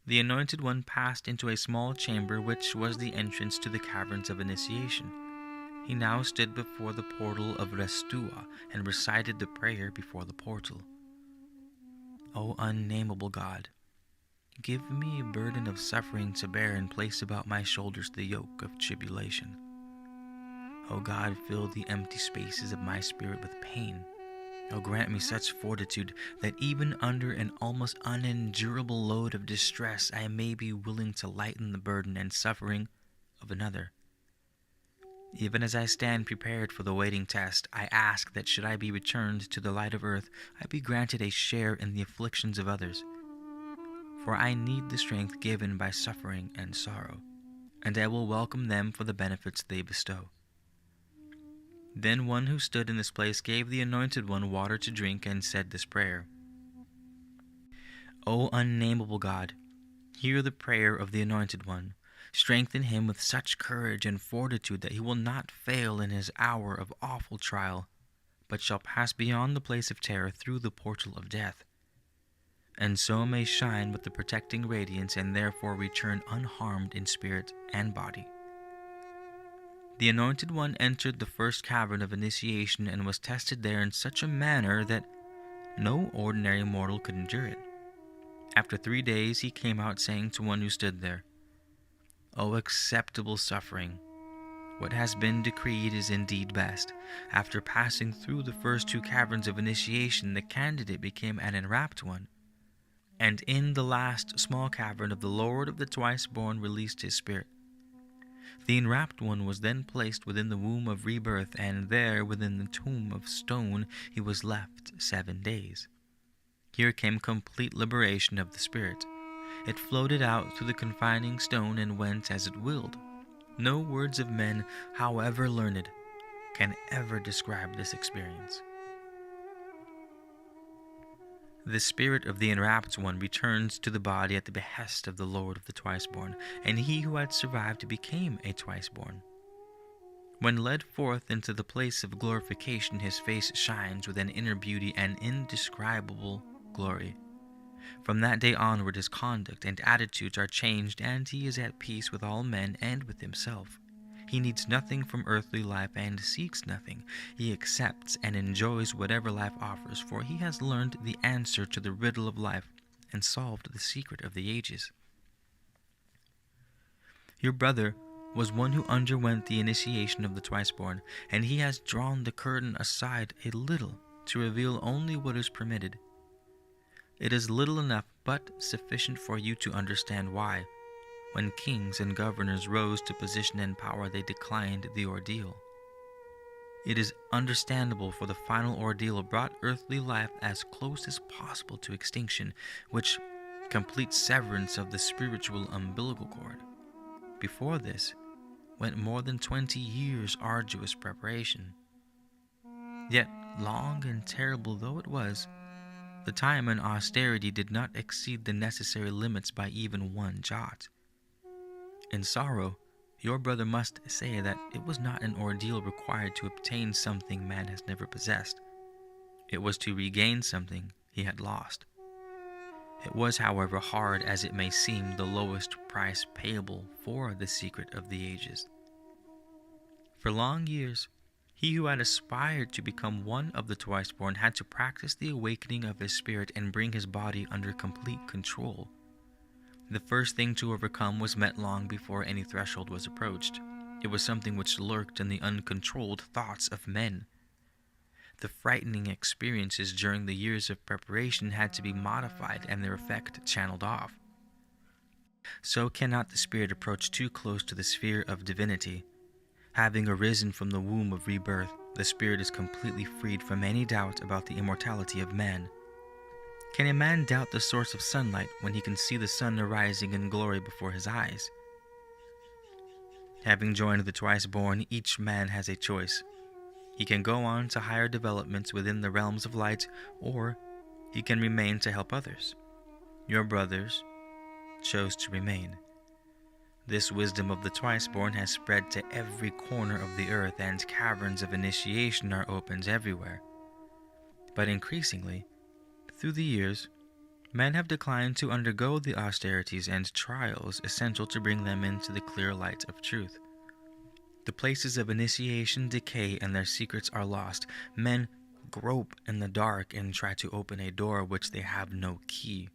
the anointed one passed into a small chamber which was the entrance to the caverns of initiation. He now stood before the portal of Restua and recited the prayer before the portal. O unnameable God, give me a burden of suffering to bear and place about my shoulders the yoke of tribulation. O God, fill the empty spaces of my spirit with pain. O grant me such fortitude that even under an almost unendurable load of distress I may be willing to lighten the burden and suffering of another. Even as I stand prepared for the waiting test, I ask that should I be returned to the light of earth, I be granted a share in the afflictions of others. For I need the strength given by suffering and sorrow, and I will welcome them for the benefits they bestow. Then one who stood in this place gave the anointed one water to drink and said this prayer. O unnameable God, hear the prayer of the anointed one. Strengthen him with such courage and fortitude that he will not fail in his hour of awful trial, but shall pass beyond the place of terror through the portal of death, and so may shine with the protecting radiance and therefore return unharmed in spirit and body. The anointed one entered the first cavern of initiation and was tested there in such a manner that no ordinary mortal could endure it. After 3 days he came out saying to one who stood there, O acceptable suffering, what has been decreed is indeed best. After passing through the first 2 caverns of initiation, the candidate became an enwrapped one, and in the last small cavern of the Lord of the twice-born released his spirit. The enwrapped one was then placed within the womb of rebirth, and there within the tomb of stone he was left 7 days. Here came complete liberation of the spirit. It floated out through the confining stone and went as it willed. No words of men, however learned, can ever describe this experience. The spirit of the enwrapped one returns to the body at the behest of the Lord of the Twice-Born, and he who had survived became a Twice-Born. When led forth into the place of glorification, his face shines with an inner beauty and indescribable glory. From that day onward, his conduct and attitudes are changed, and he is at peace with all men and with himself. He needs nothing from earthly life and seeks nothing. He accepts and enjoys whatever life offers, for he has learned the answer to the riddle of life and solved the secret of the ages. Your brother was one who underwent the initiation of the Twice-Born, and he has drawn the curtain aside a little to reveal only what is permitted. It is little enough, but sufficient for you to understand why, when kings and governors rose to position and power, they declined the ordeal. It is understandable, for the final ordeal brought earthly life as close as possible to extinction, which complete severance of the spiritual umbilical cord. Before this went more than 20 years' arduous preparation. Yet, long and terrible though it was, the time and austerity did not exceed the necessary limits by even one jot. In sorrow, your brother must say that it was not an ordeal required to obtain something man has never possessed. It was to regain something he had lost. It was, however, hard as it may seem, the lowest price payable for the secret of the ages. For long years, he who had aspired to become one of the Twice-Born had to practice the awakening of his spirit and bring his body under complete control. The first thing to overcome was met long before any threshold was approached. It was something which lurked in the uncontrolled thoughts of men. The frightening experiences during the years of preparation had to be modified and their effect channeled off. So cannot the spirit approach too close to the sphere of divinity. Having arisen from the womb of rebirth, the spirit is completely freed from any doubt about the immortality of man. Can a man doubt the source of sunlight when he can see the sun arising in glory before his eyes? Having joined the Twice-Born, each man has a choice. He can go on to higher developments within the realms of light, or he can remain to help others. Your brothers chose to remain. This wisdom of the Twice-Born has spread to every corner of the earth, and caverns of initiation are opened everywhere. But increasingly, through the years, men have declined to undergo the austerities and trials essential to bring them into the clear light of truth. The places of initiation decay and their secrets are lost. Men grope in the dark and try to open a door which they have no key.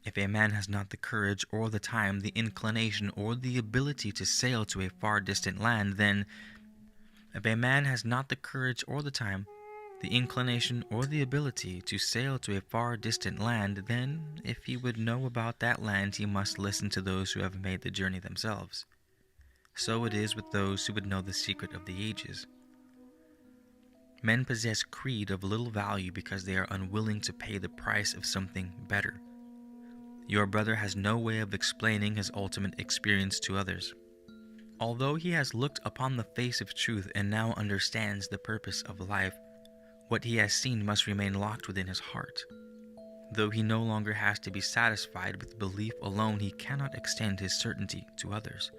If a man has not the courage or the time, the inclination or the ability to sail to a far distant land, then if a man has not the courage or the time, the inclination or the ability to sail to a far distant land, then if he would know about that land, he must listen to those who have made the journey themselves. So it is with those who would know the secret of the ages. Men possess creed of little value because they are unwilling to pay the price of something better. Your brother has no way of explaining his ultimate experience to others. Although he has looked upon the face of truth and now understands the purpose of life, what he has seen must remain locked within his heart. Though he no longer has to be satisfied with belief alone, he cannot extend his certainty to others.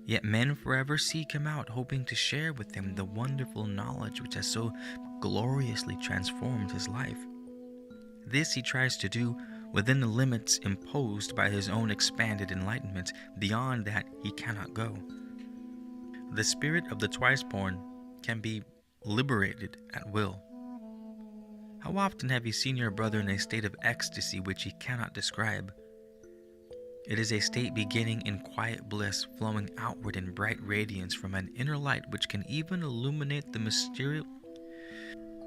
Yet men forever seek him out, hoping to share with him the wonderful knowledge which has so gloriously transformed his life. This he tries to do within the limits imposed by his own expanded enlightenment. Beyond that, he cannot go. The spirit of the Twice-Born can be liberated at will. How often have you seen your brother in a state of ecstasy which he cannot describe? It is a state beginning in quiet bliss, flowing outward in bright radiance from an inner light which can even illuminate the mysterious.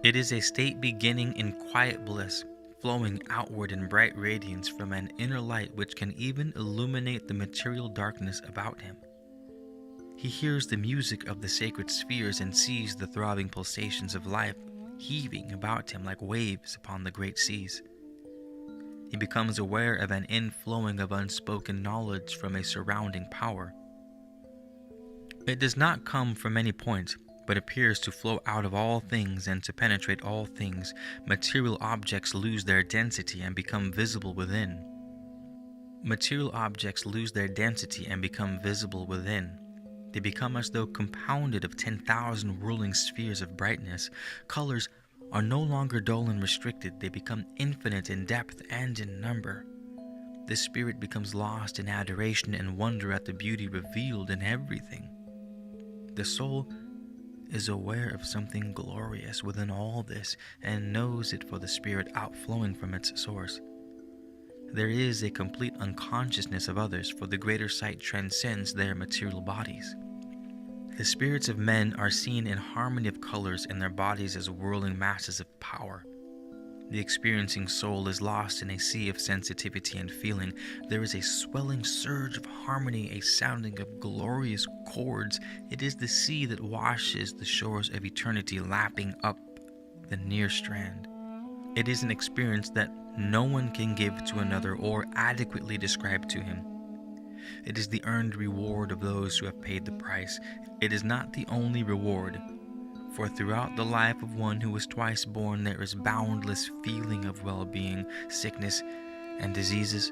It is a state beginning in quiet bliss, flowing outward in bright radiance from an inner light which can even illuminate the material darkness about him. He hears the music of the sacred spheres and sees the throbbing pulsations of life heaving about him like waves upon the great seas. He becomes aware of an inflowing of unspoken knowledge from a surrounding power. It does not come from any point, but appears to flow out of all things and to penetrate all things. Material objects lose their density and become visible within. Material objects lose their density and become visible within. They become as though compounded of 10,000 whirling spheres of brightness. Colors are no longer dull and restricted. They become infinite in depth and in number. The spirit becomes lost in adoration and wonder at the beauty revealed in everything. The soul is aware of something glorious within all this and knows it for the spirit outflowing from its source. There is a complete unconsciousness of others, for the greater sight transcends their material bodies. The spirits of men are seen in harmony of colors in their bodies as whirling masses of power. The experiencing soul is lost in a sea of sensitivity and feeling. There is a swelling surge of harmony, a sounding of glorious chords. It is the sea that washes the shores of eternity, lapping up the near strand. It is an experience that no one can give to another or adequately describe to him. It is the earned reward of those who have paid the price. It is not the only reward, for throughout the life of one who was twice born there is boundless feeling of well-being. Sickness and diseases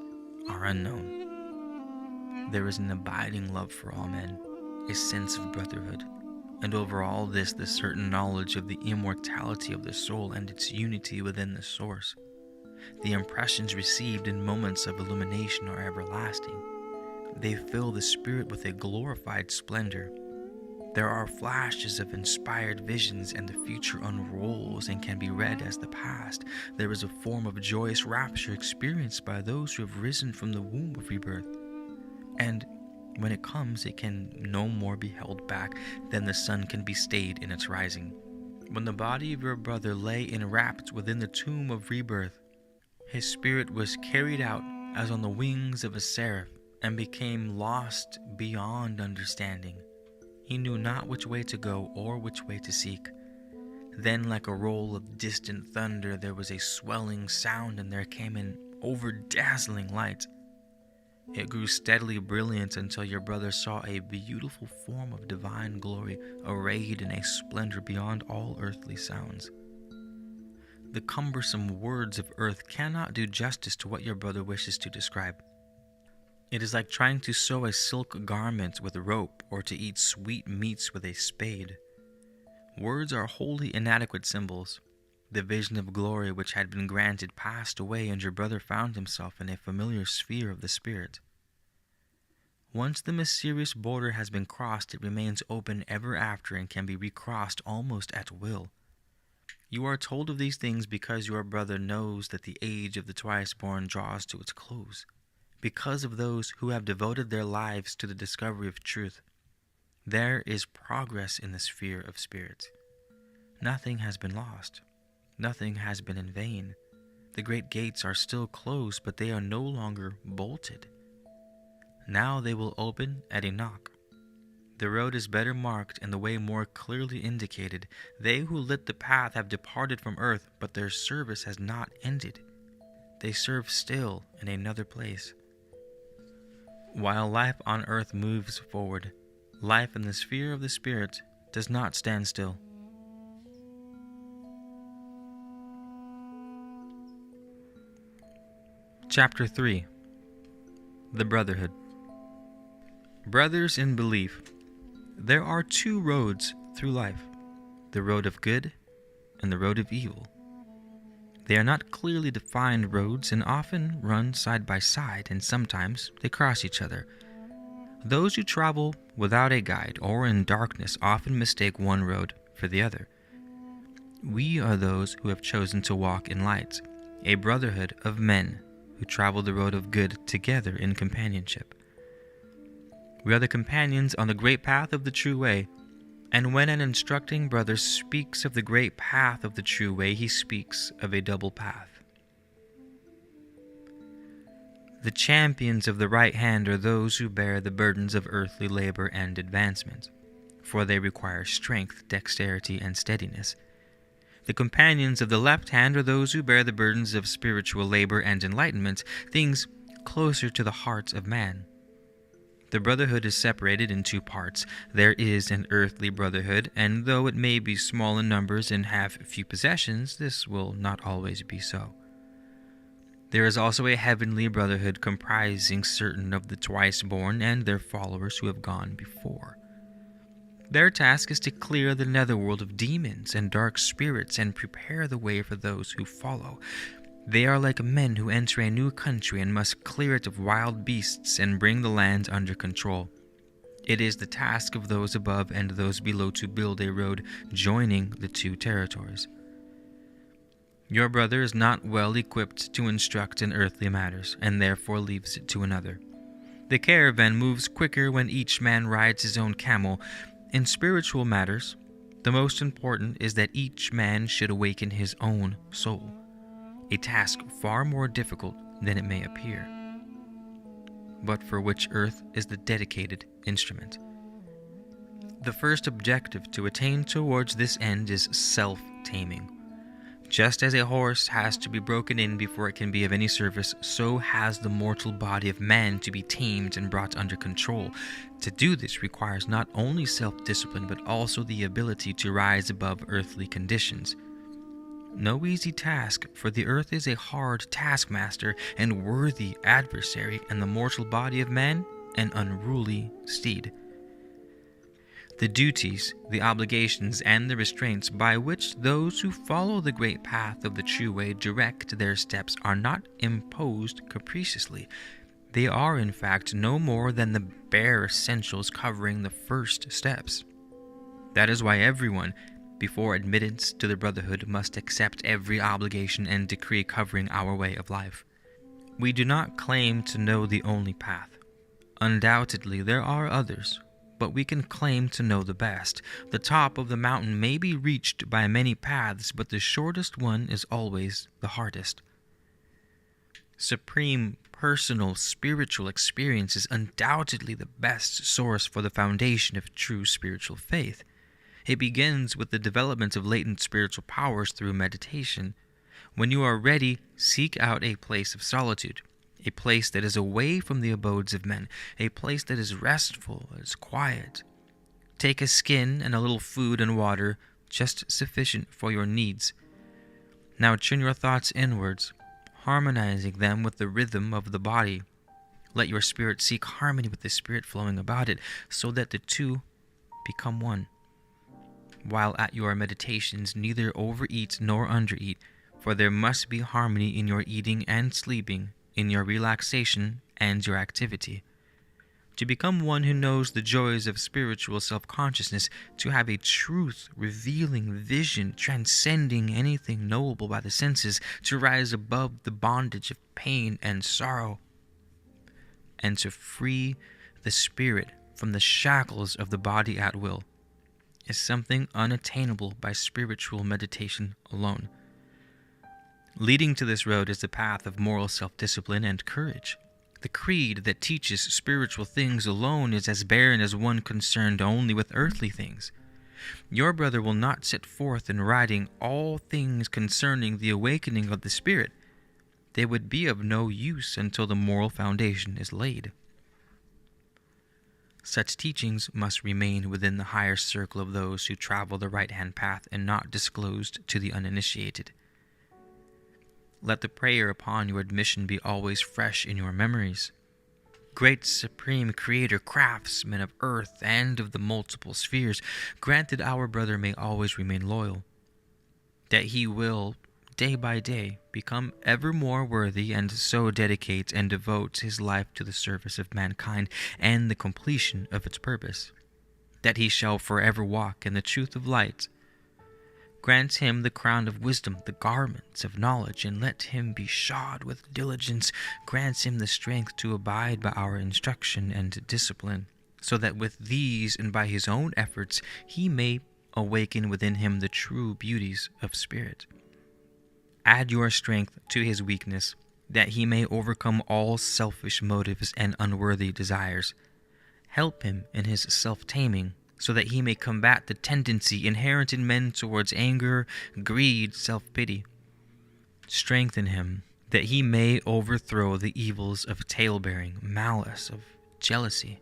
are unknown. There is an abiding love for all men, a sense of brotherhood, and over all this the certain knowledge of the immortality of the soul and its unity within the source. The impressions received in moments of illumination are everlasting. They fill the spirit with a glorified splendor. There are flashes of inspired visions, and the future unrolls and can be read as the past. There is a form of joyous rapture experienced by those who have risen from the womb of rebirth. And when it comes, it can no more be held back than the sun can be stayed in its rising. When the body of your brother lay enwrapped within the tomb of rebirth, his spirit was carried out as on the wings of a seraph and became lost beyond understanding. He knew not which way to go or which way to seek. Then, like a roll of distant thunder, there was a swelling sound, and there came an over-dazzling light. It grew steadily brilliant until your brother saw a beautiful form of divine glory, arrayed in a splendor beyond all earthly sounds. The cumbersome words of earth cannot do justice to what your brother wishes to describe. It is like trying to sew a silk garment with a rope or to eat sweet meats with a spade. Words are wholly inadequate symbols. The vision of glory which had been granted passed away, and your brother found himself in a familiar sphere of the spirit. Once the mysterious border has been crossed, it remains open ever after and can be recrossed almost at will. You are told of these things because your brother knows that the age of the twice-born draws to its close. Because of those who have devoted their lives to the discovery of truth, there is progress in the sphere of spirit. Nothing has been lost. Nothing has been in vain. The great gates are still closed, but they are no longer bolted. Now they will open at a knock. The road is better marked and the way more clearly indicated. They who lit the path have departed from earth, but their service has not ended. They serve still in another place. While life on earth moves forward, life in the sphere of the spirit does not stand still. Chapter 3. The Brotherhood. Brothers in belief, there are two roads through life, the road of good and the road of evil. They are not clearly defined roads and often run side by side, and sometimes they cross each other. Those who travel without a guide or in darkness often mistake one road for the other. We are those who have chosen to walk in light, a brotherhood of men who travel the road of good together in companionship. We are the companions on the great path of the true way, and when an instructing brother speaks of the great path of the true way, he speaks of a double path. The champions of the right hand are those who bear the burdens of earthly labor and advancement, for they require strength, dexterity, and steadiness. The companions of the left hand are those who bear the burdens of spiritual labor and enlightenment, things closer to the heart of man. The brotherhood is separated in two parts. There is an earthly brotherhood, and though it may be small in numbers and have few possessions, this will not always be so. There is also a heavenly brotherhood comprising certain of the twice-born and their followers who have gone before. Their task is to clear the netherworld of demons and dark spirits and prepare the way for those who follow. They are like men who enter a new country and must clear it of wild beasts and bring the land under control. It is the task of those above and those below to build a road joining the two territories. Your brother is not well equipped to instruct in earthly matters, and therefore leaves it to another. The caravan moves quicker when each man rides his own camel. In spiritual matters, the most important is that each man should awaken his own soul, a task far more difficult than it may appear, but for which earth is the dedicated instrument. The first objective to attain towards this end is self-taming. Just as a horse has to be broken in before it can be of any service, so has the mortal body of man to be tamed and brought under control. To do this requires not only self-discipline, but also the ability to rise above earthly conditions. No easy task, for the earth is a hard taskmaster and worthy adversary, and the mortal body of man an unruly steed. The duties, the obligations, and the restraints by which those who follow the great path of the true way direct their steps are not imposed capriciously. They are, in fact, no more than the bare essentials covering the first steps. That is why everyone, before admittance to the brotherhood, must accept every obligation and decree covering our way of life. We do not claim to know the only path. Undoubtedly, there are others, but we can claim to know the best. The top of the mountain may be reached by many paths, but the shortest one is always the hardest. Supreme personal spiritual experience is undoubtedly the best source for the foundation of true spiritual faith. It begins with the development of latent spiritual powers through meditation. When you are ready, seek out a place of solitude, a place that is away from the abodes of men, a place that is restful, is quiet. Take a skin and a little food and water, just sufficient for your needs. Now turn your thoughts inwards, harmonizing them with the rhythm of the body. Let your spirit seek harmony with the spirit flowing about it, so that the two become one. While at your meditations, neither overeat nor undereat, for there must be harmony in your eating and sleeping, in your relaxation and your activity. To become one who knows the joys of spiritual self-consciousness, to have a truth-revealing vision transcending anything knowable by the senses, to rise above the bondage of pain and sorrow, and to free the spirit from the shackles of the body at will, is something unattainable by spiritual meditation alone. Leading to this road is the path of moral self-discipline and courage. The creed that teaches spiritual things alone is as barren as one concerned only with earthly things. Your brother will not set forth in writing all things concerning the awakening of the spirit. They would be of no use until the moral foundation is laid. Such teachings must remain within the higher circle of those who travel the right-hand path and not disclosed to the uninitiated. Let the prayer upon your admission be always fresh in your memories. Great Supreme Creator, craftsman of earth and of the multiple spheres, grant that our brother may always remain loyal, that he will, day by day, become ever more worthy and so dedicate and devote his life to the service of mankind and the completion of its purpose, that he shall forever walk in the truth of light. Grant him the crown of wisdom, the garments of knowledge, and let him be shod with diligence. Grant him the strength to abide by our instruction and discipline, so that with these and by his own efforts he may awaken within him the true beauties of spirit. Add your strength to his weakness, that he may overcome all selfish motives and unworthy desires. Help him in his self-taming, so that he may combat the tendency inherent in men towards anger, greed, self-pity. Strengthen him, that he may overthrow the evils of tale-bearing, malice, of jealousy.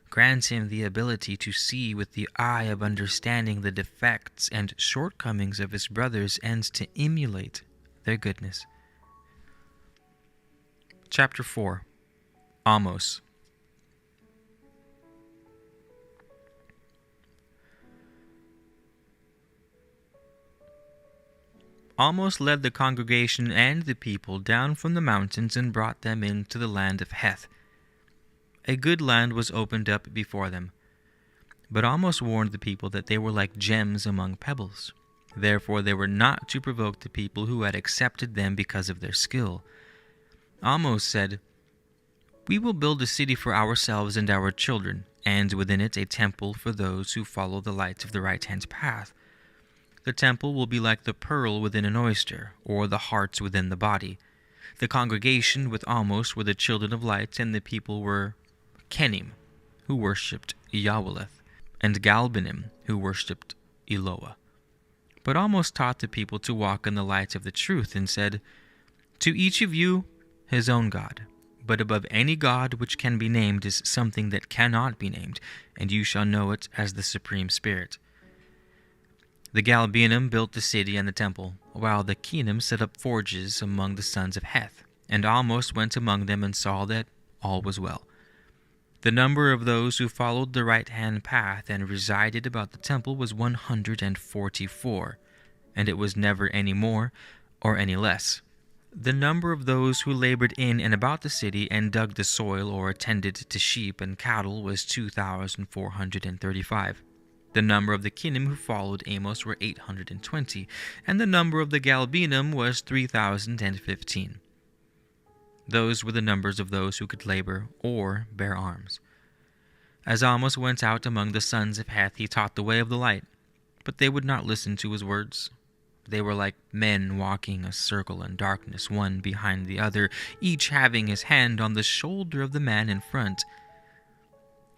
Grant him the ability to see with the eye of understanding the defects and shortcomings of his brothers and to emulate their goodness. Chapter 4. Amos. Amos led the congregation and the people down from the mountains and brought them into the land of Heth. A good land was opened up before them. But Amos warned the people that they were like gems among pebbles. Therefore they were not to provoke the people who had accepted them because of their skill. Amos said, "We will build a city for ourselves and our children, and within it a temple for those who follow the light of the right-hand path. The temple will be like the pearl within an oyster, or the heart within the body." The congregation with Amos were the children of light, and the people were Kenim, who worshipped Yahweleth, and Galbanim, who worshipped Eloah. But Amos taught the people to walk in the light of the truth, and said, "To each of you his own God, but above any God which can be named is something that cannot be named, and you shall know it as the Supreme Spirit." The Galbanim built the city and the temple, while the Kenim set up forges among the sons of Heth, and Amos went among them and saw that all was well. The number of those who followed the right-hand path and resided about the temple was 144, and it was never any more or any less. The number of those who labored in and about the city and dug the soil or attended to sheep and cattle was 2,435. The number of the Kenim who followed Amos were 820, and the number of the Galbanim was 3,015. Those were the numbers of those who could labor or bear arms. As Amos went out among the sons of Heth, he taught the way of the light, but they would not listen to his words. They were like men walking a circle in darkness, one behind the other, each having his hand on the shoulder of the man in front.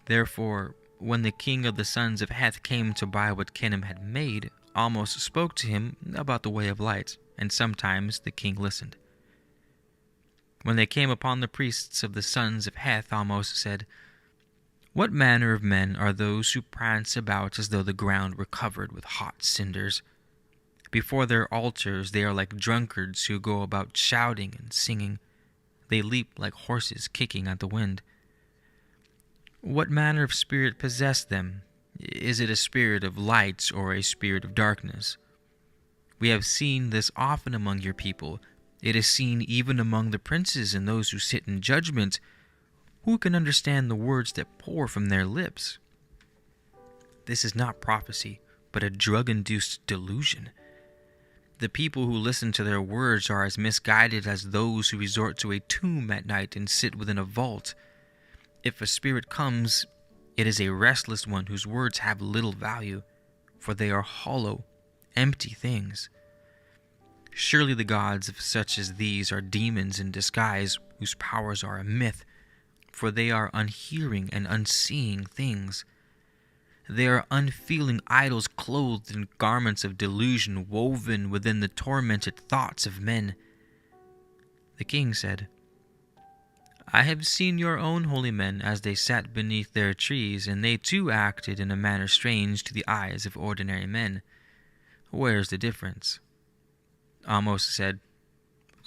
Therefore, when the king of the sons of Heth came to buy what Kenim had made, Amos spoke to him about the way of light, and sometimes the king listened. When they came upon the priests of the sons of Heth, Amos said, "What manner of men are those who prance about as though the ground were covered with hot cinders? Before their altars they are like drunkards who go about shouting and singing. They leap like horses kicking at the wind. What manner of spirit possessed them? Is it a spirit of light or a spirit of darkness? We have seen this often among your people. It is seen even among the princes and those who sit in judgment. Who can understand the words that pour from their lips? This is not prophecy, but a drug-induced delusion. The people who listen to their words are as misguided as those who resort to a tomb at night and sit within a vault. If a spirit comes, it is a restless one whose words have little value, for they are hollow, empty things. Surely the gods of such as these are demons in disguise, whose powers are a myth, for they are unhearing and unseeing things. They are unfeeling idols clothed in garments of delusion woven within the tormented thoughts of men." The king said, "I have seen your own holy men as they sat beneath their trees, and they too acted in a manner strange to the eyes of ordinary men. Where is the difference?" Amos said,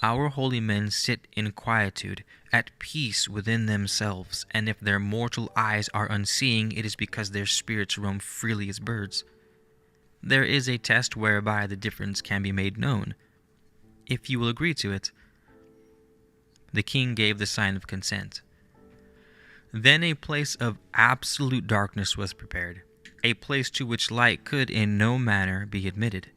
"Our holy men sit in quietude, at peace within themselves, and if their mortal eyes are unseeing, it is because their spirits roam freely as birds. There is a test whereby the difference can be made known, if you will agree to it." The king gave the sign of consent. Then a place of absolute darkness was prepared, a place to which light could in no manner be admitted.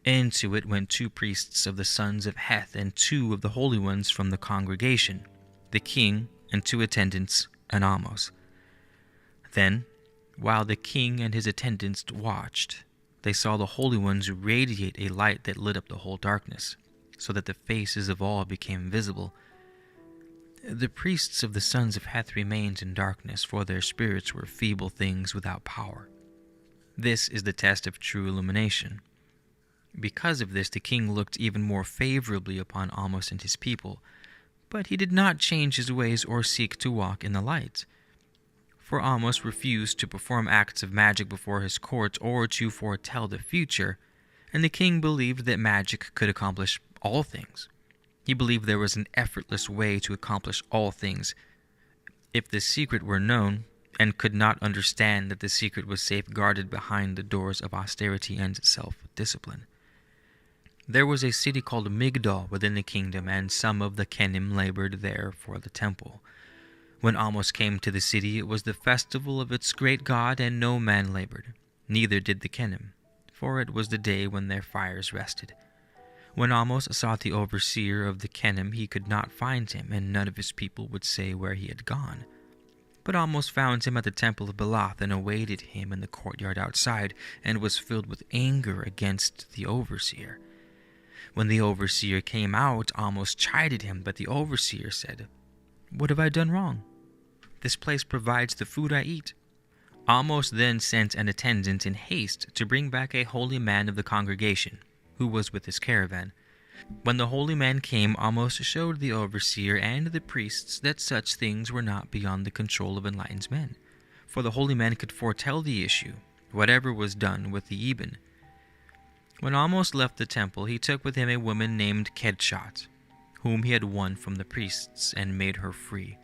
Into it went 2 priests of the sons of Heth and 2 of the holy ones from the congregation, the king and 2 attendants and Amos. Then, while the king and his attendants watched, they saw the holy ones radiate a light that lit up the whole darkness, so that the faces of all became visible. The priests of the sons of Heth remained in darkness, for their spirits were feeble things without power. This is the test of true illumination. Because of this, the king looked even more favorably upon Amos and his people, but he did not change his ways or seek to walk in the light. For Amos refused to perform acts of magic before his court or to foretell the future, and the king believed that magic could accomplish all things. He believed there was an effortless way to accomplish all things. If the secret were known, and could not understand that the secret was safeguarded behind the doors of austerity and self-discipline. There was a city called Migdol within the kingdom, and some of the Kenim labored there for the temple. When Amos came to the city, it was the festival of its great god, and no man labored, neither did the Kenim, for it was the day when their fires rested. When Amos sought the overseer of the Kenim, he could not find him, and none of his people would say where he had gone. But Amos found him at the temple of Belath, and awaited him in the courtyard outside, and was filled with anger against the overseer. When the overseer came out, Amos chided him, but the overseer said, "What have I done wrong? This place provides the food I eat." Amos then sent an attendant in haste to bring back a holy man of the congregation, who was with his caravan. When the holy man came, Amos showed the overseer and the priests that such things were not beyond the control of enlightened men, for the holy man could foretell the issue, whatever was done with the Eben. When Amos left the temple, he took with him a woman named Kedshot, whom he had won from the priests, and made her free.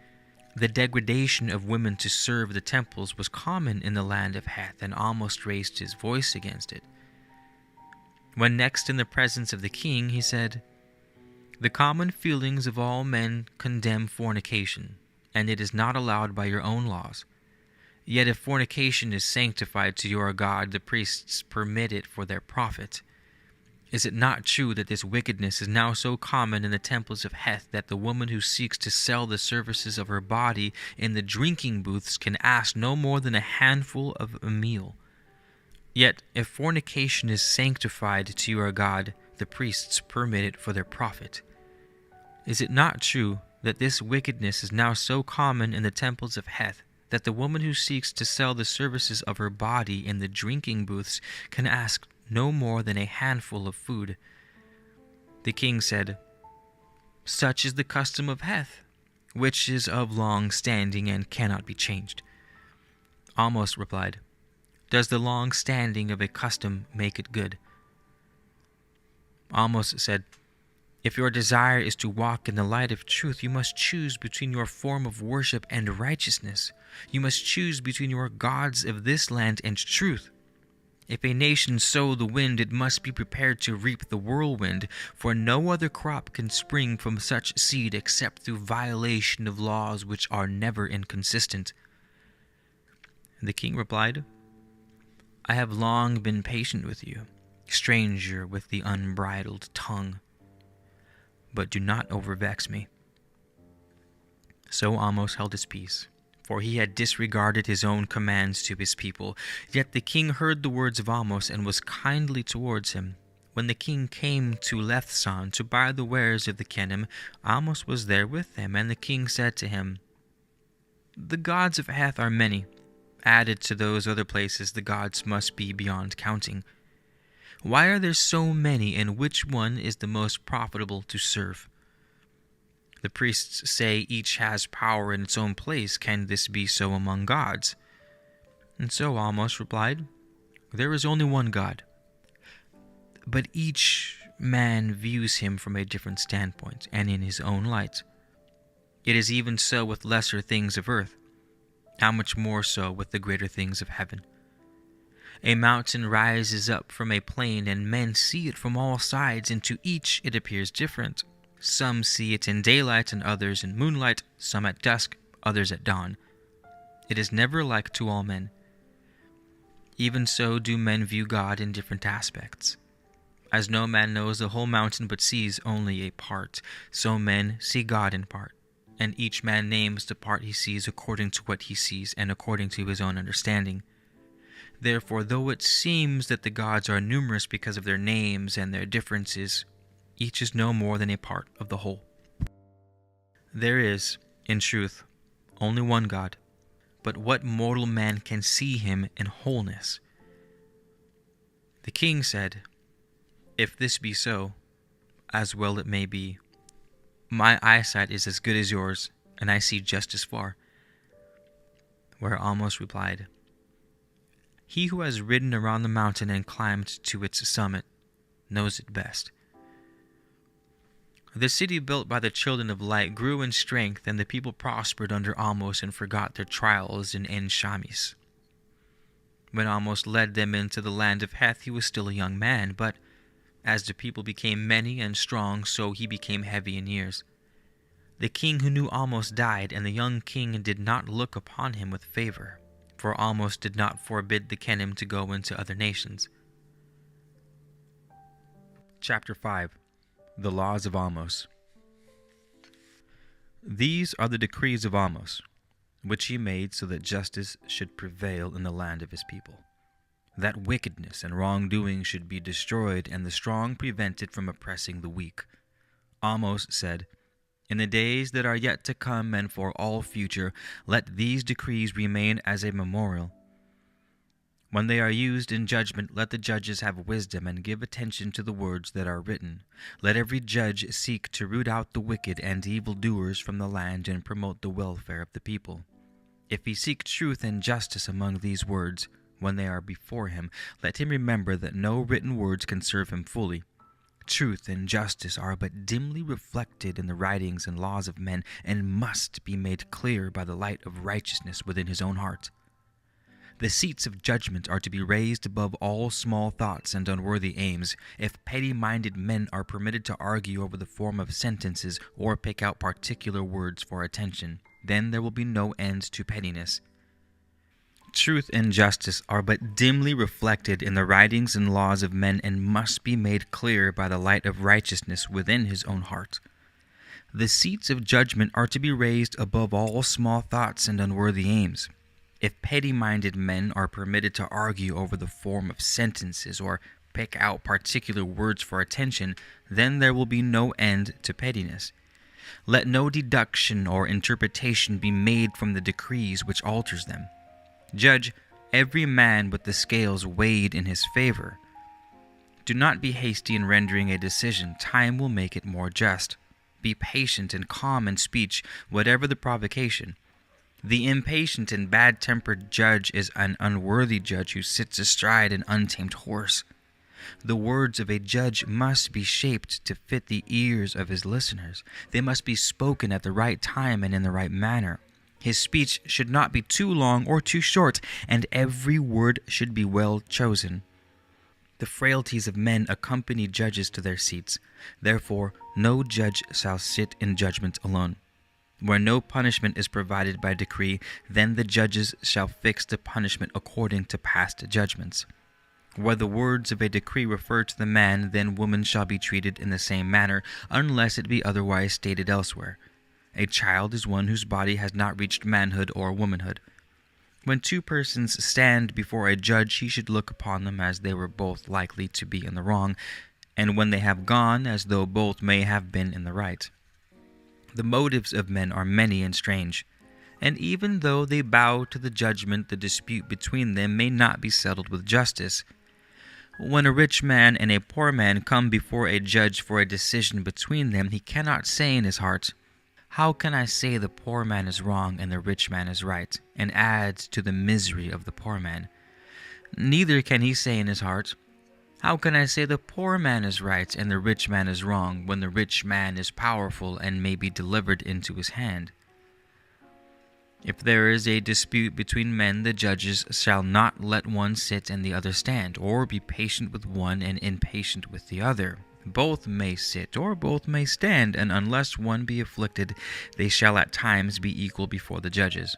The degradation of women to serve the temples was common in the land of Heth, and Amos raised his voice against it. When next in the presence of the king, he said, "The common feelings of all men condemn fornication, and it is not allowed by your own laws. Yet if fornication is sanctified to your God, the priests permit it for their profit. Is it not true that this wickedness is now so common in the temples of Heth that the woman who seeks to sell the services of her body in the drinking booths can ask no more than a handful of a meal? Yet if fornication is sanctified to your God, the priests permit it for their profit. Is it not true that this wickedness is now so common in the temples of Heth that the woman who seeks to sell the services of her body in the drinking booths can ask no more than a handful of food?" The king said, "Such is the custom of Heth, which is of long standing and cannot be changed." Amos replied, "Does the long standing of a custom make it good?" Amos said, "If your desire is to walk in the light of truth, you must choose between your form of worship and righteousness. You must choose between your gods of this land and truth. If a nation sow the wind, it must be prepared to reap the whirlwind, for no other crop can spring from such seed except through violation of laws which are never inconsistent." The king replied, "I have long been patient with you, stranger with the unbridled tongue, but do not overvex me." So Amos held his peace, for he had disregarded his own commands to his people. Yet the king heard the words of Amos and was kindly towards him. When the king came to Lethsan to buy the wares of the Kenim, Amos was there with him, and the king said to him, "The gods of Heth are many. Added to those other places, the gods must be beyond counting. Why are there so many, and which one is the most profitable to serve? The priests say each has power in its own place. Can this be so among gods?" And so Amos replied, "There is only one God, but each man views him from a different standpoint and in his own light. It is even so with lesser things of earth. How much more so with the greater things of heaven? A mountain rises up from a plain, and men see it from all sides, and to each it appears different. Some see it in daylight, and others in moonlight, some at dusk, others at dawn. It is never alike to all men. Even so do men view God in different aspects. As no man knows the whole mountain but sees only a part, so men see God in part, and each man names the part he sees according to what he sees and according to his own understanding. Therefore, though it seems that the gods are numerous because of their names and their differences, each is no more than a part of the whole. There is, In truth, only one God. But what mortal man can see him in wholeness? The king said, If this be so, as well it may be. My eyesight is as good as yours, and I see just as far. Where Amos replied, He who has ridden around the mountain and climbed to its summit knows it best. The city built by the children of light grew in strength, and the people prospered under Amos and forgot their trials in En-Shamis. When Amos led them into the land of Heth, he was still a young man, but as the people became many and strong, so he became heavy in years. The king who knew Amos died, and the young king did not look upon him with favor, for Amos did not forbid the Kenim to go into other nations. Chapter 5. The Laws of Amos. These are the decrees of Amos, which he made so that justice should prevail in the land of his people, that wickedness and wrongdoing should be destroyed, and the strong prevented from oppressing the weak. Amos said, In the days that are yet to come and for all future, let these decrees remain as a memorial. When they are used in judgment, let the judges have wisdom and give attention to the words that are written. Let every judge seek to root out the wicked and evildoers from the land and promote the welfare of the people. If he seek truth and justice among these words, when they are before him, let him remember that no written words can serve him fully. Truth and justice are but dimly reflected in the writings and laws of men, and must be made clear by the light of righteousness within his own heart. The seats of judgment are to be raised above all small thoughts and unworthy aims. If petty-minded men are permitted to argue over the form of sentences or pick out particular words for attention, then there will be no end to pettiness. Truth and justice are but dimly reflected in the writings and laws of men, and must be made clear by the light of righteousness within his own heart. The seats of judgment are to be raised above all small thoughts and unworthy aims. If petty-minded men are permitted to argue over the form of sentences or pick out particular words for attention, then there will be no end to pettiness. Let no deduction or interpretation be made from the decrees which alters them. Judge every man with the scales weighed in his favor. Do not be hasty in rendering a decision. Time will make it more just. Be patient and calm in speech, whatever the provocation. The impatient and bad-tempered judge is an unworthy judge who sits astride an untamed horse. The words of a judge must be shaped to fit the ears of his listeners. They must be spoken at the right time and in the right manner. His speech should not be too long or too short, and every word should be well chosen. The frailties of men accompany judges to their seats. Therefore, no judge shall sit in judgment alone. Where no punishment is provided by decree, then the judges shall fix the punishment according to past judgments. Where the words of a decree refer to the man, then woman shall be treated in the same manner, unless it be otherwise stated elsewhere. A child is one whose body has not reached manhood or womanhood. When two persons stand before a judge, he should look upon them as they were both likely to be in the wrong, and when they have gone, as though both may have been in the right. The motives of men are many and strange, and even though they bow to the judgment, the dispute between them may not be settled with justice. When a rich man and a poor man come before a judge for a decision between them, he cannot say in his heart, "How can I say the poor man is wrong and the rich man is right?" and add to the misery of the poor man. Neither can he say in his heart, "How can I say the poor man is right and the rich man is wrong, when the rich man is powerful and may be delivered into his hand?" If there is a dispute between men, the judges shall not let one sit and the other stand, or be patient with one and impatient with the other. Both may sit or both may stand, and unless one be afflicted, they shall at times be equal before the judges.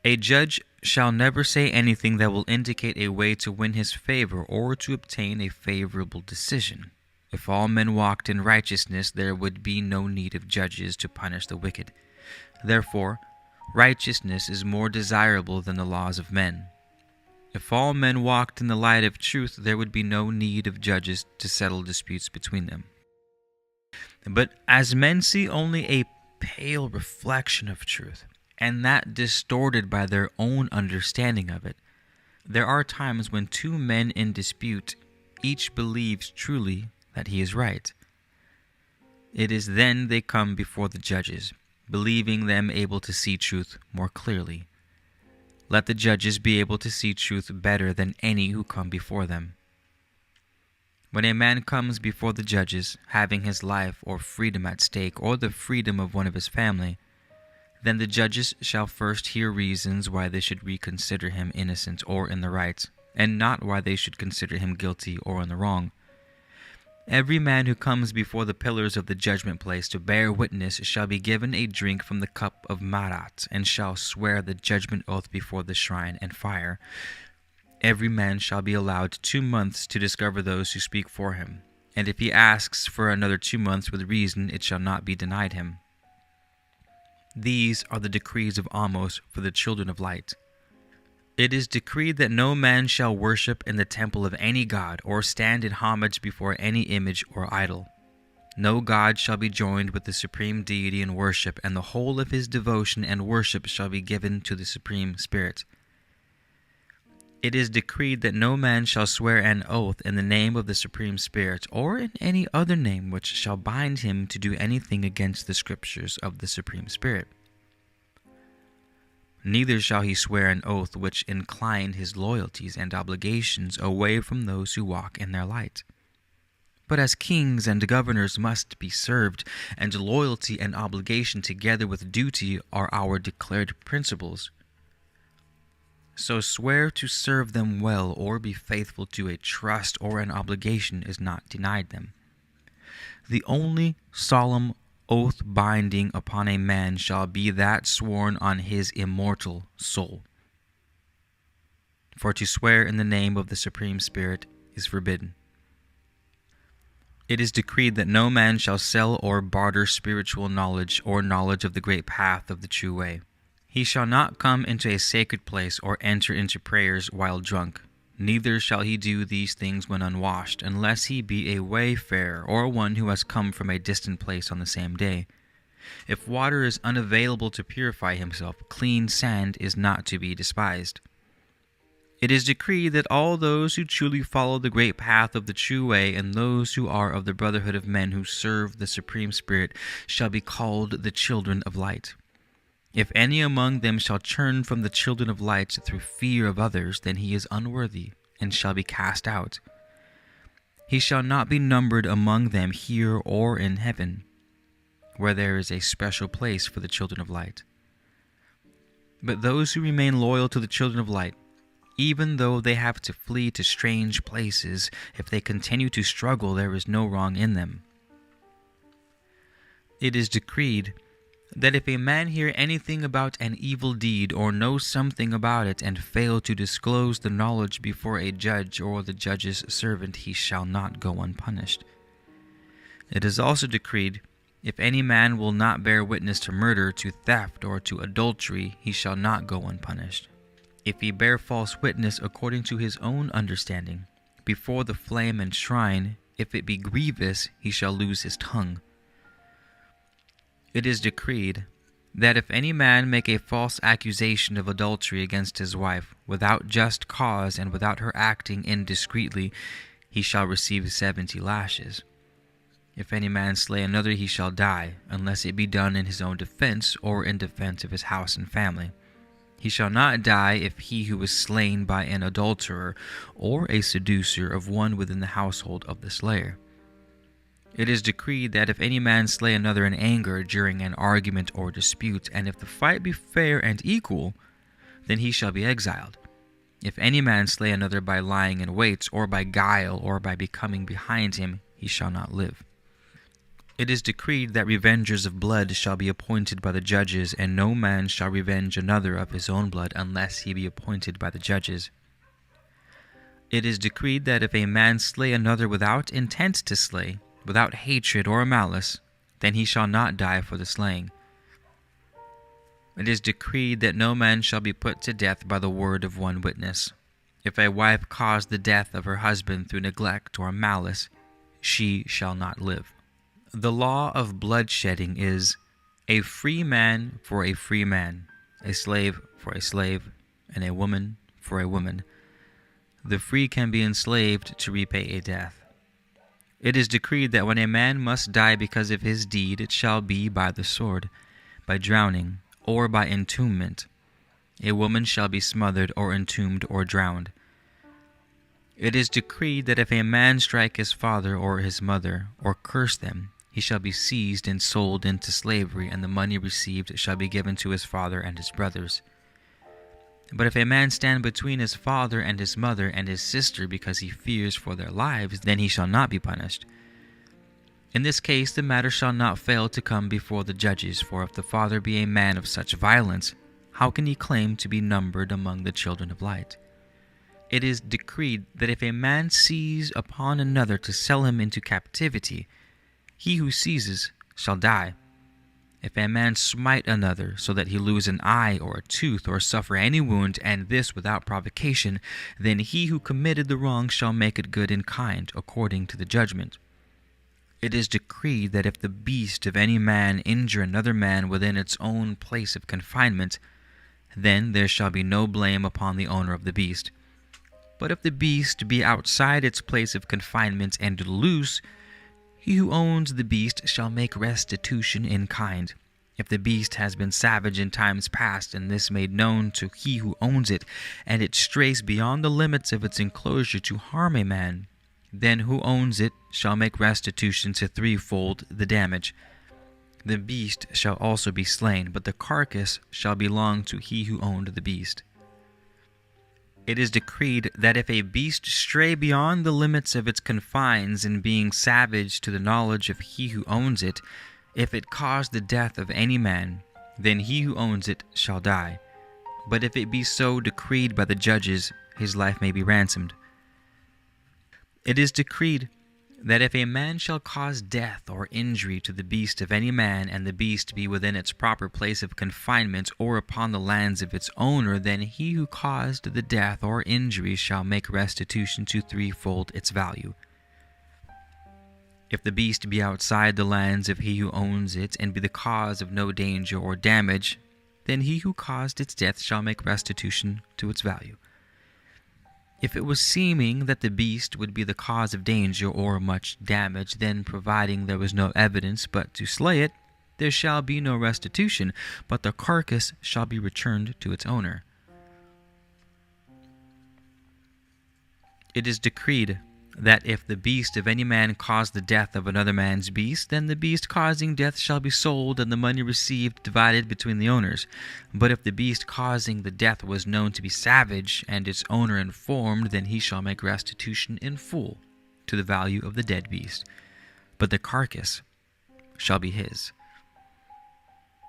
A judge shall never say anything that will indicate a way to win his favor or to obtain a favorable decision. If all men walked in righteousness, there would be no need of judges to punish the wicked. Therefore, righteousness is more desirable than the laws of men. If all men walked in the light of truth, there would be no need of judges to settle disputes between them. But as men see only a pale reflection of truth, and that distorted by their own understanding of it. There are times when two men in dispute, each believes truly that he is right. It is then they come before the judges, believing them able to see truth more clearly. Let the judges be able to see truth better than any who come before them. When a man comes before the judges, having his life or freedom at stake, or the freedom of one of his family, then the judges shall first hear reasons why they should reconsider him innocent or in the right, and not why they should consider him guilty or in the wrong. Every man who comes before the pillars of the judgment place to bear witness shall be given a drink from the cup of Marat, and shall swear the judgment oath before the shrine and fire. Every man shall be allowed 2 months to discover those who speak for him, and if he asks for another 2 months with reason, it shall not be denied him. These are the decrees of Amos for the children of light. It is decreed that no man shall worship in the temple of any god, or stand in homage before any image or idol. No god shall be joined with the supreme deity in worship, and the whole of his devotion and worship shall be given to the Supreme Spirit. It is decreed that no man shall swear an oath in the name of the Supreme Spirit, or in any other name which shall bind him to do anything against the Scriptures of the Supreme Spirit. Neither shall he swear an oath which incline his loyalties and obligations away from those who walk in their light. But as kings and governors must be served, and loyalty and obligation together with duty are our declared principles, so swear to serve them well or be faithful to a trust or an obligation is not denied them. The only solemn oath binding upon a man shall be that sworn on his immortal soul. For to swear in the name of the Supreme Spirit is forbidden. It is decreed that no man shall sell or barter spiritual knowledge or knowledge of the great path of the true way. He shall not come into a sacred place or enter into prayers while drunk. Neither shall he do these things when unwashed, unless he be a wayfarer or one who has come from a distant place on the same day. If water is unavailable to purify himself, clean sand is not to be despised. It is decreed that all those who truly follow the great path of the true way, and those who are of the brotherhood of men who serve the Supreme Spirit, shall be called the children of light. If any among them shall turn from the children of light through fear of others, then he is unworthy, and shall be cast out. He shall not be numbered among them here or in heaven, where there is a special place for the children of light. But those who remain loyal to the children of light, even though they have to flee to strange places, if they continue to struggle, there is no wrong in them. It is decreed that if a man hear anything about an evil deed or know something about it and fail to disclose the knowledge before a judge or the judge's servant, he shall not go unpunished. It is also decreed, if any man will not bear witness to murder, to theft, or to adultery, he shall not go unpunished. If he bear false witness according to his own understanding, before the flame and shrine, if it be grievous, he shall lose his tongue. It is decreed that if any man make a false accusation of adultery against his wife, without just cause and without her acting indiscreetly, he shall receive 70 lashes. If any man slay another, he shall die, unless it be done in his own defense or in defense of his house and family. He shall not die if he who is slain by an adulterer or a seducer of one within the household of the slayer. It is decreed that if any man slay another in anger during an argument or dispute, and if the fight be fair and equal, then he shall be exiled. If any man slay another by lying in wait, or by guile, or by becoming behind him, he shall not live. It is decreed that revengers of blood shall be appointed by the judges, and no man shall revenge another of his own blood unless he be appointed by the judges. It is decreed that if a man slay another without intent to slay, without hatred or malice, then he shall not die for the slaying. It is decreed that no man shall be put to death by the word of one witness. If a wife cause the death of her husband through neglect or malice, she shall not live. The law of bloodshedding is A free man for a free man, a slave for a slave, and a woman for a woman. The free can be enslaved to repay a death. It is decreed that when a man must die because of his deed, it shall be by the sword, by drowning, or by entombment. A woman shall be smothered or entombed or drowned. It is decreed that if a man strike his father or his mother, or curse them, he shall be seized and sold into slavery, and the money received shall be given to his father and his brothers. But if a man stand between his father and his mother and his sister because he fears for their lives, then he shall not be punished. In this case the matter shall not fail to come before the judges, for if the father be a man of such violence, how can he claim to be numbered among the children of light? It is decreed that if a man seize upon another to sell him into captivity, he who seizes shall die. If a man smite another so that he lose an eye or a tooth or suffer any wound, and this without provocation, then he who committed the wrong shall make it good in kind, according to the judgment. It is decreed that if the beast of any man injure another man within its own place of confinement, then there shall be no blame upon the owner of the beast. But if the beast be outside its place of confinement and loose, he who owns the beast shall make restitution in kind. If the beast has been savage in times past, and this made known to he who owns it, and it strays beyond the limits of its enclosure to harm a man, then who owns it shall make restitution to threefold the damage. The beast shall also be slain, but the carcass shall belong to he who owned the beast. It is decreed that if a beast stray beyond the limits of its confines in being savage to the knowledge of he who owns it, if it cause the death of any man, then he who owns it shall die. But if it be so decreed by the judges, his life may be ransomed. It is decreed that if a man shall cause death or injury to the beast of any man, and the beast be within its proper place of confinement or upon the lands of its owner, then he who caused the death or injury shall make restitution to threefold its value. If the beast be outside the lands of he who owns it, and be the cause of no danger or damage, then he who caused its death shall make restitution to its value. If it was seeming that the beast would be the cause of danger or much damage, then providing there was no evidence but to slay it, there shall be no restitution, but the carcass shall be returned to its owner. It is decreed that if the beast of any man cause the death of another man's beast, then the beast causing death shall be sold, and the money received divided between the owners. But if the beast causing the death was known to be savage, and its owner informed, then he shall make restitution in full to the value of the dead beast, but the carcass shall be his.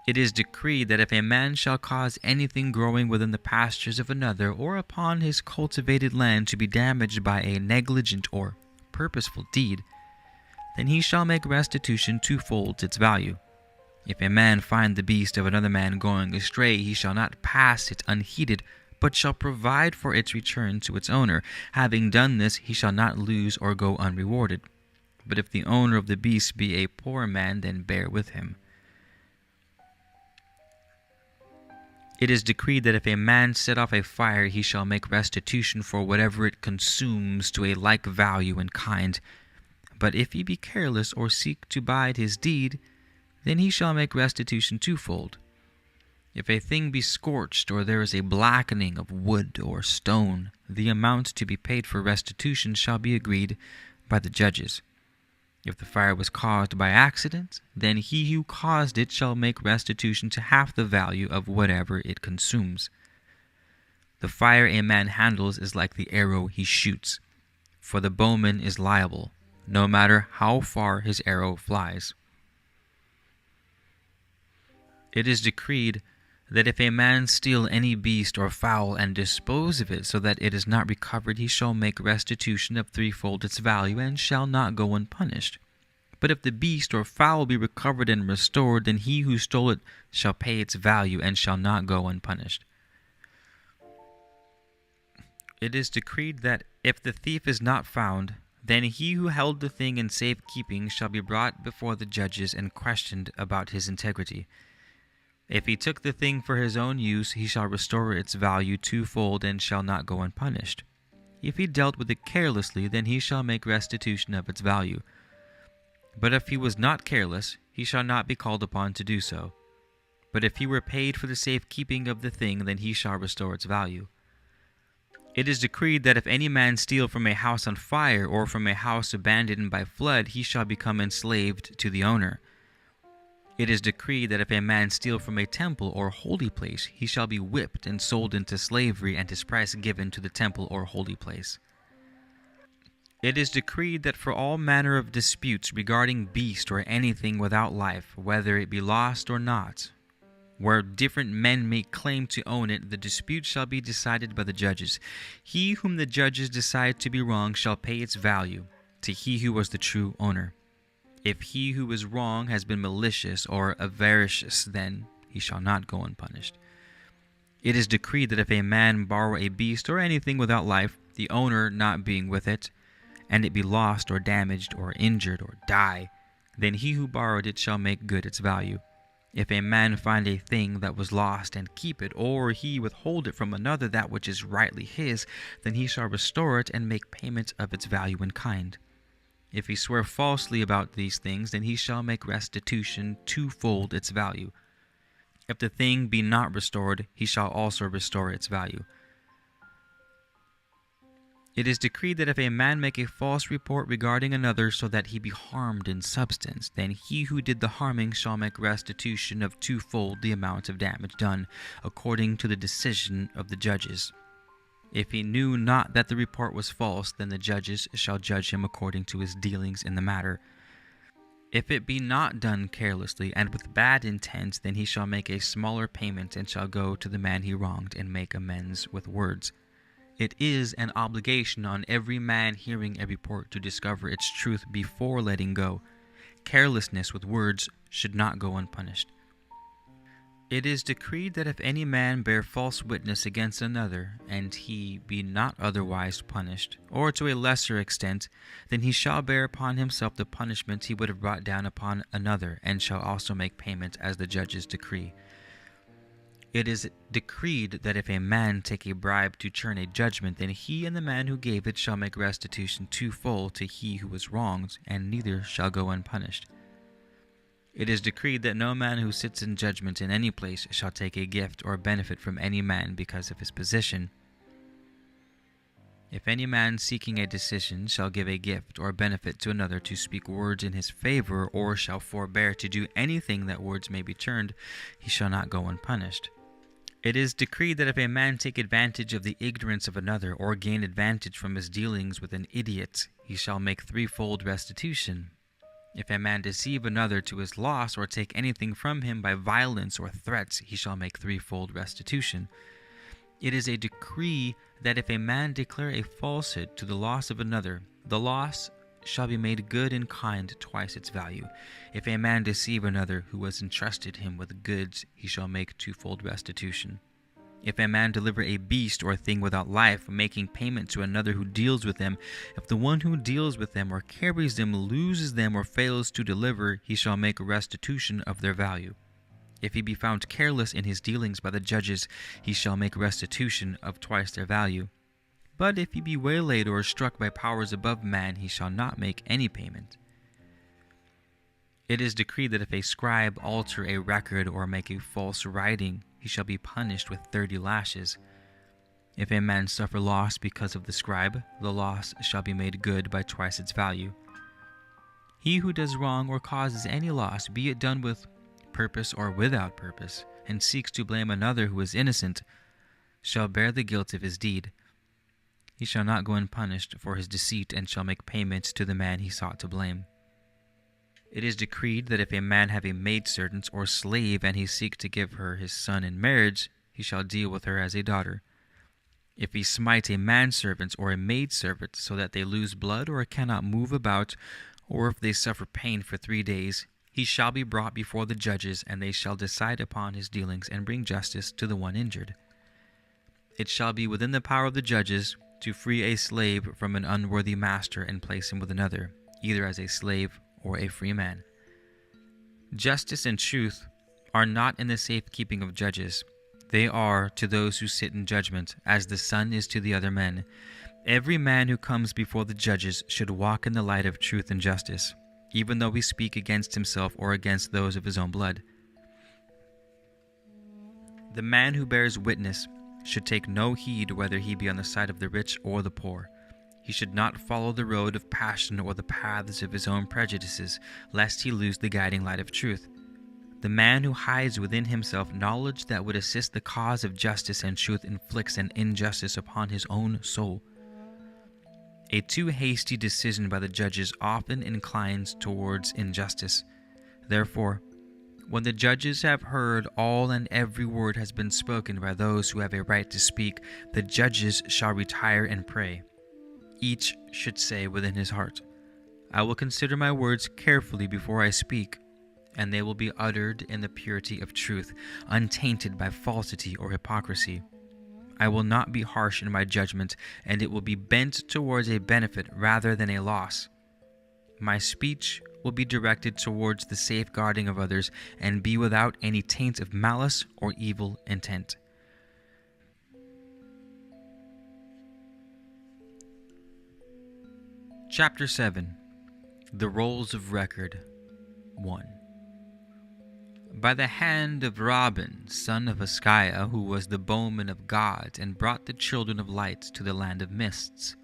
It is decreed that if a man shall cause anything growing within the pastures of another, or upon his cultivated land, to be damaged by a negligent or purposeful deed, then he shall make restitution twofold its value. If a man find the beast of another man going astray, he shall not pass it unheeded, but shall provide for its return to its owner. Having done this, he shall not lose or go unrewarded. But if the owner of the beast be a poor man, then bear with him. It is decreed that if a man set off a fire, he shall make restitution for whatever it consumes to a like value in kind. But if he be careless or seek to bide his deed, then he shall make restitution twofold. If a thing be scorched, or there is a blackening of wood or stone, the amount to be paid for restitution shall be agreed by the judges. If the fire was caused by accident, then he who caused it shall make restitution to half the value of whatever it consumes. The fire a man handles is like the arrow he shoots, for the bowman is liable, no matter how far his arrow flies. It is decreed that if a man steal any beast or fowl and dispose of it so that it is not recovered, he shall make restitution of threefold its value, and shall not go unpunished. But if the beast or fowl be recovered and restored, then he who stole it shall pay its value, and shall not go unpunished. It is decreed that if the thief is not found, then he who held the thing in safekeeping shall be brought before the judges and questioned about his integrity. If he took the thing for his own use, he shall restore its value twofold and shall not go unpunished. If he dealt with it carelessly, then he shall make restitution of its value. But if he was not careless, he shall not be called upon to do so. But if he were paid for the safekeeping of the thing, then he shall restore its value. It is decreed that if any man steal from a house on fire, or from a house abandoned by flood, he shall become enslaved to the owner. It is decreed that if a man steal from a temple or holy place, he shall be whipped and sold into slavery, and his price given to the temple or holy place. It is decreed that for all manner of disputes regarding beast or anything without life, whether it be lost or not, where different men may claim to own it, the dispute shall be decided by the judges. He whom the judges decide to be wrong shall pay its value to he who was the true owner. If he who is wrong has been malicious or avaricious, then he shall not go unpunished. It is decreed that if a man borrow a beast or anything without life, the owner not being with it, and it be lost or damaged or injured or die, then he who borrowed it shall make good its value. If a man find a thing that was lost and keep it, or he withhold it from another that which is rightly his, then he shall restore it and make payment of its value in kind. If he swear falsely about these things, then he shall make restitution twofold its value. If the thing be not restored, he shall also restore its value. It is decreed that if a man make a false report regarding another so that he be harmed in substance, then he who did the harming shall make restitution of twofold the amount of damage done, according to the decision of the judges. If he knew not that the report was false, then the judges shall judge him according to his dealings in the matter. If it be not done carelessly and with bad intent, then he shall make a smaller payment and shall go to the man he wronged and make amends with words. It is an obligation on every man hearing a report to discover its truth before letting go. Carelessness with words should not go unpunished. It is decreed that if any man bear false witness against another, and he be not otherwise punished, or to a lesser extent, then he shall bear upon himself the punishment he would have brought down upon another, and shall also make payment as the judges decree. It is decreed that if a man take a bribe to turn a judgment, then he and the man who gave it shall make restitution twofold to he who was wronged, and neither shall go unpunished. It is decreed that no man who sits in judgment in any place shall take a gift or benefit from any man because of his position. If any man seeking a decision shall give a gift or benefit to another to speak words in his favor, or shall forbear to do anything that words may be turned, he shall not go unpunished. It is decreed that if a man take advantage of the ignorance of another, or gain advantage from his dealings with an idiot, he shall make threefold restitution. If a man deceive another to his loss, or take anything from him by violence or threats, he shall make threefold restitution. It is a decree that if a man declare a falsehood to the loss of another, the loss shall be made good in kind twice its value. If a man deceive another who has entrusted him with goods, he shall make twofold restitution. If a man deliver a beast or thing without life, making payment to another who deals with them, if the one who deals with them or carries them loses them or fails to deliver, he shall make restitution of their value. If he be found careless in his dealings by the judges, he shall make restitution of twice their value. But if he be waylaid or struck by powers above man, he shall not make any payment. It is decreed that if a scribe alter a record or make a false writing, he shall be punished with 30 lashes. If a man suffer loss because of the scribe, the loss shall be made good by twice its value. He who does wrong or causes any loss, be it done with purpose or without purpose, and seeks to blame another who is innocent, shall bear the guilt of his deed. He shall not go unpunished for his deceit, and shall make payment to the man he sought to blame. It is decreed that if a man have a maidservant or slave, and he seek to give her his son in marriage, he shall deal with her as a daughter. If he smite a manservant or a maidservant so that they lose blood or cannot move about, or if they suffer pain for 3 days, he shall be brought before the judges, and they shall decide upon his dealings and bring justice to the one injured. It shall be within the power of the judges to free a slave from an unworthy master and place him with another, either as a slave or a free man. Justice and truth are not in the safekeeping of judges. They are to those who sit in judgment, as the sun is to the other men. Every man who comes before the judges should walk in the light of truth and justice, even though he speak against himself or against those of his own blood. The man who bears witness should take no heed whether he be on the side of the rich or the poor. He should not follow the road of passion or the paths of his own prejudices, lest he lose the guiding light of truth. The man who hides within himself knowledge that would assist the cause of justice and truth inflicts an injustice upon his own soul. A too hasty decision by the judges often inclines towards injustice. Therefore, when the judges have heard all and every word has been spoken by those who have a right to speak, the judges shall retire and pray. Each should say within his heart, I will consider my words carefully before I speak, and they will be uttered in the purity of truth, untainted by falsity or hypocrisy. I will not be harsh in my judgment, and it will be bent towards a benefit rather than a loss. My speech will be directed towards the safeguarding of others and be without any taint of malice or evil intent. Chapter 7. The Rolls of Record 1. By the hand of Robin, son of Heskiah, who was the bowman of God, and brought the children of light to the land of mists.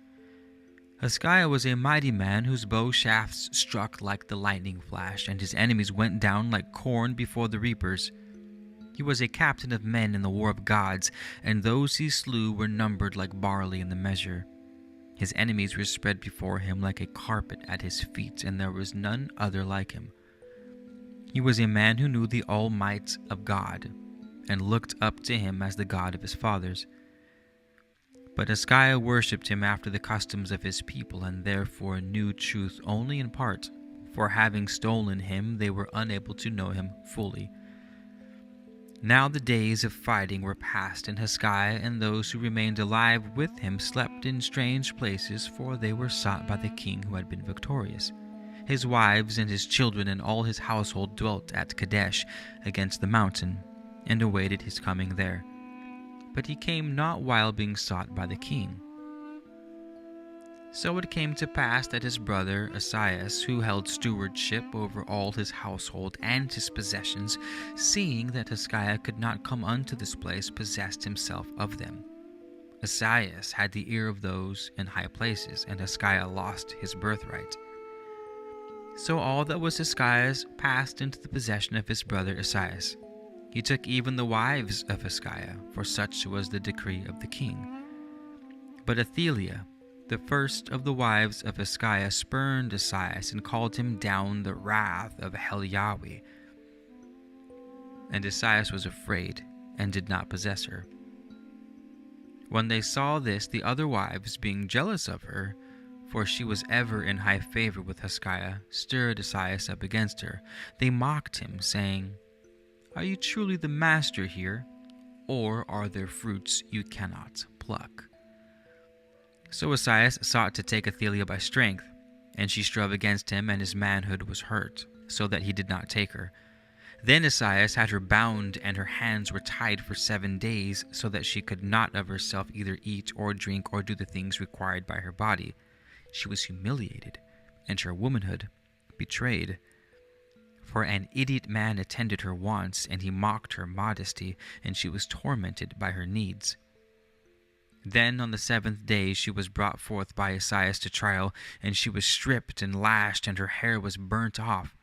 Heskiah was a mighty man whose bow shafts struck like the lightning flash, and his enemies went down like corn before the reapers. He was a captain of men in the war of gods, and those he slew were numbered like barley in the measure. His enemies were spread before him like a carpet at his feet, and there was none other like him. He was a man who knew the all-might of God, and looked up to him as the God of his fathers. But Heskiah worshipped him after the customs of his people, and therefore knew truth only in part, for having stolen him they were unable to know him fully. Now the days of fighting were past, and Heskiah and those who remained alive with him slept in strange places, for they were sought by the king who had been victorious. His wives and his children and all his household dwelt at Kadesh against the mountain, and awaited his coming there. But he came not while being sought by the king. So it came to pass that his brother Esaias, who held stewardship over all his household and his possessions, seeing that Heskiah could not come unto this place, possessed himself of them. Esaias had the ear of those in high places, and Heskiah lost his birthright. So all that was Heskiah's passed into the possession of his brother Esaias. He took even the wives of Heskiah, for such was the decree of the king. But Athaliah, the first of the wives of Heskiah, spurned Esaias and called him down the wrath of Hell Yahweh. And Esaias was afraid and did not possess her. When they saw this, the other wives, being jealous of her, for she was ever in high favor with Heskiah, stirred Esaias up against her. They mocked him, saying, Are you truly the master here, or are there fruits you cannot pluck? So Esaias sought to take Athaliah by strength, and she strove against him, and his manhood was hurt, so that he did not take her. Then Esaias had her bound, and her hands were tied for 7 days, so that she could not of herself either eat or drink or do the things required by her body. She was humiliated, and her womanhood betrayed. For an idiot man attended her wants, and he mocked her modesty, and she was tormented by her needs. Then on the 7th day she was brought forth by Esaias to trial, and she was stripped and lashed, and her hair was burnt off.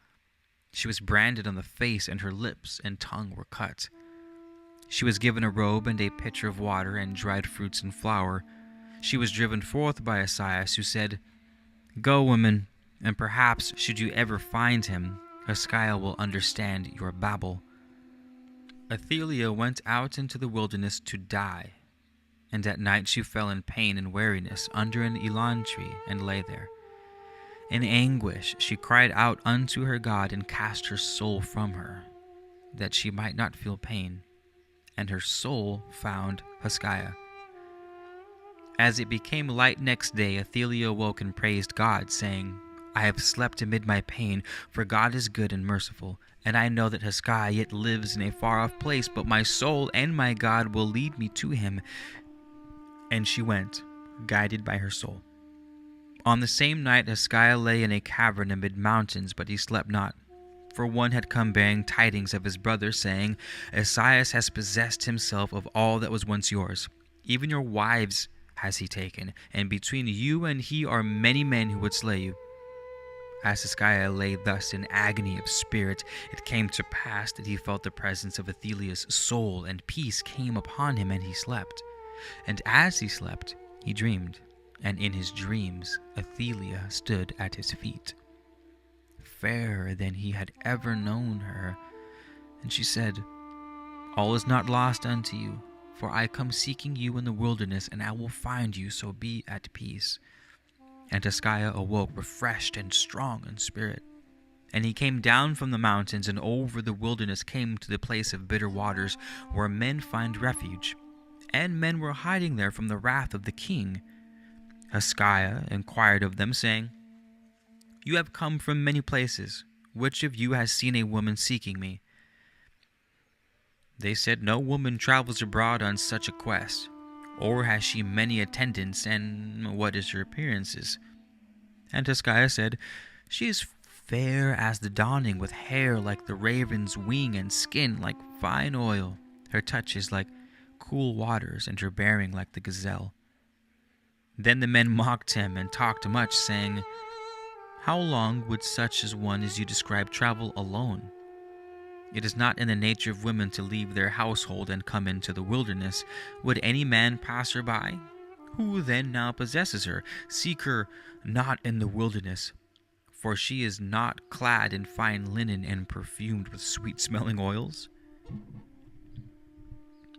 She was branded on the face, and her lips and tongue were cut. She was given a robe and a pitcher of water and dried fruits and flour. She was driven forth by Esaias, who said, Go, woman, and perhaps, should you ever find him, Heskiah will understand your babble. Athaliah went out into the wilderness to die, and at night she fell in pain and weariness under an elan tree, and lay there. In anguish she cried out unto her God, and cast her soul from her, that she might not feel pain. And her soul found Heskiah. As it became light next day, Athaliah awoke and praised God, saying, I have slept amid my pain, for God is good and merciful, And I know that Hezekiah yet lives in a far-off place, but my soul and my God will lead me to him. And she went, guided by her soul. On the same night Hezekiah lay in a cavern amid mountains, but he slept not. For one had come bearing tidings of his brother, saying, Esaias has possessed himself of all that was once yours. Even your wives has he taken, and between you and he are many men who would slay you. As Hezekiah lay thus in agony of spirit, it came to pass that he felt the presence of Athaliah's soul, and peace came upon him, and he slept. And as he slept, he dreamed, and in his dreams Athaliah stood at his feet, fairer than he had ever known her. And she said, All is not lost unto you, for I come seeking you in the wilderness, and I will find you, so be at peace. And Hezekiah awoke refreshed and strong in spirit. And he came down from the mountains and over the wilderness, came to the place of bitter waters, where men find refuge. And men were hiding there from the wrath of the king. Hezekiah inquired of them, saying, You have come from many places. Which of you has seen a woman seeking me? They said, No woman travels abroad on such a quest. Or has she many attendants, and what is her appearances? And Hezekiah said, She is fair as the dawning, with hair like the raven's wing, and skin like fine oil. Her touch is like cool waters, and her bearing like the gazelle. Then the men mocked him and talked much, saying, How long would such as one as you describe travel alone? It is not in the nature of women to leave their household and come into the wilderness. Would any man pass her by? Who then now possesses her? Seek her not in the wilderness, for she is not clad in fine linen and perfumed with sweet-smelling oils.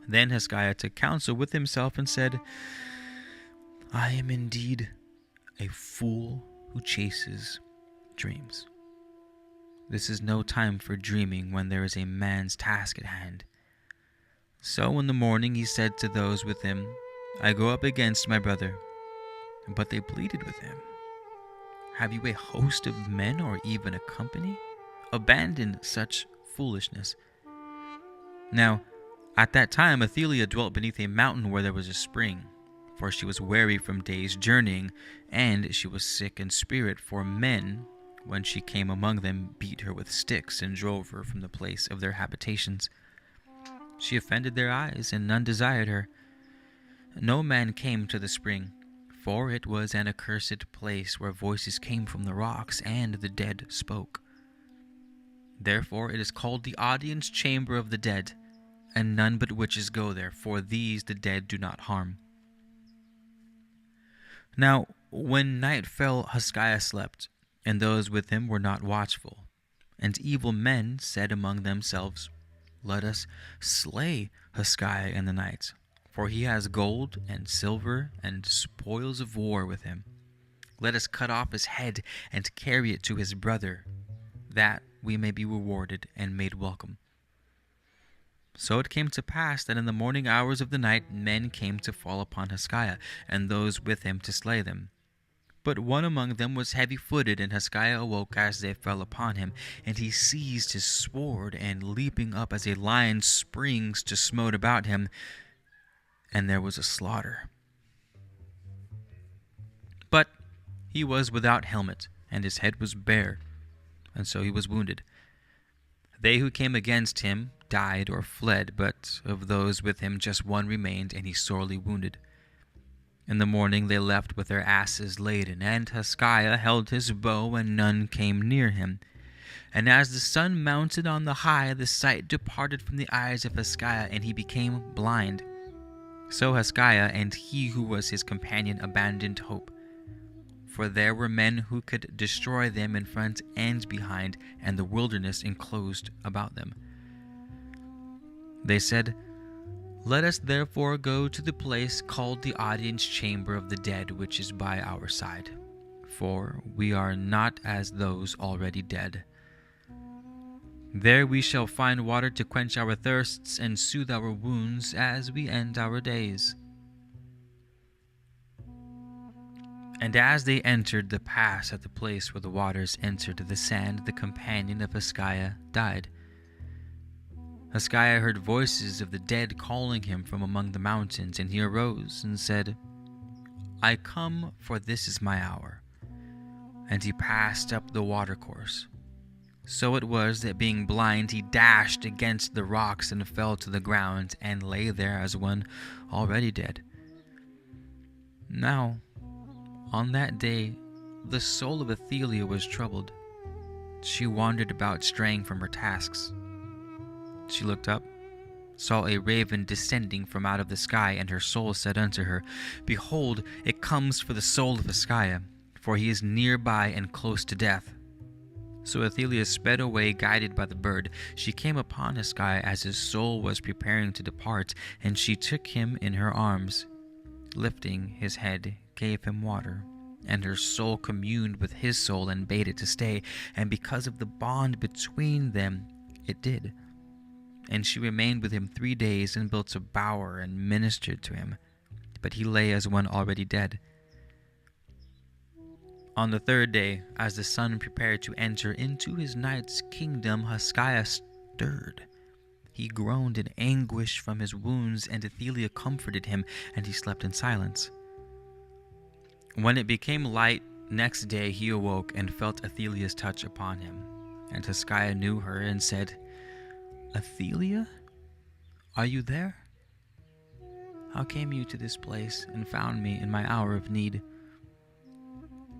Then Hezekiah took counsel with himself and said, I am indeed a fool who chases dreams. This is no time for dreaming when there is a man's task at hand. So in the morning he said to those with him, I go up against my brother. But they pleaded with him, Have you a host of men or even a company? Abandon such foolishness. Now, at that time Athaliah dwelt beneath a mountain where there was a spring, for she was weary from days' journeying, and she was sick in spirit, for men, when she came among them, beat her with sticks and drove her from the place of their habitations. She offended their eyes, and none desired her. No man came to the spring, for it was an accursed place where voices came from the rocks, and the dead spoke. Therefore it is called the audience chamber of the dead, and none but witches go there, for these the dead do not harm. Now when night fell, Hezekiah slept, and those with him were not watchful. And evil men said among themselves, Let us slay Hezekiah in the night, for he has gold and silver and spoils of war with him. Let us cut off his head and carry it to his brother, that we may be rewarded and made welcome. So it came to pass that in the morning hours of the night men came to fall upon Hezekiah, and those with him to slay them. But one among them was heavy-footed, and Hezekiah awoke as they fell upon him. And he seized his sword, and leaping up as a lion springs to smote about him, and there was a slaughter. But he was without helmet, and his head was bare, and so he was wounded. They who came against him died or fled, but of those with him just one remained, and he sorely wounded. In the morning they left with their asses laden, and Hezekiah held his bow, and none came near him. And as the sun mounted on the high, the sight departed from the eyes of Hezekiah, and he became blind. So Hezekiah and he who was his companion abandoned hope, for there were men who could destroy them in front and behind, and the wilderness enclosed about them. They said, Let us therefore go to the place called the audience chamber of the dead, which is by our side, for we are not as those already dead. There we shall find water to quench our thirsts and soothe our wounds as we end our days. And as they entered the pass at the place where the waters entered the sand, the companion of Hezekiah died. Hezekiah heard voices of the dead calling him from among the mountains, and he arose and said, I come, for this is my hour. And he passed up the watercourse. So it was that being blind, he dashed against the rocks and fell to the ground, and lay there as one already dead. Now, on that day, the soul of Athelia was troubled. She wandered about, straying from her tasks. She looked up, saw a raven descending from out of the sky, and her soul said unto her, Behold, it comes for the soul of Hezekiah, for he is nearby and close to death. So Athelia sped away, guided by the bird. She came upon Hezekiah as his soul was preparing to depart, and she took him in her arms. Lifting his head, gave him water. And her soul communed with his soul and bade it to stay, and because of the bond between them, it did. And she remained with him 3 days, and built a bower, and ministered to him. But he lay as one already dead. On the 3rd day, as the sun prepared to enter into his night's kingdom, Hezekiah stirred. He groaned in anguish from his wounds, and Athelia comforted him, and he slept in silence. When it became light next day, he awoke and felt Athelia's touch upon him. And Hezekiah knew her and said, Athelia, are you there? How came you to this place and found me in my hour of need?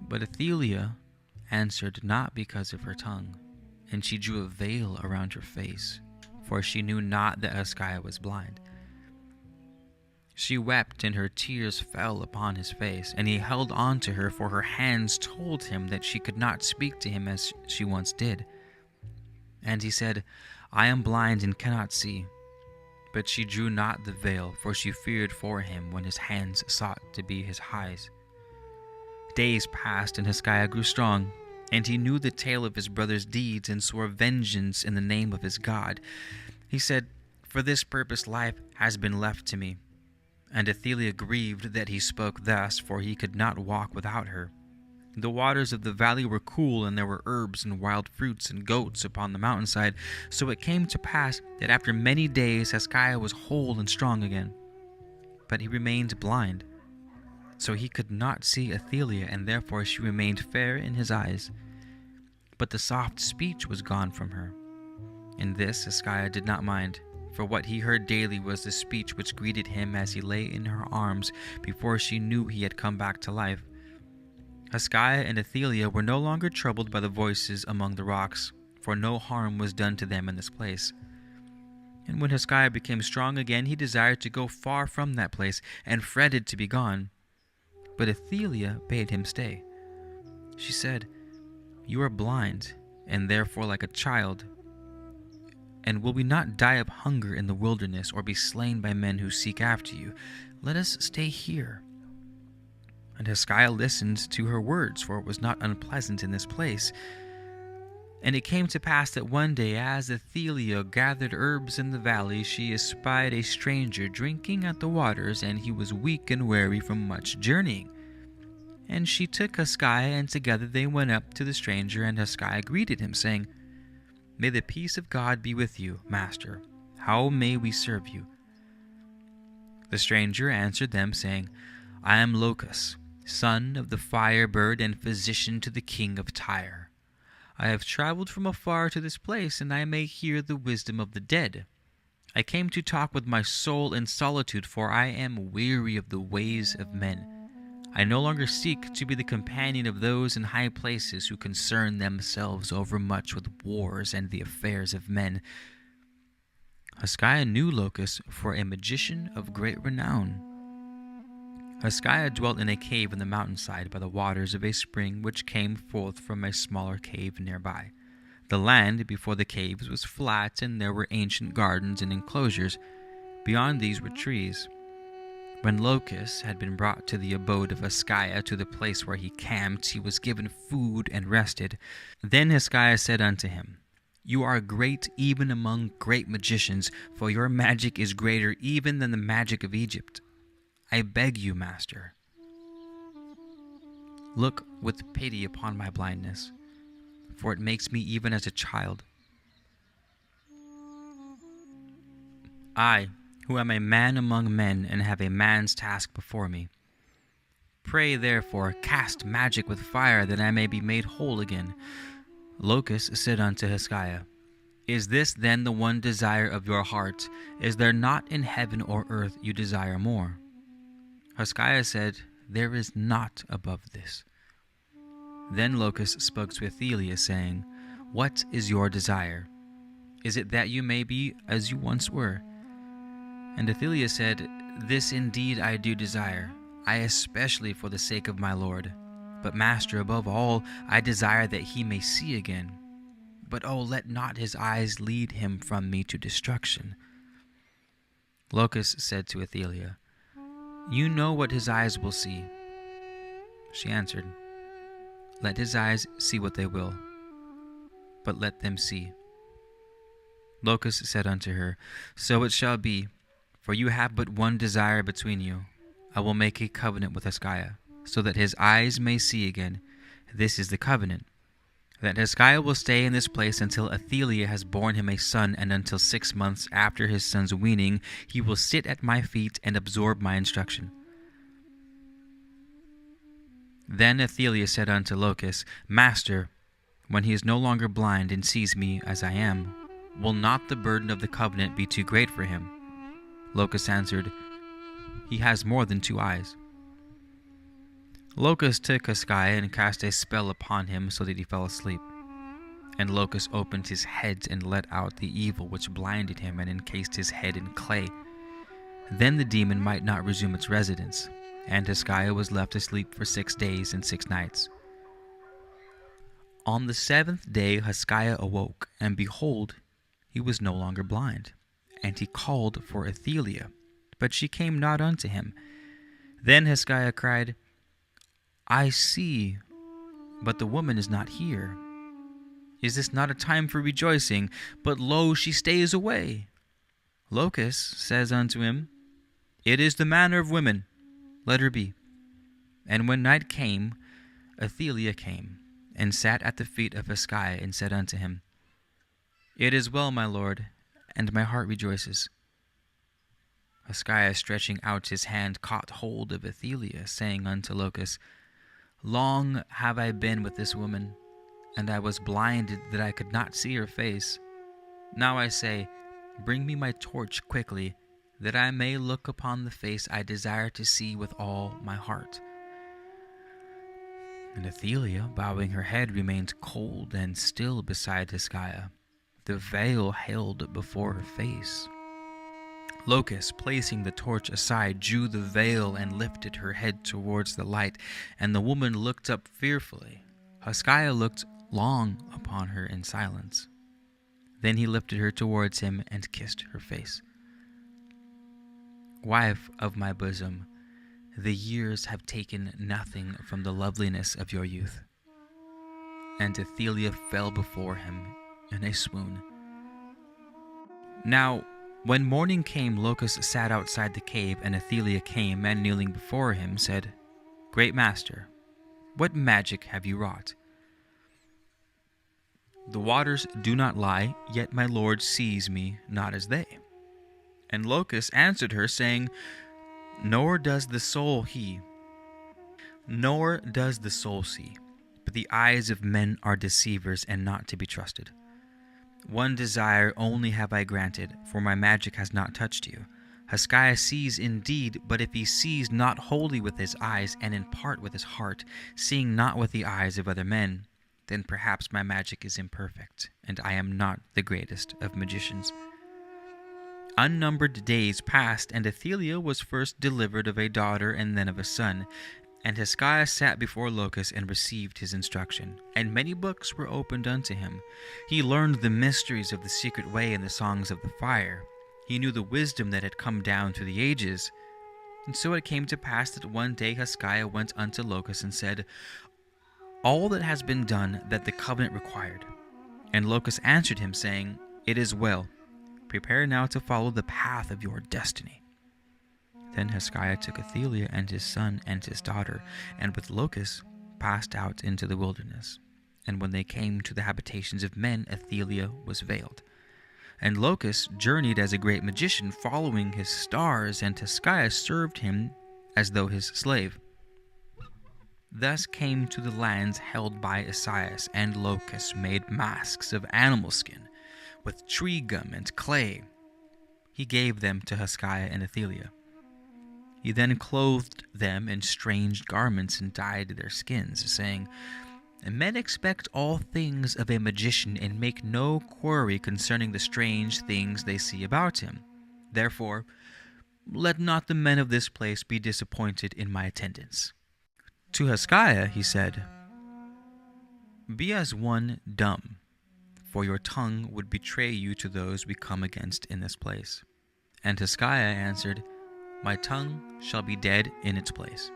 But Athelia answered not because of her tongue, and she drew a veil around her face, for she knew not that Hezekiah was blind. She wept, and her tears fell upon his face, and he held on to her, for her hands told him that she could not speak to him as she once did. And he said, I am blind and cannot see. But she drew not the veil, for she feared for him when his hands sought to be his eyes. Days passed, and Hezekiah grew strong, and he knew the tale of his brother's deeds, and swore vengeance in the name of his God. He said, For this purpose life has been left to me. And Athelia grieved that he spoke thus, for he could not walk without her. The waters of the valley were cool, and there were herbs and wild fruits and goats upon the mountainside. So it came to pass that after many days Hezekiah was whole and strong again. But he remained blind. So he could not see Athelia, and therefore she remained fair in his eyes. But the soft speech was gone from her. And this Hezekiah did not mind, for what he heard daily was the speech which greeted him as he lay in her arms before she knew he had come back to life. Hezekiah and Athelia were no longer troubled by the voices among the rocks, for no harm was done to them in this place. And when Hezekiah became strong again, he desired to go far from that place, and fretted to be gone. But Athelia bade him stay. She said, You are blind, and therefore like a child. And will we not die of hunger in the wilderness, or be slain by men who seek after you? Let us stay here. And Hezekiah listened to her words, for it was not unpleasant in this place. And it came to pass that one day, as Athelia gathered herbs in the valley, she espied a stranger drinking at the waters, and he was weak and weary from much journeying. And she took Hezekiah, and together they went up to the stranger, and Hezekiah greeted him, saying, May the peace of God be with you, master. How may we serve you? The stranger answered them, saying, I am Locus, son of the fire bird, and physician to the king of Tyre. I have traveled from afar to this place, and I may hear the wisdom of the dead. I came to talk with my soul in solitude, for I am weary of the ways of men. I no longer seek to be the companion of those in high places who concern themselves overmuch with wars and the affairs of men. Hezekiah knew Locus for a magician of great renown. Hezekiah dwelt in a cave in the mountainside by the waters of a spring which came forth from a smaller cave nearby. The land before the caves was flat, and there were ancient gardens and enclosures. Beyond these were trees. When Locus had been brought to the abode of Hezekiah, to the place where he camped, he was given food and rested. Then Hezekiah said unto him, You are great even among great magicians, for your magic is greater even than the magic of Egypt. I beg you, master, Look with pity upon my blindness, for it makes me even as a child. I, who am a man among men and have a man's task before me. Pray, therefore, cast magic with fire, that I may be made whole again. Locus said unto Hezekiah, Is this then the one desire of your heart? Is there not in heaven or earth you desire more? Hezekiah said, There is naught above this. Then Locus spoke to Athaliah, saying, What is your desire? Is it that you may be as you once were? And Athaliah said, This indeed I do desire, I especially for the sake of my Lord. But master, above all, I desire that he may see again. But oh, let not his eyes lead him from me to destruction. Locus said to Athaliah, You know what his eyes will see. She answered, Let his eyes see what they will, but let them see. Locus said unto her, So it shall be, for you have but one desire between you. I will make a covenant with Hezekiah, so that his eyes may see again. This is the covenant, that Hezekiah will stay in this place until Athaliah has borne him a son, and until 6 months after his son's weaning, he will sit at my feet and absorb my instruction. Then Athaliah said unto Locus, Master, when he is no longer blind and sees me as I am, will not the burden of the covenant be too great for him? Locus answered, He has more than 2 eyes. Locus took Hezekiah and cast a spell upon him so that he fell asleep. And Locus opened his head and let out the evil which blinded him and encased his head in clay. Then the demon might not resume its residence, and Hezekiah was left asleep for 6 days and 6 nights. On the 7th day Hezekiah awoke, and behold, he was no longer blind. And he called for Athaliah, but she came not unto him. Then Hezekiah cried, I see, but the woman is not here. Is this not a time for rejoicing? But lo, she stays away. Locus says unto him, It is the manner of women, let her be. And when night came, Athaliah came, and sat at the feet of Hezekiah, and said unto him, It is well, my lord, and my heart rejoices. Hezekiah, stretching out his hand, caught hold of Athaliah, saying unto Locus, Long have I been with this woman, and I was blinded that I could not see her face. Now I say, Bring me my torch quickly, that I may look upon the face I desire to see with all my heart. And Athaliah, bowing her head, remained cold and still beside Hezekiah, the veil held before her face. Locus, placing the torch aside, drew the veil and lifted her head towards the light, and the woman looked up fearfully. Hezekiah looked long upon her in silence. Then he lifted her towards him and kissed her face. Wife of my bosom, the years have taken nothing from the loveliness of your youth. And Athaliah fell before him in a swoon. Now, when morning came, Locus sat outside the cave, and Athaliah came, and kneeling before him, said, Great master, what magic have you wrought? The waters do not lie, yet my Lord sees me not as they. And Locus answered her, saying, Nor does the soul see, but the eyes of men are deceivers and not to be trusted. One desire only have I granted, for my magic has not touched you. Hezekiah sees indeed, but if he sees not wholly with his eyes, and in part with his heart, seeing not with the eyes of other men, then perhaps my magic is imperfect, and I am not the greatest of magicians. Unnumbered days passed, and Athaliah was first delivered of a daughter and then of a son. And Hezekiah sat before Locus and received his instruction, and many books were opened unto him. He learned the mysteries of the secret way and the songs of the fire. He knew the wisdom that had come down through the ages. And so it came to pass that one day Hezekiah went unto Locus and said, All that has been done that the covenant required. And Locus answered him, saying, It is well. Prepare now to follow the path of your destiny. Then Hezekiah took Athaliah and his son and his daughter, and with Locus passed out into the wilderness. And when they came to the habitations of men, Athelia was veiled. And Locus journeyed as a great magician, following his stars, and Tiscaia served him as though his slave. Thus came to the lands held by Esaias, and Locus made masks of animal skin, with tree gum and clay. He gave them to Tiscaia and Athelia. He then clothed them in strange garments and dyed their skins, saying, Men expect all things of a magician, and make no query concerning the strange things they see about him. Therefore, let not the men of this place be disappointed in my attendance. To Tiscaia he said, Be as one dumb, for your tongue would betray you to those we come against in this place. And Tiscaia answered, My tongue shall be dead in its place.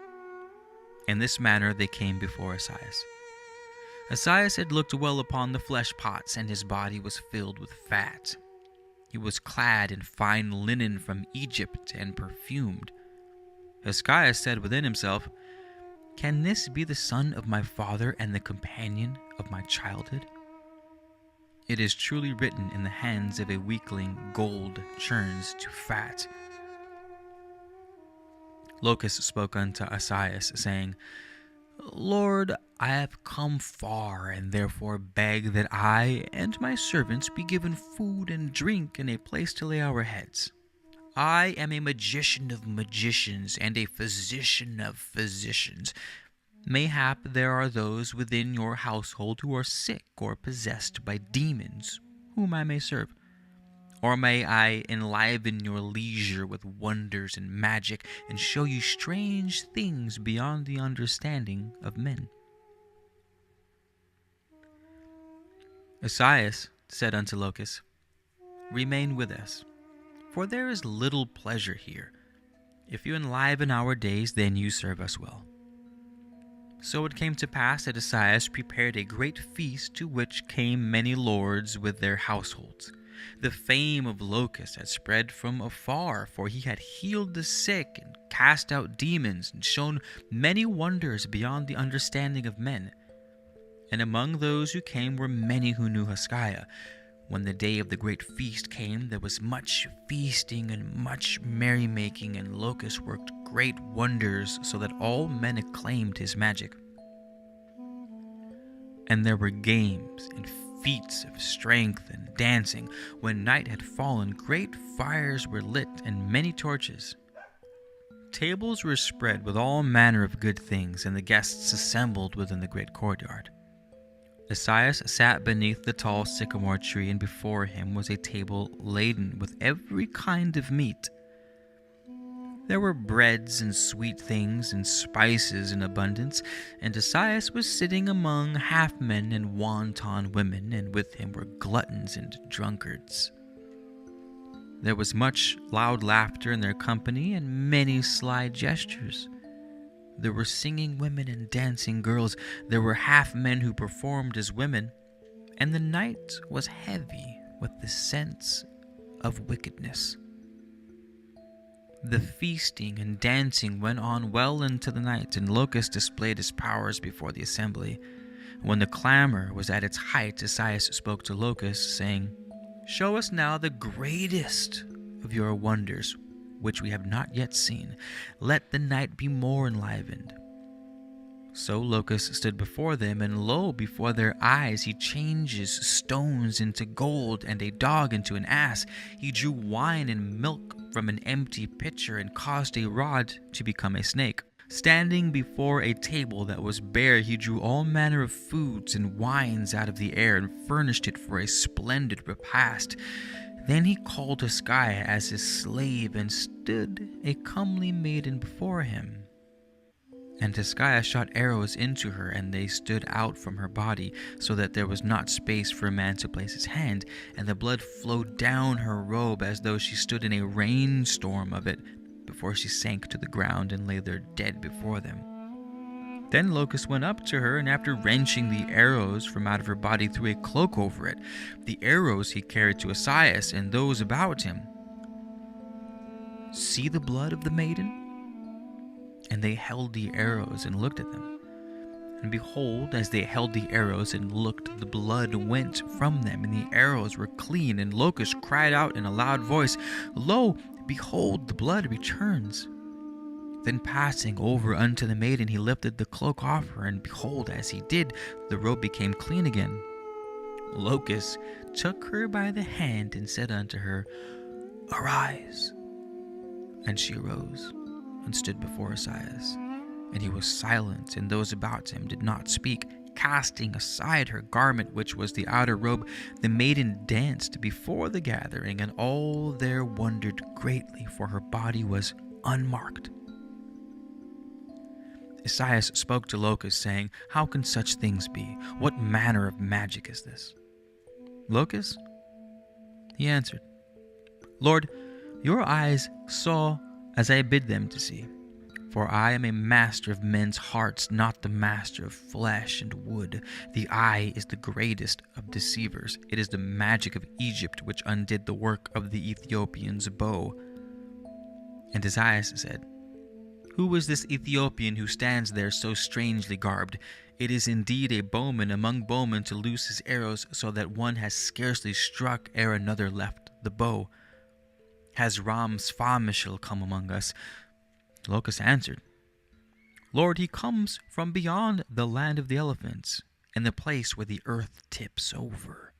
In this manner they came before Esaias. Esaias had looked well upon the flesh pots, and his body was filled with fat. He was clad in fine linen from Egypt and perfumed. Tiscaia said within himself, Can this be the son of my father and the companion of my childhood? It is truly written in the hands of a weakling, gold churns to fat. Locus spoke unto Esaias, saying, Lord, I have come far, and therefore beg that I and my servants be given food and drink and a place to lay our heads. I am a magician of magicians and a physician of physicians. Mayhap there are those within your household who are sick or possessed by demons, whom I may serve. Or may I enliven your leisure with wonders and magic, and show you strange things beyond the understanding of men? Esaias said unto Locus, Remain with us, for there is little pleasure here. If you enliven our days, then you serve us well. So it came to pass that Esaias prepared a great feast, to which came many lords with their households. The fame of Locus had spread from afar, for he had healed the sick and cast out demons and shown many wonders beyond the understanding of men. And among those who came were many who knew Tiscaia. When the day of the great feast came, there was much feasting and much merrymaking, and Locus worked great wonders, so that all men acclaimed his magic. And there were games and feats of strength and dancing. When night had fallen, great fires were lit and many torches. Tables were spread with all manner of good things, and the guests assembled within the great courtyard. Esaias sat beneath the tall sycamore tree, and before him was a table laden with every kind of meat. There were breads and sweet things and spices in abundance, and Esaias was sitting among half-men and wanton women, and with him were gluttons and drunkards. There was much loud laughter in their company, and many sly gestures. There were singing women and dancing girls. There were half-men who performed as women, and the night was heavy with the sense of wickedness. The feasting and dancing went on well into the night, and Locus displayed his powers before the assembly. When the clamor was at its height, Esaias spoke to Locus, saying, Show us now the greatest of your wonders, which we have not yet seen. Let the night be more enlivened. So Locus stood before them, and lo, before their eyes he changes stones into gold, and a dog into an ass. He drew wine and milk from an empty pitcher, and caused a rod to become a snake. Standing before a table that was bare, he drew all manner of foods and wines out of the air, and furnished it for a splendid repast. Then he called Tiscaia as his slave, and stood a comely maiden before him. And Tiscaia shot arrows into her, and they stood out from her body, so that there was not space for a man to place his hand, and the blood flowed down her robe as though she stood in a rainstorm of it, before she sank to the ground and lay there dead before them. Then Locus went up to her, and after wrenching the arrows from out of her body, threw a cloak over it. The arrows he carried to Esaias and those about him. See the blood of the maiden? And they held the arrows and looked at them. And behold, as they held the arrows and looked, the blood went from them, and the arrows were clean. And Locus cried out in a loud voice, Lo, behold, the blood returns. Then passing over unto the maiden, he lifted the cloak off her, and behold, as he did, the robe became clean again. Locus took her by the hand and said unto her, Arise. And she arose and stood before Esaias. And he was silent, and those about him did not speak. Casting aside her garment, which was the outer robe, the maiden danced before the gathering, and all there wondered greatly, for her body was unmarked. Esaias spoke to Locus, saying, How can such things be? What manner of magic is this? Locus? He answered, Lord, your eyes saw as I bid them to see. For I am a master of men's hearts, not the master of flesh and wood. The eye is the greatest of deceivers. It is the magic of Egypt which undid the work of the Ethiopian's bow. And Esaias said, Who is this Ethiopian who stands there so strangely garbed? It is indeed a bowman among bowmen to loose his arrows, so that one has scarcely struck ere another left the bow. Has Ram-Sfamishel come among us? Locus answered, Lord, he comes from beyond the land of the elephants, and the place where the earth tips over.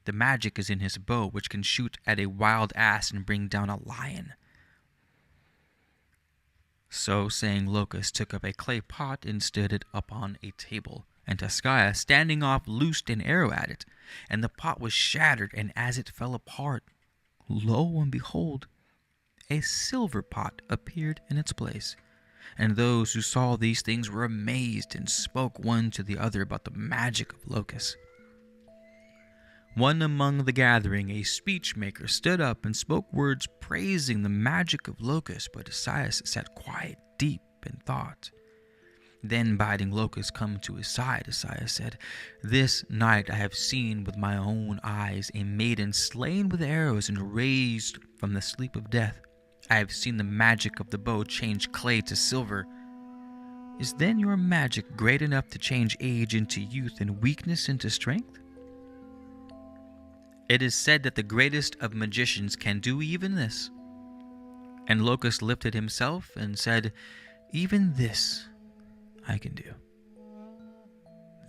The magic is in his bow, which can shoot at a wild ass and bring down a lion. So saying, Locus took up a clay pot and stood it upon a table. And Tascaius, standing off, loosed an arrow at it, and the pot was shattered, and as it fell apart, lo and behold, a silver pot appeared in its place. And those who saw these things were amazed, and spoke one to the other about the magic of Locus. One among the gathering, a speechmaker, stood up and spoke words praising the magic of Locus, but Esaias sat quiet, deep in thought. Then bidding Locus come to his side, Esaias said, This night I have seen with my own eyes a maiden slain with arrows and raised from the sleep of death. I have seen the magic of the bow change clay to silver. Is then your magic great enough to change age into youth and weakness into strength? It is said that the greatest of magicians can do even this. And Locus lifted himself and said, Even this I can do.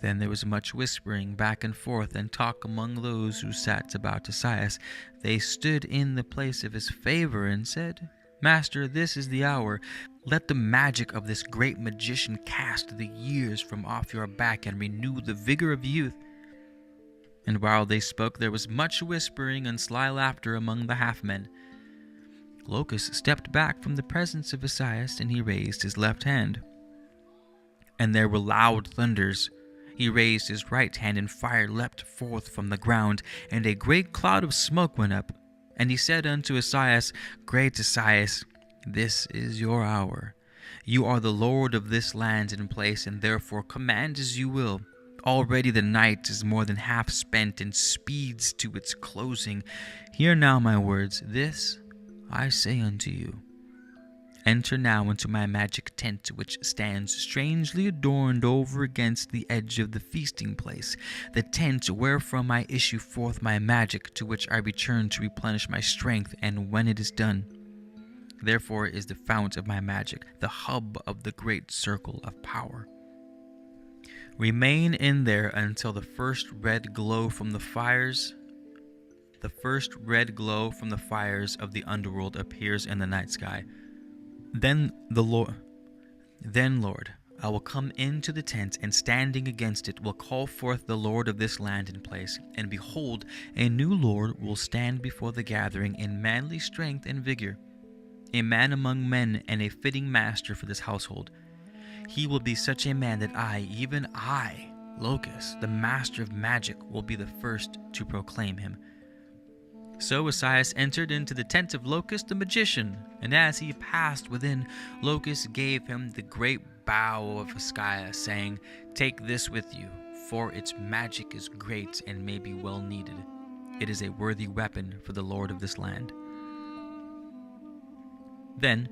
Then there was much whispering back and forth and talk among those who sat about Esaias. They stood in the place of his favor and said, Master, this is the hour. Let the magic of this great magician cast the years from off your back and renew the vigor of youth. And while they spoke, there was much whispering and sly laughter among the half-men. Locus stepped back from the presence of Esaias, and he raised his left hand. And there were loud thunders. He raised his right hand, and fire leapt forth from the ground, and a great cloud of smoke went up. And he said unto Esaias, Great Esaias, this is your hour. You are the lord of this land and place, and therefore command as you will. Already the night is more than half spent, and speeds to its closing. Hear now my words. This I say unto you. Enter now into my magic tent, which stands strangely adorned over against the edge of the feasting place, the tent wherefrom I issue forth my magic, to which I return to replenish my strength, and when it is done. Therefore is the fount of my magic, the hub of the great circle of power. Remain in there until the first red glow from the fires of the underworld appears in the night sky. Then, Lord, I will come into the tent, and standing against it will call forth the Lord of this land and place. And behold, a new Lord will stand before the gathering in manly strength and vigor, a man among men, and a fitting master for this household. He will be such a man that I, even I, Locus, the master of magic, will be the first to proclaim him. So Esaias entered into the tent of Locus the magician, and as he passed within, Locus gave him the great bow of Tascaius, saying, Take this with you, for its magic is great and may be well needed. It is a worthy weapon for the lord of this land. Then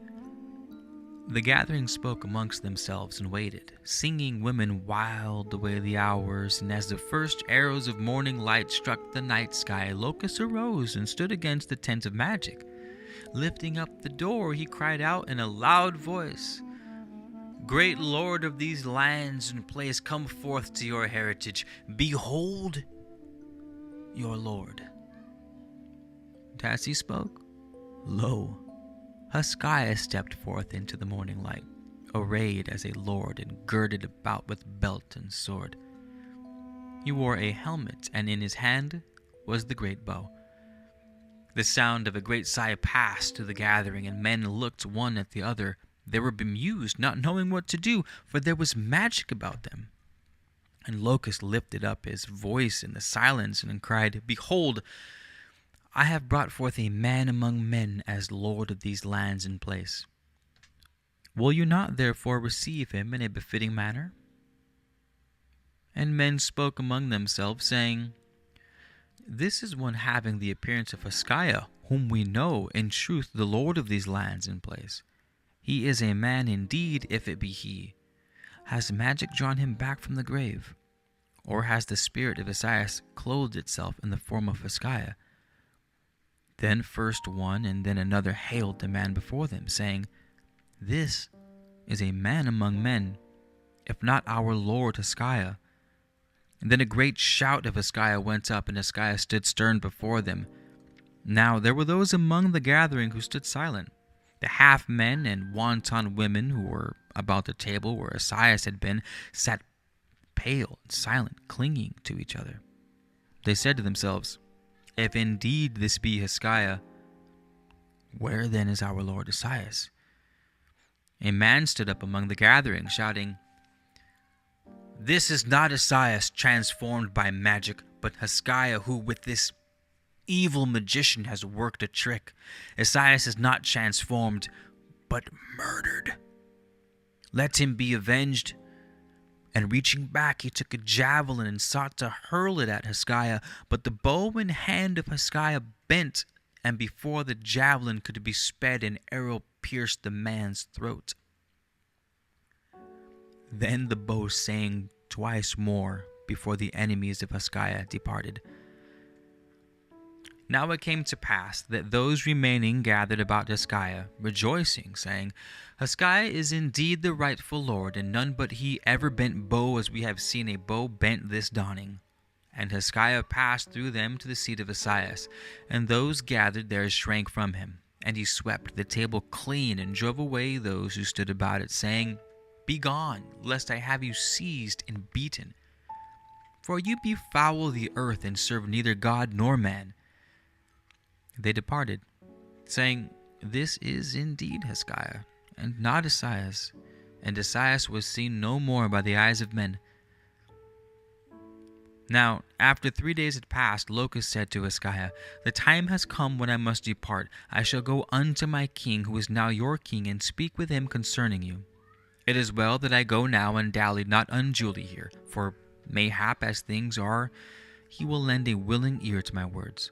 The gathering spoke amongst themselves and waited. Singing women whiled away the hours, and as the first arrows of morning light struck the night sky, Locus arose and stood against the tent of magic. Lifting up the door, he cried out in a loud voice, "Great Lord of these lands and place, come forth to your heritage. Behold your Lord." And as he spoke, lo, Heskiah stepped forth into the morning light, arrayed as a lord and girded about with belt and sword. He wore a helmet, and in his hand was the great bow. The sound of a great sigh passed through the gathering, and men looked one at the other. They were bemused, not knowing what to do, for there was magic about them. And Locus lifted up his voice in the silence and cried, "Behold, I have brought forth a man among men as Lord of these lands and place. Will you not therefore receive him in a befitting manner?" And men spoke among themselves, saying, "This is one having the appearance of Heskiah, whom we know, in truth, the Lord of these lands and place. He is a man indeed, if it be he. Has magic drawn him back from the grave? Or has the spirit of Esaias clothed itself in the form of Heskiah?" Then first one and then another hailed the man before them, saying, "This is a man among men, if not our Lord Heskiah." And then a great shout of Heskiah went up, and Heskiah stood stern before them. Now there were those among the gathering who stood silent, the half men and wanton women who were about the table where Esaias had been, sat pale and silent, clinging to each other. They said to themselves, "If indeed this be Heskiah, where then is our Lord Esaias?" A man stood up among the gathering, shouting, "This is not Esaias transformed by magic, but Heskiah, who with this evil magician has worked a trick. Esaias is not transformed, but murdered. Let him be avenged." And reaching back, he took a javelin and sought to hurl it at Heskiah, but the bow in hand of Heskiah bent, and before the javelin could be sped, an arrow pierced the man's throat. Then the bow sang twice more before the enemies of Heskiah departed. Now it came to pass that those remaining gathered about Heskiah, rejoicing, saying, "Heskiah is indeed the rightful Lord, and none but he ever bent bow as we have seen a bow bent this dawning." And Heskiah passed through them to the seat of Esaias, and those gathered there shrank from him. And he swept the table clean and drove away those who stood about it, saying, "Begone, lest I have you seized and beaten. For you befoul the earth and serve neither God nor man." They departed, saying, "This is indeed Heskiah, and not Esaias." And Esaias was seen no more by the eyes of men. Now, after 3 days had passed, Locus said to Heskiah, "The time has come when I must depart. I shall go unto my king, who is now your king, and speak with him concerning you. It is well that I go now and dally not unduly here, for mayhap as things are, he will lend a willing ear to my words.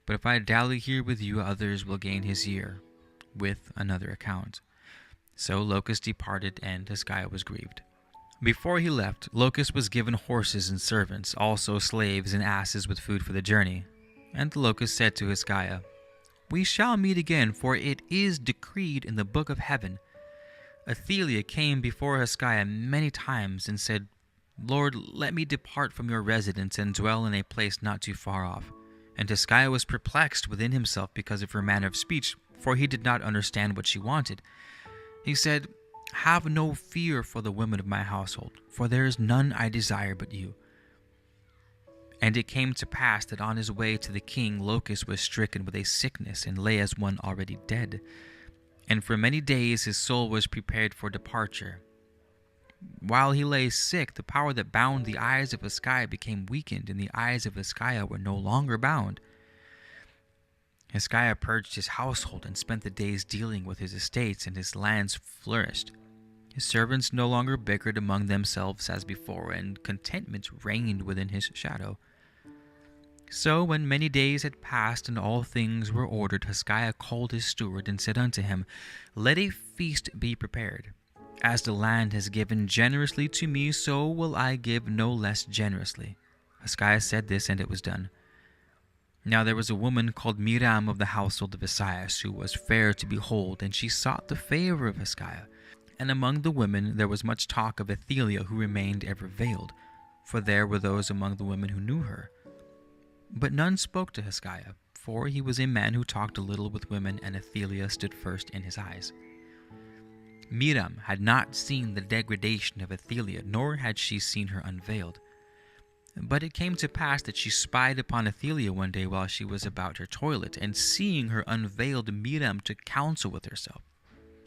But if I dally here with you, others will gain his ear with another account." So Locus departed, and Heskiah was grieved. Before he left, Locus was given horses and servants, also slaves and asses with food for the journey. And Locus said to Heskiah, "We shall meet again, for it is decreed in the book of heaven." Athelia came before Heskiah many times and said, "Lord, let me depart from your residence and dwell in a place not too far off." And Heskiah was perplexed within himself because of her manner of speech, for he did not understand what she wanted. He said, "Have no fear for the women of my household, for there is none I desire but you." And it came to pass that on his way to the king, Locus was stricken with a sickness and lay as one already dead. And for many days his soul was prepared for departure. While he lay sick, the power that bound the eyes of Heskiah became weakened, and the eyes of Heskiah were no longer bound. Heskiah purged his household and spent the days dealing with his estates, and his lands flourished. His servants no longer bickered among themselves as before, and contentment reigned within his shadow. So when many days had passed and all things were ordered, Hezekiah called his steward and said unto him, Let a feast be prepared. As the land has given generously to me, so will I give no less generously. Hezekiah said this, and it was done. Now there was a woman called Miriam of the household of Esaias, who was fair to behold, and she sought the favor of Hezekiah. And among the women there was much talk of Athaliah, who remained ever veiled, for there were those among the women who knew her. But none spoke to Hezekiah, for he was a man who talked a little with women, and Athaliah stood first in his eyes. Miriam had not seen the degradation of Athaliah, nor had she seen her unveiled. But it came to pass that she spied upon Athaliah one day while she was about her toilet, and seeing her unveiled, Miriam took counsel with herself.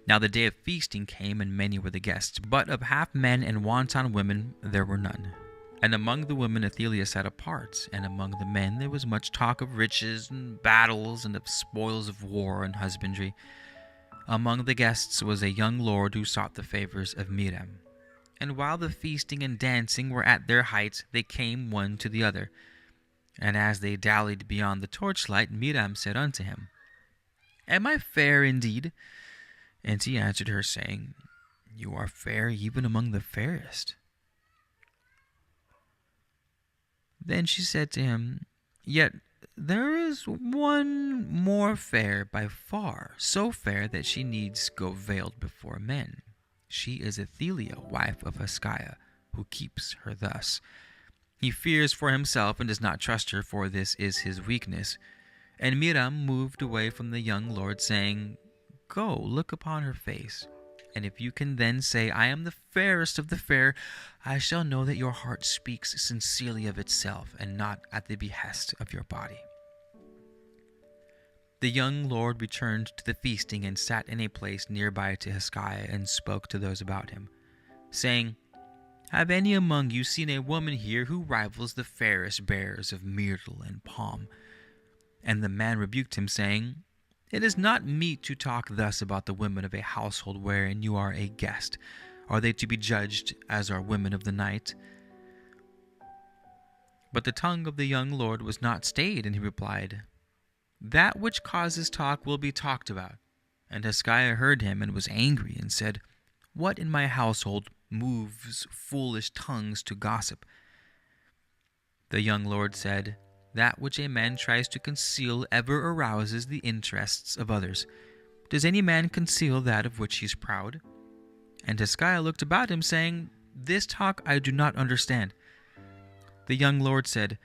Now the day of feasting came, and many were the guests, but of half men and wanton women there were none. And among the women Athaliah sat apart, and among the men there was much talk of riches and battles, and of spoils of war and husbandry. Among the guests was a young lord who sought the favors of Miriam. And while the feasting and dancing were at their height, they came one to the other. And as they dallied beyond the torchlight, Miriam said unto him, Am I fair indeed? And he answered her, saying, You are fair even among the fairest. Then she said to him, Yet there is one more fair by far, so fair that she needs go veiled before men. She is Athaliah, wife of Hezekiah, who keeps her thus. He fears for himself and does not trust her, for this is his weakness. And Miriam moved away from the young lord, saying, Go, look upon her face. And if you can then say, I am the fairest of the fair, I shall know that your heart speaks sincerely of itself, and not at the behest of your body. The young lord returned to the feasting, and sat in a place nearby to Hezekiah, and spoke to those about him, saying, Have any among you seen a woman here who rivals the fairest bearers of myrtle and palm? And the man rebuked him, saying, It is not meet to talk thus about the women of a household wherein you are a guest. Are they to be judged as are women of the night? But the tongue of the young lord was not stayed, and he replied, That which causes talk will be talked about. And Hezekiah heard him, and was angry, and said, What in my household moves foolish tongues to gossip? The young lord said, That which a man tries to conceal ever arouses the interests of others. Does any man conceal that of which he is proud? And Hezekiah looked about him, saying, This talk I do not understand. The young lord said,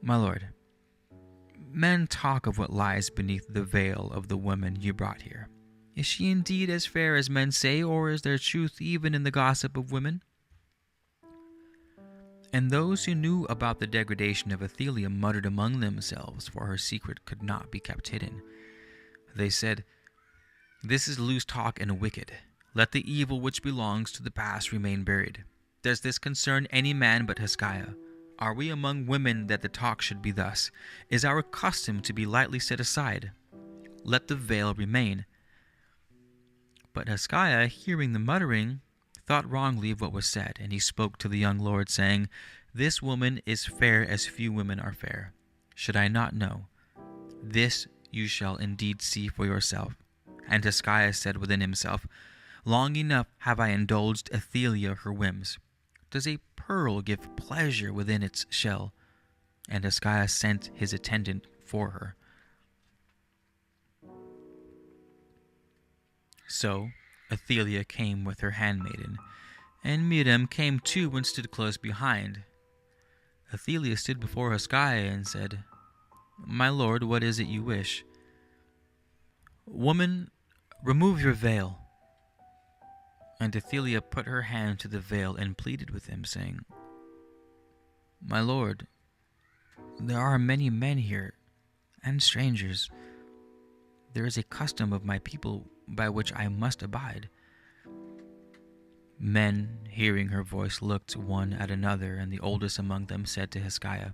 My lord, men talk of what lies beneath the veil of the woman you brought here. Is she indeed as fair as men say, or is there truth even in the gossip of women? And those who knew about the degradation of Athaliah muttered among themselves, for her secret could not be kept hidden. They said, This is loose talk and wicked. Let the evil which belongs to the past remain buried. Does this concern any man but Hezekiah? Are we among women that the talk should be thus? Is our custom to be lightly set aside? Let the veil remain. But Hezekiah, hearing the muttering, thought wrongly of what was said, and he spoke to the young lord, saying, This woman is fair as few women are fair. Should I not know? This you shall indeed see for yourself. And Hezekiah said within himself, Long enough have I indulged Athaliah her whims. Does a pearl give pleasure within its shell? And Hezekiah sent his attendant for her. So Athaliah came with her handmaiden, and Miriam came too and stood close behind. Athaliah stood before Hezekiah and said, My lord, what is it you wish? Woman, remove your veil. And Athaliah put her hand to the veil and pleaded with him, saying, My lord, there are many men here, and strangers. There is a custom of my people by which I must abide. Men, hearing her voice, looked one at another, and the oldest among them said to Hezekiah,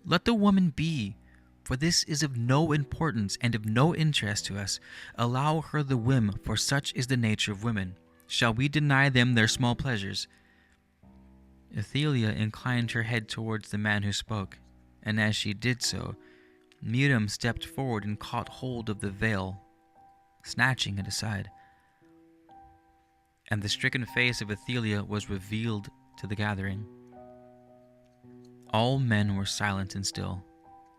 Let the woman be, for this is of no importance and of no interest to us. Allow her the whim, for such is the nature of women. Shall we deny them their small pleasures? Athaliah inclined her head towards the man who spoke, and as she did so, Miriam stepped forward and caught hold of the veil, snatching it aside. And the stricken face of Athelia was revealed to the gathering. All men were silent and still,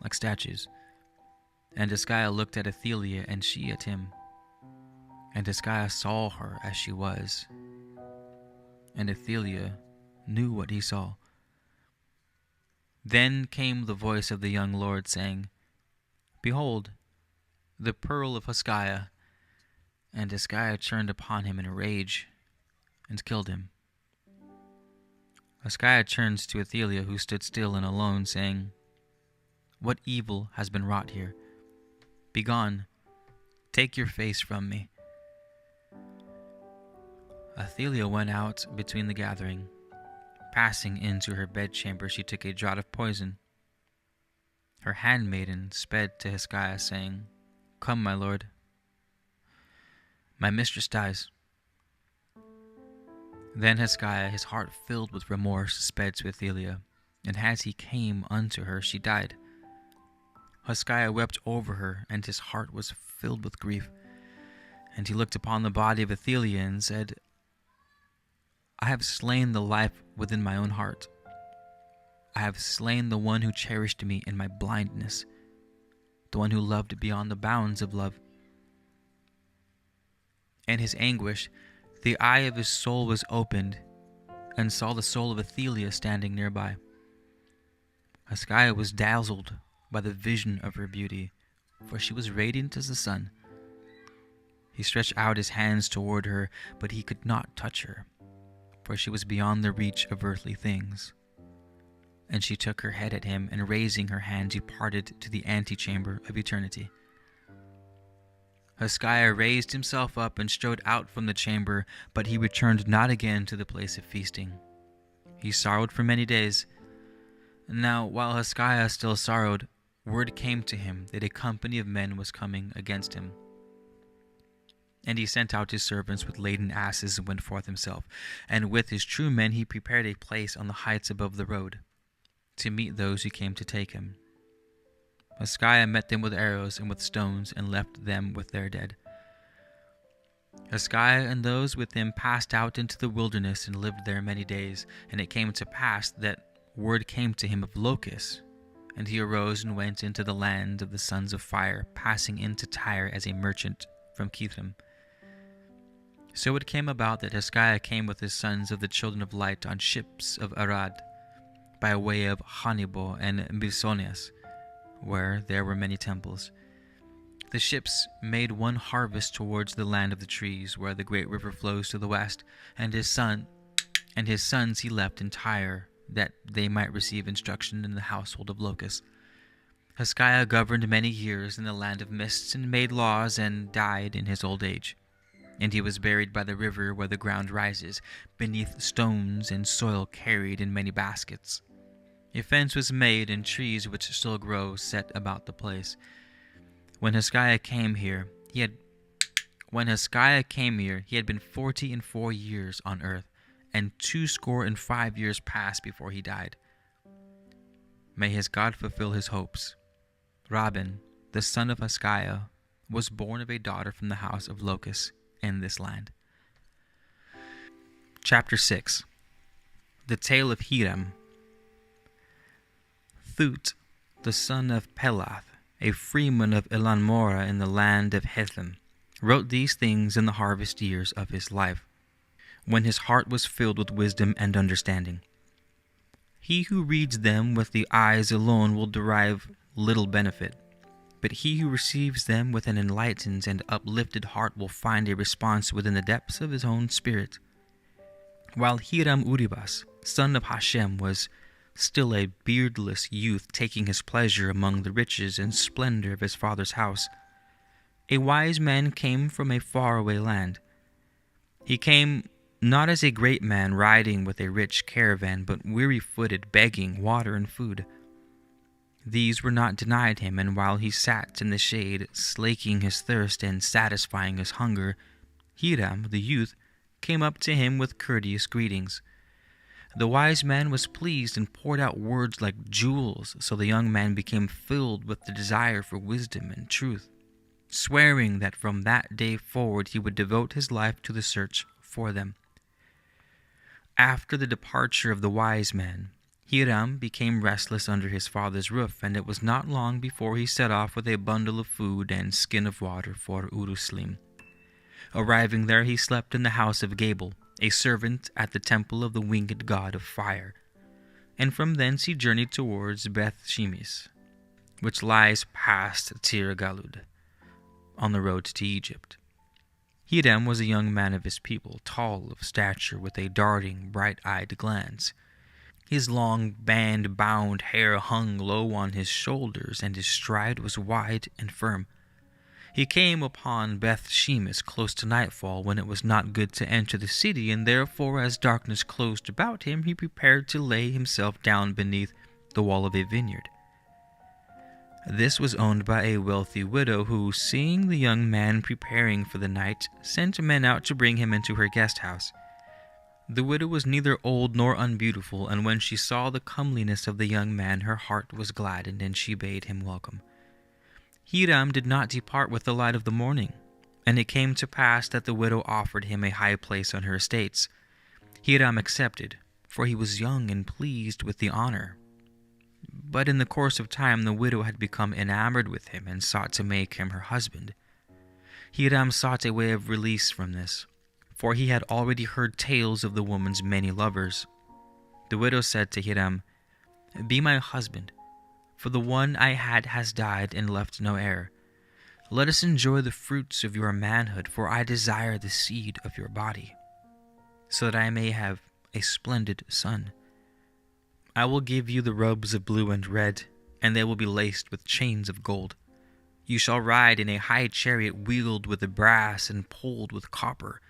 like statues. And Heskia looked at Athelia, and she at him. And Heskia saw her as she was. And Athelia knew what he saw. Then came the voice of the young lord, saying, Behold, the pearl of Heskia. And Heskia turned upon him in a rage, and killed him. Heskia turns to Athelia, who stood still and alone, saying, What evil has been wrought here? Begone, take your face from me. Athelia went out between the gathering. Passing into her bedchamber, she took a draught of poison. Her handmaiden sped to Heskia, saying, Come, my lord. My mistress dies. Then Heskia, his heart filled with remorse, sped to Athelia, and as he came unto her, she died. Heskia wept over her, and his heart was filled with grief. And he looked upon the body of Athelia and said, I have slain the life within my own heart. I have slain the one who cherished me in my blindness, the one who loved beyond the bounds of love. In his anguish, the eye of his soul was opened, and saw the soul of Athelia standing nearby. Heskia was dazzled by the vision of her beauty, for she was radiant as the sun. He stretched out his hands toward her, but he could not touch her, for she was beyond the reach of earthly things. And she took her head at him, and raising her hand, departed to the antechamber of eternity. Heskia raised himself up and strode out from the chamber, but he returned not again to the place of feasting. He sorrowed for many days. Now, while Heskia still sorrowed, word came to him that a company of men was coming against him. And he sent out his servants with laden asses and went forth himself. And with his true men he prepared a place on the heights above the road, to meet those who came to take him. Heskia met them with arrows and with stones, and left them with their dead. Heskia and those with him passed out into the wilderness and lived there many days. And it came to pass that word came to him of locusts, and he arose and went into the land of the sons of fire, passing into Tyre as a merchant from Chetham. So it came about that Heskia came with his sons of the children of light on ships of Arad, by way of Hannibal and Bisonias, where there were many temples. The ships made one harvest towards the land of the trees, where the great river flows to the west, and his sons he left in Tyre, that they might receive instruction in the household of locusts. Heskia governed many years in the land of mists, and made laws, and died in his old age. And he was buried by the river where the ground rises, beneath stones and soil carried in many baskets. A fence was made, and trees which still grow set about the place. When Heskia came here, he had been 44 years on earth, and 25 years passed before he died. May his God fulfill his hopes. Rabin, the son of Heskia, was born of a daughter from the house of Locusts in this land. Chapter 6. The Tale of Hiram. Thut, the son of Pelath, a freeman of Elanmora in the land of Hethem, wrote these things in the harvest years of his life, when his heart was filled with wisdom and understanding. He who reads them with the eyes alone will derive little benefit, but he who receives them with an enlightened and uplifted heart will find a response within the depths of his own spirit. While Hiram Uribas, son of Hashem, was still a beardless youth taking his pleasure among the riches and splendor of his father's house, a wise man came from a faraway land. He came not as a great man riding with a rich caravan, but weary-footed, begging water and food. These were not denied him, and while he sat in the shade, slaking his thirst and satisfying his hunger, Hiram, the youth, came up to him with courteous greetings. The wise man was pleased and poured out words like jewels, so the young man became filled with the desire for wisdom and truth, swearing that from that day forward he would devote his life to the search for them. After the departure of the wise man, Hiram became restless under his father's roof, and it was not long before he set off with a bundle of food and skin of water for Uruslim. Arriving there, he slept in the house of Gabel, a servant at the temple of the winged god of fire, and from thence he journeyed towards Beth Shemesh, which lies past Tir Galud, on the road to Egypt. Hiram was a young man of his people, tall of stature, with a darting, bright-eyed glance. His long, band-bound hair hung low on his shoulders, and his stride was wide and firm. He came upon Beth Shemesh close to nightfall, when it was not good to enter the city, and therefore, as darkness closed about him, he prepared to lay himself down beneath the wall of a vineyard. This was owned by a wealthy widow who, seeing the young man preparing for the night, sent men out to bring him into her guest house. The widow was neither old nor unbeautiful, and when she saw the comeliness of the young man, her heart was gladdened, and she bade him welcome. Hiram did not depart with the light of the morning, and it came to pass that the widow offered him a high place on her estates. Hiram accepted, for he was young and pleased with the honor. But in the course of time the widow had become enamored with him and sought to make him her husband. Hiram sought a way of release from this, for he had already heard tales of the woman's many lovers. The widow said to Hiram, "Be my husband, for the one I had has died and left no heir. Let us enjoy the fruits of your manhood, for I desire the seed of your body, so that I may have a splendid son. I will give you the robes of blue and red, and they will be laced with chains of gold. You shall ride in a high chariot wheeled with brass and poled with copper.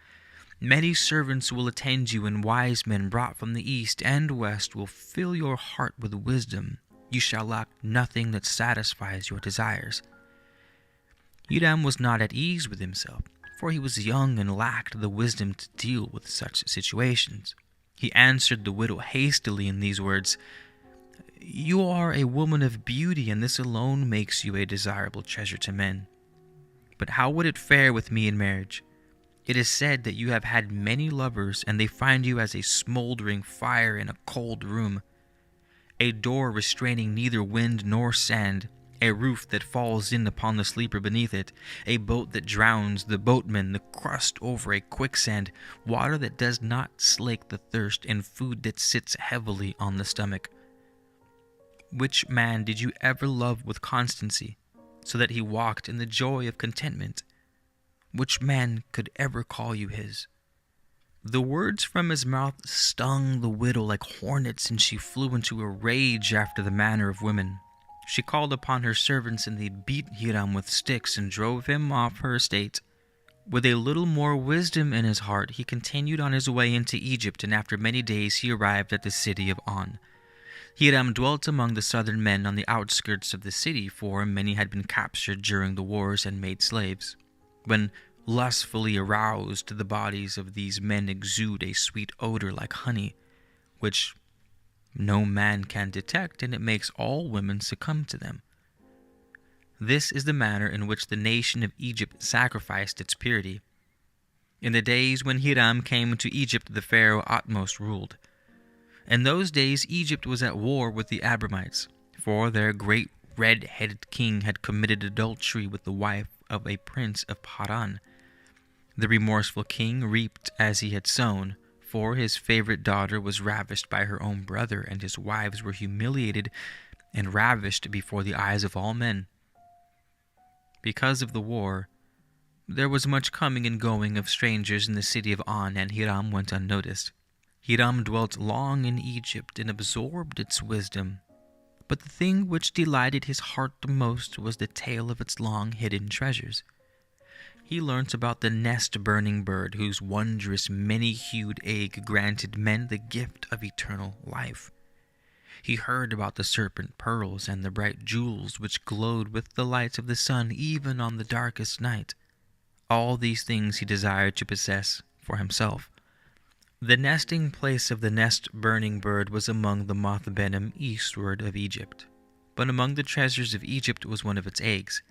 Many servants will attend you, and wise men brought from the east and west will fill your heart with wisdom. You shall lack nothing that satisfies your desires." Hiram was not at ease with himself, for he was young and lacked the wisdom to deal with such situations. He answered the widow hastily in these words, "You are a woman of beauty, and this alone makes you a desirable treasure to men. But how would it fare with me in marriage? It is said that you have had many lovers, and they find you as a smoldering fire in a cold room, a door restraining neither wind nor sand, a roof that falls in upon the sleeper beneath it, a boat that drowns the boatman, the crust over a quicksand, water that does not slake the thirst, and food that sits heavily on the stomach. Which man did you ever love with constancy, so that he walked in the joy of contentment? Which man could ever call you his?" The words from his mouth stung the widow like hornets, and she flew into a rage after the manner of women. She called upon her servants, and they beat Hiram with sticks and drove him off her estate. With a little more wisdom in his heart, he continued on his way into Egypt, and after many days he arrived at the city of On. Hiram dwelt among the southern men on the outskirts of the city, for many had been captured during the wars and made slaves. When lustfully aroused, the bodies of these men exude a sweet odor like honey, which no man can detect, and it makes all women succumb to them. This is the manner in which the nation of Egypt sacrificed its purity. In the days when Hiram came to Egypt, the Pharaoh Ahmose ruled. In those days Egypt was at war with the Abramites, for their great red-headed king had committed adultery with the wife of a prince of Paran. The remorseful king reaped as he had sown, for his favorite daughter was ravished by her own brother, and his wives were humiliated and ravished before the eyes of all men. Because of the war, there was much coming and going of strangers in the city of On, and Hiram went unnoticed. Hiram dwelt long in Egypt and absorbed its wisdom, but the thing which delighted his heart the most was the tale of its long hidden treasures. He learnt about the nest-burning bird whose wondrous many-hued egg granted men the gift of eternal life. He heard about the serpent pearls and the bright jewels which glowed with the lights of the sun even on the darkest night. All these things he desired to possess for himself. The nesting place of the nest-burning bird was among the moth-venom eastward of Egypt. But among the treasures of Egypt was one of its eggs.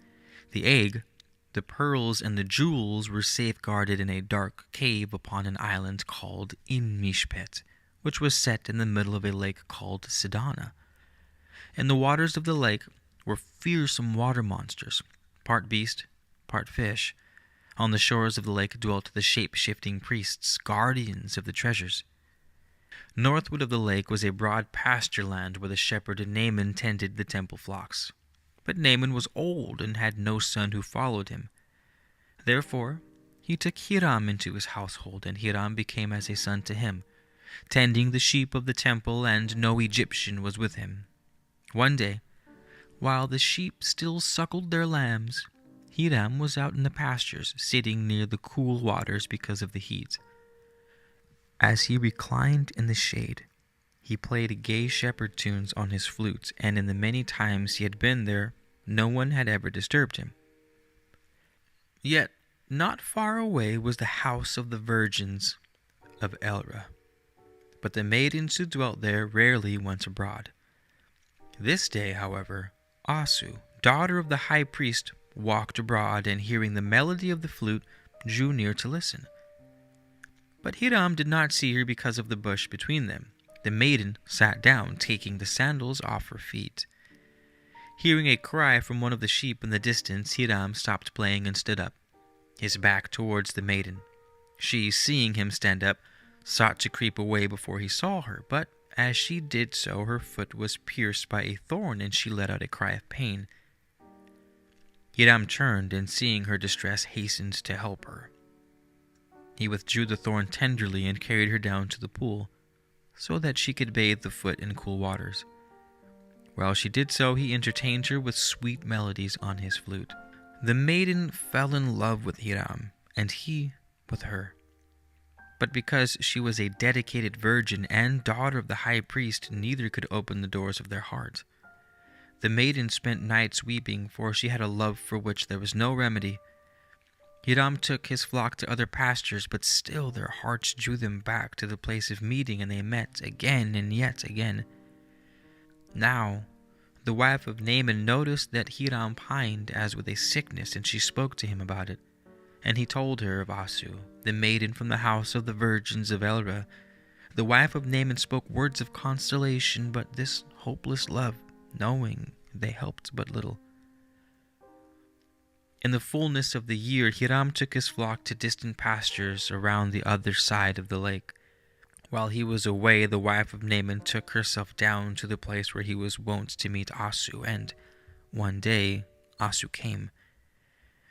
The egg, the pearls, and the jewels were safeguarded in a dark cave upon an island called In-Mishpet, which was set in the middle of a lake called Sidana. In the waters of the lake were fearsome water monsters, part beast, part fish. On the shores of the lake dwelt the shape-shifting priests, guardians of the treasures. Northward of the lake was a broad pasture land where the shepherd Naaman tended the temple flocks. But Naaman was old and had no son who followed him. Therefore he took Hiram into his household, and Hiram became as a son to him, tending the sheep of the temple, and no Egyptian was with him. One day, while the sheep still suckled their lambs, Hiram was out in the pastures, sitting near the cool waters because of the heat. As he reclined in the shade, he played gay shepherd tunes on his flute, and in the many times he had been there, no one had ever disturbed him. Yet not far away was the house of the virgins of Elra, but the maidens who dwelt there rarely went abroad. This day, however, Asu, daughter of the high priest, walked abroad, and hearing the melody of the flute, drew near to listen. But Hiram did not see her because of the bush between them. The maiden sat down, taking the sandals off her feet. Hearing a cry from one of the sheep in the distance, Hiram stopped playing and stood up, his back towards the maiden. She, seeing him stand up, sought to creep away before he saw her, but as she did so, her foot was pierced by a thorn, and she let out a cry of pain. Hiram turned, and seeing her distress, hastened to help her. He withdrew the thorn tenderly and carried her down to the pool, so that she could bathe the foot in cool waters. While she did so, he entertained her with sweet melodies on his flute. The maiden fell in love with Hiram, and he with her. But because she was a dedicated virgin and daughter of the high priest, neither could open the doors of their heart. The maiden spent nights weeping, for she had a love for which there was no remedy. Hiram took his flock to other pastures, but still their hearts drew them back to the place of meeting, and they met again and yet again. Now, the wife of Naaman noticed that Hiram pined as with a sickness, and she spoke to him about it. And he told her of Asu, the maiden from the house of the virgins of Elra. The wife of Naaman spoke words of consolation, but this hopeless love, knowing they helped but little. In the fullness of the year, Hiram took his flock to distant pastures around the other side of the lake. While he was away, the wife of Naaman took herself down to the place where he was wont to meet Asu, and one day Asu came.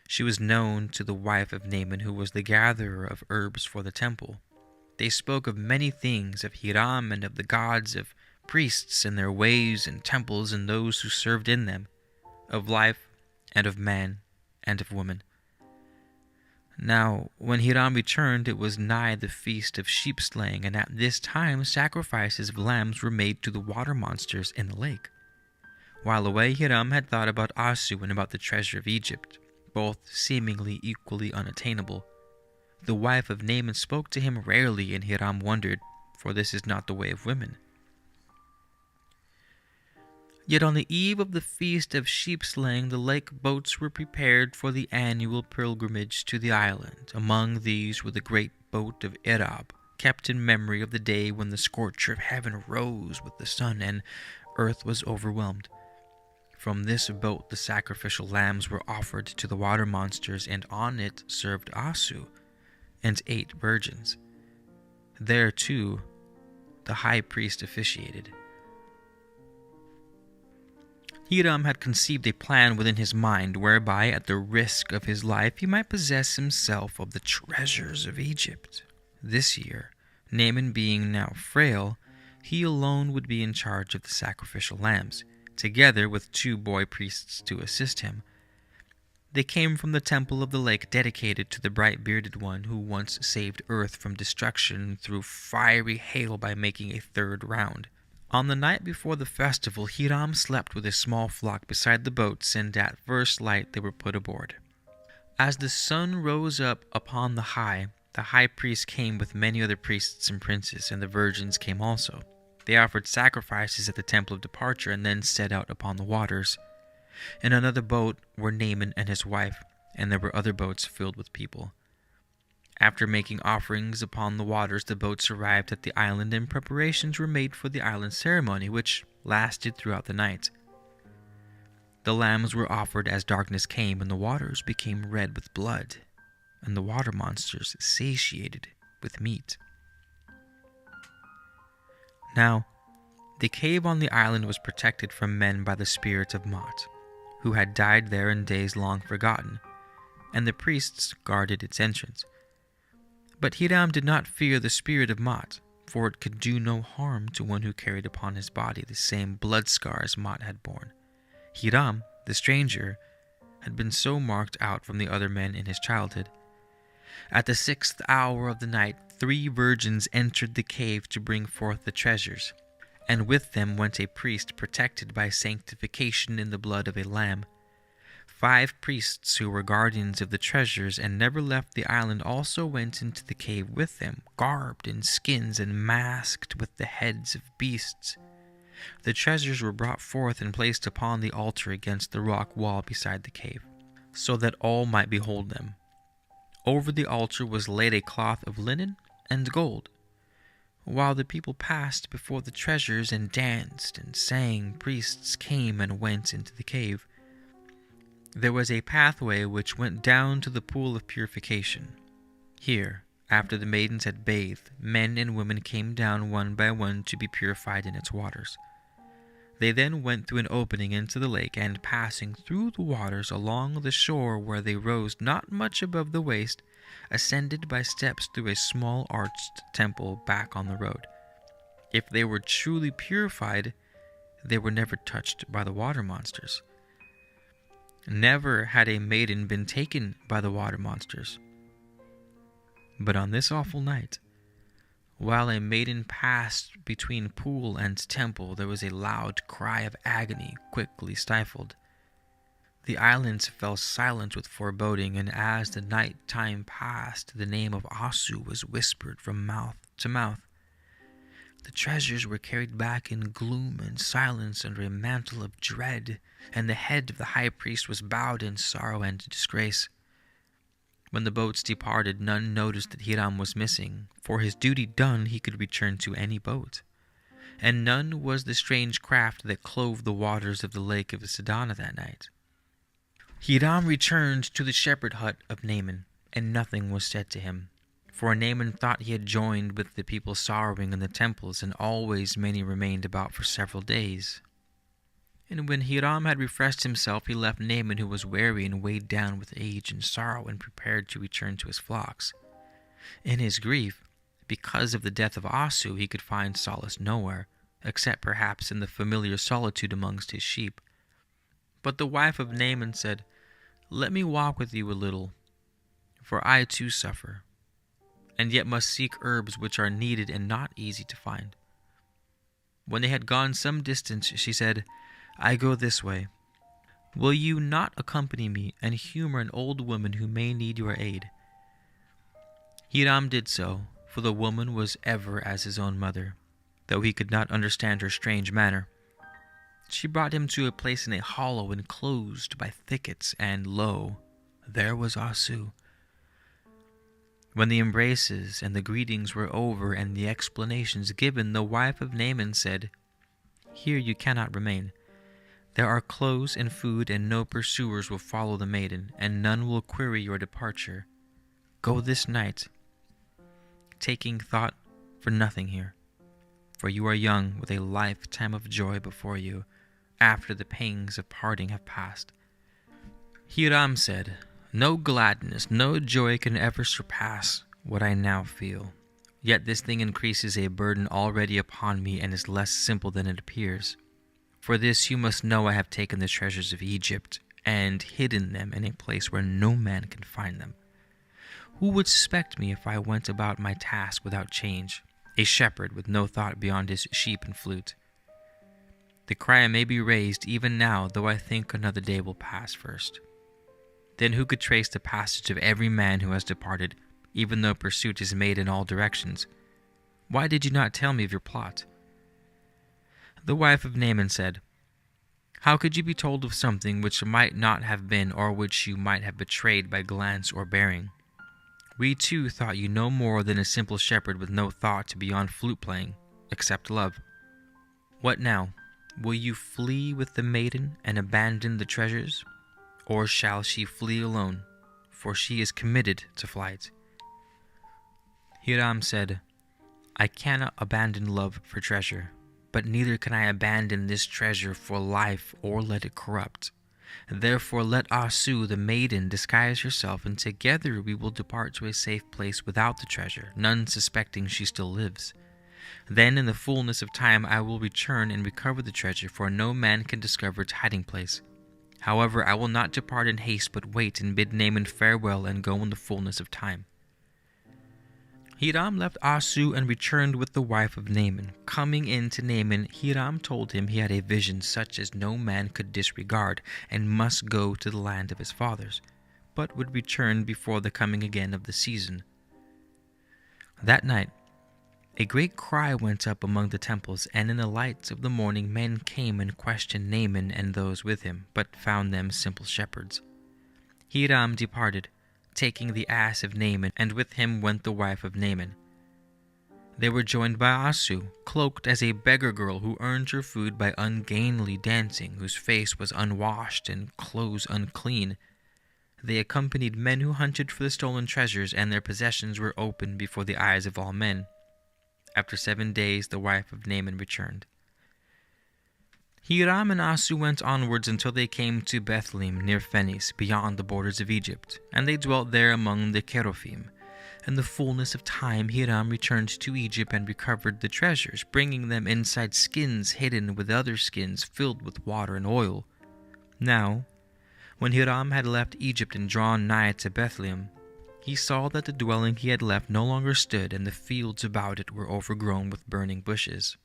She was known to the wife of Naaman, who was the gatherer of herbs for the temple. They spoke of many things, of Hiram and of the gods, of priests and their ways and temples and those who served in them, of life and of man and of woman. Now, when Hiram returned, it was nigh the feast of sheep-slaying, and at this time sacrifices of lambs were made to the water monsters in the lake. While away, Hiram had thought about Asu and about the treasure of Egypt, both seemingly equally unattainable. The wife of Naaman spoke to him rarely, and Hiram wondered, for this is not the way of women. Yet on the eve of the feast of sheep-slaying, the lake boats were prepared for the annual pilgrimage to the island. Among these were the great boat of Erab, kept in memory of the day when the scorcher of heaven rose with the sun and earth was overwhelmed. From this boat the sacrificial lambs were offered to the water monsters, and on it served Asu and 8 virgins. There, too, the high priest officiated. Hiram had conceived a plan within his mind whereby, at the risk of his life, he might possess himself of the treasures of Egypt. This year, Naaman being now frail, he alone would be in charge of the sacrificial lambs, together with 2 boy priests to assist him. They came from the temple of the lake dedicated to the bright-bearded one who once saved earth from destruction through fiery hail by making a 3rd round. On the night before the festival, Hiram slept with his small flock beside the boats, and at first light they were put aboard. As the sun rose up upon the high, The high priest came with many other priests and princes, and the virgins came also. They offered sacrifices at the temple of departure and then set out upon the waters. In another boat were Naaman and his wife, and there were other boats filled with people. After making offerings upon the waters, the boats arrived at the island, and preparations were made for the island ceremony, which lasted throughout the night. The lambs were offered as darkness came, and the waters became red with blood, and the water monsters satiated with meat. Now, the cave on the island was protected from men by the spirit of Mot, who had died there in days long forgotten, and the priests guarded its entrance. But Hiram did not fear the spirit of Mot, for it could do no harm to one who carried upon his body the same blood scars Mot had borne. Hiram, the stranger, had been so marked out from the other men in his childhood. At the 6th hour of the night, 3 virgins entered the cave to bring forth the treasures, and with them went a priest protected by sanctification in the blood of a lamb. 5 priests who were guardians of the treasures and never left the island also went into the cave with them, garbed in skins and masked with the heads of beasts. The treasures were brought forth and placed upon the altar against the rock wall beside the cave, so that all might behold them. Over the altar was laid a cloth of linen and gold. While the people passed before the treasures and danced and sang, priests came and went into the cave. There was a pathway which went down to the pool of purification. Here, after the maidens had bathed, men and women came down one by one to be purified in its waters. They then went through an opening into the lake, and passing through the waters along the shore where they rose not much above the waist, ascended by steps through a small arched temple back on the road. If they were truly purified, they were never touched by the water monsters. Never had a maiden been taken by the water monsters. But on this awful night, while a maiden passed between pool and temple, there was a loud cry of agony, quickly stifled. The islands fell silent with foreboding, and as the night time passed, the name of Asu was whispered from mouth to mouth. The treasures were carried back in gloom and silence under a mantle of dread, and the head of the high priest was bowed in sorrow and disgrace. When the boats departed, none noticed that Hiram was missing, for his duty done he could return to any boat. And none was the strange craft that clove the waters of the lake of Sidana that night. Hiram returned to the shepherd hut of Naaman, and nothing was said to him. For Naaman thought he had joined with the people sorrowing in the temples, and always many remained about for several days. And when Hiram had refreshed himself, he left Naaman, who was weary and weighed down with age and sorrow, and prepared to return to his flocks. In his grief, because of the death of Asu, he could find solace nowhere, except perhaps in the familiar solitude amongst his sheep. But the wife of Naaman said, "Let me walk with you a little, for I too suffer, and yet must seek herbs which are needed and not easy to find." When they had gone some distance, she said, "I go this way. Will you not accompany me and humor an old woman who may need your aid?" Hiram did so, for the woman was ever as his own mother, though he could not understand her strange manner. She brought him to a place in a hollow enclosed by thickets, and lo, there was Asu. When the embraces and the greetings were over and the explanations given, the wife of Naaman said, "Here you cannot remain. There are clothes and food, and no pursuers will follow the maiden, and none will query your departure. Go this night, taking thought for nothing here, for you are young, with a lifetime of joy before you, after the pangs of parting have passed." Hiram said, "No gladness, no joy can ever surpass what I now feel. Yet this thing increases a burden already upon me, and is less simple than it appears. For this you must know I have taken the treasures of Egypt, and hidden them in a place where no man can find them. Who would suspect me if I went about my task without change, a shepherd with no thought beyond his sheep and flute? The cry may be raised even now, though I think another day will pass first. Then who could trace the passage of every man who has departed, even though pursuit is made in all directions. Why did you not tell me of your plot?" The wife of Naaman said, "How could you be told of something which might not have been, or which you might have betrayed by glance or bearing? We too thought you no more than a simple shepherd with no thought beyond flute playing, except love. What now? Will you flee with the maiden and abandon the treasures? Or shall she flee alone, for she is committed to flight?" Hiram said, "I cannot abandon love for treasure, but neither can I abandon this treasure for life or let it corrupt. Therefore let Asu the maiden disguise herself, and together we will depart to a safe place without the treasure, none suspecting she still lives. Then in the fullness of time I will return and recover the treasure, for no man can discover its hiding place. However, I will not depart in haste, but wait and bid Naaman farewell and go in the fullness of time." Hiram left Asu and returned with the wife of Naaman. Coming in to Naaman, Hiram told him he had a vision such as no man could disregard, and must go to the land of his fathers, but would return before the coming again of the season. That night, a great cry went up among the temples, and in the lights of the morning men came and questioned Naaman and those with him, but found them simple shepherds. Hiram departed, taking the ass of Naaman, and with him went the wife of Naaman. They were joined by Asu, cloaked as a beggar girl who earned her food by ungainly dancing, whose face was unwashed and clothes unclean. They accompanied men who hunted for the stolen treasures, and their possessions were opened before the eyes of all men. After 7 days, the wife of Naaman returned. Hiram and Asu went onwards until they came to Bethlehem near Phoenice, beyond the borders of Egypt, and they dwelt there among the Cherubim. In the fullness of time, Hiram returned to Egypt and recovered the treasures, bringing them inside skins hidden with other skins filled with water and oil. Now, when Hiram had left Egypt and drawn nigh to Bethlehem, he saw that the dwelling he had left no longer stood, and the fields about it were overgrown with burning bushes.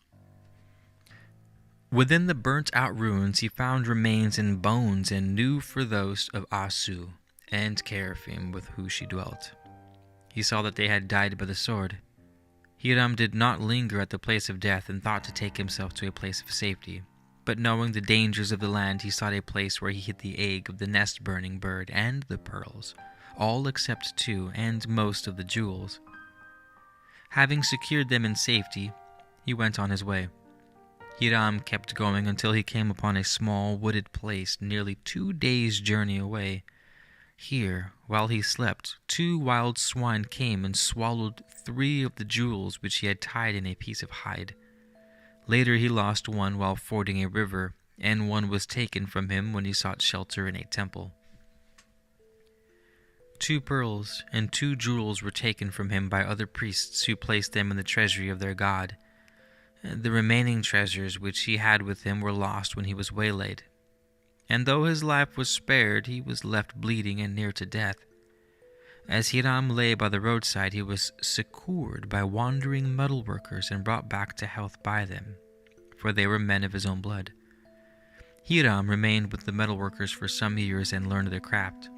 Within the burnt-out ruins he found remains and bones, and knew for those of Asu and Cherubim with whom she dwelt. He saw that they had died by the sword. Hiram did not linger at the place of death, and thought to take himself to a place of safety. But knowing the dangers of the land, he sought a place where he hid the egg of the nest-burning bird and the pearls, all except 2, and most of the jewels. Having secured them in safety, he went on his way. Hiram kept going until he came upon a small wooded place nearly 2 days' journey away. Here, while he slept, 2 wild swine came and swallowed 3 of the jewels which he had tied in a piece of hide. Later he lost one while fording a river, and one was taken from him when he sought shelter in a temple. 2 pearls and 2 jewels were taken from him by other priests, who placed them in the treasury of their god. The remaining treasures which he had with him were lost when he was waylaid. And though his life was spared, he was left bleeding and near to death. As Hiram lay by the roadside, he was succored by wandering metal workers and brought back to health by them, for they were men of his own blood. Hiram remained with the metal workers for some years and learned their craft.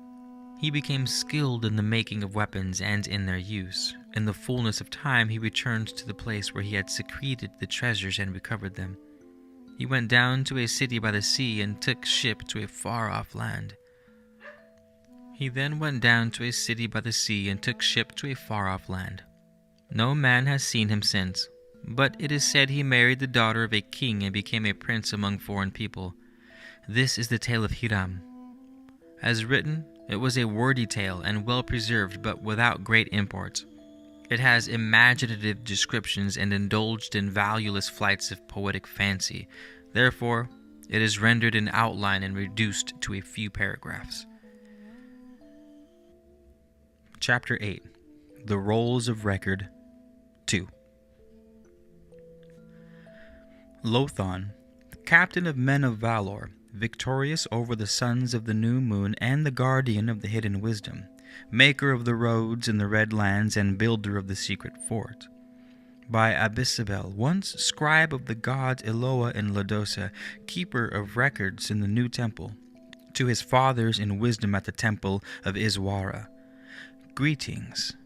He became skilled in the making of weapons and in their use. In the fullness of time, he returned to the place where he had secreted the treasures and recovered them. He went down to a city by the sea and took ship to a far-off land. He then went down to a city by the sea and took ship to a far-off land. No man has seen him since, but it is said he married the daughter of a king and became a prince among foreign people. This is the tale of Hiram. As written, it was a wordy tale and well preserved, but without great import. It has imaginative descriptions and indulged in valueless flights of poetic fancy. Therefore, it is rendered in outline and reduced to a few paragraphs. Chapter 8. The Rolls of Record 2. Lothon, captain of men of valor, victorious over the sons of the new moon and the guardian of the hidden wisdom, maker of the roads in the red lands and builder of the secret fort. By Abisabel, once scribe of the gods Eloah and Ladosa, keeper of records in the new temple, to his fathers in wisdom at the temple of Iswara. Greetings.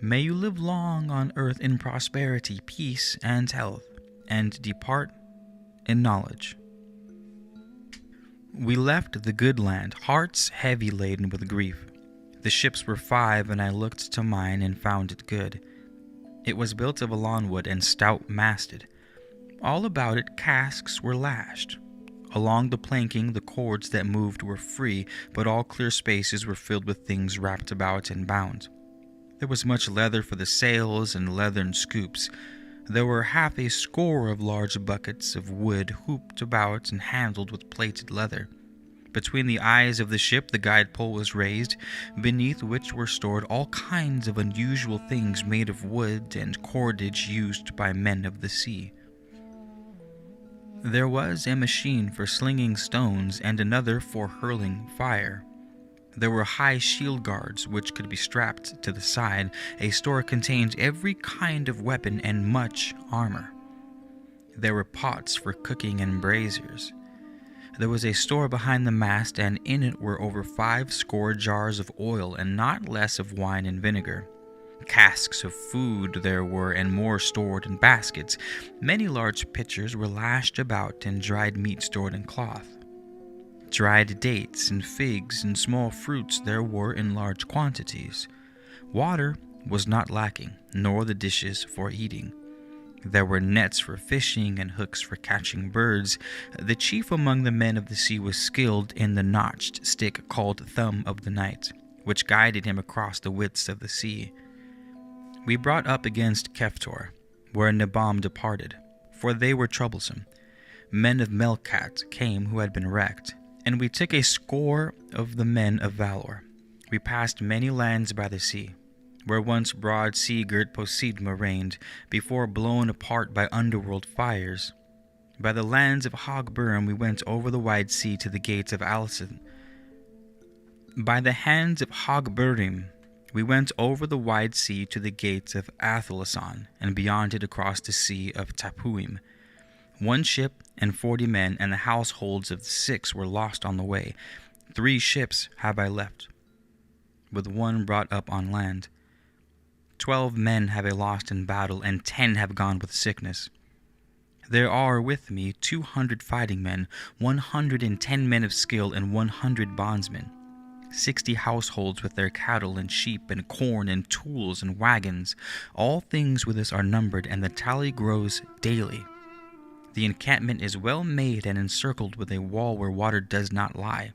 May you live long on earth in prosperity, peace, and health, and depart in knowledge. We left the good land, hearts heavy laden with grief. The ships were 5, and I looked to mine and found it good. It was built of lawn wood and stout masted. All about it casks were lashed. Along the planking the cords that moved were free, but all clear spaces were filled with things wrapped about and bound. There was much leather for the sails and leathern scoops. There were 50 of large buckets of wood hooped about and handled with plated leather. Between the eyes of the ship the guide pole was raised, beneath which were stored all kinds of unusual things made of wood and cordage used by men of the sea. There was a machine for slinging stones and another for hurling fire. There were high shield guards which could be strapped to the side. A store contained every kind of weapon and much armor. There were pots for cooking and braziers. There was a store behind the mast, and in it were over 50 jars of oil, and not less of wine and vinegar. Casks of food there were, and more stored in baskets. Many large pitchers were lashed about, and dried meat stored in cloth. Dried dates and figs and small fruits there were in large quantities. Water was not lacking, nor the dishes for eating. There were nets for fishing and hooks for catching birds. The chief among the men of the sea was skilled in the notched stick called Thumb of the Night, which guided him across the widths of the sea. We brought up against Keftor, where Nabam departed, for they were troublesome. Men of Melkat came who had been wrecked, and we took a score of the men of valor. We passed many lands by the sea, where once broad sea-girt Poseidma reigned, before blown apart by underworld fires. By the lands of Hogburn we went over the wide sea to the gates of Alcin. By the hands of Hogburim we went over the wide sea to the gates of Athalasan, and beyond it across the sea of Tapuim. 1 ship and 40 men and the households of the 6 were lost on the way. 3 ships have I left, with 1 brought up on land. 12 men have I lost in battle, and 10 have gone with sickness. There are with me 200 fighting men, 110 men of skill, and 100 bondsmen. 60 households with their cattle and sheep and corn and tools and wagons. All things with us are numbered, and the tally grows daily. The encampment is well made and encircled with a wall where water does not lie.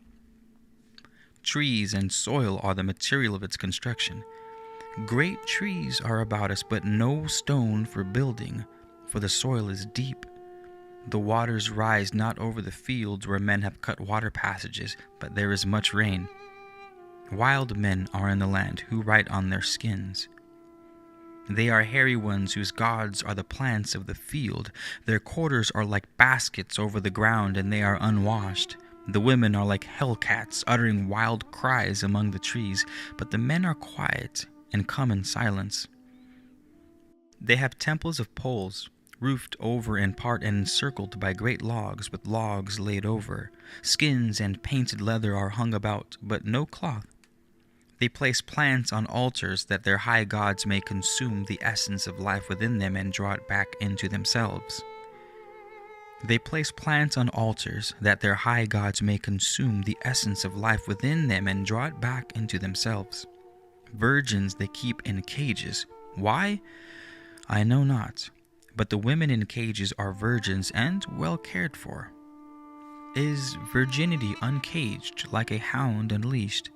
Trees and soil are the material of its construction. Great trees are about us, but no stone for building, for the soil is deep. The waters rise not over the fields where men have cut water passages, but there is much rain. Wild men are in the land who write on their skins. They are hairy ones whose gods are the plants of the field. Their quarters are like baskets over the ground, and they are unwashed. The women are like hellcats, uttering wild cries among the trees, but the men are quiet and come in silence. They have temples of poles, roofed over in part and encircled by great logs, with logs laid over. Skins and painted leather are hung about, but no cloth. They place plants on altars that their high gods may consume the essence of life within them and draw it back into themselves. They place plants on altars that their high gods may consume the essence of life within them and draw it back into themselves. Virgins they keep in cages. Why? I know not, but the women in cages are virgins and well cared for. Is virginity uncaged like a hound unleashed?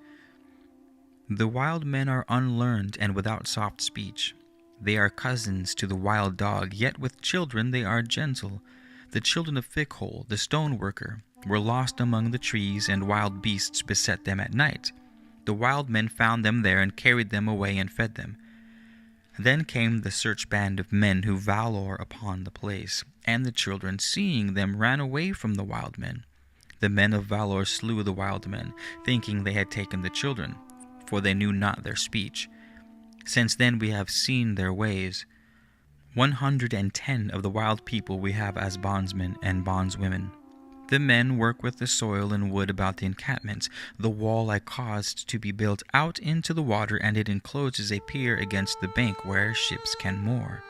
The wild men are unlearned and without soft speech. They are cousins to the wild dog, yet with children they are gentle. The children of Fickhole, the stone worker, were lost among the trees, and wild beasts beset them at night. The wild men found them there and carried them away and fed them. Then came the search band of men who valor upon the place, and the children, seeing them, ran away from the wild men. The men of valor slew the wild men, thinking they had taken the children, for they knew not their speech. Since then we have seen their ways. 110 of the wild people we have as bondsmen and bondswomen. The men work with the soil and wood about the encampments. The wall I caused to be built out into the water, and it encloses a pier against the bank where ships can moor.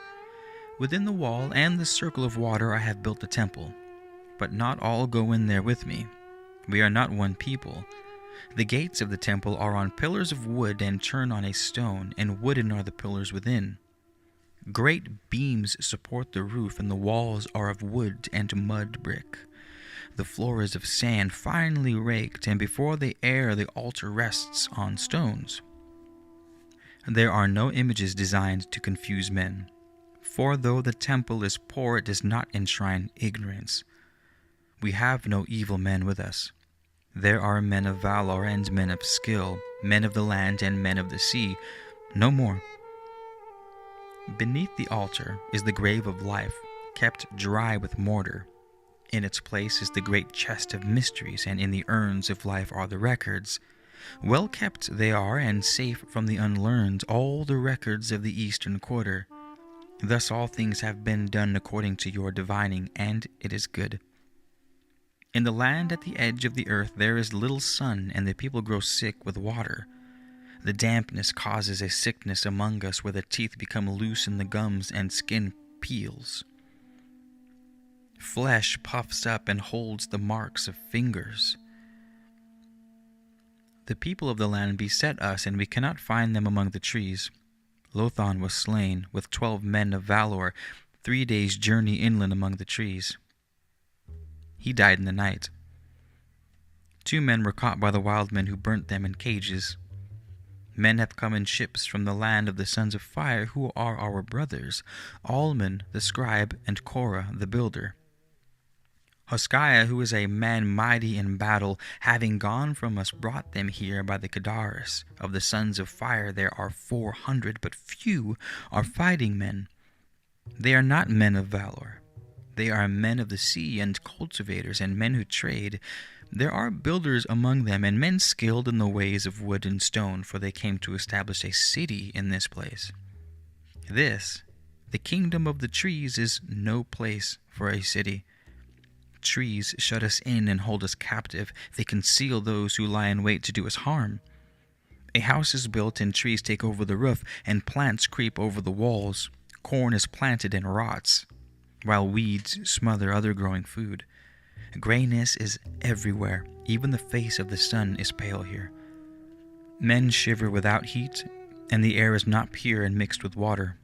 Within the wall and the circle of water I have built the temple, but not all go in there with me. We are not one people. The gates of the temple are on pillars of wood and turn on a stone, and wooden are the pillars within. Great beams support the roof, and the walls are of wood and mud brick. The floor is of sand finely raked, and before the altar rests on stones. There are no images designed to confuse men, for though the temple is poor, it does not enshrine ignorance. We have no evil men with us. There are men of valor and men of skill, men of the land and men of the sea, no more. Beneath the altar is the grave of life, kept dry with mortar. In its place is the great chest of mysteries, and in the urns of life are the records. Well kept they are, and safe from the unlearned, all the records of the eastern quarter. Thus all things have been done according to your divining, and it is good. In the land at the edge of the earth there is little sun, and the people grow sick with water. The dampness causes a sickness among us, where the teeth become loose in the gums, and skin peels. Flesh puffs up and holds the marks of fingers. The people of the land beset us, and we cannot find them among the trees. Lothon was slain, with 12 men of valor, 3 days' journey inland among the trees. He died in the night. 2 men were caught by the wild men, who burnt them in cages. Men have come in ships from the land of the sons of fire, who are our brothers, Alman the scribe, and Korah the builder. Hoshea, who is a man mighty in battle, having gone from us, brought them here by the Kedaris. Of the sons of fire there are 400, but few are fighting men. They are not men of valor. They are men of the sea, and cultivators, and men who trade. There are builders among them, and men skilled in the ways of wood and stone, for they came to establish a city in this place. This, the kingdom of the trees, is no place for a city. Trees shut us in and hold us captive. They conceal those who lie in wait to do us harm. A house is built, and trees take over the roof, and plants creep over the walls. Corn is planted and rots, while weeds smother other growing food. Grayness is everywhere. Even the face of the sun is pale here. Men shiver without heat, and the air is not pure and mixed with water.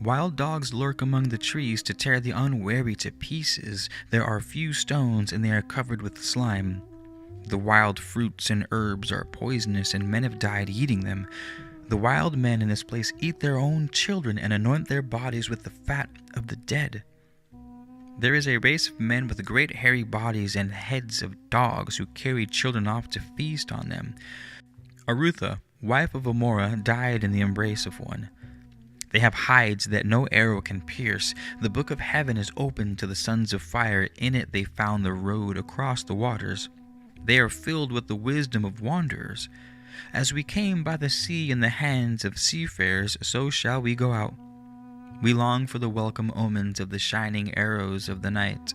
Wild dogs lurk among the trees to tear the unwary to pieces. There are few stones, and they are covered with slime. The wild fruits and herbs are poisonous, and men have died eating them. The wild men in this place eat their own children and anoint their bodies with the fat of the dead. There is a race of men with great hairy bodies and heads of dogs, who carry children off to feast on them. Arutha, wife of Amorah, died in the embrace of one. They have hides that no arrow can pierce. The book of heaven is open to the sons of fire. In it they found the road across the waters. They are filled with the wisdom of wanderers. As we came by the sea in the hands of seafarers, so shall we go out. We long for the welcome omens of the shining arrows of the night.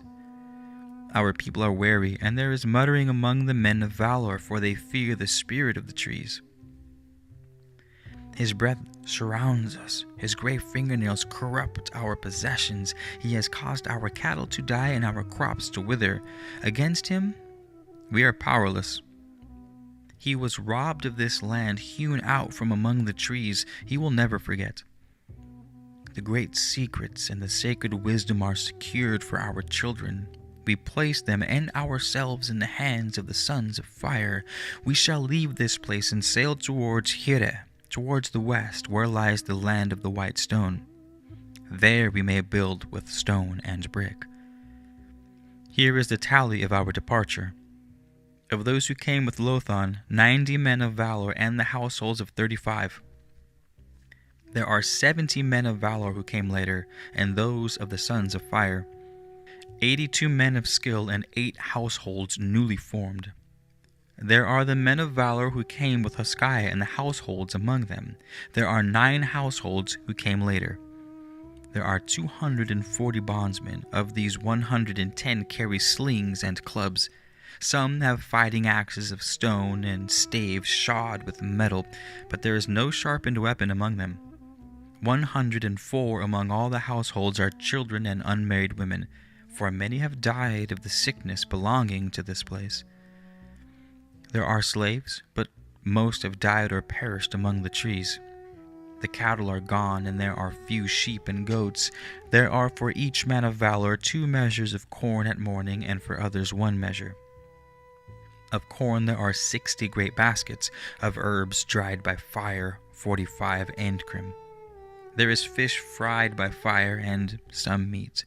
Our people are wary, and there is muttering among the men of valor, for they fear the spirit of the trees. His breath surrounds us. His great fingernails corrupt our possessions. He has caused our cattle to die and our crops to wither. Against him, we are powerless. He was robbed of this land, hewn out from among the trees. He will never forget. The great secrets and the sacred wisdom are secured for our children. We place them and ourselves in the hands of the sons of fire. We shall leave this place and sail towards Hire, towards the west, where lies the land of the white stone. There we may build with stone and brick. Here is the tally of our departure. Of those who came with Lothon, 90 men of valor, and the households of 35. There are 70 men of valor who came later, and those of the sons of fire. 82 men of skill, and 8 households newly formed. There are the men of valor who came with Hoshea, and the households among them. There are 9 households who came later. There are 240 bondsmen. Of these, 110 carry slings and clubs. Some have fighting axes of stone and staves shod with metal, but there is no sharpened weapon among them. 104 among all the households are children and unmarried women, for many have died of the sickness belonging to this place. There are slaves, but most have died or perished among the trees. The cattle are gone, and there are few sheep and goats. There are for each man of valor 2 measures of corn at morning, and for others 1 measure. Of corn there are 60 great baskets, of herbs dried by fire 45 endcrim. There is fish fried by fire, and some meat.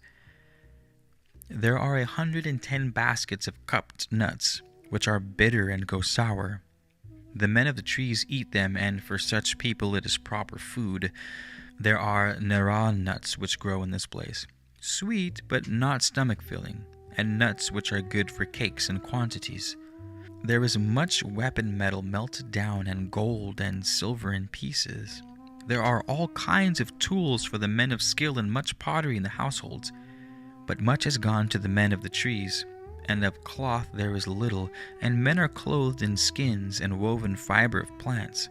There are 110 baskets of cupped nuts, which are bitter and go sour. The men of the trees eat them, and for such people it is proper food. There are nara nuts which grow in this place, sweet but not stomach-filling, and nuts which are good for cakes in quantities. There is much weapon metal melted down, and gold and silver in pieces. There are all kinds of tools for the men of skill, and much pottery in the households. But much has gone to the men of the trees, and of cloth there is little, and men are clothed in skins and woven fiber of plants.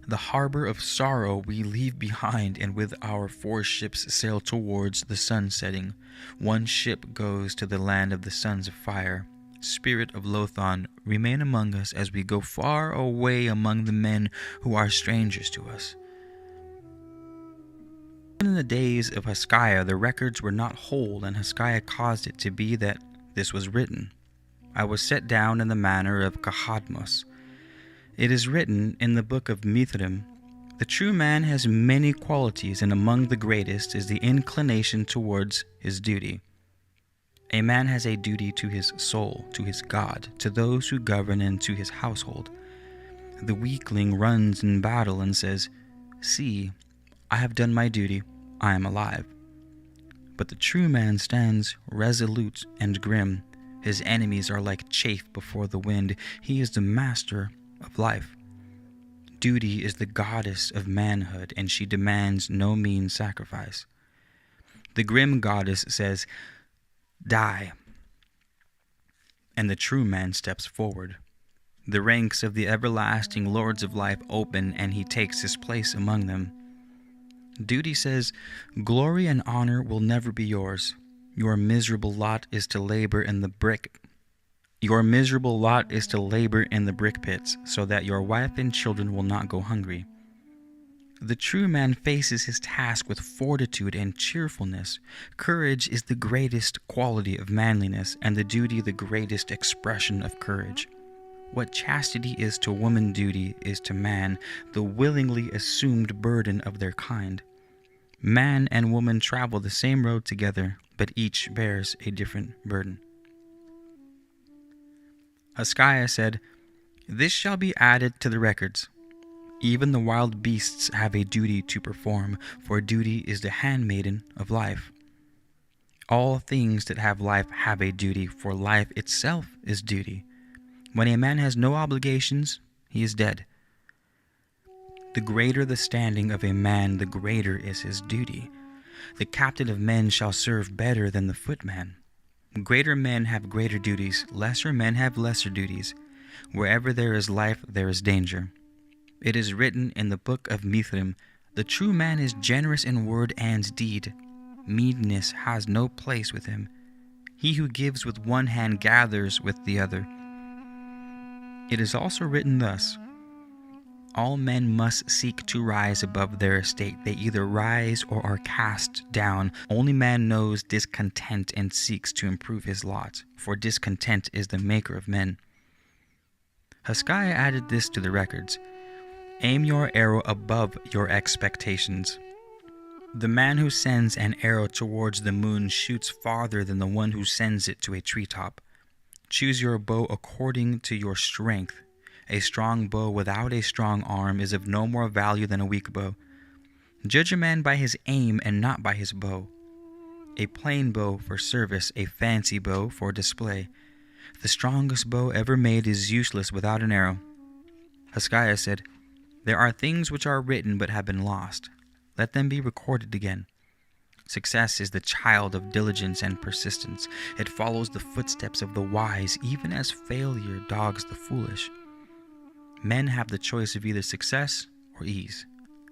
The harbor of sorrow we leave behind, and with our 4 ships sail towards the sun setting. 1 ship goes to the land of the sons of fire. Spirit of Lothon, remain among us as we go far away among the men who are strangers to us. In the days of Hezekiah the records were not whole, and Hezekiah caused it to be that this was written. I was set down in the manner of Kahadmos. It is written in the book of Mithrim, the true man has many qualities, and among the greatest is the inclination towards his duty. A man has a duty to his soul, to his God, to those who govern, and to his household. The weakling runs in battle and says, see, I have done my duty, I am alive. But the true man stands resolute and grim. His enemies are like chaff before the wind. He is the master of life. Duty is the goddess of manhood, and she demands no mean sacrifice. The grim goddess says, die. And the true man steps forward. The ranks of the everlasting lords of life open, and he takes his place among them. Duty says, glory and honor will never be yours. Your miserable lot is to labor in the brick. Your miserable lot is to labor in the brick pits, so that your wife and children will not go hungry. The true man faces his task with fortitude and cheerfulness. Courage is the greatest quality of manliness, and the duty the greatest expression of courage. What chastity is to woman, duty is to man the willingly assumed burden of their kind. Man and woman travel the same road together, but each bears a different burden. Hezekiah said, this shall be added to the records. Even the wild beasts have a duty to perform, for duty is the handmaiden of life. All things that have life have a duty, for life itself is duty. When a man has no obligations, he is dead. The greater the standing of a man, the greater is his duty. The captain of men shall serve better than the footman. Greater men have greater duties, lesser men have lesser duties. Wherever there is life, there is danger. It is written in the book of Mithrim, the true man is generous in word and deed. Meanness has no place with him. He who gives with one hand gathers with the other. It is also written thus, all men must seek to rise above their estate. They either rise or are cast down. Only man knows discontent and seeks to improve his lot, for discontent is the maker of men. Hezekiah added this to the records. Aim your arrow above your expectations. The man who sends an arrow towards the moon shoots farther than the one who sends it to a treetop. Choose your bow according to your strength. A strong bow without a strong arm is of no more value than a weak bow. Judge a man by his aim and not by his bow. A plain bow for service, a fancy bow for display. The strongest bow ever made is useless without an arrow. Hezekiah said, there are things which are written but have been lost, Let them be recorded again. Success is the child of diligence and persistence. It follows the footsteps of the wise, even as failure dogs the foolish. Men have the choice of either success or ease.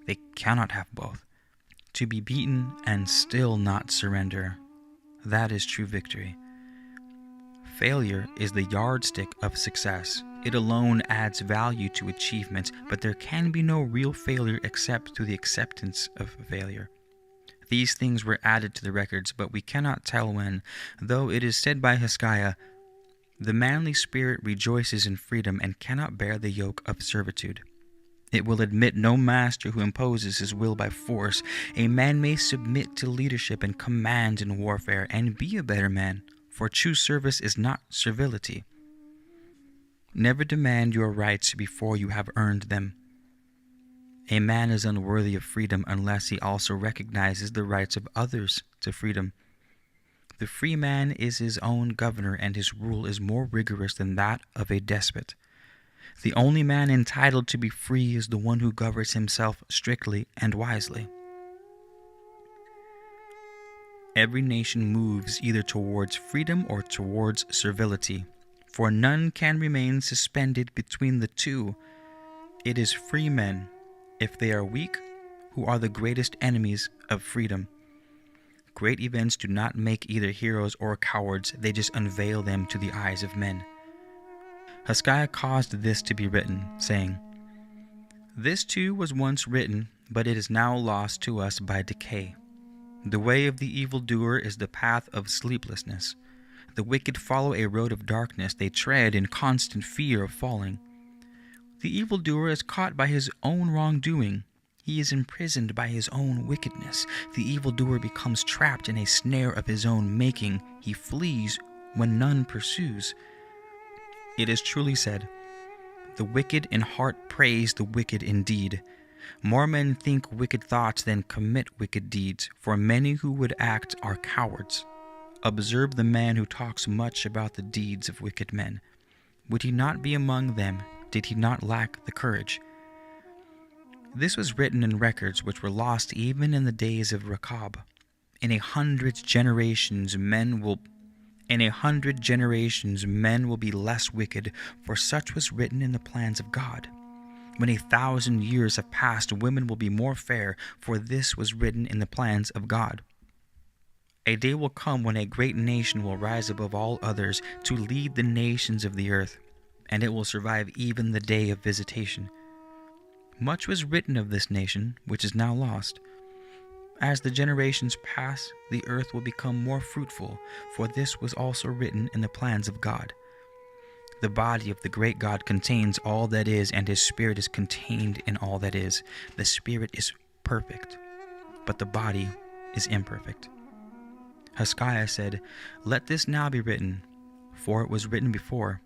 They cannot have both. To be beaten and still not surrender, that is true victory. Failure is the yardstick of success. It alone adds value to achievement, but there can be no real failure except through the acceptance of failure. These things were added to the records, but we cannot tell when, though it is said by Hezekiah, "The manly spirit rejoices in freedom and cannot bear the yoke of servitude. It will admit no master who imposes his will by force. A man may submit to leadership and command in warfare and be a better man, for true service is not servility. Never demand your rights before you have earned them. A man is unworthy of freedom unless he also recognizes the rights of others to freedom. The free man is his own governor, and his rule is more rigorous than that of a despot. The only man entitled to be free is the one who governs himself strictly and wisely." Every nation moves either towards freedom or towards servility, for none can remain suspended between the two. It is free men, if they are weak, who are the greatest enemies of freedom. Great events do not make either heroes or cowards, they just unveil them to the eyes of men. Hezekiah caused this to be written, saying, "This too was once written, but it is now lost to us by decay. The way of the evildoer is the path of sleeplessness. The wicked follow a road of darkness, they tread in constant fear of falling. The evildoer is caught by his own wrongdoing. He is imprisoned by his own wickedness. The evildoer becomes trapped in a snare of his own making. He flees when none pursues. It is truly said, 'The wicked in heart praise the wicked indeed.' More men think wicked thoughts than commit wicked deeds, for many who would act are cowards. Observe the man who talks much about the deeds of wicked men. Would he not be among them? Did he not lack the courage?" This was written in records which were lost even in the days of Rechab. In 100 generations men will be less wicked, for such was written in the plans of God. When 1,000 years have passed, women will be more fair, for this was written in the plans of God. A day will come when a great nation will rise above all others to lead the nations of the earth, and it will survive even the day of visitation. Much was written of this nation, which is now lost. As the generations pass, the earth will become more fruitful, for this was also written in the plans of God. The body of the great God contains all that is, and his spirit is contained in all that is. The spirit is perfect, but the body is imperfect. Hezekiah said, "Let this now be written, for it was written before.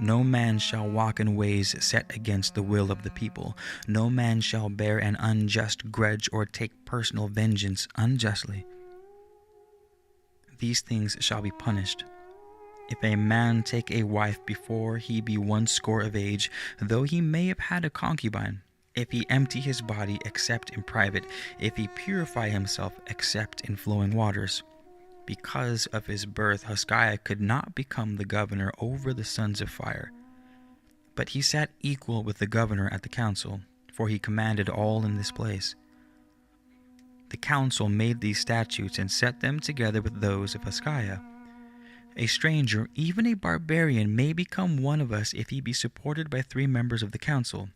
No man shall walk in ways set against the will of the people. No man shall bear an unjust grudge or take personal vengeance unjustly. These things shall be punished. If a man take a wife before he be 80 of age, though he may have had a concubine, if he empty his body, except in private, if he purify himself, except in flowing waters." Because of his birth, Hezekiah could not become the governor over the sons of fire. But he sat equal with the governor at the council, for he commanded all in this place. The council made these statutes and set them together with those of Hezekiah. A stranger, even a barbarian, may become one of us if he be supported by 3 members of the council.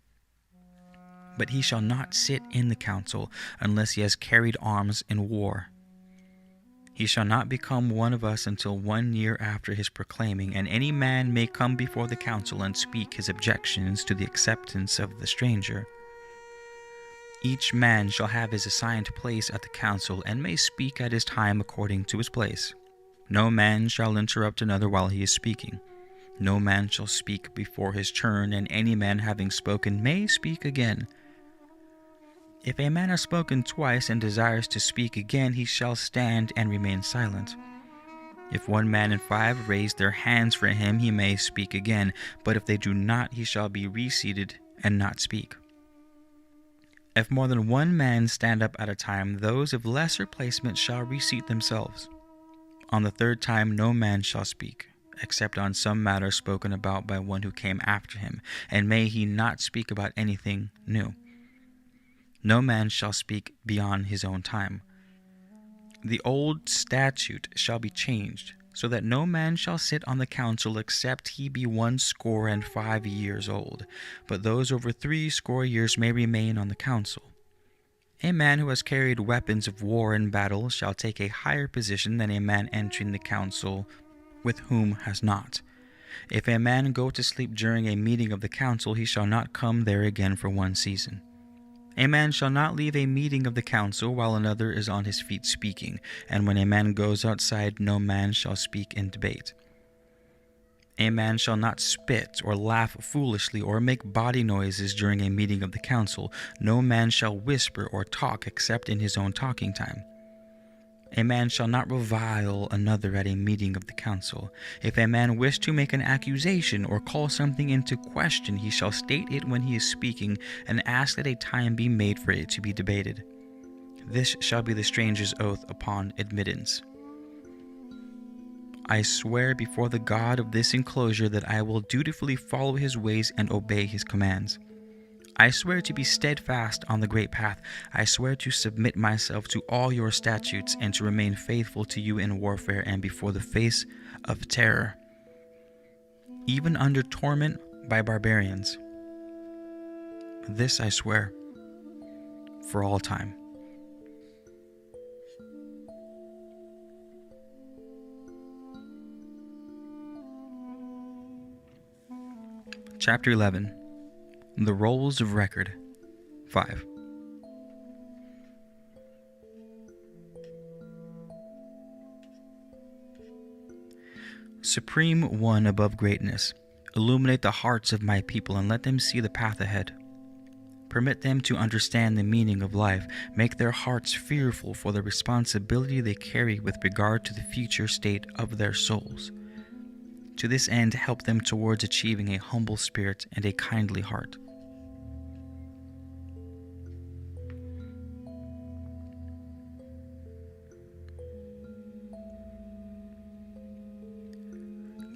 But he shall not sit in the council unless he has carried arms in war. He shall not become one of us until 1 year after his proclaiming, and any man may come before the council and speak his objections to the acceptance of the stranger. Each man shall have his assigned place at the council, and may speak at his time according to his place. No man shall interrupt another while he is speaking. No man shall speak before his turn, and any man having spoken may speak again. If a man has spoken twice and desires to speak again, he shall stand and remain silent. If 1 man and 5 raise their hands for him, he may speak again, but if they do not, he shall be reseated and not speak. If more than one man stand up at a time, those of lesser placement shall reseat themselves. On the third time no man shall speak, except on some matter spoken about by one who came after him, and may he not speak about anything new. No man shall speak beyond his own time. The old statute shall be changed, so that no man shall sit on the council except he be 65 years old, but those over 60 years may remain on the council. A man who has carried weapons of war in battle shall take a higher position than a man entering the council with whom has not. If a man go to sleep during a meeting of the council, he shall not come there again for one season. A man shall not leave a meeting of the council while another is on his feet speaking, and when a man goes outside, no man shall speak in debate. A man shall not spit or laugh foolishly or make body noises during a meeting of the council. No man shall whisper or talk except in his own talking time. A man shall not revile another at a meeting of the council. If a man wish to make an accusation or call something into question, he shall state it when he is speaking, and ask that a time be made for it to be debated. This shall be the stranger's oath upon admittance. I swear before the God of this enclosure that I will dutifully follow his ways and obey his commands. I swear to be steadfast on the great path. I swear to submit myself to all your statutes and to remain faithful to you in warfare and before the face of terror, even under torment by barbarians. This I swear for all time. Chapter 11. The Rolls of Record. 5. Supreme One above greatness, illuminate the hearts of my people and let them see the path ahead. Permit them to understand the meaning of life. Make their hearts fearful for the responsibility they carry with regard to the future state of their souls. To this end, help them towards achieving a humble spirit and a kindly heart.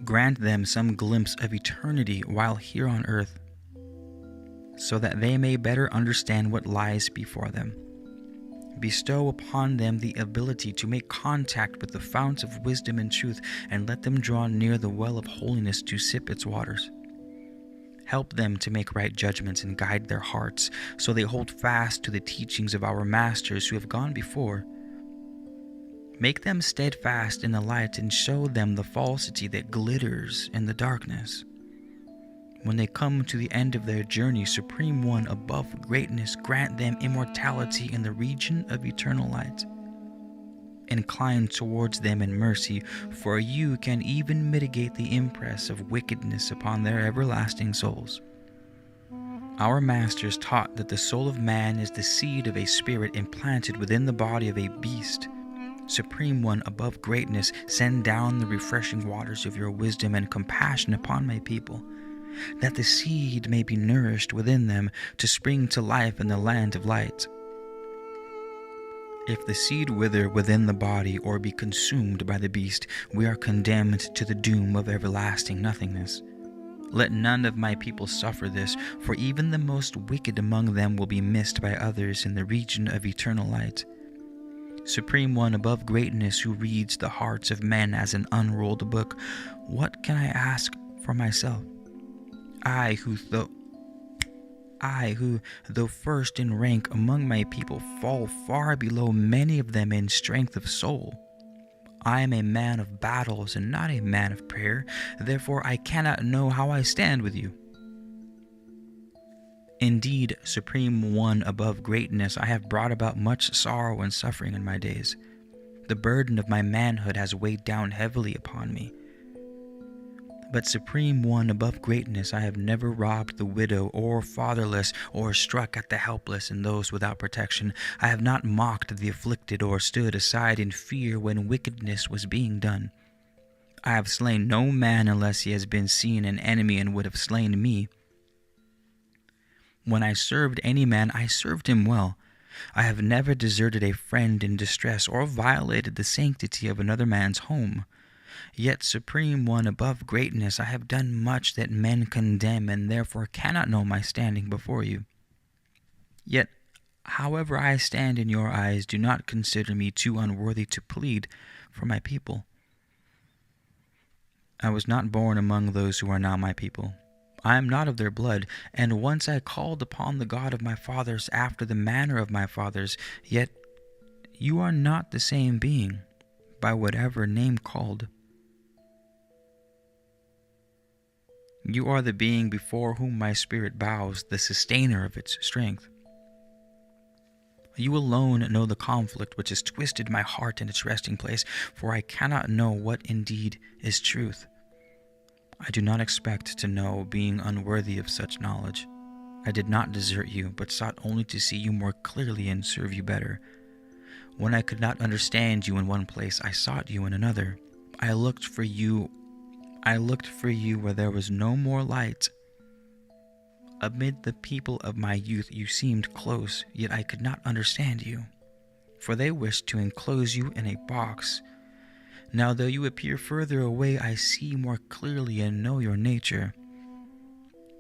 Grant them some glimpse of eternity while here on earth, so that they may better understand what lies before them. Bestow upon them the ability to make contact with the fount of wisdom and truth, and let them draw near the well of holiness to sip its waters. Help them to make right judgments and guide their hearts, so they hold fast to the teachings of our masters who have gone before. Make them steadfast in the light and show them the falsity that glitters in the darkness. When they come to the end of their journey, Supreme One above greatness, grant them immortality in the region of eternal light. Incline towards them in mercy, for you can even mitigate the impress of wickedness upon their everlasting souls. Our masters taught that the soul of man is the seed of a spirit implanted within the body of a beast. Supreme One above greatness, send down the refreshing waters of your wisdom and compassion upon my people, that the seed may be nourished within them to spring to life in the land of light. If the seed wither within the body or be consumed by the beast, we are condemned to the doom of everlasting nothingness. Let none of my people suffer this, for even the most wicked among them will be missed by others in the region of eternal light. Supreme One above greatness, who reads the hearts of men as an unrolled book, what can I ask for myself? I who, though first in rank among my people, fall far below many of them in strength of soul. I am a man of battles and not a man of prayer, therefore I cannot know how I stand with you. Indeed, Supreme One above greatness, I have brought about much sorrow and suffering in my days. The burden of my manhood has weighed down heavily upon me. But Supreme One above greatness, I have never robbed the widow or fatherless, or struck at the helpless and those without protection. I have not mocked the afflicted or stood aside in fear when wickedness was being done. I have slain no man unless he has been seen an enemy and would have slain me. When I served any man, I served him well. I have never deserted a friend in distress or violated the sanctity of another man's home. Yet, Supreme One, above greatness, I have done much that men condemn and therefore cannot know my standing before you. Yet, however I stand in your eyes, do not consider me too unworthy to plead for my people. I was not born among those who are now my people. I am not of their blood, and once I called upon the God of my fathers after the manner of my fathers, yet you are not the same being, by whatever name called. You are the being before whom my spirit bows, the sustainer of its strength. You alone know the conflict which has twisted my heart in its resting place, for I cannot know what indeed is truth. I do not expect to know, being unworthy of such knowledge. I did not desert you, but sought only to see you more clearly and serve you better. When I could not understand you in one place, I sought you in another. I looked for you where there was no more light. Amid the people of my youth you seemed close, yet I could not understand you, for they wished to enclose you in a box. Now though you appear further away, I see more clearly and know your nature.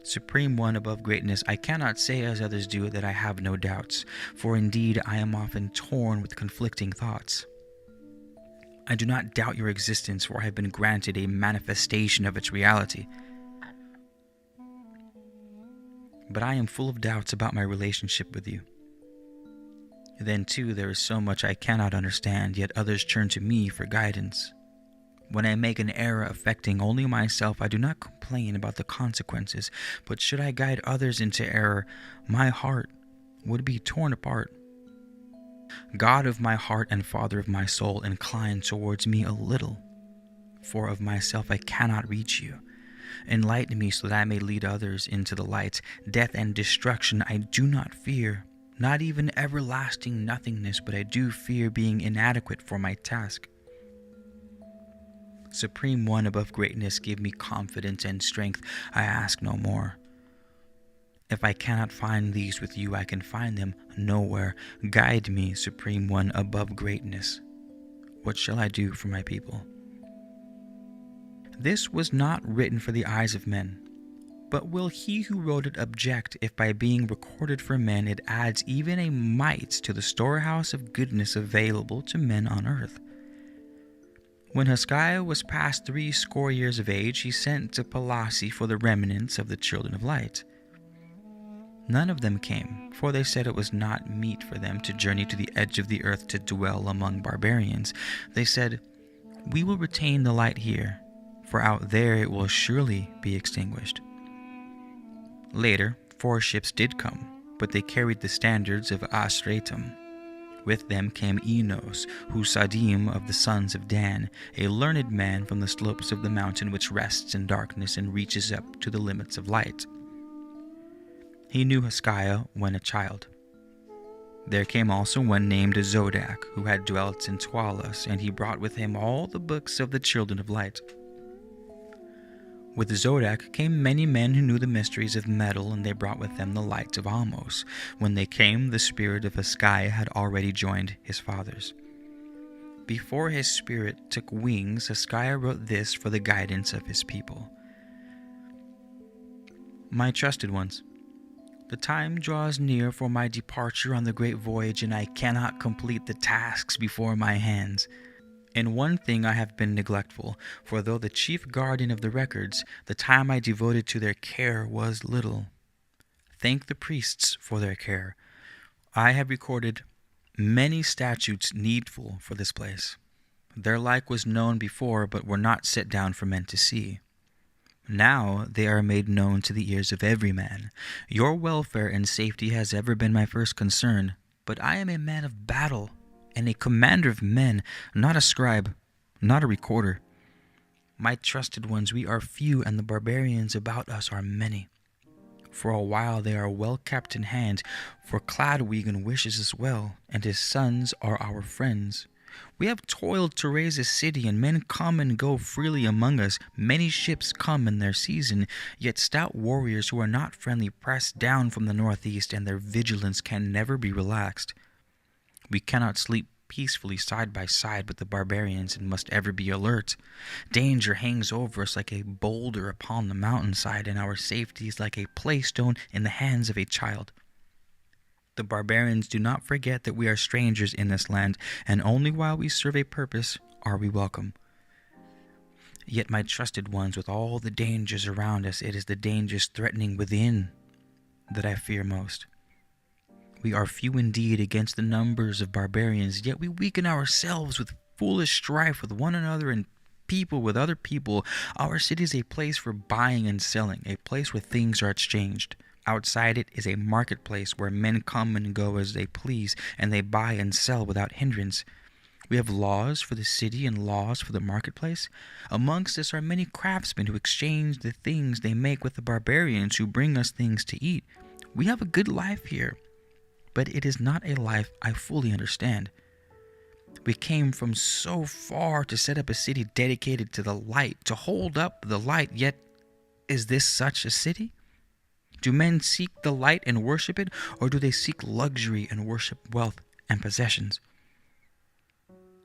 Supreme One, above greatness, I cannot say as others do that I have no doubts, for indeed I am often torn with conflicting thoughts. I do not doubt your existence, for I have been granted a manifestation of its reality. But I am full of doubts about my relationship with you. Then too there is so much I cannot understand, yet others turn to me for guidance. When I make an error affecting only myself, I do not complain about the consequences, but should I guide others into error, my heart would be torn apart. God of my heart and Father of my soul, incline towards me a little, for of myself I cannot reach you. Enlighten me so that I may lead others into the light. Death and destruction I do not fear, not even everlasting nothingness, but I do fear being inadequate for my task. Supreme One, above greatness, give me confidence and strength. I ask no more. If I cannot find these with you, I can find them nowhere. Guide me, Supreme One, above greatness. What shall I do for my people? This was not written for the eyes of men, but will he who wrote it object if by being recorded for men it adds even a mite to the storehouse of goodness available to men on earth? When Hezekiah was past 80 years of age, he sent to Palasi for the remnants of the children of light. None of them came, for they said it was not meet for them to journey to the edge of the earth to dwell among barbarians. They said, "We will retain the light here, for out there it will surely be extinguished." Later, 4 ships did come, but they carried the standards of Asratum. With them came Enos, Husadim of the sons of Dan, a learned man from the slopes of the mountain which rests in darkness and reaches up to the limits of light. He knew Hezekiah when a child. There came also one named Zodak, who had dwelt in Twalas, and he brought with him all the books of the children of light. With Zodak came many men who knew the mysteries of metal, and they brought with them the light of Amos. When they came, the spirit of Hezekiah had already joined his fathers. Before his spirit took wings, Hezekiah wrote this for the guidance of his people. My trusted ones, the time draws near for my departure on the great voyage, and I cannot complete the tasks before my hands. In one thing I have been neglectful, for though the chief guardian of the records, the time I devoted to their care was little. Thank the priests for their care. I have recorded many statutes needful for this place. Their like was known before, but were not set down for men to see. Now they are made known to the ears of every man. Your welfare and safety has ever been my first concern, but I am a man of battle and a commander of men, not a scribe, not a recorder. My trusted ones, we are few, and the barbarians about us are many. For a while they are well kept in hand, for Cladwiggan wishes us well, and his sons are our friends. We have toiled to raise a city, and men come and go freely among us. Many ships come in their season, yet stout warriors who are not friendly press down from the northeast, and their vigilance can never be relaxed. We cannot sleep peacefully side by side with the barbarians and must ever be alert. Danger hangs over us like a boulder upon the mountainside, and our safety is like a playstone in the hands of a child. The barbarians do not forget that we are strangers in this land, and only while we serve a purpose are we welcome. Yet, my trusted ones, with all the dangers around us, it is the dangers threatening within that I fear most. We are few indeed against the numbers of barbarians, yet we weaken ourselves with foolish strife with one another and people with other people. Our city is a place for buying and selling, a place where things are exchanged. Outside it is a marketplace where men come and go as they please, and they buy and sell without hindrance. We have laws for the city and laws for the marketplace. Amongst us are many craftsmen who exchange the things they make with the barbarians who bring us things to eat. We have a good life here, but it is not a life I fully understand. We came from so far to set up a city dedicated to the light, to hold up the light, yet is this such a city? Do men seek the light and worship it, or do they seek luxury and worship wealth and possessions?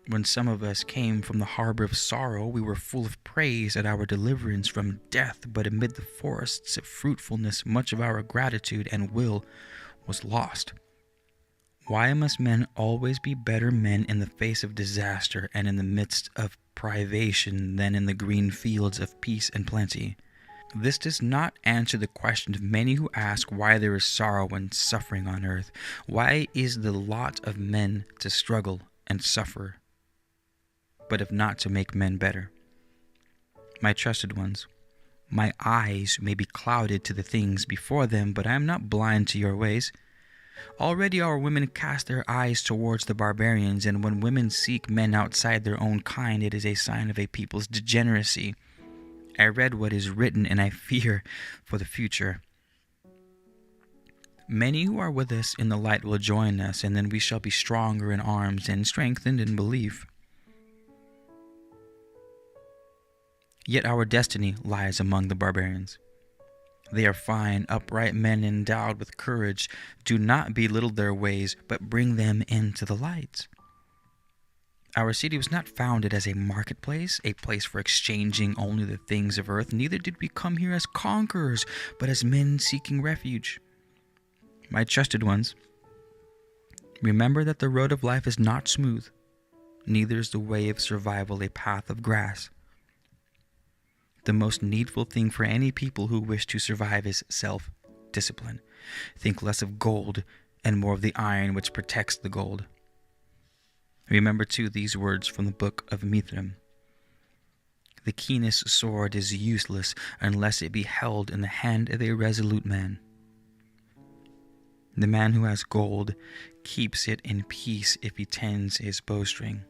When some of us came from the harbor of sorrow, we were full of praise at our deliverance from death, but amid the forests of fruitfulness, much of our gratitude and will was lost. Why must men always be better men in the face of disaster and in the midst of privation than in the green fields of peace and plenty? This does not answer the question of many who ask why there is sorrow and suffering on earth. Why is the lot of men to struggle and suffer, but if not to make men better? My trusted ones, my eyes may be clouded to the things before them, but I am not blind to your ways. Already our women cast their eyes towards the barbarians, and when women seek men outside their own kind, it is a sign of a people's degeneracy. I read what is written, and I fear for the future. Many who are with us in the light will join us, and then we shall be stronger in arms and strengthened in belief. Yet our destiny lies among the barbarians. They are fine, upright men endowed with courage. Do not belittle their ways, but bring them into the light. Our city was not founded as a marketplace, a place for exchanging only the things of earth. Neither did we come here as conquerors, but as men seeking refuge. My trusted ones, remember that the road of life is not smooth, neither is the way of survival a path of grass. The most needful thing for any people who wish to survive is self-discipline. Think less of gold and more of the iron which protects the gold. Remember, too, these words from the book of Mithram. The keenest sword is useless unless it be held in the hand of a resolute man. The man who has gold keeps it in peace if he tends his bowstring.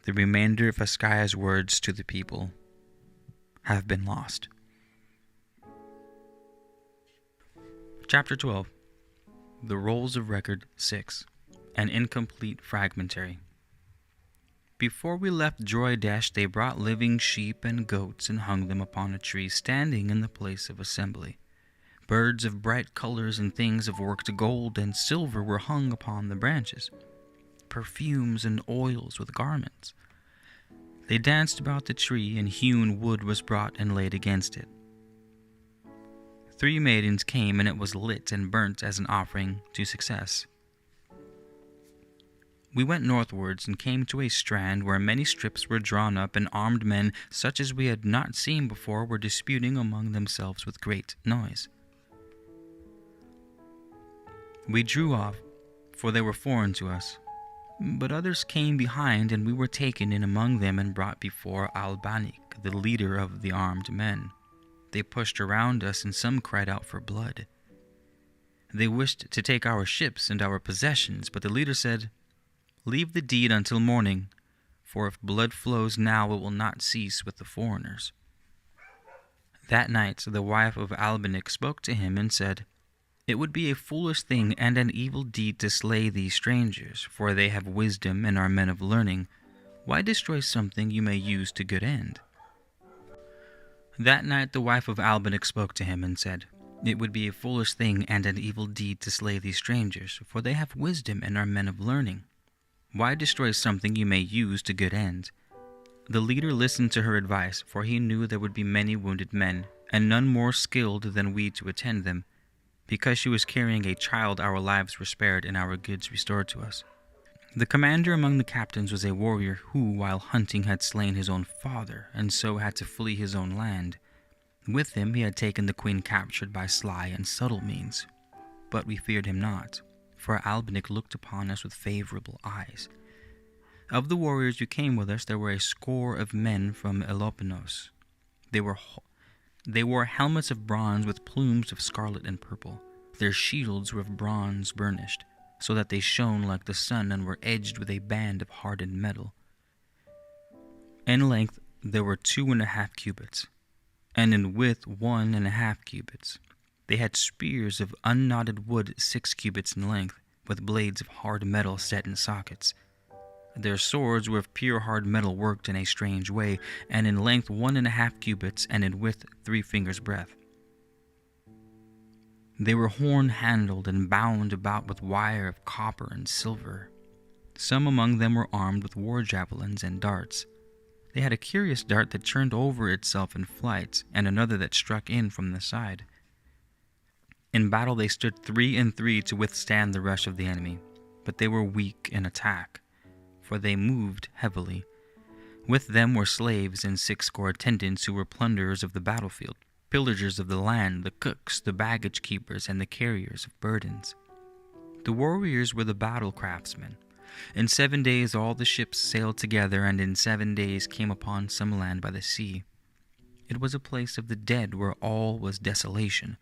The remainder of Hezekiah's words to the people have been lost. Chapter 12. The Rolls of Record 6. An incomplete fragmentary. Before we left Droidesh, they brought living sheep and goats and hung them upon a tree standing in the place of assembly. Birds of bright colors and things of worked gold and silver were hung upon the branches. Perfumes and oils with garments. They danced about the tree, and hewn wood was brought and laid against it. 3 maidens came, and it was lit and burnt as an offering to success. We went northwards and came to a strand where many strips were drawn up, and armed men, such as we had not seen before, were disputing among themselves with great noise. We drew off, for they were foreign to us. But others came behind, and we were taken in among them and brought before Albanik, the leader of the armed men. They pushed around us, and some cried out for blood. They wished to take our ships and our possessions, but the leader said, "Leave the deed until morning, for if blood flows now, it will not cease with the foreigners." That night the wife of Albanik spoke to him and said, It would be a foolish thing and an evil deed to slay these strangers, for they have wisdom and are men of learning. Why destroy something you may use to good end? That night the wife of Albanic spoke to him and said, It would be a foolish thing and an evil deed to slay these strangers, for they have wisdom and are men of learning. Why destroy something you may use to good end? The leader listened to her advice, for he knew there would be many wounded men, and none more skilled than we to attend them. Because she was carrying a child, our lives were spared and our goods restored to us. The commander among the captains was a warrior who, while hunting, had slain his own father, and so had to flee his own land. With him he had taken the queen captured by sly and subtle means. But we feared him not, for Albanic looked upon us with favorable eyes. Of the warriors who came with us, there were a score of men from Elopenos. They wore helmets of bronze with plumes of scarlet and purple. Their shields were of bronze burnished, so that they shone like the sun and were edged with a band of hardened metal. In length there were 2.5 cubits, and in width 1.5 cubits. They had spears of unknotted wood 6 cubits in length, with blades of hard metal set in sockets. Their swords were of pure hard metal worked in a strange way, and in length 1.5 cubits, and in width 3 fingers' breadth. They were horn-handled and bound about with wire of copper and silver. Some among them were armed with war javelins and darts. They had a curious dart that turned over itself in flight, and another that struck in from the side. In battle they stood 3 and 3 to withstand the rush of the enemy, but they were weak in attack, for they moved heavily. With them were slaves and 60 attendants who were plunderers of the battlefield, pillagers of the land, the cooks, the baggage keepers, and the carriers of burdens. The warriors were the battle craftsmen. In 7 days all the ships sailed together, and in 7 days came upon some land by the sea. It was a place of the dead where all was desolation.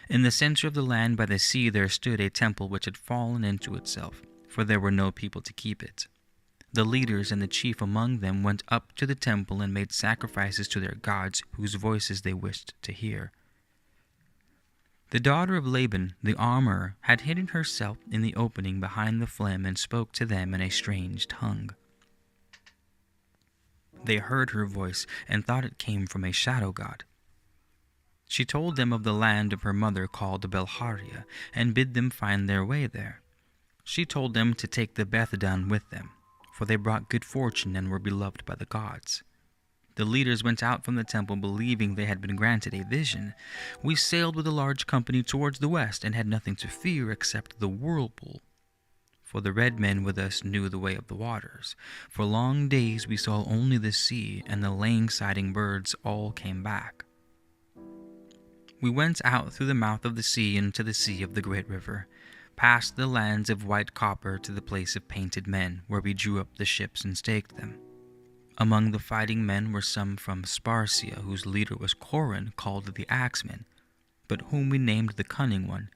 In the center of the land by the sea there stood a temple which had fallen into itself, for there were no people to keep it. The leaders and the chief among them went up to the temple and made sacrifices to their gods, whose voices they wished to hear. The daughter of Laban, the armorer, had hidden herself in the opening behind the flame and spoke to them in a strange tongue. They heard her voice and thought it came from a shadow god. She told them of the land of her mother called Belharia, and bid them find their way there. She told them to take the Bethdan with them, for they brought good fortune and were beloved by the gods. The leaders went out from the temple believing they had been granted a vision. We sailed with a large company towards the west and had nothing to fear except the whirlpool. For the red men with us knew the way of the waters. For long days we saw only the sea, and the lang-siding birds all came back. We went out through the mouth of the sea into the sea of the great river, past the lands of white copper to the place of painted men, where we drew up the ships and staked them. Among the fighting men were some from Sparcia, whose leader was Corin, called the Axeman, but whom we named the Cunning One.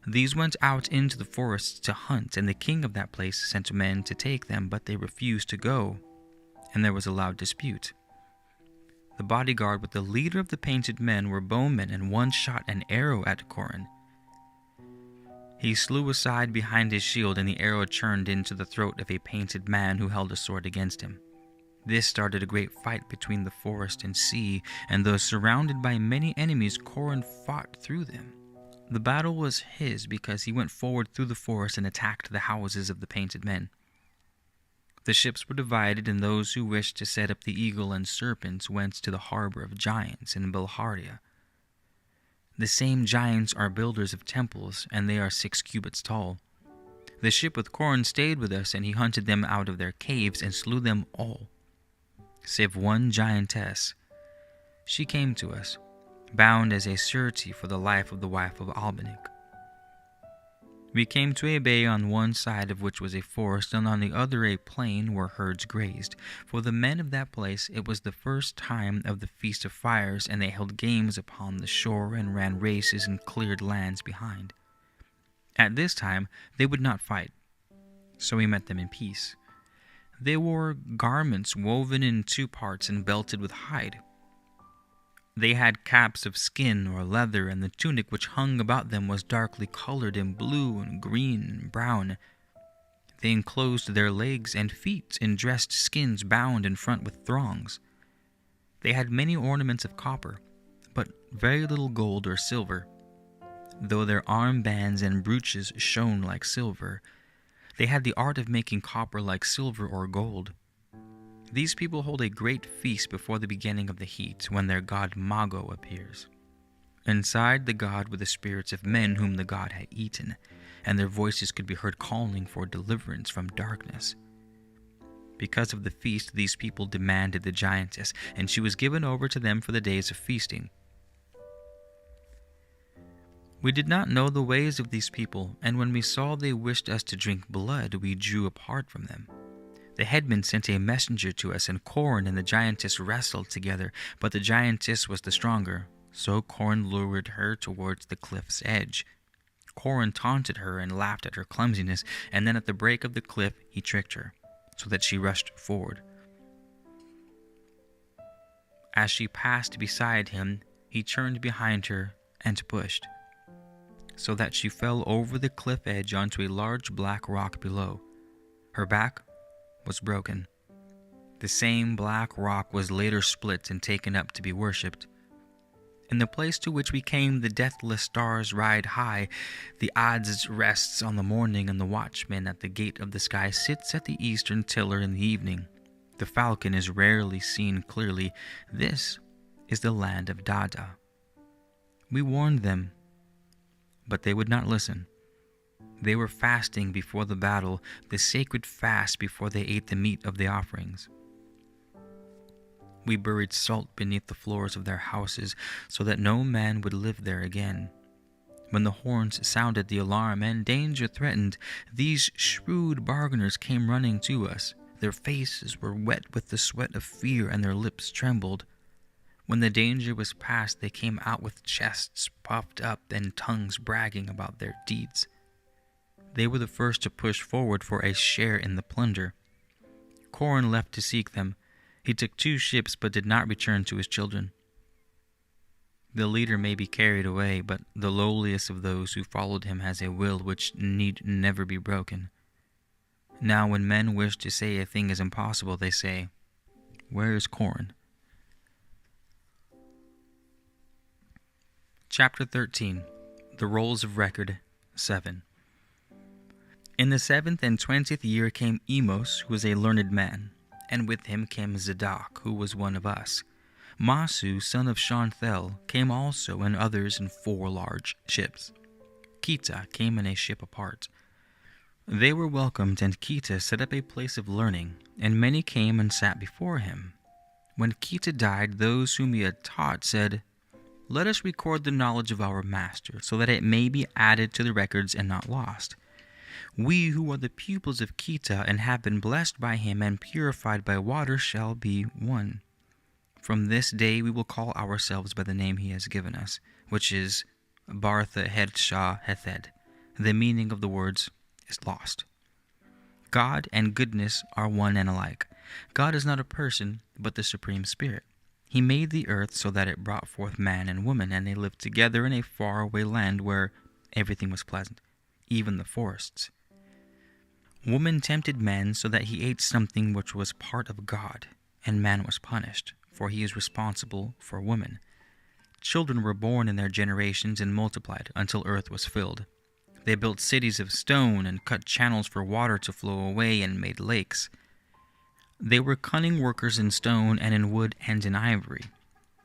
These went out into the forests to hunt, and the king of that place sent men to take them, but they refused to go, and there was a loud dispute. The bodyguard with the leader of the painted men were bowmen, and one shot an arrow at Corin. He slew aside behind his shield, and the arrow churned into the throat of a painted man who held a sword against him. This started a great fight between the forest and sea, and though surrounded by many enemies, Corin fought through them. The battle was his because he went forward through the forest and attacked the houses of the painted men. The ships were divided, and those who wished to set up the eagle and serpents went to the harbor of giants in Belharia. The same giants are builders of temples, and they are 6 cubits tall. The ship with Corin stayed with us, and he hunted them out of their caves and slew them all, save one giantess. She came to us, bound as a surety for the life of the wife of Albanic. We came to a bay on one side of which was a forest, and on the other a plain where herds grazed. For the men of that place it was the first time of the Feast of Fires, and they held games upon the shore and ran races in cleared lands behind. At this time they would not fight, so we met them in peace. They wore garments woven in 2 parts and belted with hide. They had caps of skin or leather, and the tunic which hung about them was darkly colored in blue and green and brown. They enclosed their legs and feet in dressed skins bound in front with thongs. They had many ornaments of copper, but very little gold or silver, though their armbands and brooches shone like silver. They had the art of making copper like silver or gold. These people hold a great feast before the beginning of the heat, when their god Mago appears. Inside the god were the spirits of men whom the god had eaten, and their voices could be heard calling for deliverance from darkness. Because of the feast, these people demanded the giantess, and she was given over to them for the days of feasting. We did not know the ways of these people, and when we saw they wished us to drink blood, we drew apart from them. The headman sent a messenger to us, and Corin and the giantess wrestled together, but the giantess was the stronger, so Corin lured her towards the cliff's edge. Corin taunted her and laughed at her clumsiness, and then at the break of the cliff he tricked her, so that she rushed forward. As she passed beside him, he turned behind her and pushed, so that she fell over the cliff edge onto a large black rock below. Her back was broken. The same black rock was later split and taken up to be worshipped. In the place to which we came, the deathless stars ride high. The adze rests on the morning, and the watchman at the gate of the sky sits at the eastern tiller in the evening. The falcon is rarely seen clearly. This is the land of Dada. We warned them, but they would not listen. They were fasting before the battle, the sacred fast before they ate the meat of the offerings. We buried salt beneath the floors of their houses, so that no man would live there again. When the horns sounded the alarm and danger threatened, these shrewd bargainers came running to us. Their faces were wet with the sweat of fear, and their lips trembled. When the danger was past, they came out with chests puffed up and tongues bragging about their deeds. They were the first to push forward for a share in the plunder. Corin left to seek them. He took 2 ships but did not return to his children. The leader may be carried away, but the lowliest of those who followed him has a will which need never be broken. Now when men wish to say a thing is impossible, they say, "Where is Corin?" Chapter 13. The Rolls of Record 7. In the 7th and 20th year came Emos, who was a learned man, and with him came Zadok, who was one of us. Masu, son of Shanthel, came also, and others in 4 large ships. Kita came in a ship apart. They were welcomed, and Kita set up a place of learning, and many came and sat before him. When Kita died, those whom he had taught said, "Let us record the knowledge of our master, so that it may be added to the records and not lost. We who are the pupils of Kita and have been blessed by him and purified by water shall be one. From this day we will call ourselves by the name he has given us, which is Bartha Het Shah Hethed. The meaning of the words is lost. God and goodness are one and alike. God is not a person, but the Supreme Spirit. He made the earth so that it brought forth man and woman, and they lived together in a faraway land where everything was pleasant, even the forests. Woman tempted man so that he ate something which was part of God, and man was punished, for he is responsible for woman. Children were born in their generations and multiplied until earth was filled. They built cities of stone and cut channels for water to flow away and made lakes. They were cunning workers in stone and in wood and in ivory.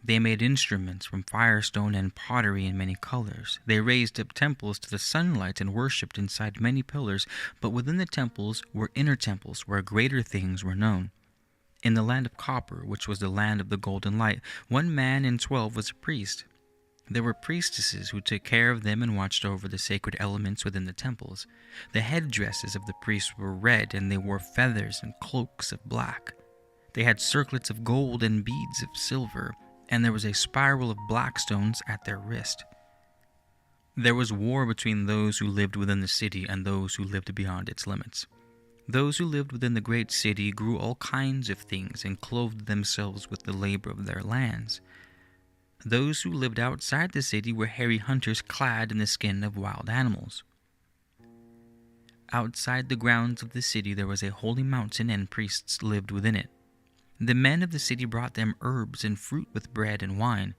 They made instruments from firestone and pottery in many colors. They raised up temples to the sunlight and worshipped inside many pillars, but within the temples were inner temples where greater things were known. In the land of copper, which was the land of the golden light, 1 man in 12 was a priest. There were priestesses who took care of them and watched over the sacred elements within the temples. The headdresses of the priests were red, and they wore feathers and cloaks of black. They had circlets of gold and beads of silver, and there was a spiral of black stones at their wrist. There was war between those who lived within the city and those who lived beyond its limits. Those who lived within the great city grew all kinds of things and clothed themselves with the labor of their lands. Those who lived outside the city were hairy hunters clad in the skin of wild animals. Outside the grounds of the city there was a holy mountain, and priests lived within it. The men of the city brought them herbs and fruit with bread and wine.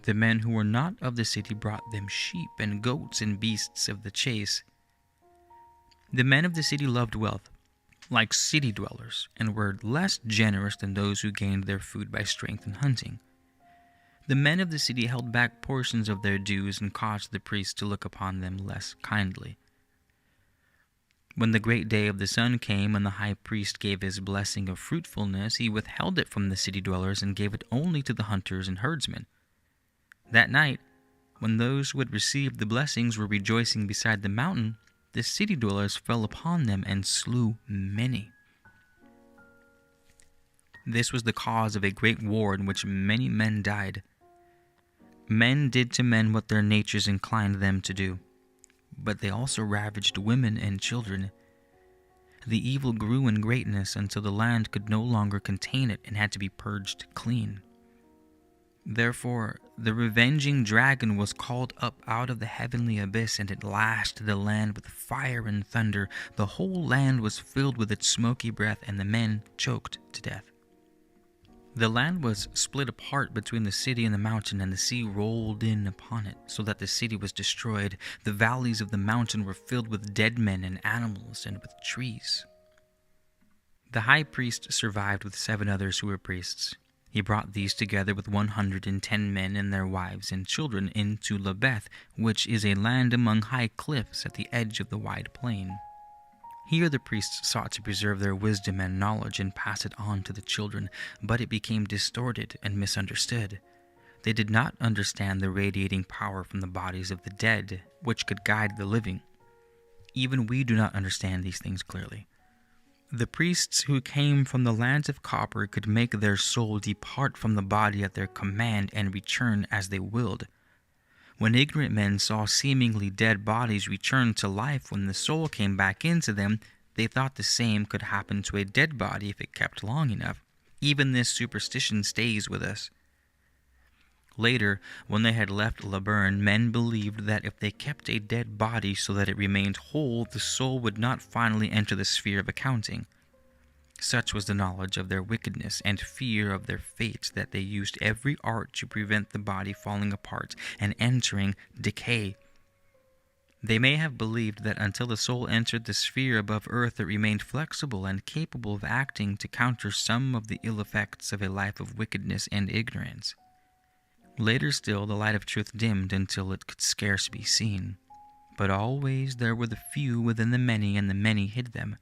The men who were not of the city brought them sheep and goats and beasts of the chase. The men of the city loved wealth, like city dwellers, and were less generous than those who gained their food by strength and hunting. The men of the city held back portions of their dues and caused the priests to look upon them less kindly. When the great day of the sun came and the high priest gave his blessing of fruitfulness, he withheld it from the city dwellers and gave it only to the hunters and herdsmen. That night, when those who had received the blessings were rejoicing beside the mountain, the city dwellers fell upon them and slew many. This was the cause of a great war in which many men died. Men did to men what their natures inclined them to do, but they also ravaged women and children. The evil grew in greatness until the land could no longer contain it and had to be purged clean. Therefore, the revenging dragon was called up out of the heavenly abyss, and it lashed the land with fire and thunder. The whole land was filled with its smoky breath, and the men choked to death. The land was split apart between the city and the mountain, and the sea rolled in upon it, so that the city was destroyed. The valleys of the mountain were filled with dead men and animals and with trees. The high priest survived with 7 others who were priests. He brought these together with 110 men and their wives and children into Lebeth, which is a land among high cliffs at the edge of the wide plain. Here the priests sought to preserve their wisdom and knowledge and pass it on to the children, but it became distorted and misunderstood. They did not understand the radiating power from the bodies of the dead, which could guide the living. Even we do not understand these things clearly. The priests who came from the lands of copper could make their soul depart from the body at their command and return as they willed. When ignorant men saw seemingly dead bodies return to life when the soul came back into them, they thought the same could happen to a dead body if it kept long enough. Even this superstition stays with us. Later, when they had left Lebern, men believed that if they kept a dead body so that it remained whole, the soul would not finally enter the sphere of accounting. Such was the knowledge of their wickedness and fear of their fate that they used every art to prevent the body falling apart and entering decay. They may have believed that until the soul entered the sphere above earth, it remained flexible and capable of acting to counter some of the ill effects of a life of wickedness and ignorance. Later still, the light of truth dimmed until it could scarce be seen. But always there were the few within the many, and the many hid them.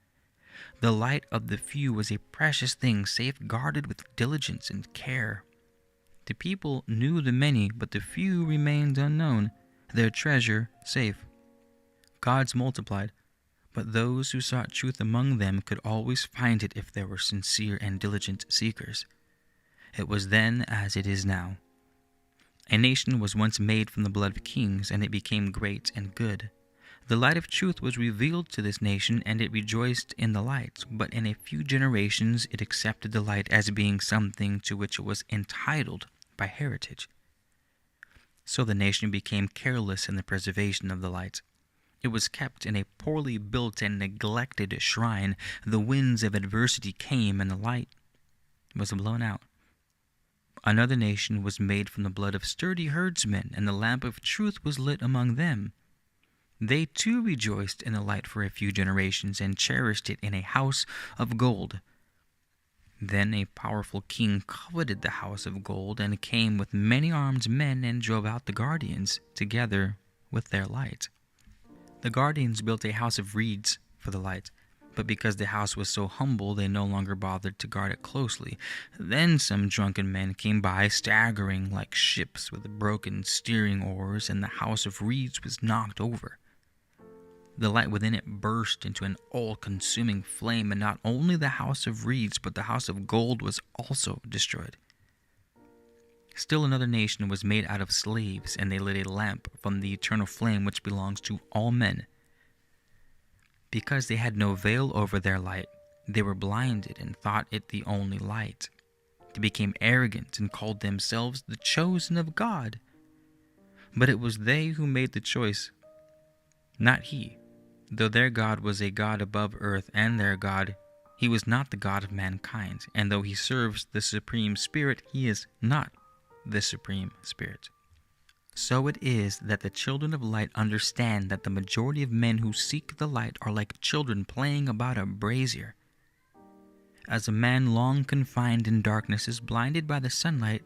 The light of the few was a precious thing, safeguarded with diligence and care. The people knew the many, but the few remained unknown, their treasure safe. Gods multiplied, but those who sought truth among them could always find it if they were sincere and diligent seekers. It was then as it is now. A nation was once made from the blood of kings, and it became great and good. The light of truth was revealed to this nation, and it rejoiced in the light. But in a few generations it accepted the light as being something to which it was entitled by heritage. So the nation became careless in the preservation of the light. It was kept in a poorly built and neglected shrine. The winds of adversity came, and the light was blown out. Another nation was made from the blood of sturdy herdsmen, and the lamp of truth was lit among them. They too rejoiced in the light for a few generations, and cherished it in a house of gold. Then a powerful king coveted the house of gold, and came with many armed men, and drove out the guardians, together with their light. The guardians built a house of reeds for the light, but because the house was so humble, they no longer bothered to guard it closely. Then some drunken men came by, staggering like ships with broken steering oars, and the house of reeds was knocked over. The light within it burst into an all-consuming flame, and not only the house of reeds, but the house of gold was also destroyed. Still another nation was made out of slaves, and they lit a lamp from the eternal flame which belongs to all men. Because they had no veil over their light, they were blinded and thought it the only light. They became arrogant and called themselves the chosen of God. But it was they who made the choice, not he. Though their God was a God above earth and their God, he was not the God of mankind. And though he serves the Supreme Spirit, he is not the Supreme Spirit. So it is that the children of light understand that the majority of men who seek the light are like children playing about a brazier. As a man long confined in darkness is blinded by the sunlight,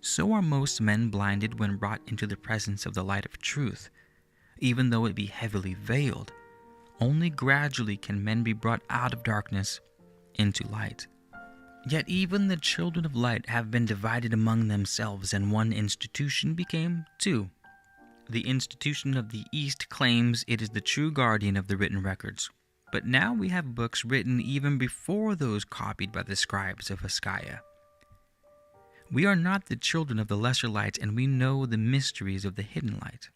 so are most men blinded when brought into the presence of the light of truth, even though it be heavily veiled. Only gradually can men be brought out of darkness into light. Yet even the children of light have been divided among themselves, and one institution became two. The institution of the East claims it is the true guardian of the written records. But now we have books written even before those copied by the scribes of Askaya. We are not the children of the lesser light, and we know the mysteries of the hidden light.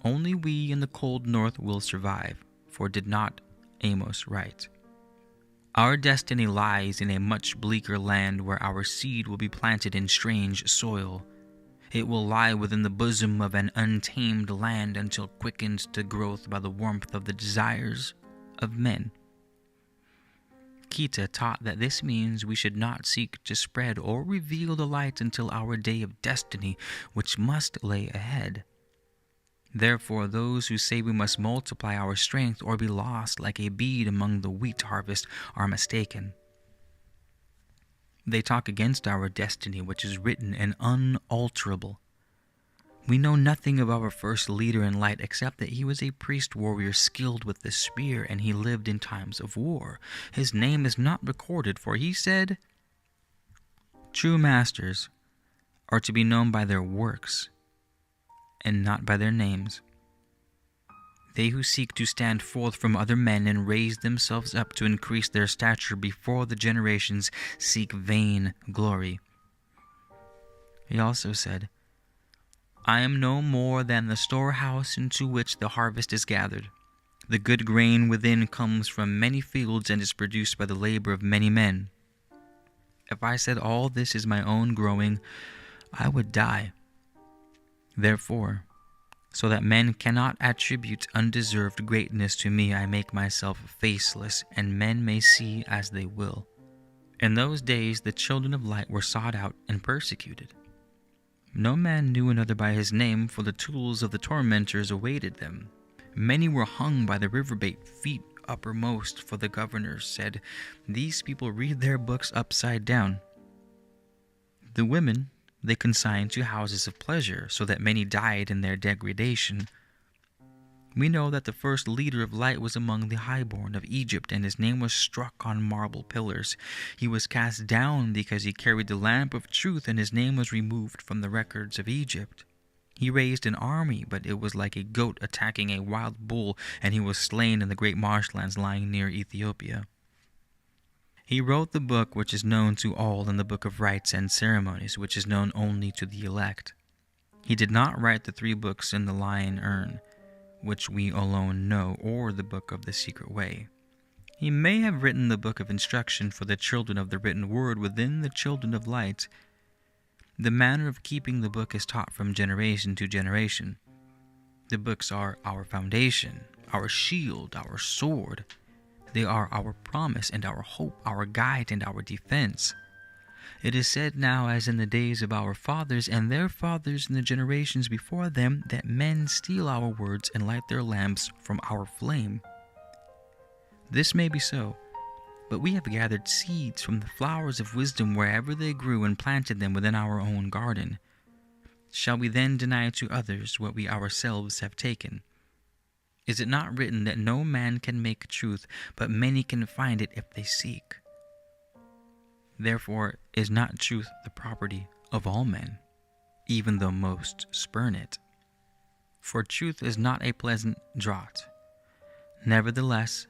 Only we in the cold north will survive, for did not Amos write? Our destiny lies in a much bleaker land where our seed will be planted in strange soil. It will lie within the bosom of an untamed land until quickened to growth by the warmth of the desires of men. Kita taught that this means we should not seek to spread or reveal the light until our day of destiny, which must lay ahead. Therefore, those who say we must multiply our strength or be lost like a bead among the wheat harvest are mistaken. They talk against our destiny, which is written and unalterable. We know nothing of our first leader in light except that he was a priest warrior skilled with the spear, and he lived in times of war. His name is not recorded, for he said, "True masters are to be known by their works, and not by their names. They who seek to stand forth from other men and raise themselves up to increase their stature before the generations seek vain glory." He also said, "I am no more than the storehouse into which the harvest is gathered. The good grain within comes from many fields and is produced by the labor of many men. If I said all this is my own growing, I would die. Therefore, so that men cannot attribute undeserved greatness to me, I make myself faceless, and men may see as they will." In those days the children of light were sought out and persecuted. No man knew another by his name, for the tools of the tormentors awaited them. Many were hung by the riverbed, feet uppermost, for the governors said, "These people read their books upside down." The women they consigned to houses of pleasure, so that many died in their degradation. We know that the first leader of light was among the highborn of Egypt, and his name was struck on marble pillars. He was cast down because he carried the lamp of truth, and his name was removed from the records of Egypt. He raised an army, but it was like a goat attacking a wild bull, and he was slain in the great marshlands lying near Ethiopia. He wrote the book which is known to all, and the book of rites and ceremonies, which is known only to the elect. He did not write the 3 books in the lion urn, which we alone know, or the book of the secret way. He may have written the book of instruction for the children of the written word within the children of light. The manner of keeping the book is taught from generation to generation. The books are our foundation, our shield, our sword. They are our promise and our hope, our guide and our defense. It is said now, as in the days of our fathers and their fathers in the generations before them, that men steal our words and light their lamps from our flame. This may be so, but we have gathered seeds from the flowers of wisdom wherever they grew and planted them within our own garden. Shall we then deny to others what we ourselves have taken? Is it not written that no man can make truth, but many can find it if they seek? Therefore is not truth the property of all men, even though most spurn it? For truth is not a pleasant draught. Nevertheless,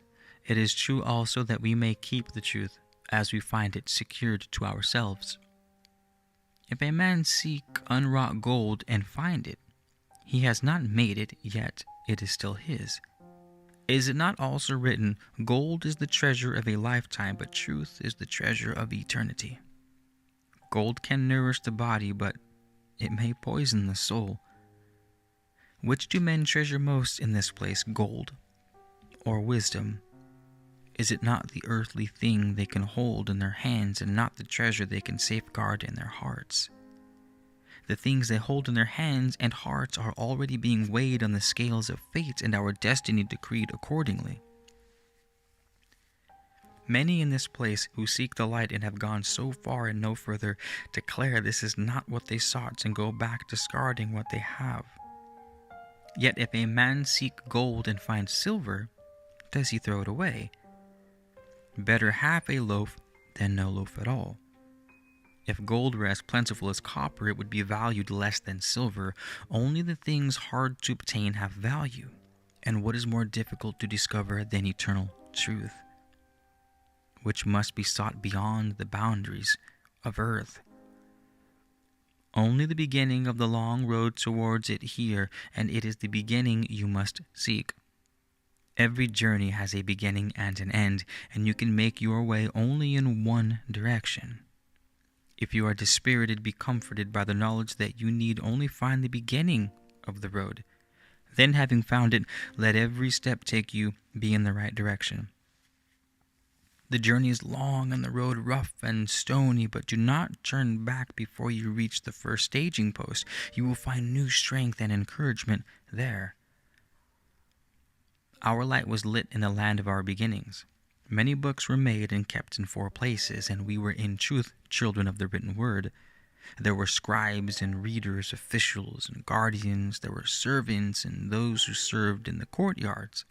it is true also that we may keep the truth as we find it secured to ourselves. If a man seek unwrought gold and find it, he has not made it, yet it is still his. Is it not also written, "Gold is the treasure of a lifetime, but truth is the treasure of eternity"? Gold can nourish the body, but it may poison the soul. Which do men treasure most in this place, gold or wisdom? Is it not the earthly thing they can hold in their hands and not the treasure they can safeguard in their hearts? The things they hold in their hands and hearts are already being weighed on the scales of fate and our destiny decreed accordingly. Many in this place who seek the light and have gone so far and no further declare this is not what they sought and go back discarding what they have. Yet if a man seek gold and find silver, does he throw it away? Better half a loaf than no loaf at all. If gold were as plentiful as copper, it would be valued less than silver. Only the things hard to obtain have value. And what is more difficult to discover than eternal truth, which must be sought beyond the boundaries of earth? Only the beginning of the long road towards it here, and it is the beginning you must seek. Every journey has a beginning and an end, and you can make your way only in one direction. If you are dispirited, be comforted by the knowledge that you need only find the beginning of the road. Then, having found it, let every step take you be in the right direction. The journey is long and the road rough and stony, but do not turn back before you reach the first staging post. You will find new strength and encouragement there. Our light was lit in the land of our beginnings. Many books were made and kept in 4 places, and we were in truth children of the written word. There were scribes and readers, officials and guardians. There were servants and those who served in the courtyards.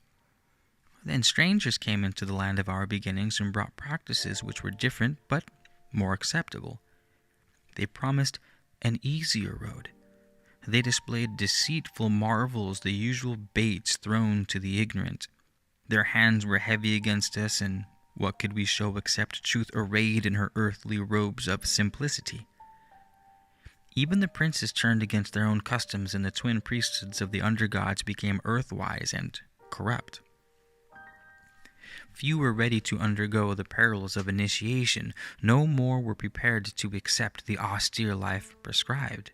Then strangers came into the land of our beginnings and brought practices which were different but more acceptable. They promised an easier road. They displayed deceitful marvels, the usual baits thrown to the ignorant. Their hands were heavy against us, and what could we show except truth arrayed in her earthly robes of simplicity? Even the princes turned against their own customs, and the twin priesthoods of the undergods became earthwise and corrupt. Few were ready to undergo the perils of initiation. No more were prepared to accept the austere life prescribed.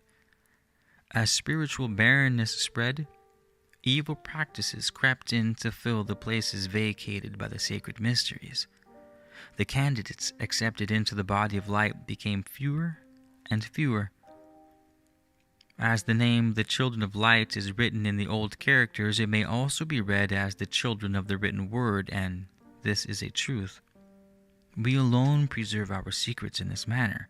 As spiritual barrenness spread, evil practices crept in to fill the places vacated by the sacred mysteries. The candidates accepted into the body of light became fewer and fewer. As the name the children of light is written in the old characters, it may also be read as the children of the written word, and this is a truth. We alone preserve our secrets in this manner.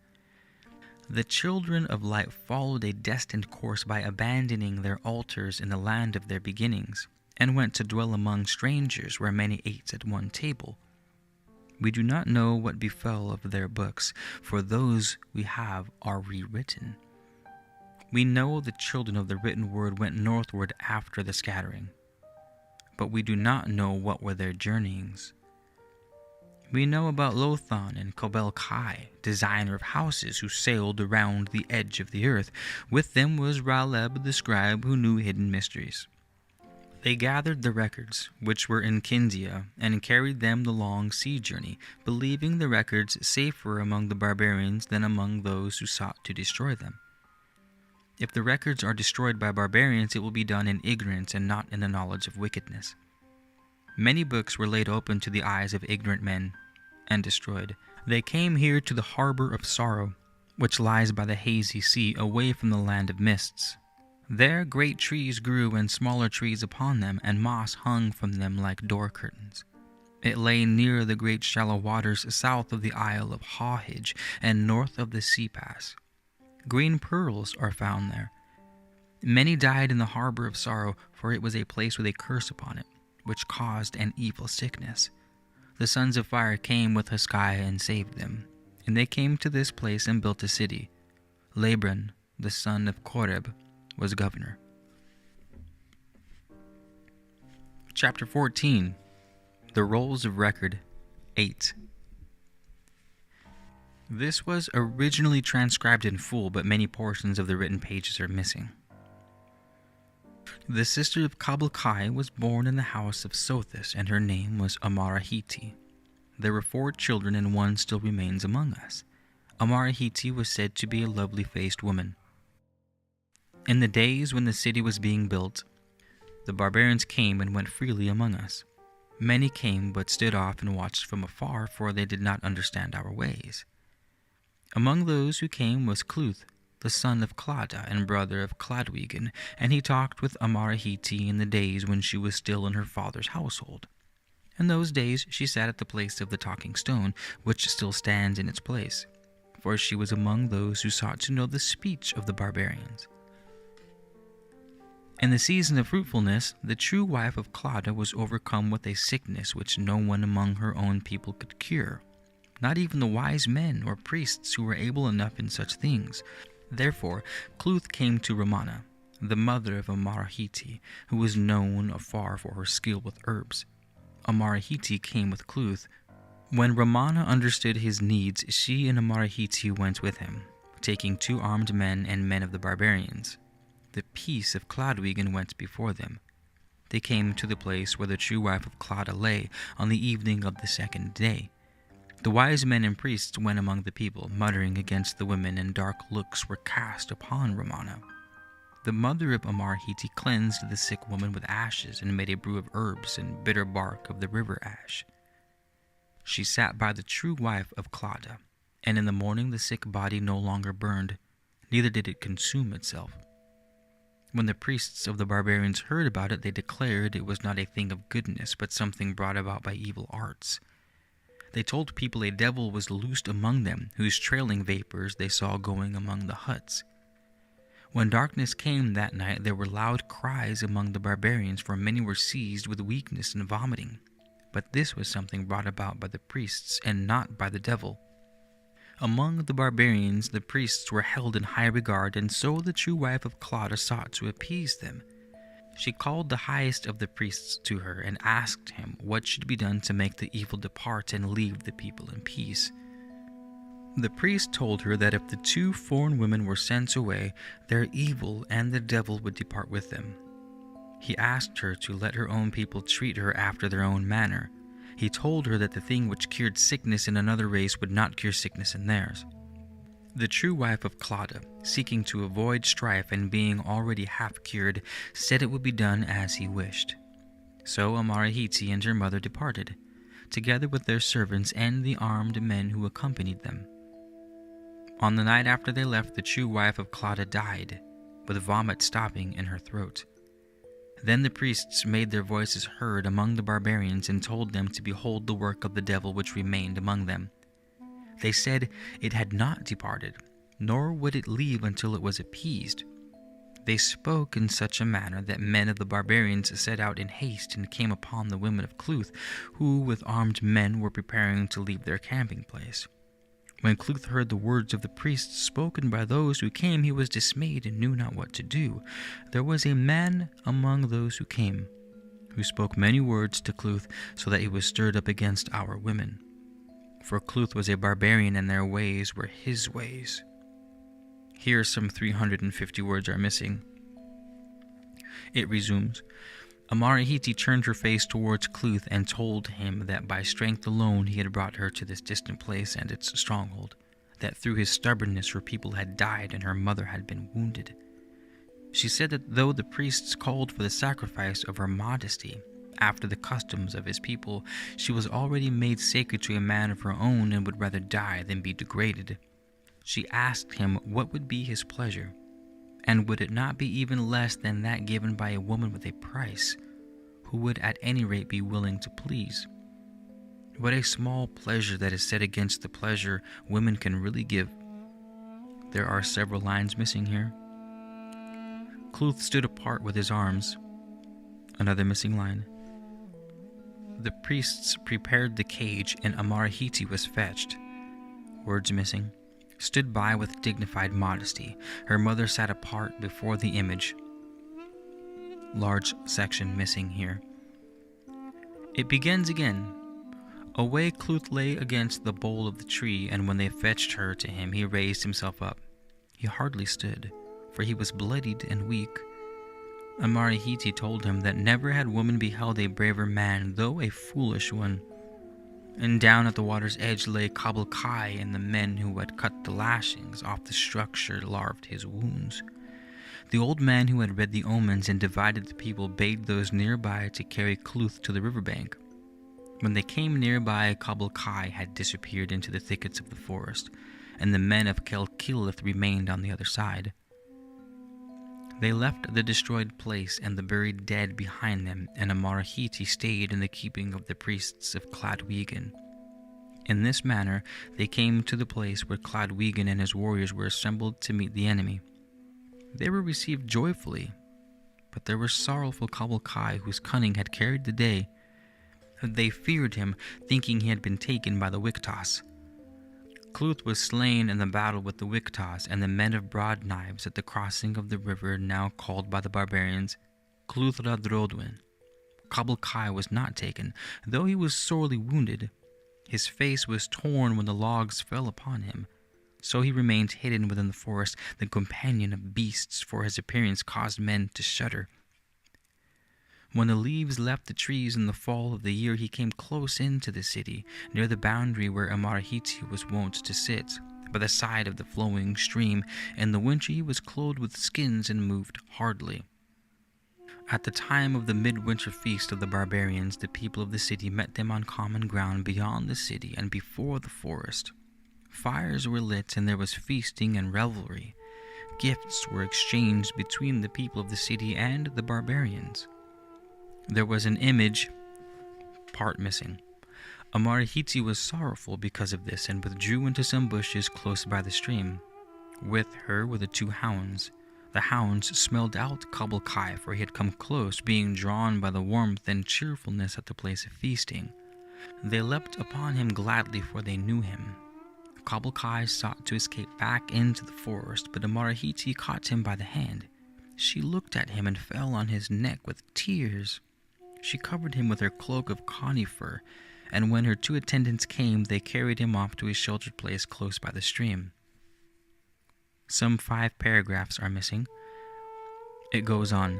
The children of light followed a destined course by abandoning their altars in the land of their beginnings, and went to dwell among strangers where many ate at one table. We do not know what befell of their books, for those we have are rewritten. We know the children of the written word went northward after the scattering, but we do not know what were their journeyings. We know about Lothan and Kobel Kai, designer of houses, who sailed around the edge of the earth. With them was Raleb the scribe, who knew hidden mysteries. They gathered the records, which were in Kindia, and carried them the long sea journey, believing the records safer among the barbarians than among those who sought to destroy them. If the records are destroyed by barbarians, it will be done in ignorance and not in the knowledge of wickedness. Many books were laid open to the eyes of ignorant men and destroyed. They came here to the harbor of sorrow, which lies by the hazy sea, away from the land of mists. There great trees grew and smaller trees upon them, and moss hung from them like door curtains. It lay near the great shallow waters, south of the Isle of Hawhidge and north of the sea pass. Green pearls are found there. Many died in the harbor of sorrow, for it was a place with a curse upon it, which caused an evil sickness. The sons of fire came with Hezekiah and saved them, and they came to this place and built a city. Labran, the son of Koreb, was governor. Chapter 14. The Rolls of Record 8. This was originally transcribed in full, but many portions of the written pages are missing. The sister of Kabul-Kai was born in the house of Sothis, and her name was Amarahiti. There were 4 children, and one still remains among us. Amarahiti was said to be a lovely-faced woman. In the days when the city was being built, the barbarians came and went freely among us. Many came but stood off and watched from afar, for they did not understand our ways. Among those who came was Cluth, the son of Clada and brother of Cladwigin, and he talked with Amarahiti in the days when she was still in her father's household. In those days she sat at the place of the talking stone, which still stands in its place, for she was among those who sought to know the speech of the barbarians. In the season of fruitfulness, the true wife of Clada was overcome with a sickness which no one among her own people could cure, not even the wise men or priests who were able enough in such things. Therefore Cluth came to Ramana, the mother of Amarahiti, who was known afar for her skill with herbs. Amarahiti came with Cluth. When Ramana understood his needs, she and Amarahiti went with him, taking 2 armed men and men of the barbarians. The peace of Cladwigin went before them. They came to the place where the true wife of Clada lay on the evening of the 2nd day. The wise men and priests went among the people, muttering against the women, and dark looks were cast upon Ramana. The mother of Amarahiti cleansed the sick woman with ashes and made a brew of herbs and bitter bark of the river ash. She sat by the true wife of Clada, and in the morning the sick body no longer burned, neither did it consume itself. When the priests of the barbarians heard about it, they declared it was not a thing of goodness, but something brought about by evil arts. They told people a devil was loosed among them, whose trailing vapors they saw going among the huts. When darkness came that night, there were loud cries among the barbarians, for many were seized with weakness and vomiting. But this was something brought about by the priests, and not by the devil. Among the barbarians, the priests were held in high regard, and so the true wife of Clada sought to appease them. She called the highest of the priests to her and asked him what should be done to make the evil depart and leave the people in peace. The priest told her that if the 2 foreign women were sent away, their evil and the devil would depart with them. He asked her to let her own people treat her after their own manner. He told her that the thing which cured sickness in another race would not cure sickness in theirs. The true wife of Clada, seeking to avoid strife and being already half cured, said it would be done as he wished. So Amarahiti and her mother departed, together with their servants and the armed men who accompanied them. On the night after they left, the true wife of Clada died, with vomit stopping in her throat. Then the priests made their voices heard among the barbarians and told them to behold the work of the devil which remained among them. They said it had not departed, nor would it leave until it was appeased. They spoke in such a manner that men of the barbarians set out in haste and came upon the women of Cluth, who with armed men were preparing to leave their camping place. When Cluth heard the words of the priests spoken by those who came, he was dismayed and knew not what to do. There was a man among those who came, who spoke many words to Cluth, so that he was stirred up against our women. For Cluth was a barbarian, and their ways were his ways. Here some 350 words are missing. It resumes. Amarahiti turned her face towards Cluth and told him that by strength alone he had brought her to this distant place and its stronghold, that through his stubbornness her people had died and her mother had been wounded. She said that though the priests called for the sacrifice of her modesty, after the customs of his people, she was already made sacred to a man of her own and would rather die than be degraded. She asked him what would be his pleasure, and would it not be even less than that given by a woman with a price, who would at any rate be willing to please? What a small pleasure that is set against the pleasure women can really give. There are several lines missing here. Cluth stood apart with his arms. Another missing line. The priests prepared the cage, and Amarahiti was fetched. Words missing. Stood by with dignified modesty. Her mother sat apart before the image. Large section missing here. It begins again. Away Cluth lay against the bole of the tree, and when they fetched her to him, he raised himself up. He hardly stood, for he was bloodied and weak. Amarahiti told him that never had woman beheld a braver man, though a foolish one. And down at the water's edge lay Kabul Kai, and the men who had cut the lashings off the structure laved his wounds. The old man who had read the omens and divided the people bade those nearby to carry Cluth to the riverbank. When they came nearby, Kabul Kai had disappeared into the thickets of the forest, and the men of Kelkilith remained on the other side. They left the destroyed place and the buried dead behind them, and Amarahiti stayed in the keeping of the priests of Cladwigin. In this manner, they came to the place where Cladwigin and his warriors were assembled to meet the enemy. They were received joyfully, but there was sorrowful Kabul Kai, whose cunning had carried the day. They feared him, thinking he had been taken by the Wiktas. Cluth was slain in the battle with the Wiktas and the men of broad knives at the crossing of the river now called by the barbarians Cluthradrodwin. Kabul Kai was not taken, though he was sorely wounded. His face was torn when the logs fell upon him. So he remained hidden within the forest, the companion of beasts, for his appearance caused men to shudder. When the leaves left the trees in the fall of the year, he came close into the city, near the boundary where Amarahiti was wont to sit, by the side of the flowing stream. In the winter he was clothed with skins and moved hardly. At the time of the midwinter feast of the barbarians, the people of the city met them on common ground beyond the city and before the forest. Fires were lit and there was feasting and revelry. Gifts were exchanged between the people of the city and the barbarians. There was an image, part missing. Amarahiti was sorrowful because of this and withdrew into some bushes close by the stream. With her were the two hounds. The hounds smelled out Kabul Kai, for he had come close, being drawn by the warmth and cheerfulness at the place of feasting. They leapt upon him gladly, for they knew him. Kabul Kai sought to escape back into the forest, but Amarahiti caught him by the hand. She looked at him and fell on his neck with tears. She covered him with her cloak of conifer, and when her two attendants came, they carried him off to a sheltered place close by the stream. Some 5 paragraphs are missing. It goes on.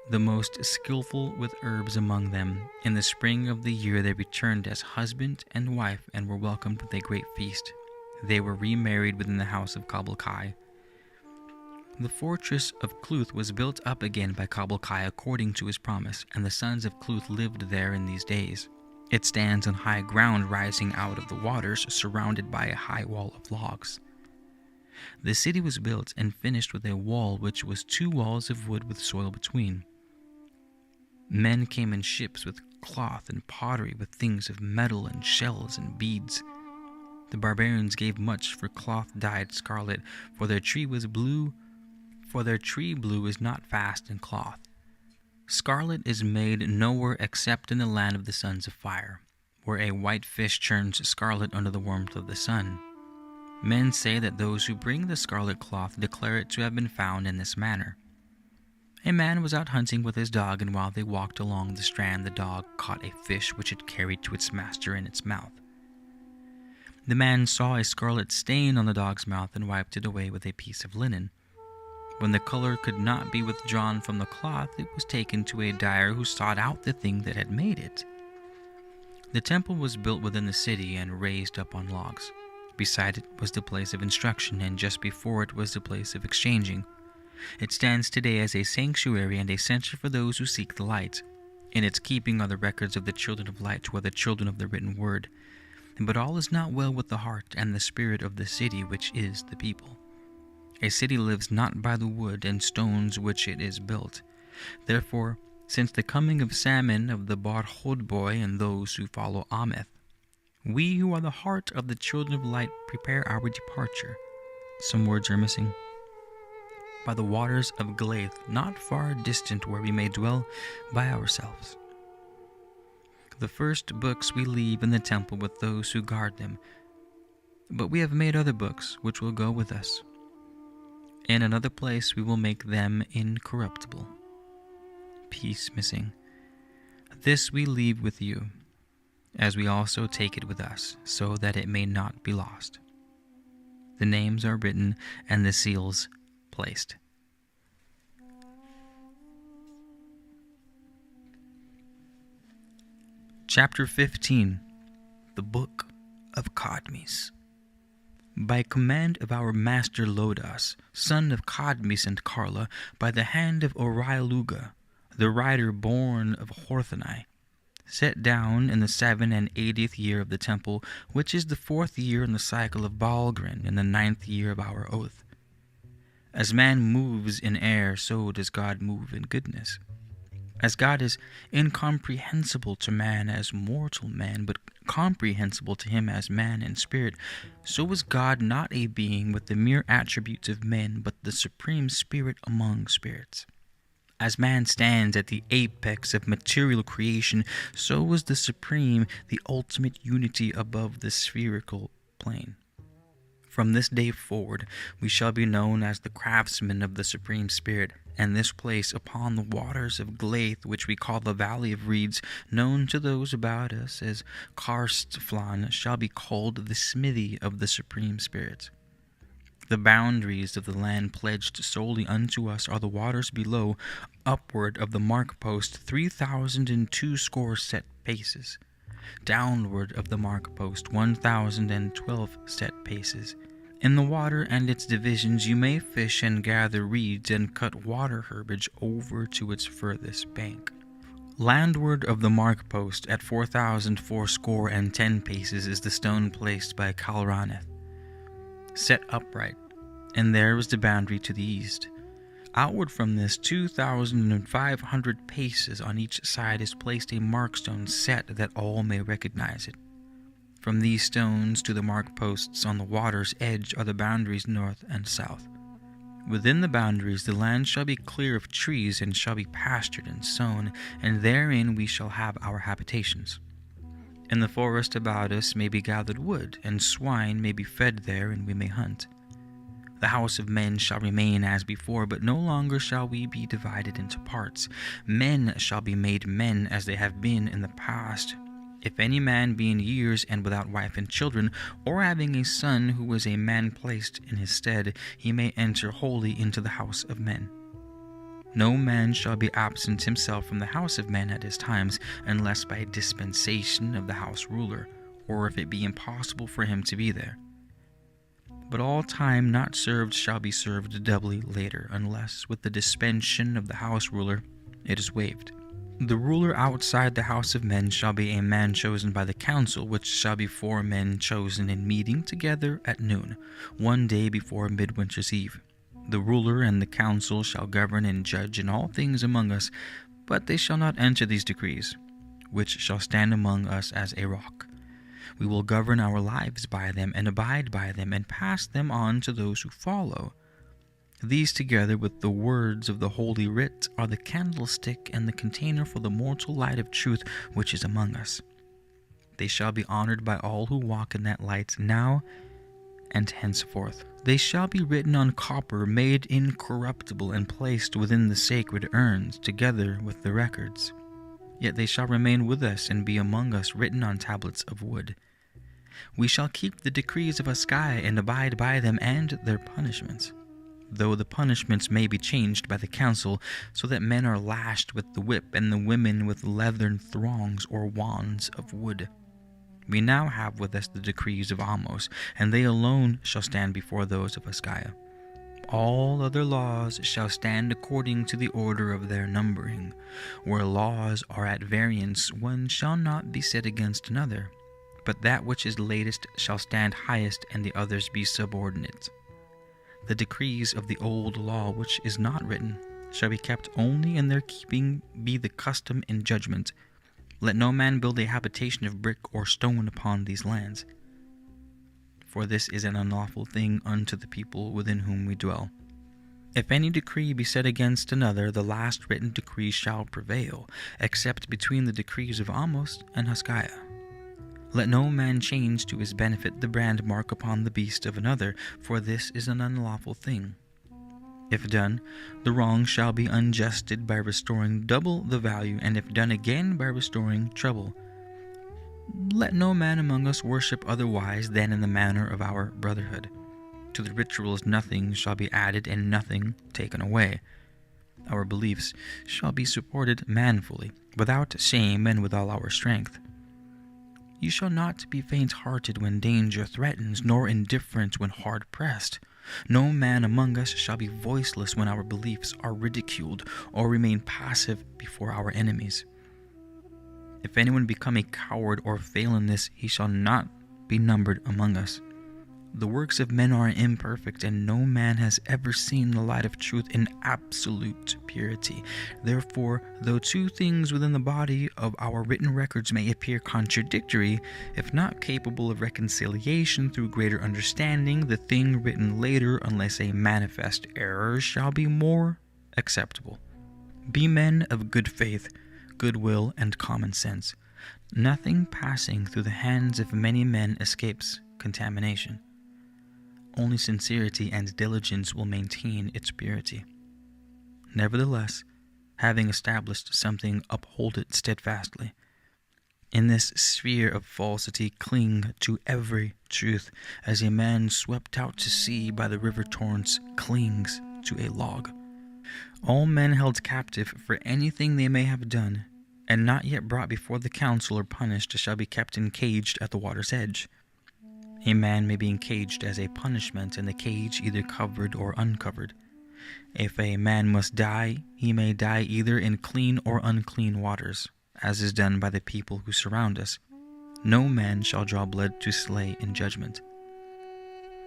The most skillful with herbs among them, in the spring of the year they returned as husband and wife and were welcomed with a great feast. They were remarried within the house of Kabul Kai. The fortress of Cluth was built up again by Kabul Kai according to his promise, and the sons of Cluth lived there in these days. It stands on high ground rising out of the waters, surrounded by a high wall of logs. The city was built and finished with a wall which was 2 walls of wood with soil between. Men came in ships with cloth and pottery, with things of metal and shells and beads. The barbarians gave much for cloth dyed scarlet, for their tree blue is not fast in cloth. Scarlet is made nowhere except in the land of the sons of fire, where a white fish churns scarlet under the warmth of the sun. Men say that those who bring the scarlet cloth declare it to have been found in this manner. A man was out hunting with his dog, and while they walked along the strand, the dog caught a fish which it carried to its master in its mouth. The man saw a scarlet stain on the dog's mouth and wiped it away with a piece of linen. When the color could not be withdrawn from the cloth, it was taken to a dyer who sought out the thing that had made it. The temple was built within the city and raised up on logs. Beside it was the place of instruction, and just before it was the place of exchanging. It stands today as a sanctuary and a center for those who seek the light. In its keeping are the records of the children of light, who are the children of the written word. But all is not well with the heart and the spirit of the city, which is the people. A city lives not by the wood and stones which it is built. Therefore, since the coming of Salmon of the Bar Hodboy and those who follow Ameth, we who are the heart of the children of light prepare our departure. Some words are missing. By the waters of Glaith, not far distant, where we may dwell by ourselves. The first books we leave in the temple with those who guard them, but we have made other books which will go with us. In another place we will make them incorruptible. Piece missing. This we leave with you, as we also take it with us, so that it may not be lost. The names are written and the seals placed. Chapter 15. the Book of Cadmus. By command of our master Lodas, son of Cadmus and Carla, by the hand of Orialuga, the rider born of Horthonai, set down in the 87th year of the temple, which is the 4th year in the cycle of Balgrin, in the 9th year of our oath. As man moves in air, so does God move in goodness. As God is incomprehensible to man as mortal man, but comprehensible to him as man in spirit, so is God not a being with the mere attributes of men, but the supreme spirit among spirits. As man stands at the apex of material creation, so is the supreme, the ultimate unity above the spherical plane. From this day forward, we shall be known as the craftsmen of the Supreme Spirit, and this place upon the waters of Gleith, which we call the Valley of Reeds, known to those about us as Karstflan, shall be called the smithy of the Supreme Spirit. The boundaries of the land pledged solely unto us are the waters below, upward of the mark post 3,062 set paces. Downward of the mark post 1,012 set paces. In the water and its divisions you may fish and gather reeds and cut water herbage over to its furthest bank. Landward of the mark post at 4,010 paces is the stone placed by Calraneth, set upright, and there is the boundary to the east. Outward from this 2,500 paces on each side is placed a markstone set that all may recognize it. From these stones to the mark posts on the water's edge are the boundaries north and south. Within the boundaries the land shall be clear of trees and shall be pastured and sown, and therein we shall have our habitations. In the forest about us may be gathered wood, and swine may be fed there, and we may hunt. The house of men shall remain as before, but no longer shall we be divided into parts. Men shall be made men as they have been in the past. If any man be in years and without wife and children, or having a son who is a man placed in his stead, he may enter wholly into the house of men. No man shall be absent himself from the house of men at his times, unless by dispensation of the house ruler, or if it be impossible for him to be there. But all time not served shall be served doubly later, unless with the dispensation of the house ruler it is waived. The ruler outside the house of men shall be a man chosen by the council, which shall be 4 men chosen in meeting together at noon, one day before midwinter's eve. The ruler and the council shall govern and judge in all things among us, but they shall not enter these decrees, which shall stand among us as a rock. We will govern our lives by them, and abide by them, and pass them on to those who follow. These, together with the words of the Holy Writ, are the candlestick and the container for the mortal light of truth which is among us. They shall be honored by all who walk in that light, now and henceforth. They shall be written on copper, made incorruptible, and placed within the sacred urns, together with the records. Yet they shall remain with us and be among us, written on tablets of wood. We shall keep the decrees of Askai and abide by them and their punishments, though the punishments may be changed by the council, so that men are lashed with the whip and the women with leathern thongs or wands of wood. We now have with us the decrees of Amos, and they alone shall stand before those of Askai. All other laws shall stand according to the order of their numbering. Where laws are at variance, one shall not be set against another, but that which is latest shall stand highest, and the others be subordinate. The decrees of the old law, which is not written, shall be kept only in their keeping, be the custom and judgment. Let no man build a habitation of brick or stone upon these lands, for this is an unlawful thing unto the people within whom we dwell. If any decree be set against another, the last written decree shall prevail, except between the decrees of Amos and Hezekiah. Let no man change to his benefit the brand mark upon the beast of another, for this is an unlawful thing. If done, the wrong shall be unjusted by restoring double the value, and if done again, by restoring treble. Let no man among us worship otherwise than in the manner of our brotherhood. To the rituals nothing shall be added and nothing taken away. Our beliefs shall be supported manfully, without shame and with all our strength. You shall not be faint-hearted when danger threatens, nor indifferent when hard-pressed. No man among us shall be voiceless when our beliefs are ridiculed, or remain passive before our enemies. If anyone become a coward or fail in this, he shall not be numbered among us. The works of men are imperfect, and no man has ever seen the light of truth in absolute purity. Therefore, though two things within the body of our written records may appear contradictory, if not capable of reconciliation through greater understanding, the thing written later, unless a manifest error, shall be more acceptable. Be men of good faith, goodwill, and common sense. Nothing passing through the hands of many men escapes contamination. Only sincerity and diligence will maintain its purity. Nevertheless, having established something, uphold it steadfastly. In this sphere of falsity, cling to every truth, as a man swept out to sea by the river torrents clings to a log. All men held captive for anything they may have done, and not yet brought before the council or punished, shall be kept encaged at the water's edge. A man may be encaged as a punishment, and the cage either covered or uncovered. If a man must die, he may die either in clean or unclean waters, as is done by the people who surround us. No man shall draw blood to slay in judgment.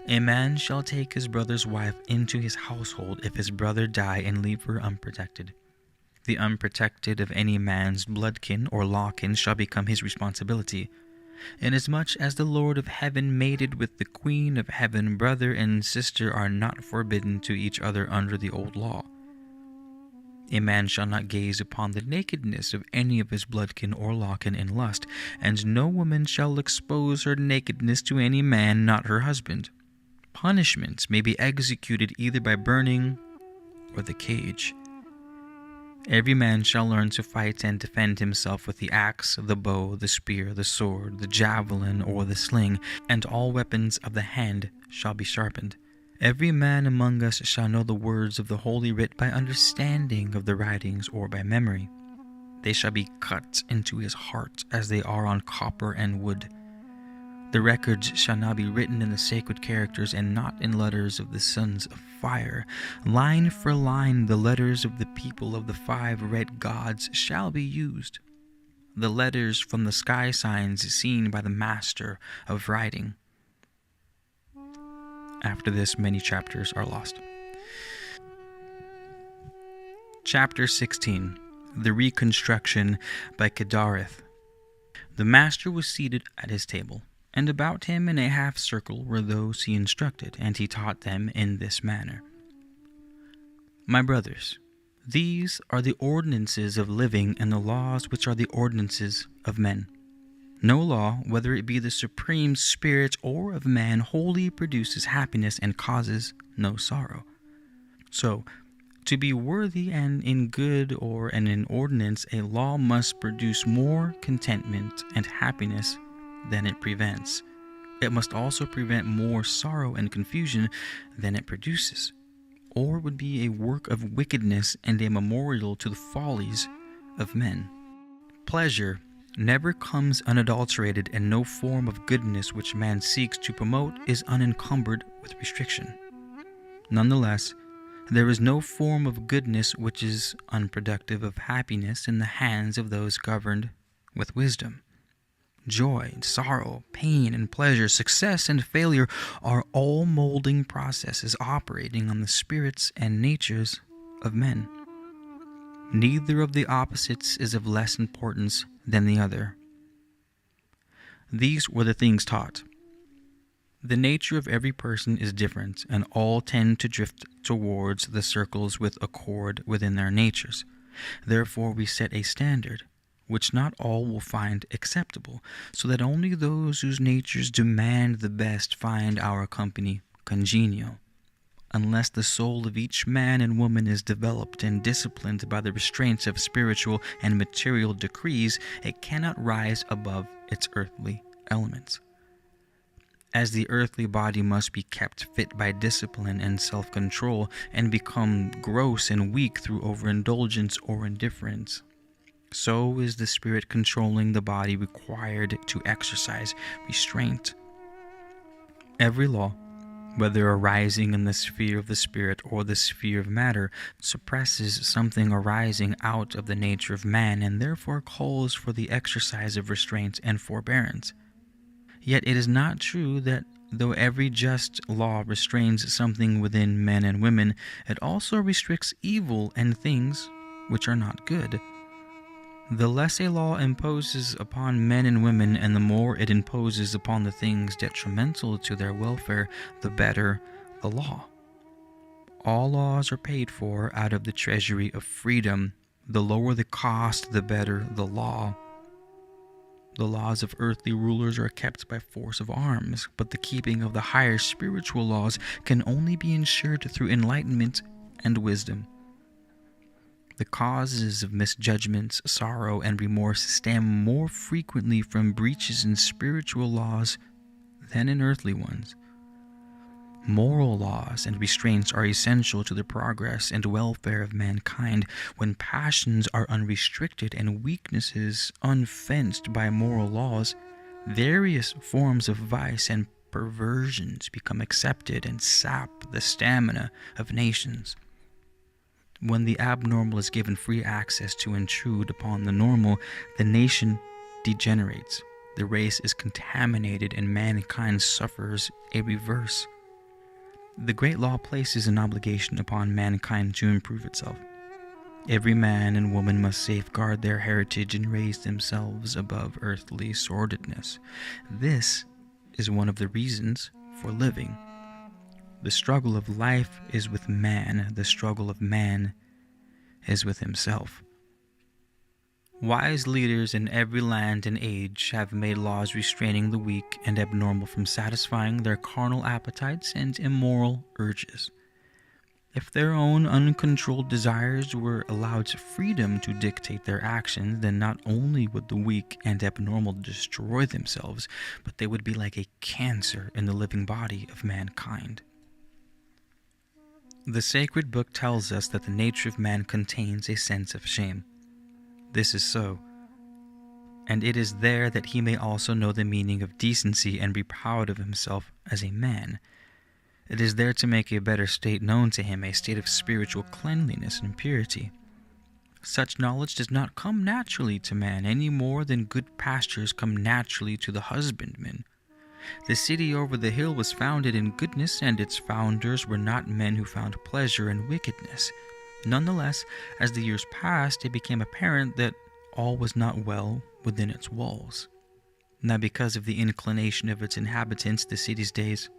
A man shall take his brother's wife into his household if his brother die and leave her unprotected. The unprotected of any man's bloodkin or lawkin shall become his responsibility. Inasmuch as the Lord of heaven mated with the Queen of heaven, brother and sister are not forbidden to each other under the old law. A man shall not gaze upon the nakedness of any of his bloodkin or lawkin in lust, and no woman shall expose her nakedness to any man not her husband. Punishments may be executed either by burning or the cage. Every man shall learn to fight and defend himself with the axe, the bow, the spear, the sword, the javelin, or the sling, and all weapons of the hand shall be sharpened. Every man among us shall know the words of the Holy Writ by understanding of the writings or by memory. They shall be cut into his heart as they are on copper and wood. The records shall now be written in the sacred characters and not in letters of the sons of fire. Line for line, the letters of the people of the 5 red gods shall be used. The letters from the sky signs seen by the master of writing. After this, many chapters are lost. Chapter 16. The Reconstruction by Kedareth. The master was seated at his table, and about him in a half-circle were those he instructed, and he taught them in this manner. My brothers, these are the ordinances of living and the laws which are the ordinances of men. No law, whether it be the supreme spirit or of man, wholly produces happiness and causes no sorrow. So, to be worthy and in good or an ordinance, a law must produce more contentment and happiness than it prevents. It must also prevent more sorrow and confusion than it produces, or would be a work of wickedness and a memorial to the follies of men. Pleasure never comes unadulterated, and no form of goodness which man seeks to promote is unencumbered with restriction. Nonetheless, there is no form of goodness which is unproductive of happiness in the hands of those governed with wisdom. Joy, sorrow, pain, and pleasure, success and failure are all molding processes operating on the spirits and natures of men. Neither of the opposites is of less importance than the other. These were the things taught. The nature of every person is different, and all tend to drift towards the circles with accord within their natures. Therefore we set a standard which not all will find acceptable, so that only those whose natures demand the best find our company congenial. Unless the soul of each man and woman is developed and disciplined by the restraints of spiritual and material decrees, it cannot rise above its earthly elements. As the earthly body must be kept fit by discipline and self-control, and become gross and weak through overindulgence or indifference, so is the spirit controlling the body required to exercise restraint. Every law, whether arising in the sphere of the spirit or the sphere of matter, suppresses something arising out of the nature of man and therefore calls for the exercise of restraint and forbearance. Yet it is not true that though every just law restrains something within men and women, it also restricts evil and things which are not good. The less a law imposes upon men and women, and the more it imposes upon the things detrimental to their welfare, the better the law. All laws are paid for out of the treasury of freedom. The lower the cost, the better the law. The laws of earthly rulers are kept by force of arms, but the keeping of the higher spiritual laws can only be ensured through enlightenment and wisdom. The causes of misjudgments, sorrow, and remorse stem more frequently from breaches in spiritual laws than in earthly ones. Moral laws and restraints are essential to the progress and welfare of mankind. When passions are unrestricted and weaknesses unfenced by moral laws, various forms of vice and perversions become accepted and sap the stamina of nations. When the abnormal is given free access to intrude upon the normal, the nation degenerates, the race is contaminated, and mankind suffers a reverse. The great law places an obligation upon mankind to improve itself. Every man and woman must safeguard their heritage and raise themselves above earthly sordidness. This is one of the reasons for living. The struggle of life is with man. The struggle of man is with himself. Wise leaders in every land and age have made laws restraining the weak and abnormal from satisfying their carnal appetites and immoral urges. If their own uncontrolled desires were allowed freedom to dictate their actions, then not only would the weak and abnormal destroy themselves, but they would be like a cancer in the living body of mankind. The sacred book tells us that the nature of man contains a sense of shame. This is so, and it is there that he may also know the meaning of decency and be proud of himself as a man. It is there to make a better state known to him, a state of spiritual cleanliness and purity. Such knowledge does not come naturally to man any more than good pastures come naturally to the husbandman. The city over the hill was founded in goodness, and its founders were not men who found pleasure in wickedness. Nonetheless, as the years passed, it became apparent that all was not well within its walls. Now, because of the inclination of its inhabitants, the city's days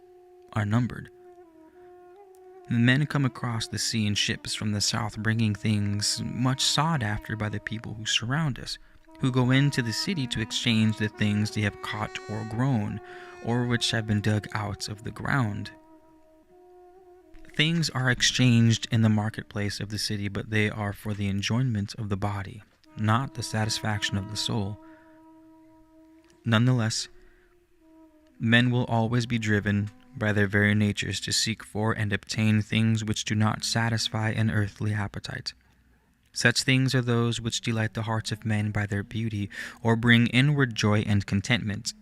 are numbered. The men come across the sea in ships from the south, bringing things much sought after by the people who surround us, who go into the city to exchange the things they have caught or grown, or which have been dug out of the ground. Things are exchanged in the marketplace of the city, but they are for the enjoyment of the body, not the satisfaction of the soul. Nonetheless, men will always be driven by their very natures to seek for and obtain things which do not satisfy an earthly appetite. Such things are those which delight the hearts of men by their beauty, or bring inward joy and contentment.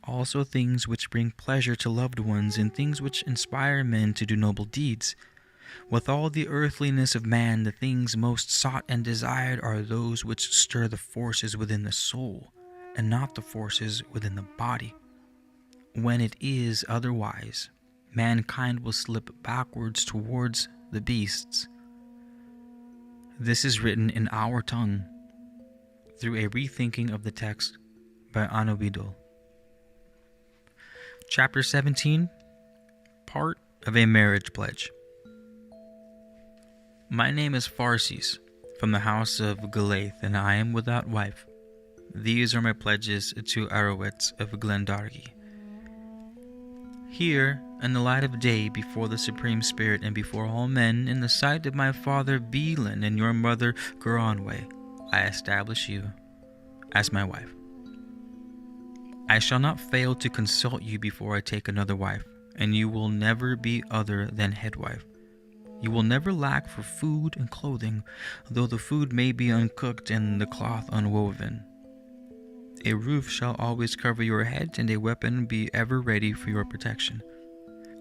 Also things which bring pleasure to loved ones, and things which inspire men to do noble deeds. With all the earthliness of man, the things most sought and desired are those which stir the forces within the soul, and not the forces within the body. When it is otherwise, mankind will slip backwards towards the beasts. This is written in our tongue, through a rethinking of the text by Audiobook. Chapter 17, Part of a Marriage Pledge. My name is Farsis, from the house of Galath, and I am without wife. These are my pledges to Arowets of Glendargy. Here, in the light of day, before the Supreme Spirit and before all men, in the sight of my father Belin and your mother Guranwe, I establish you as my wife. I shall not fail to consult you before I take another wife, and you will never be other than head wife. You will never lack for food and clothing, though the food may be uncooked and the cloth unwoven. A roof shall always cover your head, and a weapon be ever ready for your protection.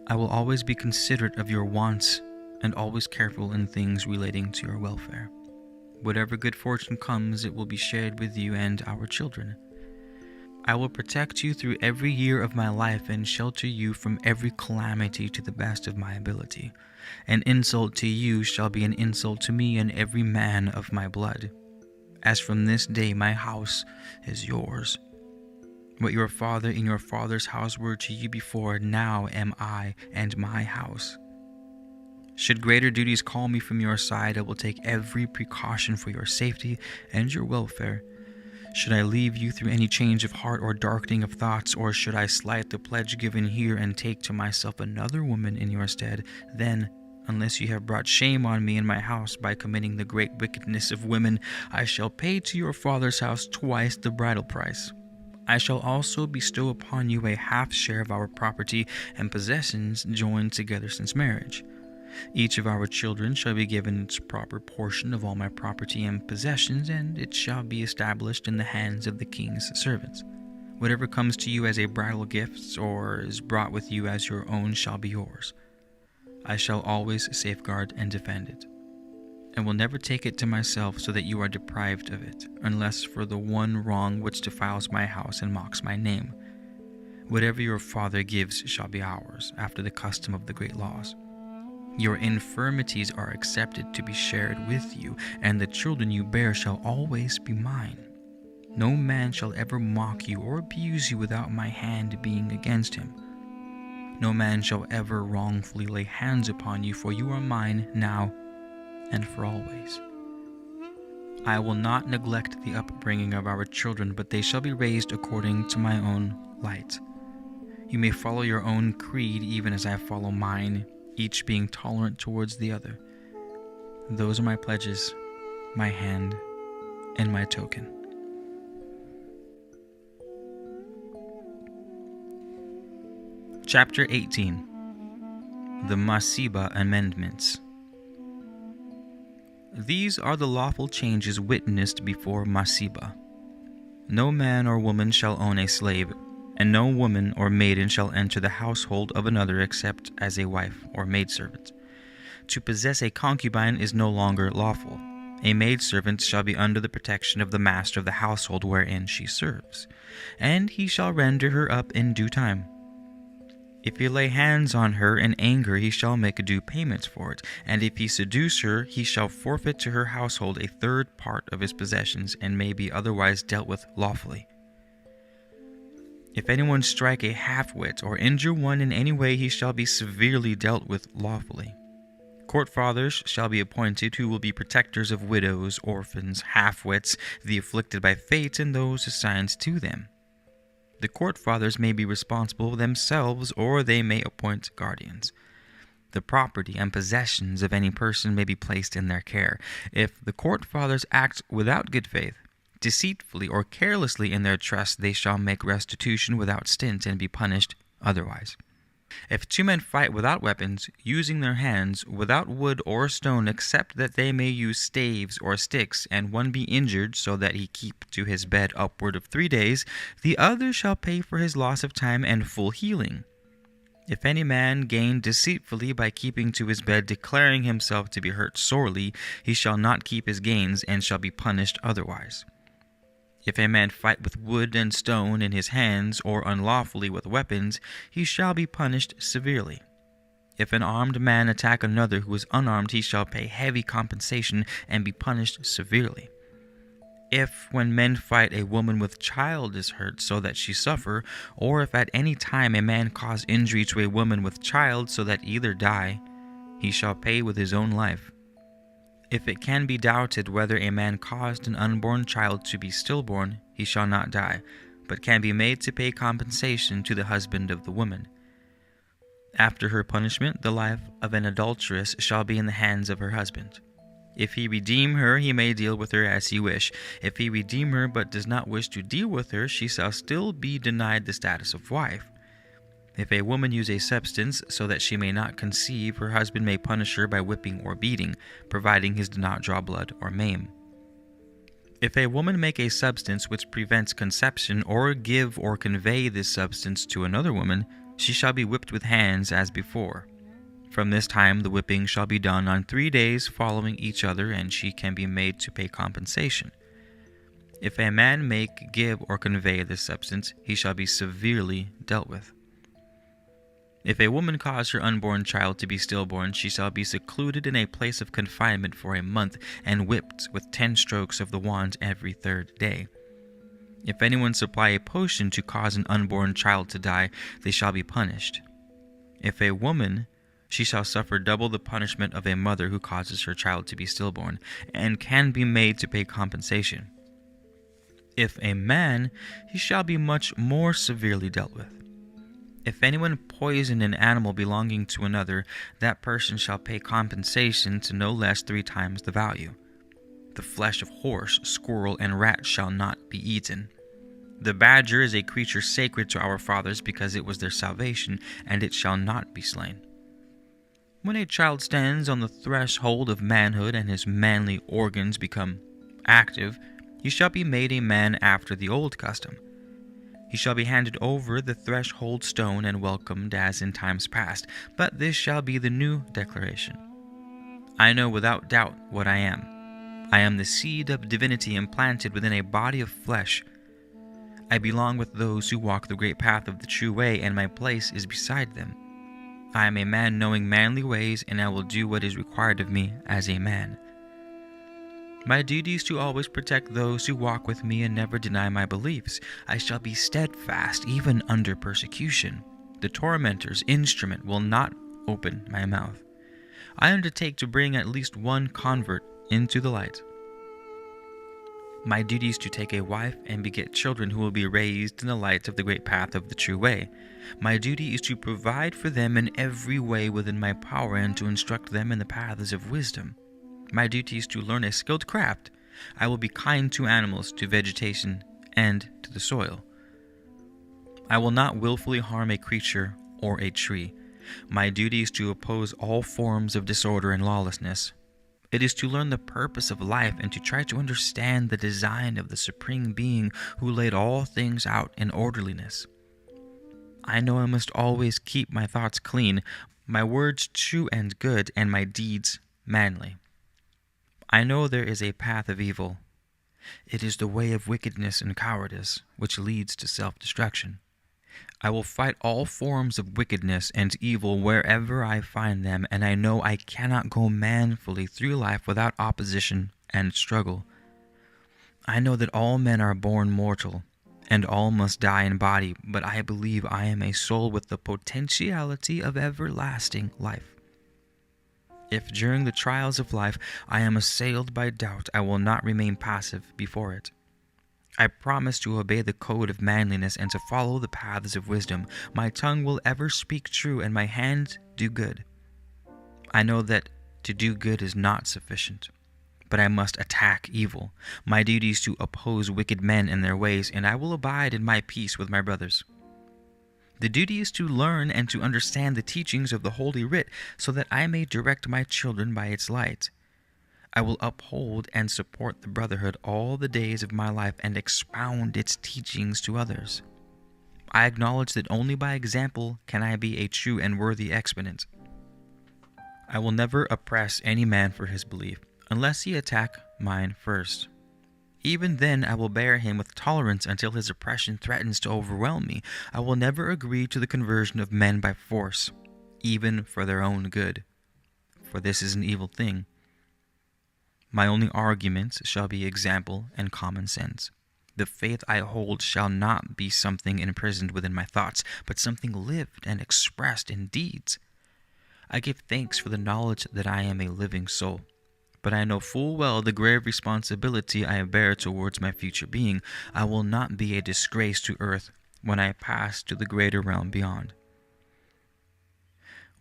I will always be considerate of your wants, and always careful in things relating to your welfare. Whatever good fortune comes, it will be shared with you and our children. I will protect you through every year of my life and shelter you from every calamity to the best of my ability. An insult to you shall be an insult to me and every man of my blood. As from this day my house is yours. What your father and your father's house were to you before, now am I and my house. Should greater duties call me from your side, I will take every precaution for your safety and your welfare. Should I leave you through any change of heart or darkening of thoughts, or should I slight the pledge given here and take to myself another woman in your stead, then, unless you have brought shame on me in my house by committing the great wickedness of women, I shall pay to your father's house twice the bridal price. I shall also bestow upon you a half share of our property and possessions joined together since marriage. Each of our children shall be given its proper portion of all my property and possessions, and it shall be established in the hands of the king's servants. Whatever comes to you as a bridal gift or is brought with you as your own shall be yours. I shall always safeguard and defend it, and will never take it to myself so that you are deprived of it, unless for the one wrong which defiles my house and mocks my name. Whatever your father gives shall be ours, after the custom of the great laws. Your infirmities are accepted to be shared with you, and the children you bear shall always be mine. No man shall ever mock you or abuse you without my hand being against him. No man shall ever wrongfully lay hands upon you, for you are mine now and for always. I will not neglect the upbringing of our children, but they shall be raised according to my own light. You may follow your own creed even as I follow mine, each being tolerant towards the other. Those are my pledges, my hand, and my token. Chapter 18. The Masiba Amendments. These are the lawful changes witnessed before Masiba. No man or woman shall own a slave, and no woman or maiden shall enter the household of another except as a wife or maidservant. To possess a concubine is no longer lawful. A maidservant shall be under the protection of the master of the household wherein she serves, and he shall render her up in due time. If he lay hands on her in anger, he shall make due payments for it, and if he seduce her, he shall forfeit to her household a third part of his possessions, and may be otherwise dealt with lawfully. If anyone strike a half-wit or injure one in any way, he shall be severely dealt with lawfully. Court fathers shall be appointed who will be protectors of widows, orphans, half-wits, the afflicted by fate, and those assigned to them. The court fathers may be responsible themselves, or they may appoint guardians. The property and possessions of any person may be placed in their care. If the court fathers act without good faith, deceitfully or carelessly in their trust, they shall make restitution without stint and be punished otherwise. If two men fight without weapons, using their hands, without wood or stone, except that they may use staves or sticks, and one be injured so that he keep to his bed upward of 3 days, the other shall pay for his loss of time and full healing. If any man gain deceitfully by keeping to his bed, declaring himself to be hurt sorely, he shall not keep his gains, and shall be punished otherwise. If a man fight with wood and stone in his hands, or unlawfully with weapons, he shall be punished severely. If an armed man attack another who is unarmed, he shall pay heavy compensation and be punished severely. If, when men fight, a woman with child is hurt so that she suffer, or if at any time a man cause injury to a woman with child so that either die, he shall pay with his own life. If it can be doubted whether a man caused an unborn child to be stillborn, he shall not die, but can be made to pay compensation to the husband of the woman. After her punishment, the life of an adulteress shall be in the hands of her husband. If he redeem her, he may deal with her as he wish. If he redeem her but does not wish to deal with her, she shall still be denied the status of wife. If a woman use a substance so that she may not conceive, her husband may punish her by whipping or beating, providing he does not draw blood or maim. If a woman make a substance which prevents conception, or give or convey this substance to another woman, she shall be whipped with hands as before. From this time the whipping shall be done on 3 days following each other, and she can be made to pay compensation. If a man make, give, or convey this substance, he shall be severely dealt with. If a woman cause her unborn child to be stillborn, she shall be secluded in a place of confinement for a month, and whipped with 10 strokes of the wand every 3rd day. If anyone supply a potion to cause an unborn child to die, they shall be punished. If a woman, she shall suffer double the punishment of a mother who causes her child to be stillborn, and can be made to pay compensation. If a man, he shall be much more severely dealt with. If anyone poison an animal belonging to another, that person shall pay compensation to no less 3 times the value. The flesh of horse, squirrel, and rat shall not be eaten. The badger is a creature sacred to our fathers because it was their salvation, and it shall not be slain. When a child stands on the threshold of manhood and his manly organs become active, he shall be made a man after the old custom. He shall be handed over the threshold stone and welcomed as in times past, but this shall be the new declaration. I know without doubt what I am. I am the seed of divinity implanted within a body of flesh. I belong with those who walk the great path of the true way, and my place is beside them. I am a man knowing manly ways, and I will do what is required of me as a man. My duty is to always protect those who walk with me and never deny my beliefs. I shall be steadfast even under persecution. The tormentor's instrument will not open my mouth. I undertake to bring at least 1 convert into the light. My duty is to take a wife and beget children who will be raised in the light of the great path of the true way. My duty is to provide for them in every way within my power and to instruct them in the paths of wisdom. My duty is to learn a skilled craft. I will be kind to animals, to vegetation, and to the soil. I will not willfully harm a creature or a tree. My duty is to oppose all forms of disorder and lawlessness. It is to learn the purpose of life and to try to understand the design of the Supreme Being who laid all things out in orderliness. I know I must always keep my thoughts clean, my words true and good, and my deeds manly. I know there is a path of evil. It is the way of wickedness and cowardice, which leads to self-destruction. I will fight all forms of wickedness and evil wherever I find them, and I know I cannot go manfully through life without opposition and struggle. I know that all men are born mortal, and all must die in body, but I believe I am a soul with the potentiality of everlasting life. If during the trials of life I am assailed by doubt, I will not remain passive before it. I promise to obey the code of manliness and to follow the paths of wisdom. My tongue will ever speak true, and my hands do good. I know that to do good is not sufficient, but I must attack evil. My duty is to oppose wicked men in their ways, and I will abide in my peace with my brothers. The duty is to learn and to understand the teachings of the Holy Writ, so that I may direct my children by its light. I will uphold and support the brotherhood all the days of my life and expound its teachings to others. I acknowledge that only by example can I be a true and worthy exponent. I will never oppress any man for his belief, unless he attack mine first. Even then I will bear him with tolerance until his oppression threatens to overwhelm me. I will never agree to the conversion of men by force, even for their own good, for this is an evil thing. My only arguments shall be example and common sense. The faith I hold shall not be something imprisoned within my thoughts, but something lived and expressed in deeds. I give thanks for the knowledge that I am a living soul, but I know full well the grave responsibility I bear towards my future being. I will not be a disgrace to earth when I pass to the greater realm beyond.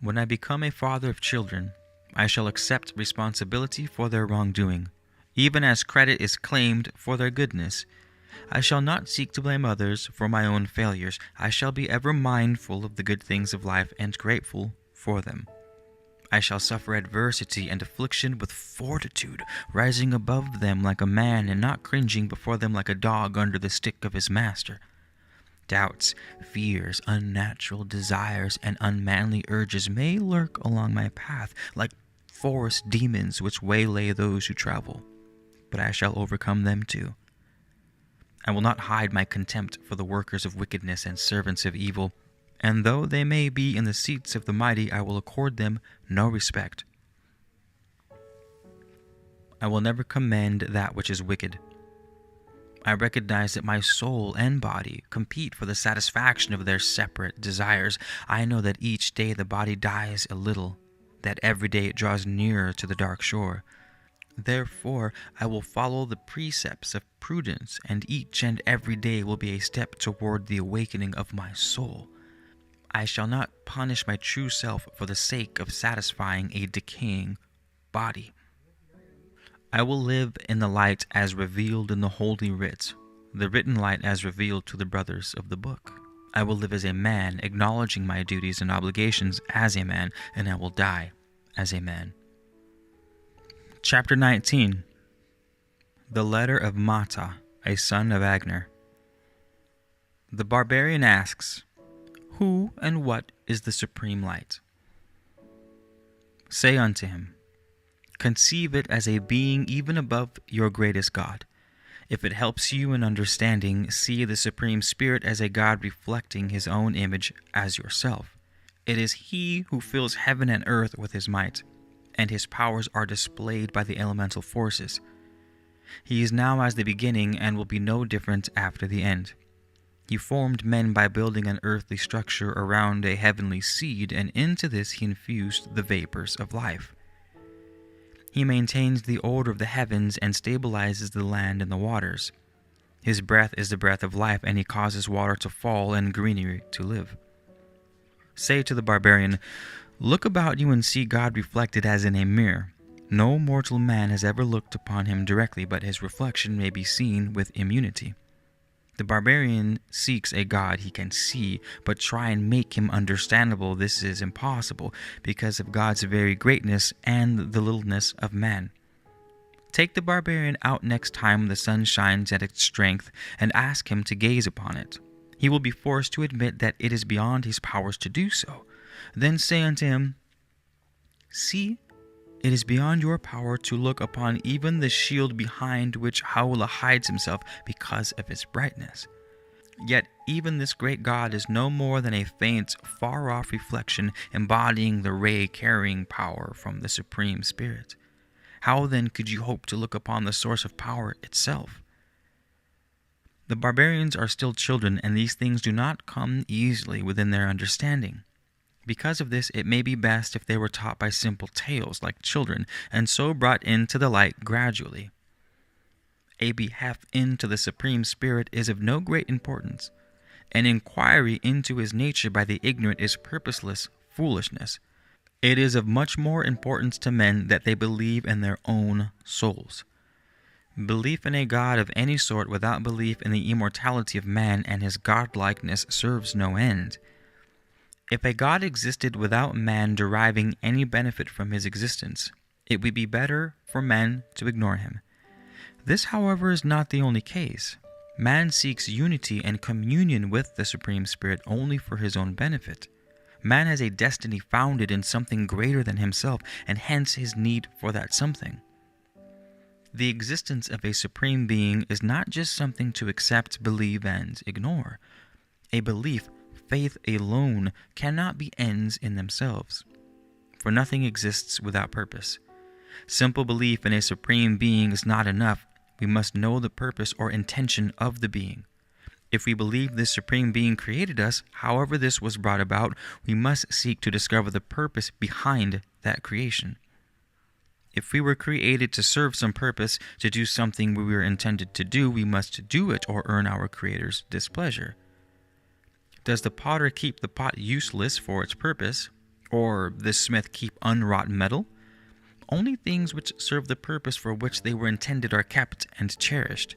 When I become a father of children, I shall accept responsibility for their wrongdoing, even as credit is claimed for their goodness. I shall not seek to blame others for my own failures. I shall be ever mindful of the good things of life and grateful for them. I shall suffer adversity and affliction with fortitude, rising above them like a man and not cringing before them like a dog under the stick of his master. Doubts, fears, unnatural desires, and unmanly urges may lurk along my path like forest demons which waylay those who travel, but I shall overcome them too. I will not hide my contempt for the workers of wickedness and servants of evil, and though they may be in the seats of the mighty, I will accord them no respect. I will never commend that which is wicked. I recognize that my soul and body compete for the satisfaction of their separate desires. I know that each day the body dies a little, that every day it draws nearer to the dark shore. Therefore, I will follow the precepts of prudence, and each and every day will be a step toward the awakening of my soul. I shall not punish my true self for the sake of satisfying a decaying body. I will live in the light as revealed in the Holy Writ, the written light as revealed to the brothers of the book. I will live as a man, acknowledging my duties and obligations as a man, and I will die as a man. Chapter 19. The Letter of Mata, a son of Agner. The barbarian asks, "Who and what is the supreme light?" Say unto him, "Conceive it as a being even above your greatest God. If it helps you in understanding, see the Supreme Spirit as a God reflecting his own image as yourself. It is he who fills heaven and earth with his might, and his powers are displayed by the elemental forces. He is now as the beginning and will be no different after the end. He formed men by building an earthly structure around a heavenly seed, and into this he infused the vapors of life. He maintains the order of the heavens and stabilizes the land and the waters. His breath is the breath of life, and he causes water to fall and greenery to live. Say to the barbarian, look about you and see God reflected as in a mirror. No mortal man has ever looked upon him directly, but his reflection may be seen with immunity. The barbarian seeks a God he can see, but try and make him understandable. This is impossible because of God's very greatness and the littleness of man. Take the barbarian out next time the sun shines at its strength and ask him to gaze upon it. He will be forced to admit that it is beyond his powers to do so. Then say unto him, see, it is beyond your power to look upon even the shield behind which Howlah hides himself because of its brightness. Yet even this great God is no more than a faint, far-off reflection embodying the ray-carrying power from the Supreme Spirit. How then could you hope to look upon the source of power itself? The barbarians are still children, and these things do not come easily within their understanding. Because of this, it may be best if they were taught by simple tales like children, and so brought into the light gradually. A behalf into the Supreme Spirit is of no great importance. An inquiry into his nature by the ignorant is purposeless foolishness. It is of much more importance to men that they believe in their own souls. Belief in a God of any sort without belief in the immortality of man and his godlikeness serves no end. If a God existed without man deriving any benefit from his existence, it would be better for men to ignore him. This, however, is not the only case. Man seeks unity and communion with the Supreme Spirit only for his own benefit. Man has a destiny founded in something greater than himself, and hence his need for that something. The existence of a Supreme Being is not just something to accept, believe, and ignore. A belief, faith alone, cannot be ends in themselves, for nothing exists without purpose. Simple belief in a Supreme Being is not enough. We must know the purpose or intention of the being. If we believe this Supreme Being created us, however this was brought about, we must seek to discover the purpose behind that creation. If we were created to serve some purpose, to do something we were intended to do, we must do it or earn our Creator's displeasure. Does the potter keep the pot useless for its purpose, or the smith keep unwrought metal? Only things which serve the purpose for which they were intended are kept and cherished.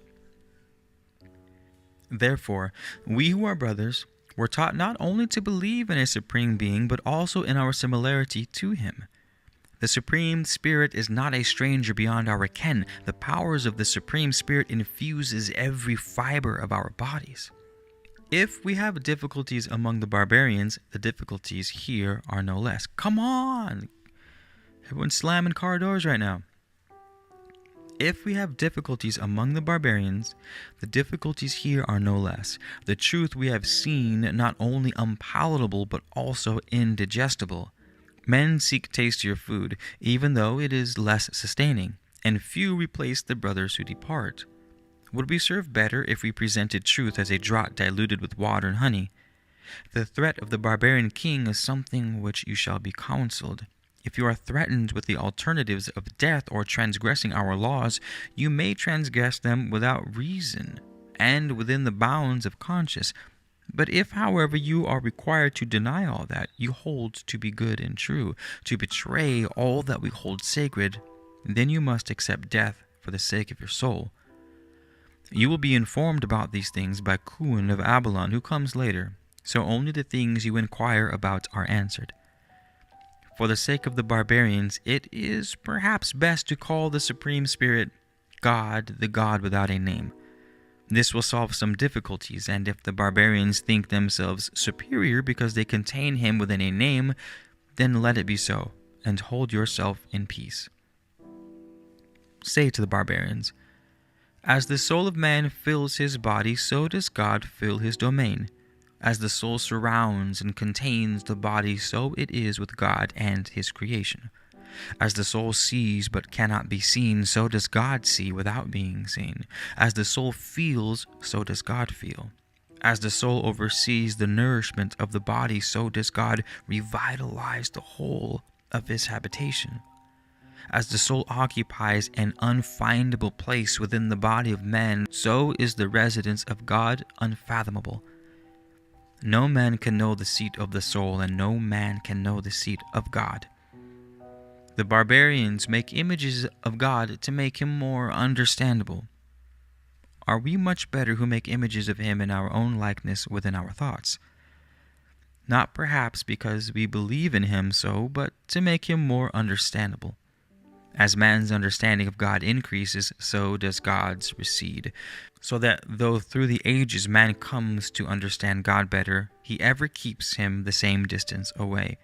Therefore, we who are brothers were taught not only to believe in a supreme being, but also in our similarity to him. The Supreme Spirit is not a stranger beyond our ken. The powers of the Supreme Spirit infuses every fiber of our bodies. If we have difficulties among the barbarians, the difficulties here are no less. Come on! Everyone's slamming car doors right now. If we have difficulties among the barbarians, the difficulties here are no less. The truth we have seen not only unpalatable, but also indigestible. Men seek tastier food, even though it is less sustaining, and few replace the brothers who depart. Would we serve better if we presented truth as a draught diluted with water and honey? The threat of the barbarian king is something which you shall be counseled. If you are threatened with the alternatives of death or transgressing our laws, you may transgress them without reason and within the bounds of conscience. But if, however, you are required to deny all that you hold to be good and true, to betray all that we hold sacred, then you must accept death for the sake of your soul. You will be informed about these things by Kuan of Abalon, who comes later, so only the things you inquire about are answered. For the sake of the barbarians, it is perhaps best to call the Supreme Spirit God, the God without a name. This will solve some difficulties, and if the barbarians think themselves superior because they contain him within a name, then let it be so, and hold yourself in peace. Say to the barbarians, as the soul of man fills his body, so does God fill his domain. As the soul surrounds and contains the body, so it is with God and his creation. As the soul sees but cannot be seen, so does God see without being seen. As the soul feels, so does God feel. As the soul oversees the nourishment of the body, so does God revitalize the whole of his habitation. As the soul occupies an unfindable place within the body of man, so is the residence of God unfathomable. No man can know the seat of the soul, and no man can know the seat of God. The barbarians make images of God to make him more understandable. Are we much better who make images of him in our own likeness within our thoughts? Not perhaps because we believe in him so, but to make him more understandable. As man's understanding of God increases, so does God's recede, so that though through the ages man comes to understand God better, he ever keeps him the same distance away.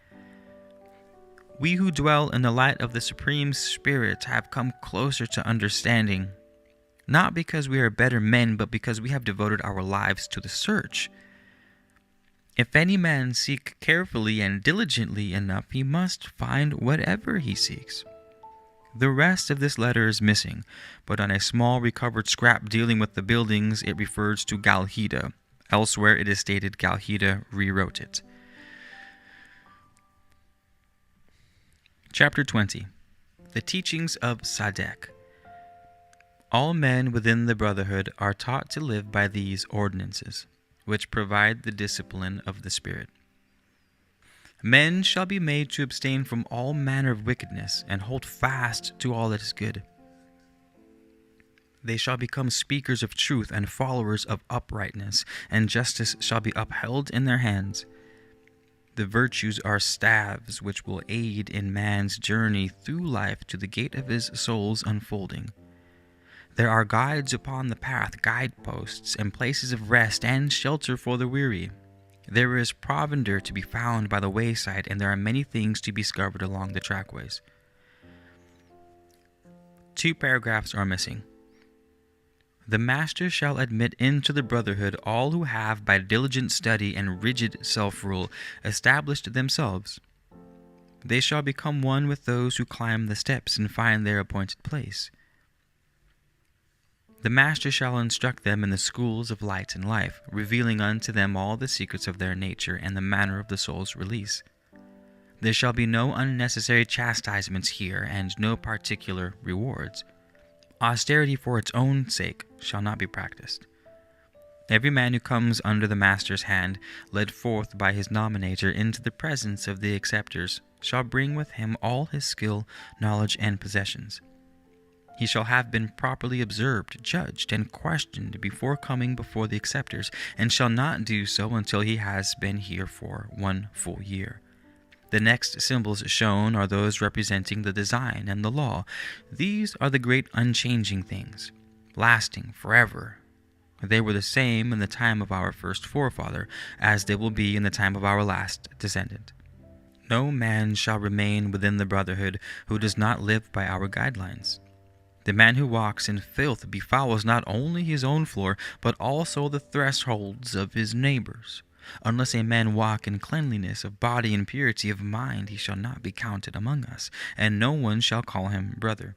We who dwell in the light of the Supreme Spirit have come closer to understanding, not because we are better men, but because we have devoted our lives to the search. If any man seek carefully and diligently enough, he must find whatever he seeks. The rest of this letter is missing, but on a small recovered scrap dealing with the buildings, it refers to Galhida. Elsewhere, it is stated Galhida rewrote it. Chapter 20. The Teachings of Sadek. All men within the brotherhood are taught to live by these ordinances, which provide the discipline of the Spirit. Men shall be made to abstain from all manner of wickedness, and hold fast to all that is good. They shall become speakers of truth and followers of uprightness, and justice shall be upheld in their hands. The virtues are staves which will aid in man's journey through life to the gate of his soul's unfolding. There are guides upon the path, guideposts, and places of rest and shelter for the weary. There is provender to be found by the wayside, and there are many things to be discovered along the trackways. 2 paragraphs are missing. The master shall admit into the brotherhood all who have, by diligent study and rigid self-rule, established themselves. They shall become one with those who climb the steps and find their appointed place. The Master shall instruct them in the schools of light and life, revealing unto them all the secrets of their nature and the manner of the soul's release. There shall be no unnecessary chastisements here, and no particular rewards. Austerity for its own sake shall not be practiced. Every man who comes under the Master's hand, led forth by his nominator into the presence of the acceptors, shall bring with him all his skill, knowledge, and possessions. He shall have been properly observed, judged, and questioned before coming before the acceptors, and shall not do so until he has been here for 1 full year. The next symbols shown are those representing the design and the law. These are the great unchanging things, lasting forever. They were the same in the time of our first forefather, as they will be in the time of our last descendant. No man shall remain within the brotherhood who does not live by our guidelines. The man who walks in filth befouls not only his own floor, but also the thresholds of his neighbors. Unless a man walk in cleanliness of body and purity of mind, he shall not be counted among us, and no one shall call him brother.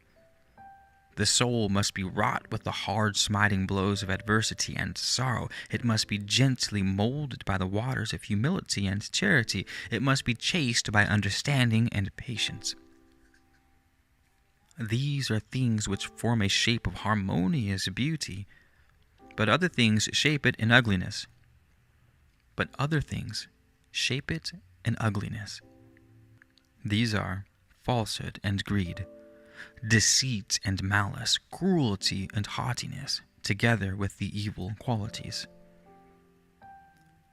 The soul must be wrought with the hard smiting blows of adversity and sorrow. It must be gently molded by the waters of humility and charity. It must be chased by understanding and patience. These are things which form a shape of harmonious beauty, but other things shape it in ugliness. These are falsehood and greed, deceit and malice, cruelty and haughtiness, together with the evil qualities.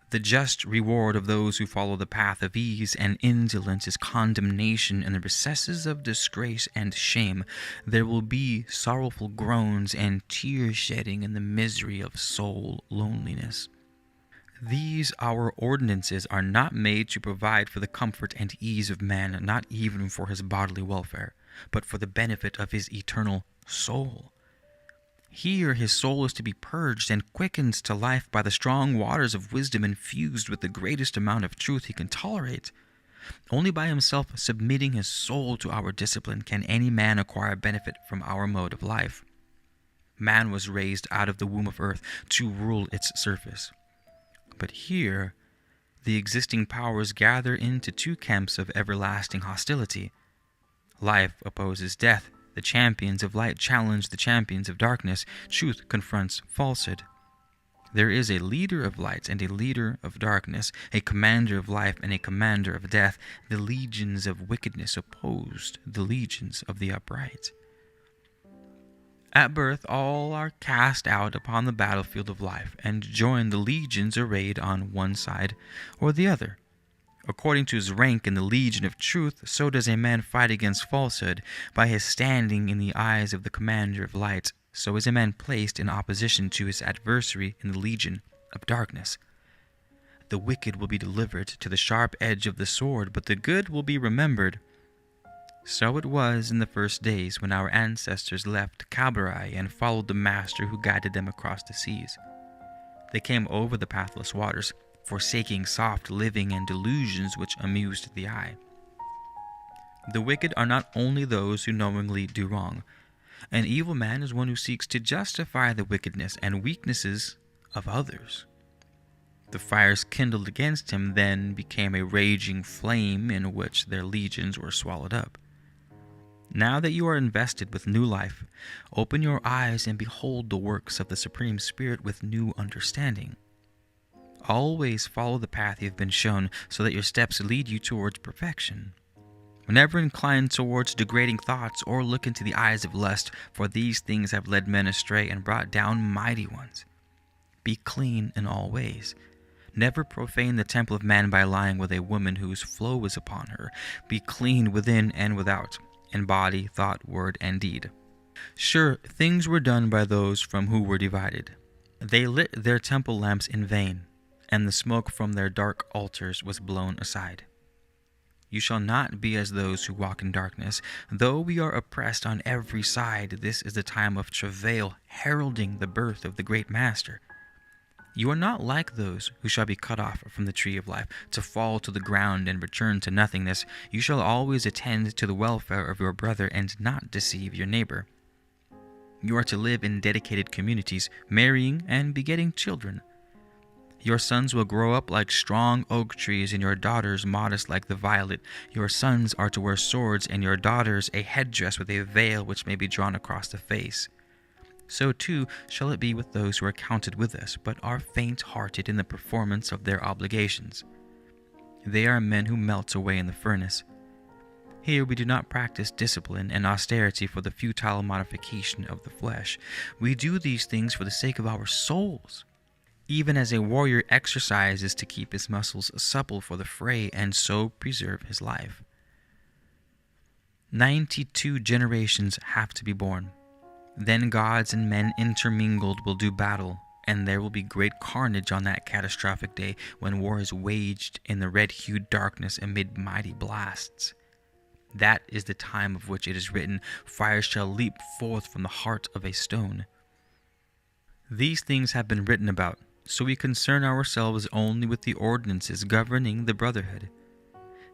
The just reward of those who follow the path of ease and indolence is condemnation in the recesses of disgrace and shame. There will be sorrowful groans and tear-shedding in the misery of soul loneliness. These our ordinances are not made to provide for the comfort and ease of man, not even for his bodily welfare, but for the benefit of his eternal soul. Here his soul is to be purged and quickened to life by the strong waters of wisdom infused with the greatest amount of truth he can tolerate. Only by himself submitting his soul to our discipline can any man acquire benefit from our mode of life. Man was raised out of the womb of earth to rule its surface. But here, the existing powers gather into two camps of everlasting hostility. Life opposes death. The champions of light challenge the champions of darkness. Truth confronts falsehood. There is a leader of light and a leader of darkness, a commander of life and a commander of death. The legions of wickedness opposed the legions of the upright. At birth, all are cast out upon the battlefield of life and join the legions arrayed on one side or the other. According to his rank in the legion of truth, so does a man fight against falsehood. By his standing in the eyes of the commander of light, so is a man placed in opposition to his adversary in the legion of darkness. The wicked will be delivered to the sharp edge of the sword, but the good will be remembered. So it was in the first days when our ancestors left Cabrai and followed the master who guided them across the seas. They came over the pathless waters, forsaking soft living and delusions which amused the eye. The wicked are not only those who knowingly do wrong. An evil man is one who seeks to justify the wickedness and weaknesses of others. The fires kindled against him then became a raging flame in which their legions were swallowed up. Now that you are invested with new life, open your eyes and behold the works of the Supreme Spirit with new understanding. Always follow the path you have been shown, so that your steps lead you towards perfection. Never incline towards degrading thoughts or look into the eyes of lust, for these things have led men astray and brought down mighty ones. Be clean in all ways. Never profane the temple of man by lying with a woman whose flow is upon her. Be clean within and without, in body, thought, word, and deed. Sure, things were done by those from who were divided. They lit their temple lamps in vain, and the smoke from their dark altars was blown aside. You shall not be as those who walk in darkness. Though we are oppressed on every side, this is the time of travail, heralding the birth of the great Master. You are not like those who shall be cut off from the tree of life, to fall to the ground and return to nothingness. You shall always attend to the welfare of your brother and not deceive your neighbor. You are to live in dedicated communities, marrying and begetting children. Your sons will grow up like strong oak trees, and your daughters modest like the violet. Your sons are to wear swords, and your daughters a headdress with a veil which may be drawn across the face. So too shall it be with those who are counted with us, but are faint-hearted in the performance of their obligations. They are men who melt away in the furnace. Here we do not practice discipline and austerity for the futile modification of the flesh. We do these things for the sake of our souls. Even as a warrior exercises to keep his muscles supple for the fray and so preserve his life. 92 generations have to be born. Then gods and men intermingled will do battle, and there will be great carnage on that catastrophic day when war is waged in the red-hued darkness amid mighty blasts. That is the time of which it is written, "Fire shall leap forth from the heart of a stone." These things have been written about, so we concern ourselves only with the ordinances governing the brotherhood.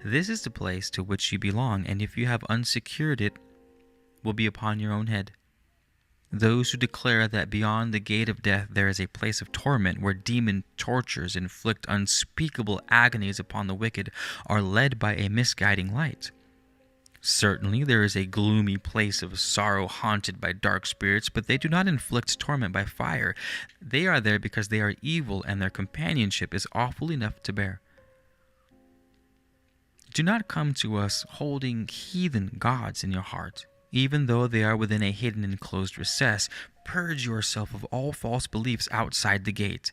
This is the place to which you belong, and if you have unsecured it, will be upon your own head. Those who declare that beyond the gate of death there is a place of torment where demon tortures inflict unspeakable agonies upon the wicked are led by a misguiding light. Certainly there is a gloomy place of sorrow haunted by dark spirits, but they do not inflict torment by fire. They are there because they are evil, and their companionship is awful enough to bear. Do not come to us holding heathen gods in your heart, even though they are within a hidden and closed recess. Purge yourself of all false beliefs outside the gate.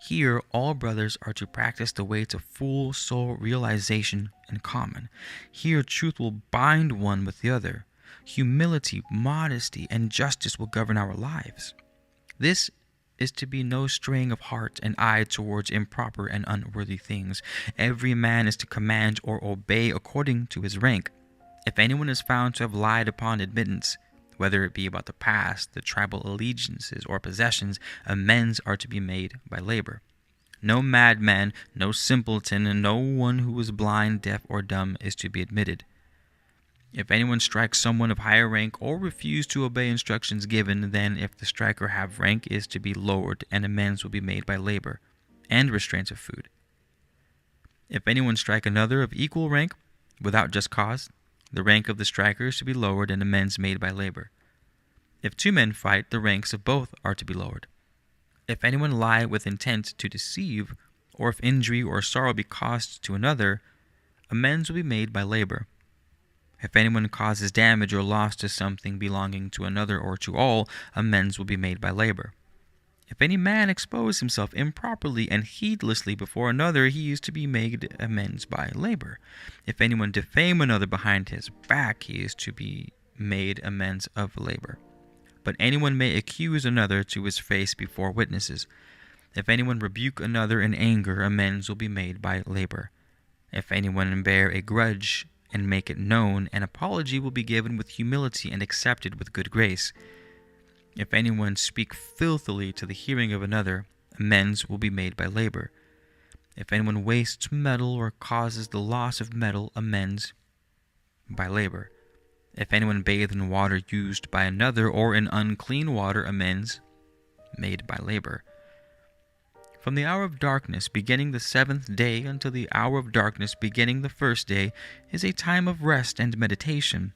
Here, all brothers are to practice the way to full soul realization in common. Here, truth will bind one with the other. Humility, modesty, and justice will govern our lives. This is to be no straying of heart and eye towards improper and unworthy things. Every man is to command or obey according to his rank. If anyone is found to have lied upon admittance, whether it be about the past, the tribal allegiances, or possessions, amends are to be made by labor. No madman, no simpleton, and no one who is blind, deaf, or dumb is to be admitted. If anyone strikes someone of higher rank or refuse to obey instructions given, then if the striker have rank is to be lowered, and amends will be made by labor and restraints of food. If anyone strike another of equal rank without just cause, the rank of the striker is to be lowered and amends made by labor. If two men fight, the ranks of both are to be lowered. If anyone lie with intent to deceive, or if injury or sorrow be caused to another, amends will be made by labor. If anyone causes damage or loss to something belonging to another or to all, amends will be made by labor. If any man expose himself improperly and heedlessly before another, he is to be made amends by labor. If anyone defame another behind his back, he is to be made amends of labor. But anyone may accuse another to his face before witnesses. If anyone rebuke another in anger, amends will be made by labor. If anyone bear a grudge and make it known, an apology will be given with humility and accepted with good grace. If anyone speak filthily to the hearing of another, amends will be made by labor. If anyone wastes metal or causes the loss of metal, amends by labor. If anyone bathe in water used by another or in unclean water, amends made by labor. From the hour of darkness beginning the 7th day until the hour of darkness beginning the 1st day is a time of rest and meditation.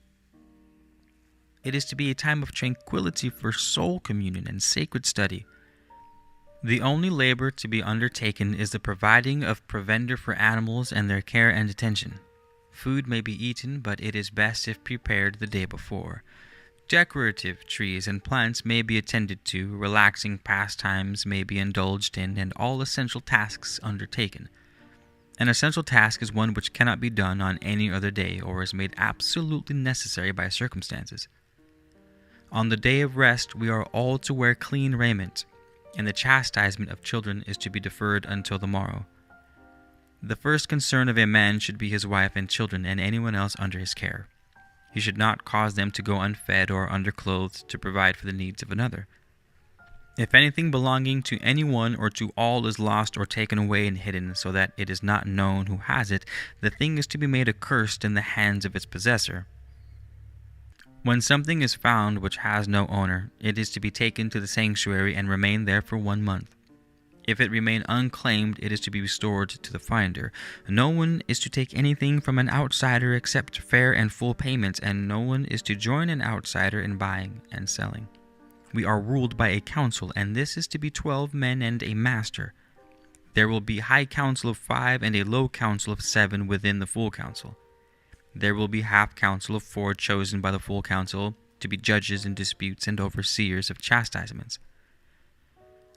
It is to be a time of tranquility for soul communion and sacred study. The only labor to be undertaken is the providing of provender for animals and their care and attention. Food may be eaten, but it is best if prepared the day before. Decorative trees and plants may be attended to, relaxing pastimes may be indulged in, and all essential tasks undertaken. An essential task is one which cannot be done on any other day or is made absolutely necessary by circumstances. On the day of rest we are all to wear clean raiment, and the chastisement of children is to be deferred until the morrow. The first concern of a man should be his wife and children and anyone else under his care. He should not cause them to go unfed or underclothed to provide for the needs of another. If anything belonging to any one or to all is lost or taken away and hidden so that it is not known who has it, the thing is to be made accursed in the hands of its possessor. When something is found which has no owner, it is to be taken to the sanctuary and remain there for 1 month. If it remain unclaimed, it is to be restored to the finder. No one is to take anything from an outsider except fair and full payment, and no one is to join an outsider in buying and selling. We are ruled by a council, and this is to be 12 men and a master. There will be high council of 5 and a low council of 7 within the full council. There will be half council of 4 chosen by the full council to be judges in disputes and overseers of chastisements.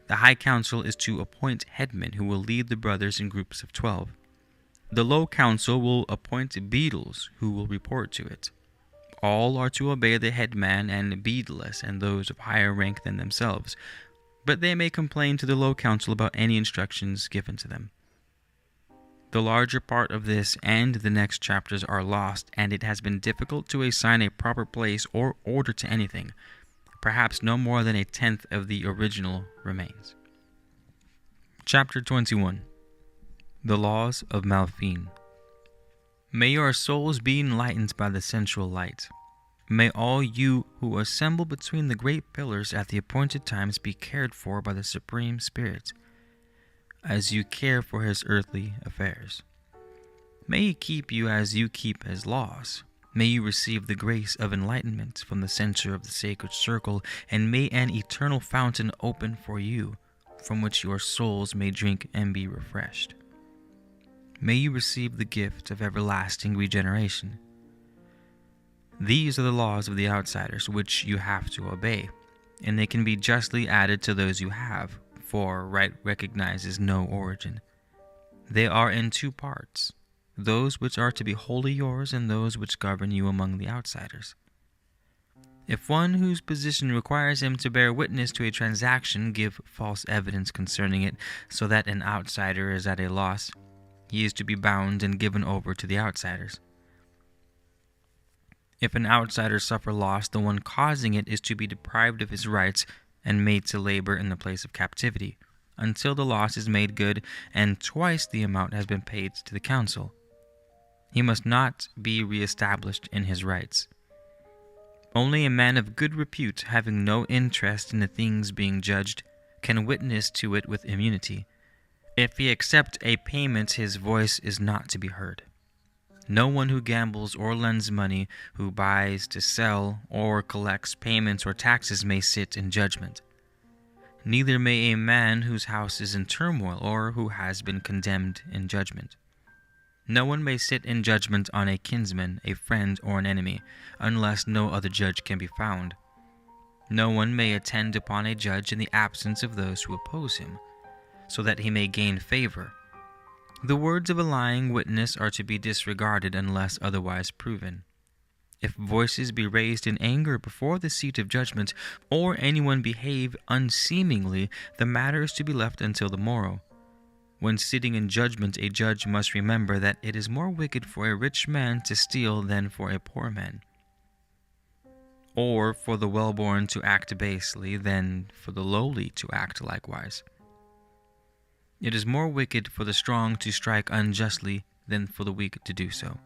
The high council is to appoint headmen who will lead the brothers in groups of 12. The low council will appoint beadles who will report to it. All are to obey the headman and beadless and those of higher rank than themselves, but they may complain to the low council about any instructions given to them. The larger part of this and the next chapters are lost, and it has been difficult to assign a proper place or order to anything. Perhaps no more than 1/10 of the original remains. Chapter 21. The Laws of Malfein. May your souls be enlightened by the central light. May all you who assemble between the great pillars at the appointed times be cared for by the Supreme Spirit, as you care for his earthly affairs. May he keep you as you keep his laws. May you receive the grace of enlightenment from the center of the sacred circle, and may an eternal fountain open for you, from which your souls may drink and be refreshed. May you receive the gift of everlasting regeneration. These are the laws of the outsiders which you have to obey, and they can be justly added to those you have, for right recognizes no origin. They are in 2 parts, those which are to be wholly yours and those which govern you among the outsiders. If one whose position requires him to bear witness to a transaction give false evidence concerning it, so that an outsider is at a loss, he is to be bound and given over to the outsiders. If an outsider suffer loss, the one causing it is to be deprived of his rights and made to labor in the place of captivity, until the loss is made good and twice the amount has been paid to the council. He must not be reestablished in his rights. Only a man of good repute, having no interest in the things being judged, can witness to it with immunity. If he accept a payment, his voice is not to be heard. No one who gambles or lends money, who buys to sell, or collects payments or taxes may sit in judgment. Neither may a man whose house is in turmoil or who has been condemned in judgment. No one may sit in judgment on a kinsman, a friend, or an enemy, unless no other judge can be found. No one may attend upon a judge in the absence of those who oppose him, so that he may gain favor. The words of a lying witness are to be disregarded unless otherwise proven. If voices be raised in anger before the seat of judgment, or anyone behave unseemingly, the matter is to be left until the morrow. When sitting in judgment, a judge must remember that it is more wicked for a rich man to steal than for a poor man, or for the well-born to act basely than for the lowly to act likewise. It is more wicked for the strong to strike unjustly than for the weak to do so.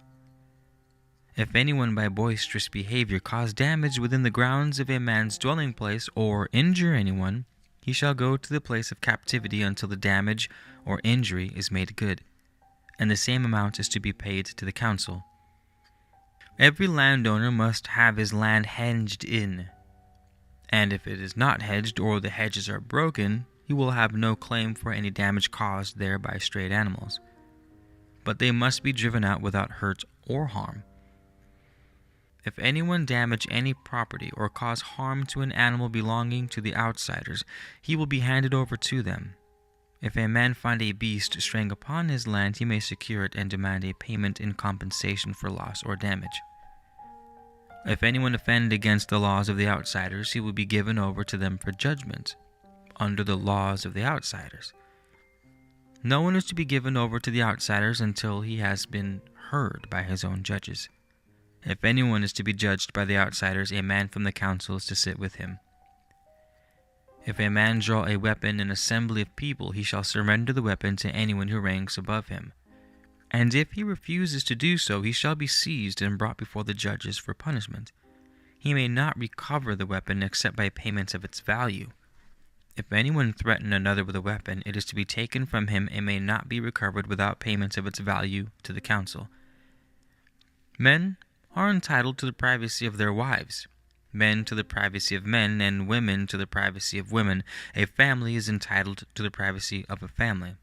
If anyone by boisterous behavior cause damage within the grounds of a man's dwelling place, or injure anyone, he shall go to the place of captivity until the damage or injury is made good, and the same amount is to be paid to the council. Every landowner must have his land hedged in, and if it is not hedged or the hedges are broken, he will have no claim for any damage caused there by strayed animals, but they must be driven out without hurt or harm. If anyone damage any property or cause harm to an animal belonging to the outsiders, he will be handed over to them. If a man find a beast straying upon his land, he may secure it and demand a payment in compensation for loss or damage. If anyone offend against the laws of the outsiders, he will be given over to them for judgment, under the laws of the outsiders. No one is to be given over to the outsiders until he has been heard by his own judges. If anyone is to be judged by the outsiders, a man from the council is to sit with him. If a man draw a weapon in assembly of people, he shall surrender the weapon to anyone who ranks above him. And if he refuses to do so, he shall be seized and brought before the judges for punishment. He may not recover the weapon except by payment of its value. If anyone threaten another with a weapon, it is to be taken from him and may not be recovered without payment of its value to the council. Men are entitled to the privacy of their wives, men to the privacy of men, and women to the privacy of women. A family is entitled to the privacy of a family.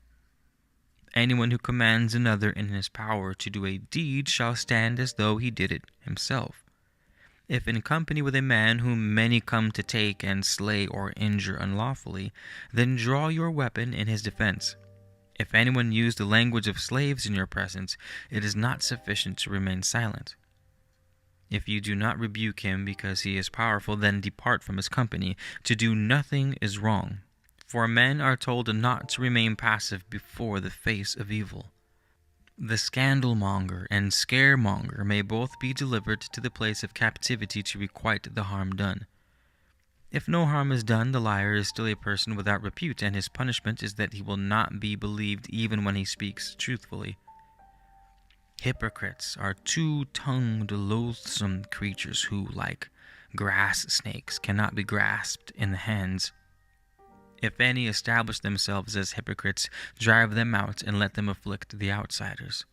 Anyone who commands another in his power to do a deed shall stand as though he did it himself. If in company with a man whom many come to take and slay or injure unlawfully, then draw your weapon in his defense. If anyone use the language of slaves in your presence, it is not sufficient to remain silent. If you do not rebuke him because he is powerful, then depart from his company. To do nothing is wrong, for men are told not to remain passive before the face of evil. The scandalmonger and scaremonger may both be delivered to the place of captivity to requite the harm done. If no harm is done, the liar is still a person without repute, and his punishment is that he will not be believed even when he speaks truthfully. Hypocrites are two-tongued, loathsome creatures who, like grass snakes, cannot be grasped in the hands. If any establish themselves as hypocrites, drive them out and let them afflict the outsiders.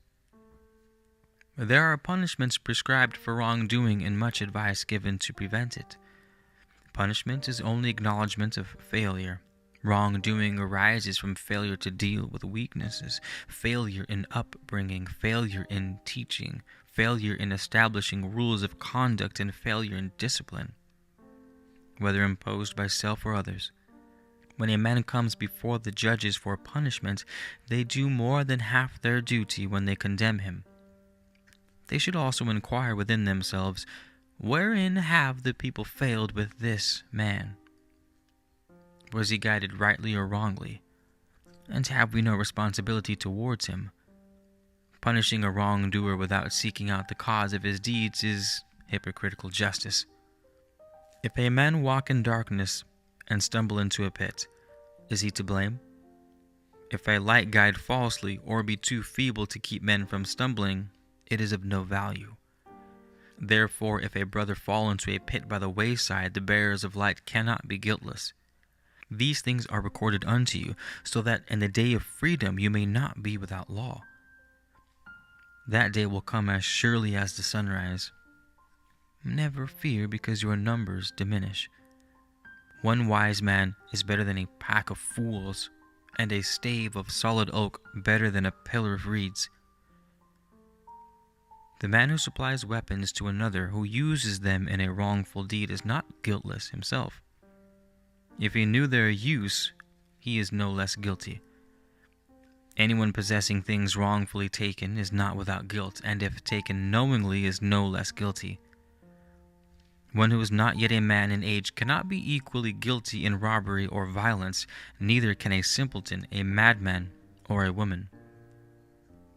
There are punishments prescribed for wrongdoing and much advice given to prevent it. Punishment is only acknowledgement of failure. Wrongdoing arises from failure to deal with weaknesses, failure in upbringing, failure in teaching, failure in establishing rules of conduct, and failure in discipline, whether imposed by self or others. When a man comes before the judges for punishment, they do more than half their duty when they condemn him. They should also inquire within themselves, wherein have the people failed with this man? Was he guided rightly or wrongly? And have we no responsibility towards him? Punishing a wrongdoer without seeking out the cause of his deeds is hypocritical justice. If a man walk in darkness and stumble into a pit, is he to blame? If a light guide falsely or be too feeble to keep men from stumbling, it is of no value. Therefore, if a brother fall into a pit by the wayside, the bearers of light cannot be guiltless. These things are recorded unto you, so that in the day of freedom you may not be without law. That day will come as surely as the sunrise. Never fear because your numbers diminish. One wise man is better than a pack of fools, and a stave of solid oak better than a pillar of reeds. The man who supplies weapons to another who uses them in a wrongful deed is not guiltless himself. If he knew their use, he is no less guilty. Anyone possessing things wrongfully taken is not without guilt, and if taken knowingly is no less guilty. One who is not yet a man in age cannot be equally guilty in robbery or violence, neither can a simpleton, a madman, or a woman.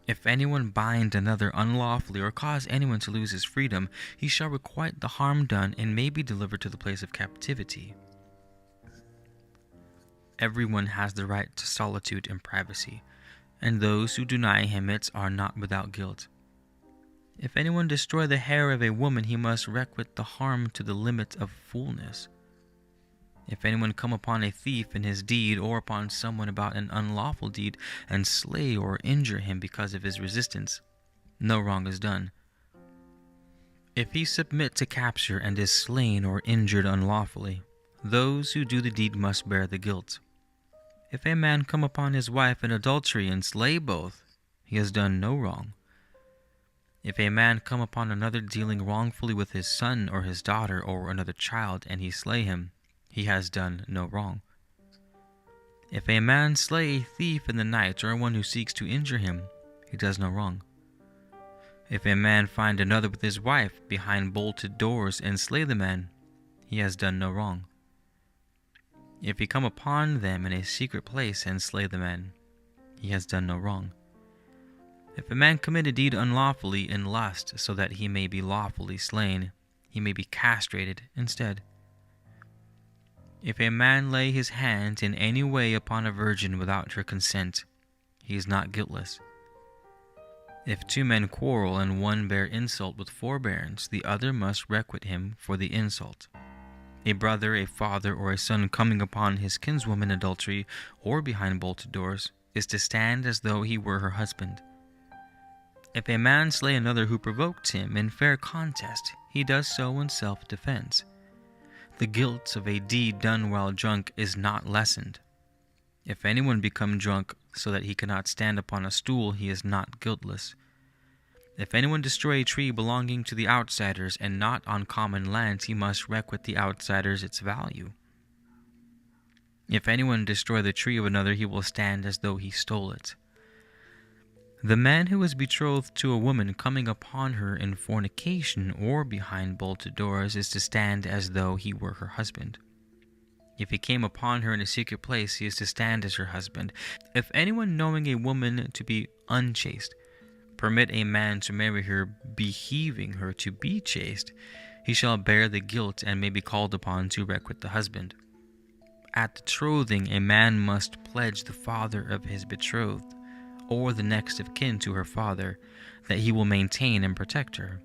If anyone bind another unlawfully or cause anyone to lose his freedom, he shall requite the harm done and may be delivered to the place of captivity. Everyone has the right to solitude and privacy, and those who deny him it are not without guilt. If anyone destroy the hair of a woman, he must requite the harm to the limit of fullness. If anyone come upon a thief in his deed, or upon someone about an unlawful deed, and slay or injure him because of his resistance, no wrong is done. If he submit to capture and is slain or injured unlawfully, those who do the deed must bear the guilt. If a man come upon his wife in adultery and slay both, he has done no wrong. If a man come upon another dealing wrongfully with his son or his daughter or another child, and he slay him, he has done no wrong. If a man slay a thief in the night, or one who seeks to injure him, he does no wrong. If a man find another with his wife behind bolted doors and slay the man, he has done no wrong. If he come upon them in a secret place and slay the man, he has done no wrong. If a man commit a deed unlawfully in lust, so that he may be lawfully slain, he may be castrated instead. If a man lay his hand in any way upon a virgin without her consent, he is not guiltless. If two men quarrel and one bear insult with forbearance, the other must requite him for the insult. A brother, a father, or a son coming upon his kinswoman in adultery or behind bolted doors is to stand as though he were her husband. If a man slay another who provoked him in fair contest, he does so in self-defense. The guilt of a deed done while drunk is not lessened. If anyone become drunk so that he cannot stand upon a stool, he is not guiltless. If anyone destroy a tree belonging to the outsiders and not on common lands, he must requite the outsiders its value. If anyone destroy the tree of another, he will stand as though he stole it. The man who is betrothed to a woman coming upon her in fornication or behind bolted doors is to stand as though he were her husband. If he came upon her in a secret place, he is to stand as her husband. If anyone knowing a woman to be unchaste permit a man to marry her, beheaving her to be chaste, he shall bear the guilt and may be called upon to requite the husband. At the trothing, a man must pledge the father of his betrothed, or the next of kin to her father, that he will maintain and protect her.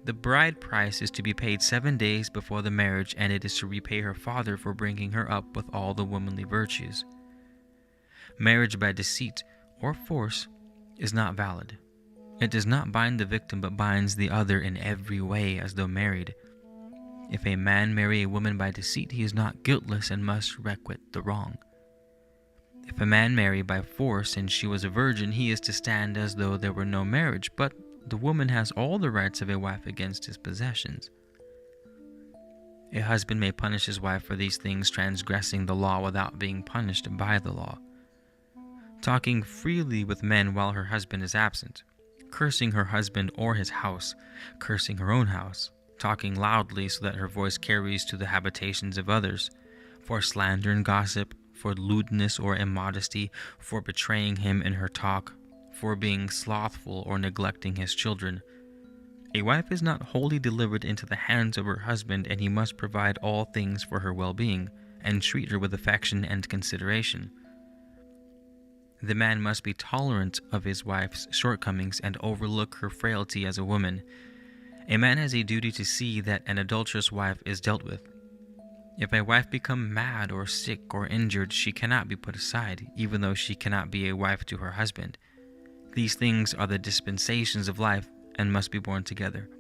The bride price is to be paid 7 days before the marriage, and it is to repay her father for bringing her up with all the womanly virtues. Marriage by deceit or force is not valid. It does not bind the victim, but binds the other in every way as though married. If a man marry a woman by deceit, he is not guiltless and must requite the wrong. If a man marry by force and she was a virgin, he is to stand as though there were no marriage, but the woman has all the rights of a wife against his possessions. A husband may punish his wife for these things, transgressing the law without being punished by the law. Talking freely with men while her husband is absent, cursing her husband or his house, cursing her own house, talking loudly so that her voice carries to the habitations of others, for slander and gossip, for lewdness or immodesty, for betraying him in her talk, for being slothful or neglecting his children. A wife is not wholly delivered into the hands of her husband, and he must provide all things for her well-being, and treat her with affection and consideration. The man must be tolerant of his wife's shortcomings and overlook her frailty as a woman. A man has a duty to see that an adulterous wife is dealt with. If a wife become mad or sick or injured, she cannot be put aside, even though she cannot be a wife to her husband. These things are the dispensations of life and must be borne together.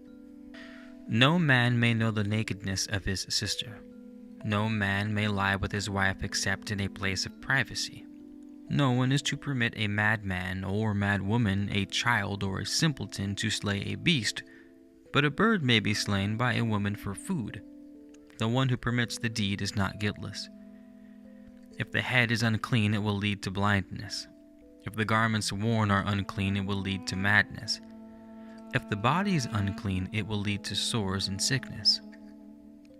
No man may know the nakedness of his sister. No man may lie with his wife except in a place of privacy. No one is to permit a madman or mad woman, a child or a simpleton to slay a beast, but a bird may be slain by a woman for food. The one who permits the deed is not guiltless. If the head is unclean, it will lead to blindness. If the garments worn are unclean, it will lead to madness. If the body is unclean, it will lead to sores and sickness.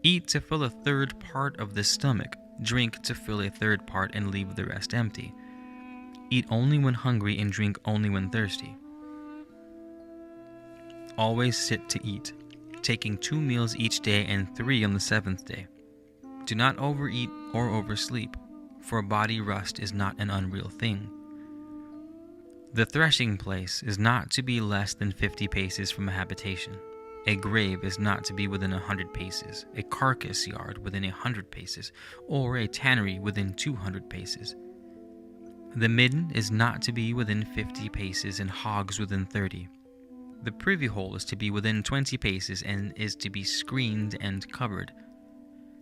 Eat to fill a third part of the stomach, drink to fill a third part and leave the rest empty. Eat only when hungry and drink only when thirsty. Always sit to eat, taking 2 meals each day and 3 on the 7th day. Do not overeat or oversleep, for body rust is not an unreal thing. The threshing place is not to be less than 50 paces from a habitation. A grave is not to be within 100 paces, a carcass yard within 100 paces, or a tannery within 200 paces. The midden is not to be within 50 paces and hogs within 30. The privy hole is to be within 20 paces and is to be screened and covered.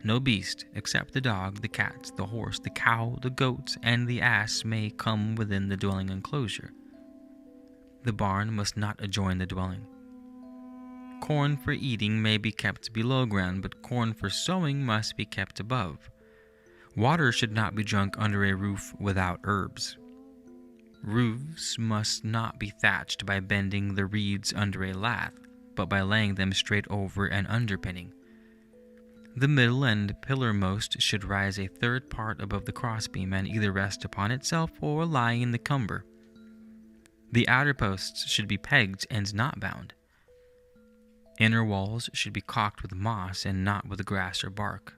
No beast, except the dog, the cat, the horse, the cow, the goat, and the ass may come within the dwelling enclosure. The barn must not adjoin the dwelling. Corn for eating may be kept below ground, but corn for sowing must be kept above. Water should not be drunk under a roof without herbs. Roofs must not be thatched by bending the reeds under a lath, but by laying them straight over an underpinning. The middle and pillarmost should rise a third part above the crossbeam and either rest upon itself or lie in the cumber. The outer posts should be pegged and not bound. Inner walls should be caulked with moss and not with grass or bark.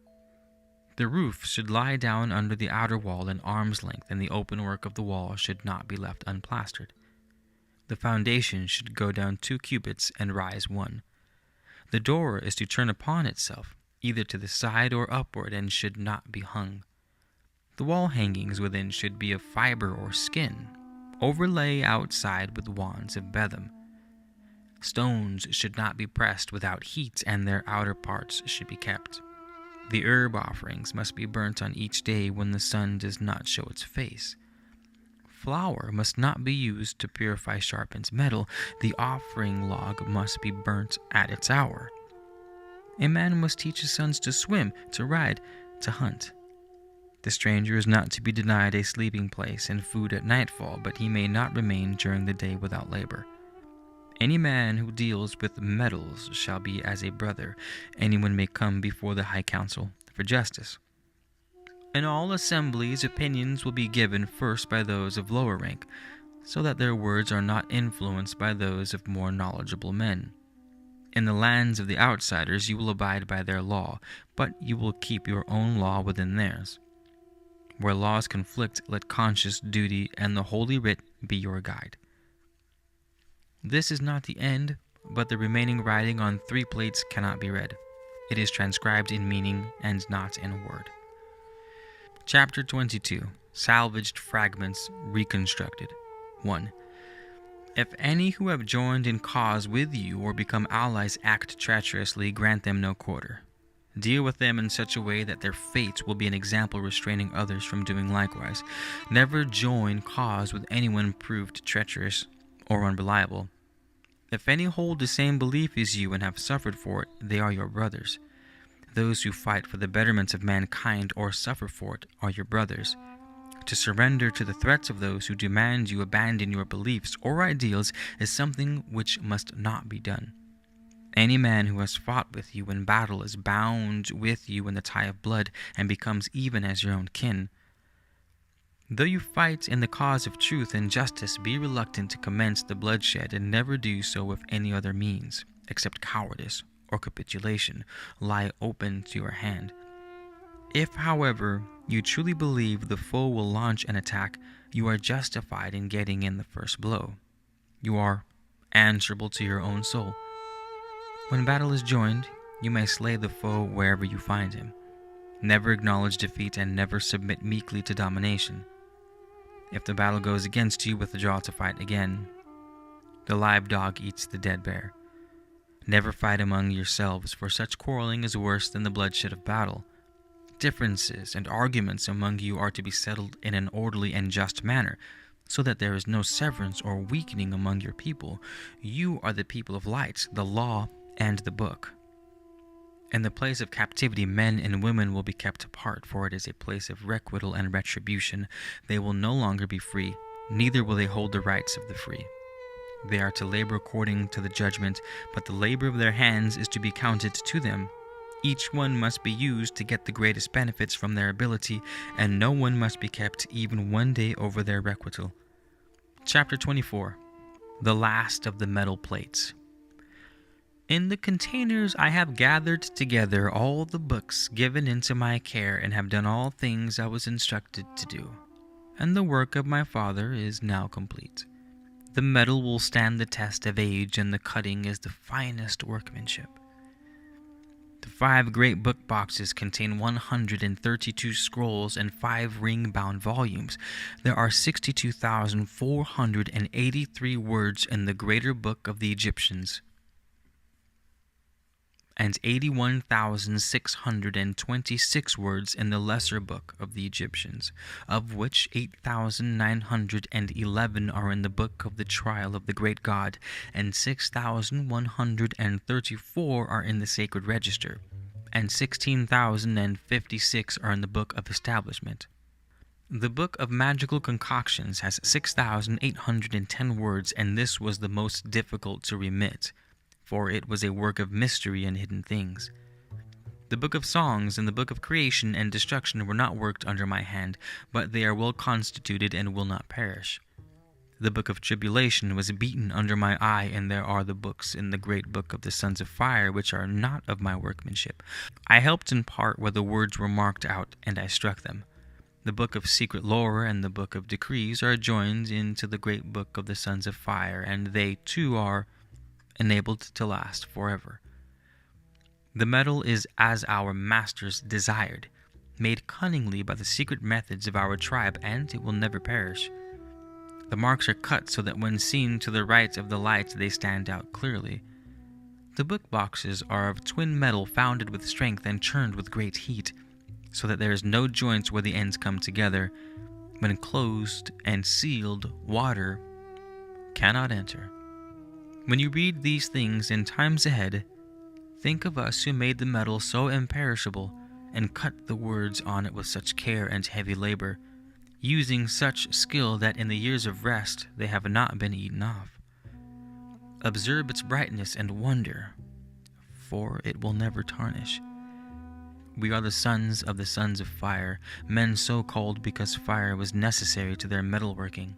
The roof should lie down under the outer wall an arm's length, and the open work of the wall should not be left unplastered. The foundation should go down 2 cubits and rise 1. The door is to turn upon itself, either to the side or upward, and should not be hung. The wall hangings within should be of fiber or skin, overlay outside with wands of betham. Stones should not be pressed without heat, and their outer parts should be kept. The herb offerings must be burnt on each day when the sun does not show its face. flour must not be used to purify sharpened metal. The offering log must be burnt at its hour. A man must teach his sons to swim, to ride, to hunt. The stranger is not to be denied a sleeping place and food at nightfall, but he may not remain during the day without labor. Any man who deals with metals shall be as a brother. Anyone may come before the high council for justice. In all assemblies, opinions will be given first by those of lower rank, so that their words are not influenced by those of more knowledgeable men. In the lands of the outsiders you will abide by their law, but you will keep your own law within theirs. Where laws conflict, let conscious duty and the Holy Writ be your guide. This is not the end, but the remaining writing on 3 plates cannot be read. It is transcribed in meaning and not in word. Chapter 22. Salvaged Fragments Reconstructed. 1. If any who have joined in cause with you or become allies act treacherously, grant them no quarter. Deal with them in such a way that their fate will be an example restraining others from doing likewise. Never join cause with anyone proved treacherous or unreliable. If any hold the same belief as you and have suffered for it, they are your brothers. Those who fight for the betterment of mankind or suffer for it are your brothers. To surrender to the threats of those who demand you abandon your beliefs or ideals is something which must not be done. Any man who has fought with you in battle is bound with you in the tie of blood and becomes even as your own kin. Though you fight in the cause of truth and justice, be reluctant to commence the bloodshed and never do so with any other means, except cowardice or capitulation, lie open to your hand. If, however, you truly believe the foe will launch an attack, you are justified in getting in the first blow. You are answerable to your own soul. When battle is joined, you may slay the foe wherever you find him. Never acknowledge defeat and never submit meekly to domination. If the battle goes against you, withdraw to fight again. The live dog eats the dead bear. Never fight among yourselves, for such quarreling is worse than the bloodshed of battle. Differences and arguments among you are to be settled in an orderly and just manner, so that there is no severance or weakening among your people. You are the people of light, the law, and the book. In the place of captivity, men and women will be kept apart, for it is a place of requital and retribution. They will no longer be free, neither will they hold the rights of the free. They are to labor according to the judgment, but the labor of their hands is to be counted to them. Each one must be used to get the greatest benefits from their ability, and no one must be kept even one day over their requital. Chapter 24. The last of the metal plates. In the containers I have gathered together all the books given into my care, and have done all things I was instructed to do. And the work of my Father is now complete. The metal will stand the test of age, and the cutting is the finest workmanship. The 5 great book boxes contain 132 scrolls and 5 ring-bound volumes. There are 62,483 words in the greater book of the Egyptians, and 81,626 words in the lesser book of the Egyptians, of which 8,911 are in the book of the trial of the great God, and 6,134 are in the sacred register, and 16,056 are in the book of establishment. The book of magical concoctions has 6,810 words, and this was the most difficult to remit, for it was a work of mystery and hidden things. The book of songs and the book of creation and destruction were not worked under my hand, but they are well constituted and will not perish. The book of tribulation was beaten under my eye, and there are the books in the great book of the sons of fire which are not of my workmanship. I helped in part where the words were marked out, and I struck them. The book of secret lore and the book of decrees are joined into the great book of the sons of fire, and they too are enabled to last forever. The metal is as our masters desired, made cunningly by the secret methods of our tribe, and it will never perish. The marks are cut so that when seen to the right of the light they stand out clearly. The book boxes are of twin metal founded with strength and churned with great heat, so that there is no joint where the ends come together. when closed and sealed, water cannot enter. When you read these things in times ahead, think of us who made the metal so imperishable and cut the words on it with such care and heavy labor, using such skill that in the years of rest they have not been eaten off. Observe its brightness and wonder, for it will never tarnish. We are the sons of fire, men so called because fire was necessary to their metalworking.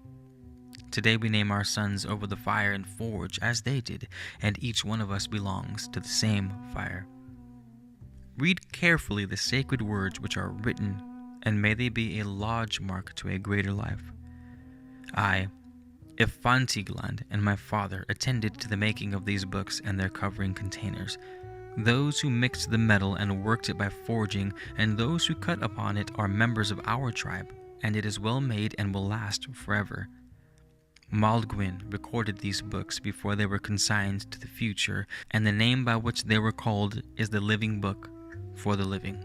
Today we name our sons over the fire and forge as they did, and each one of us belongs to the same fire. Read carefully the sacred words which are written, and may they be a lodge mark to a greater life. I, Efantigland, and my father attended to the making of these books and their covering containers. Those who mixed the metal and worked it by forging, and those who cut upon it are members of our tribe, and it is well made and will last forever. Maldwyn recorded these books before they were consigned to the future, and the name by which they were called is the Living Book for the living.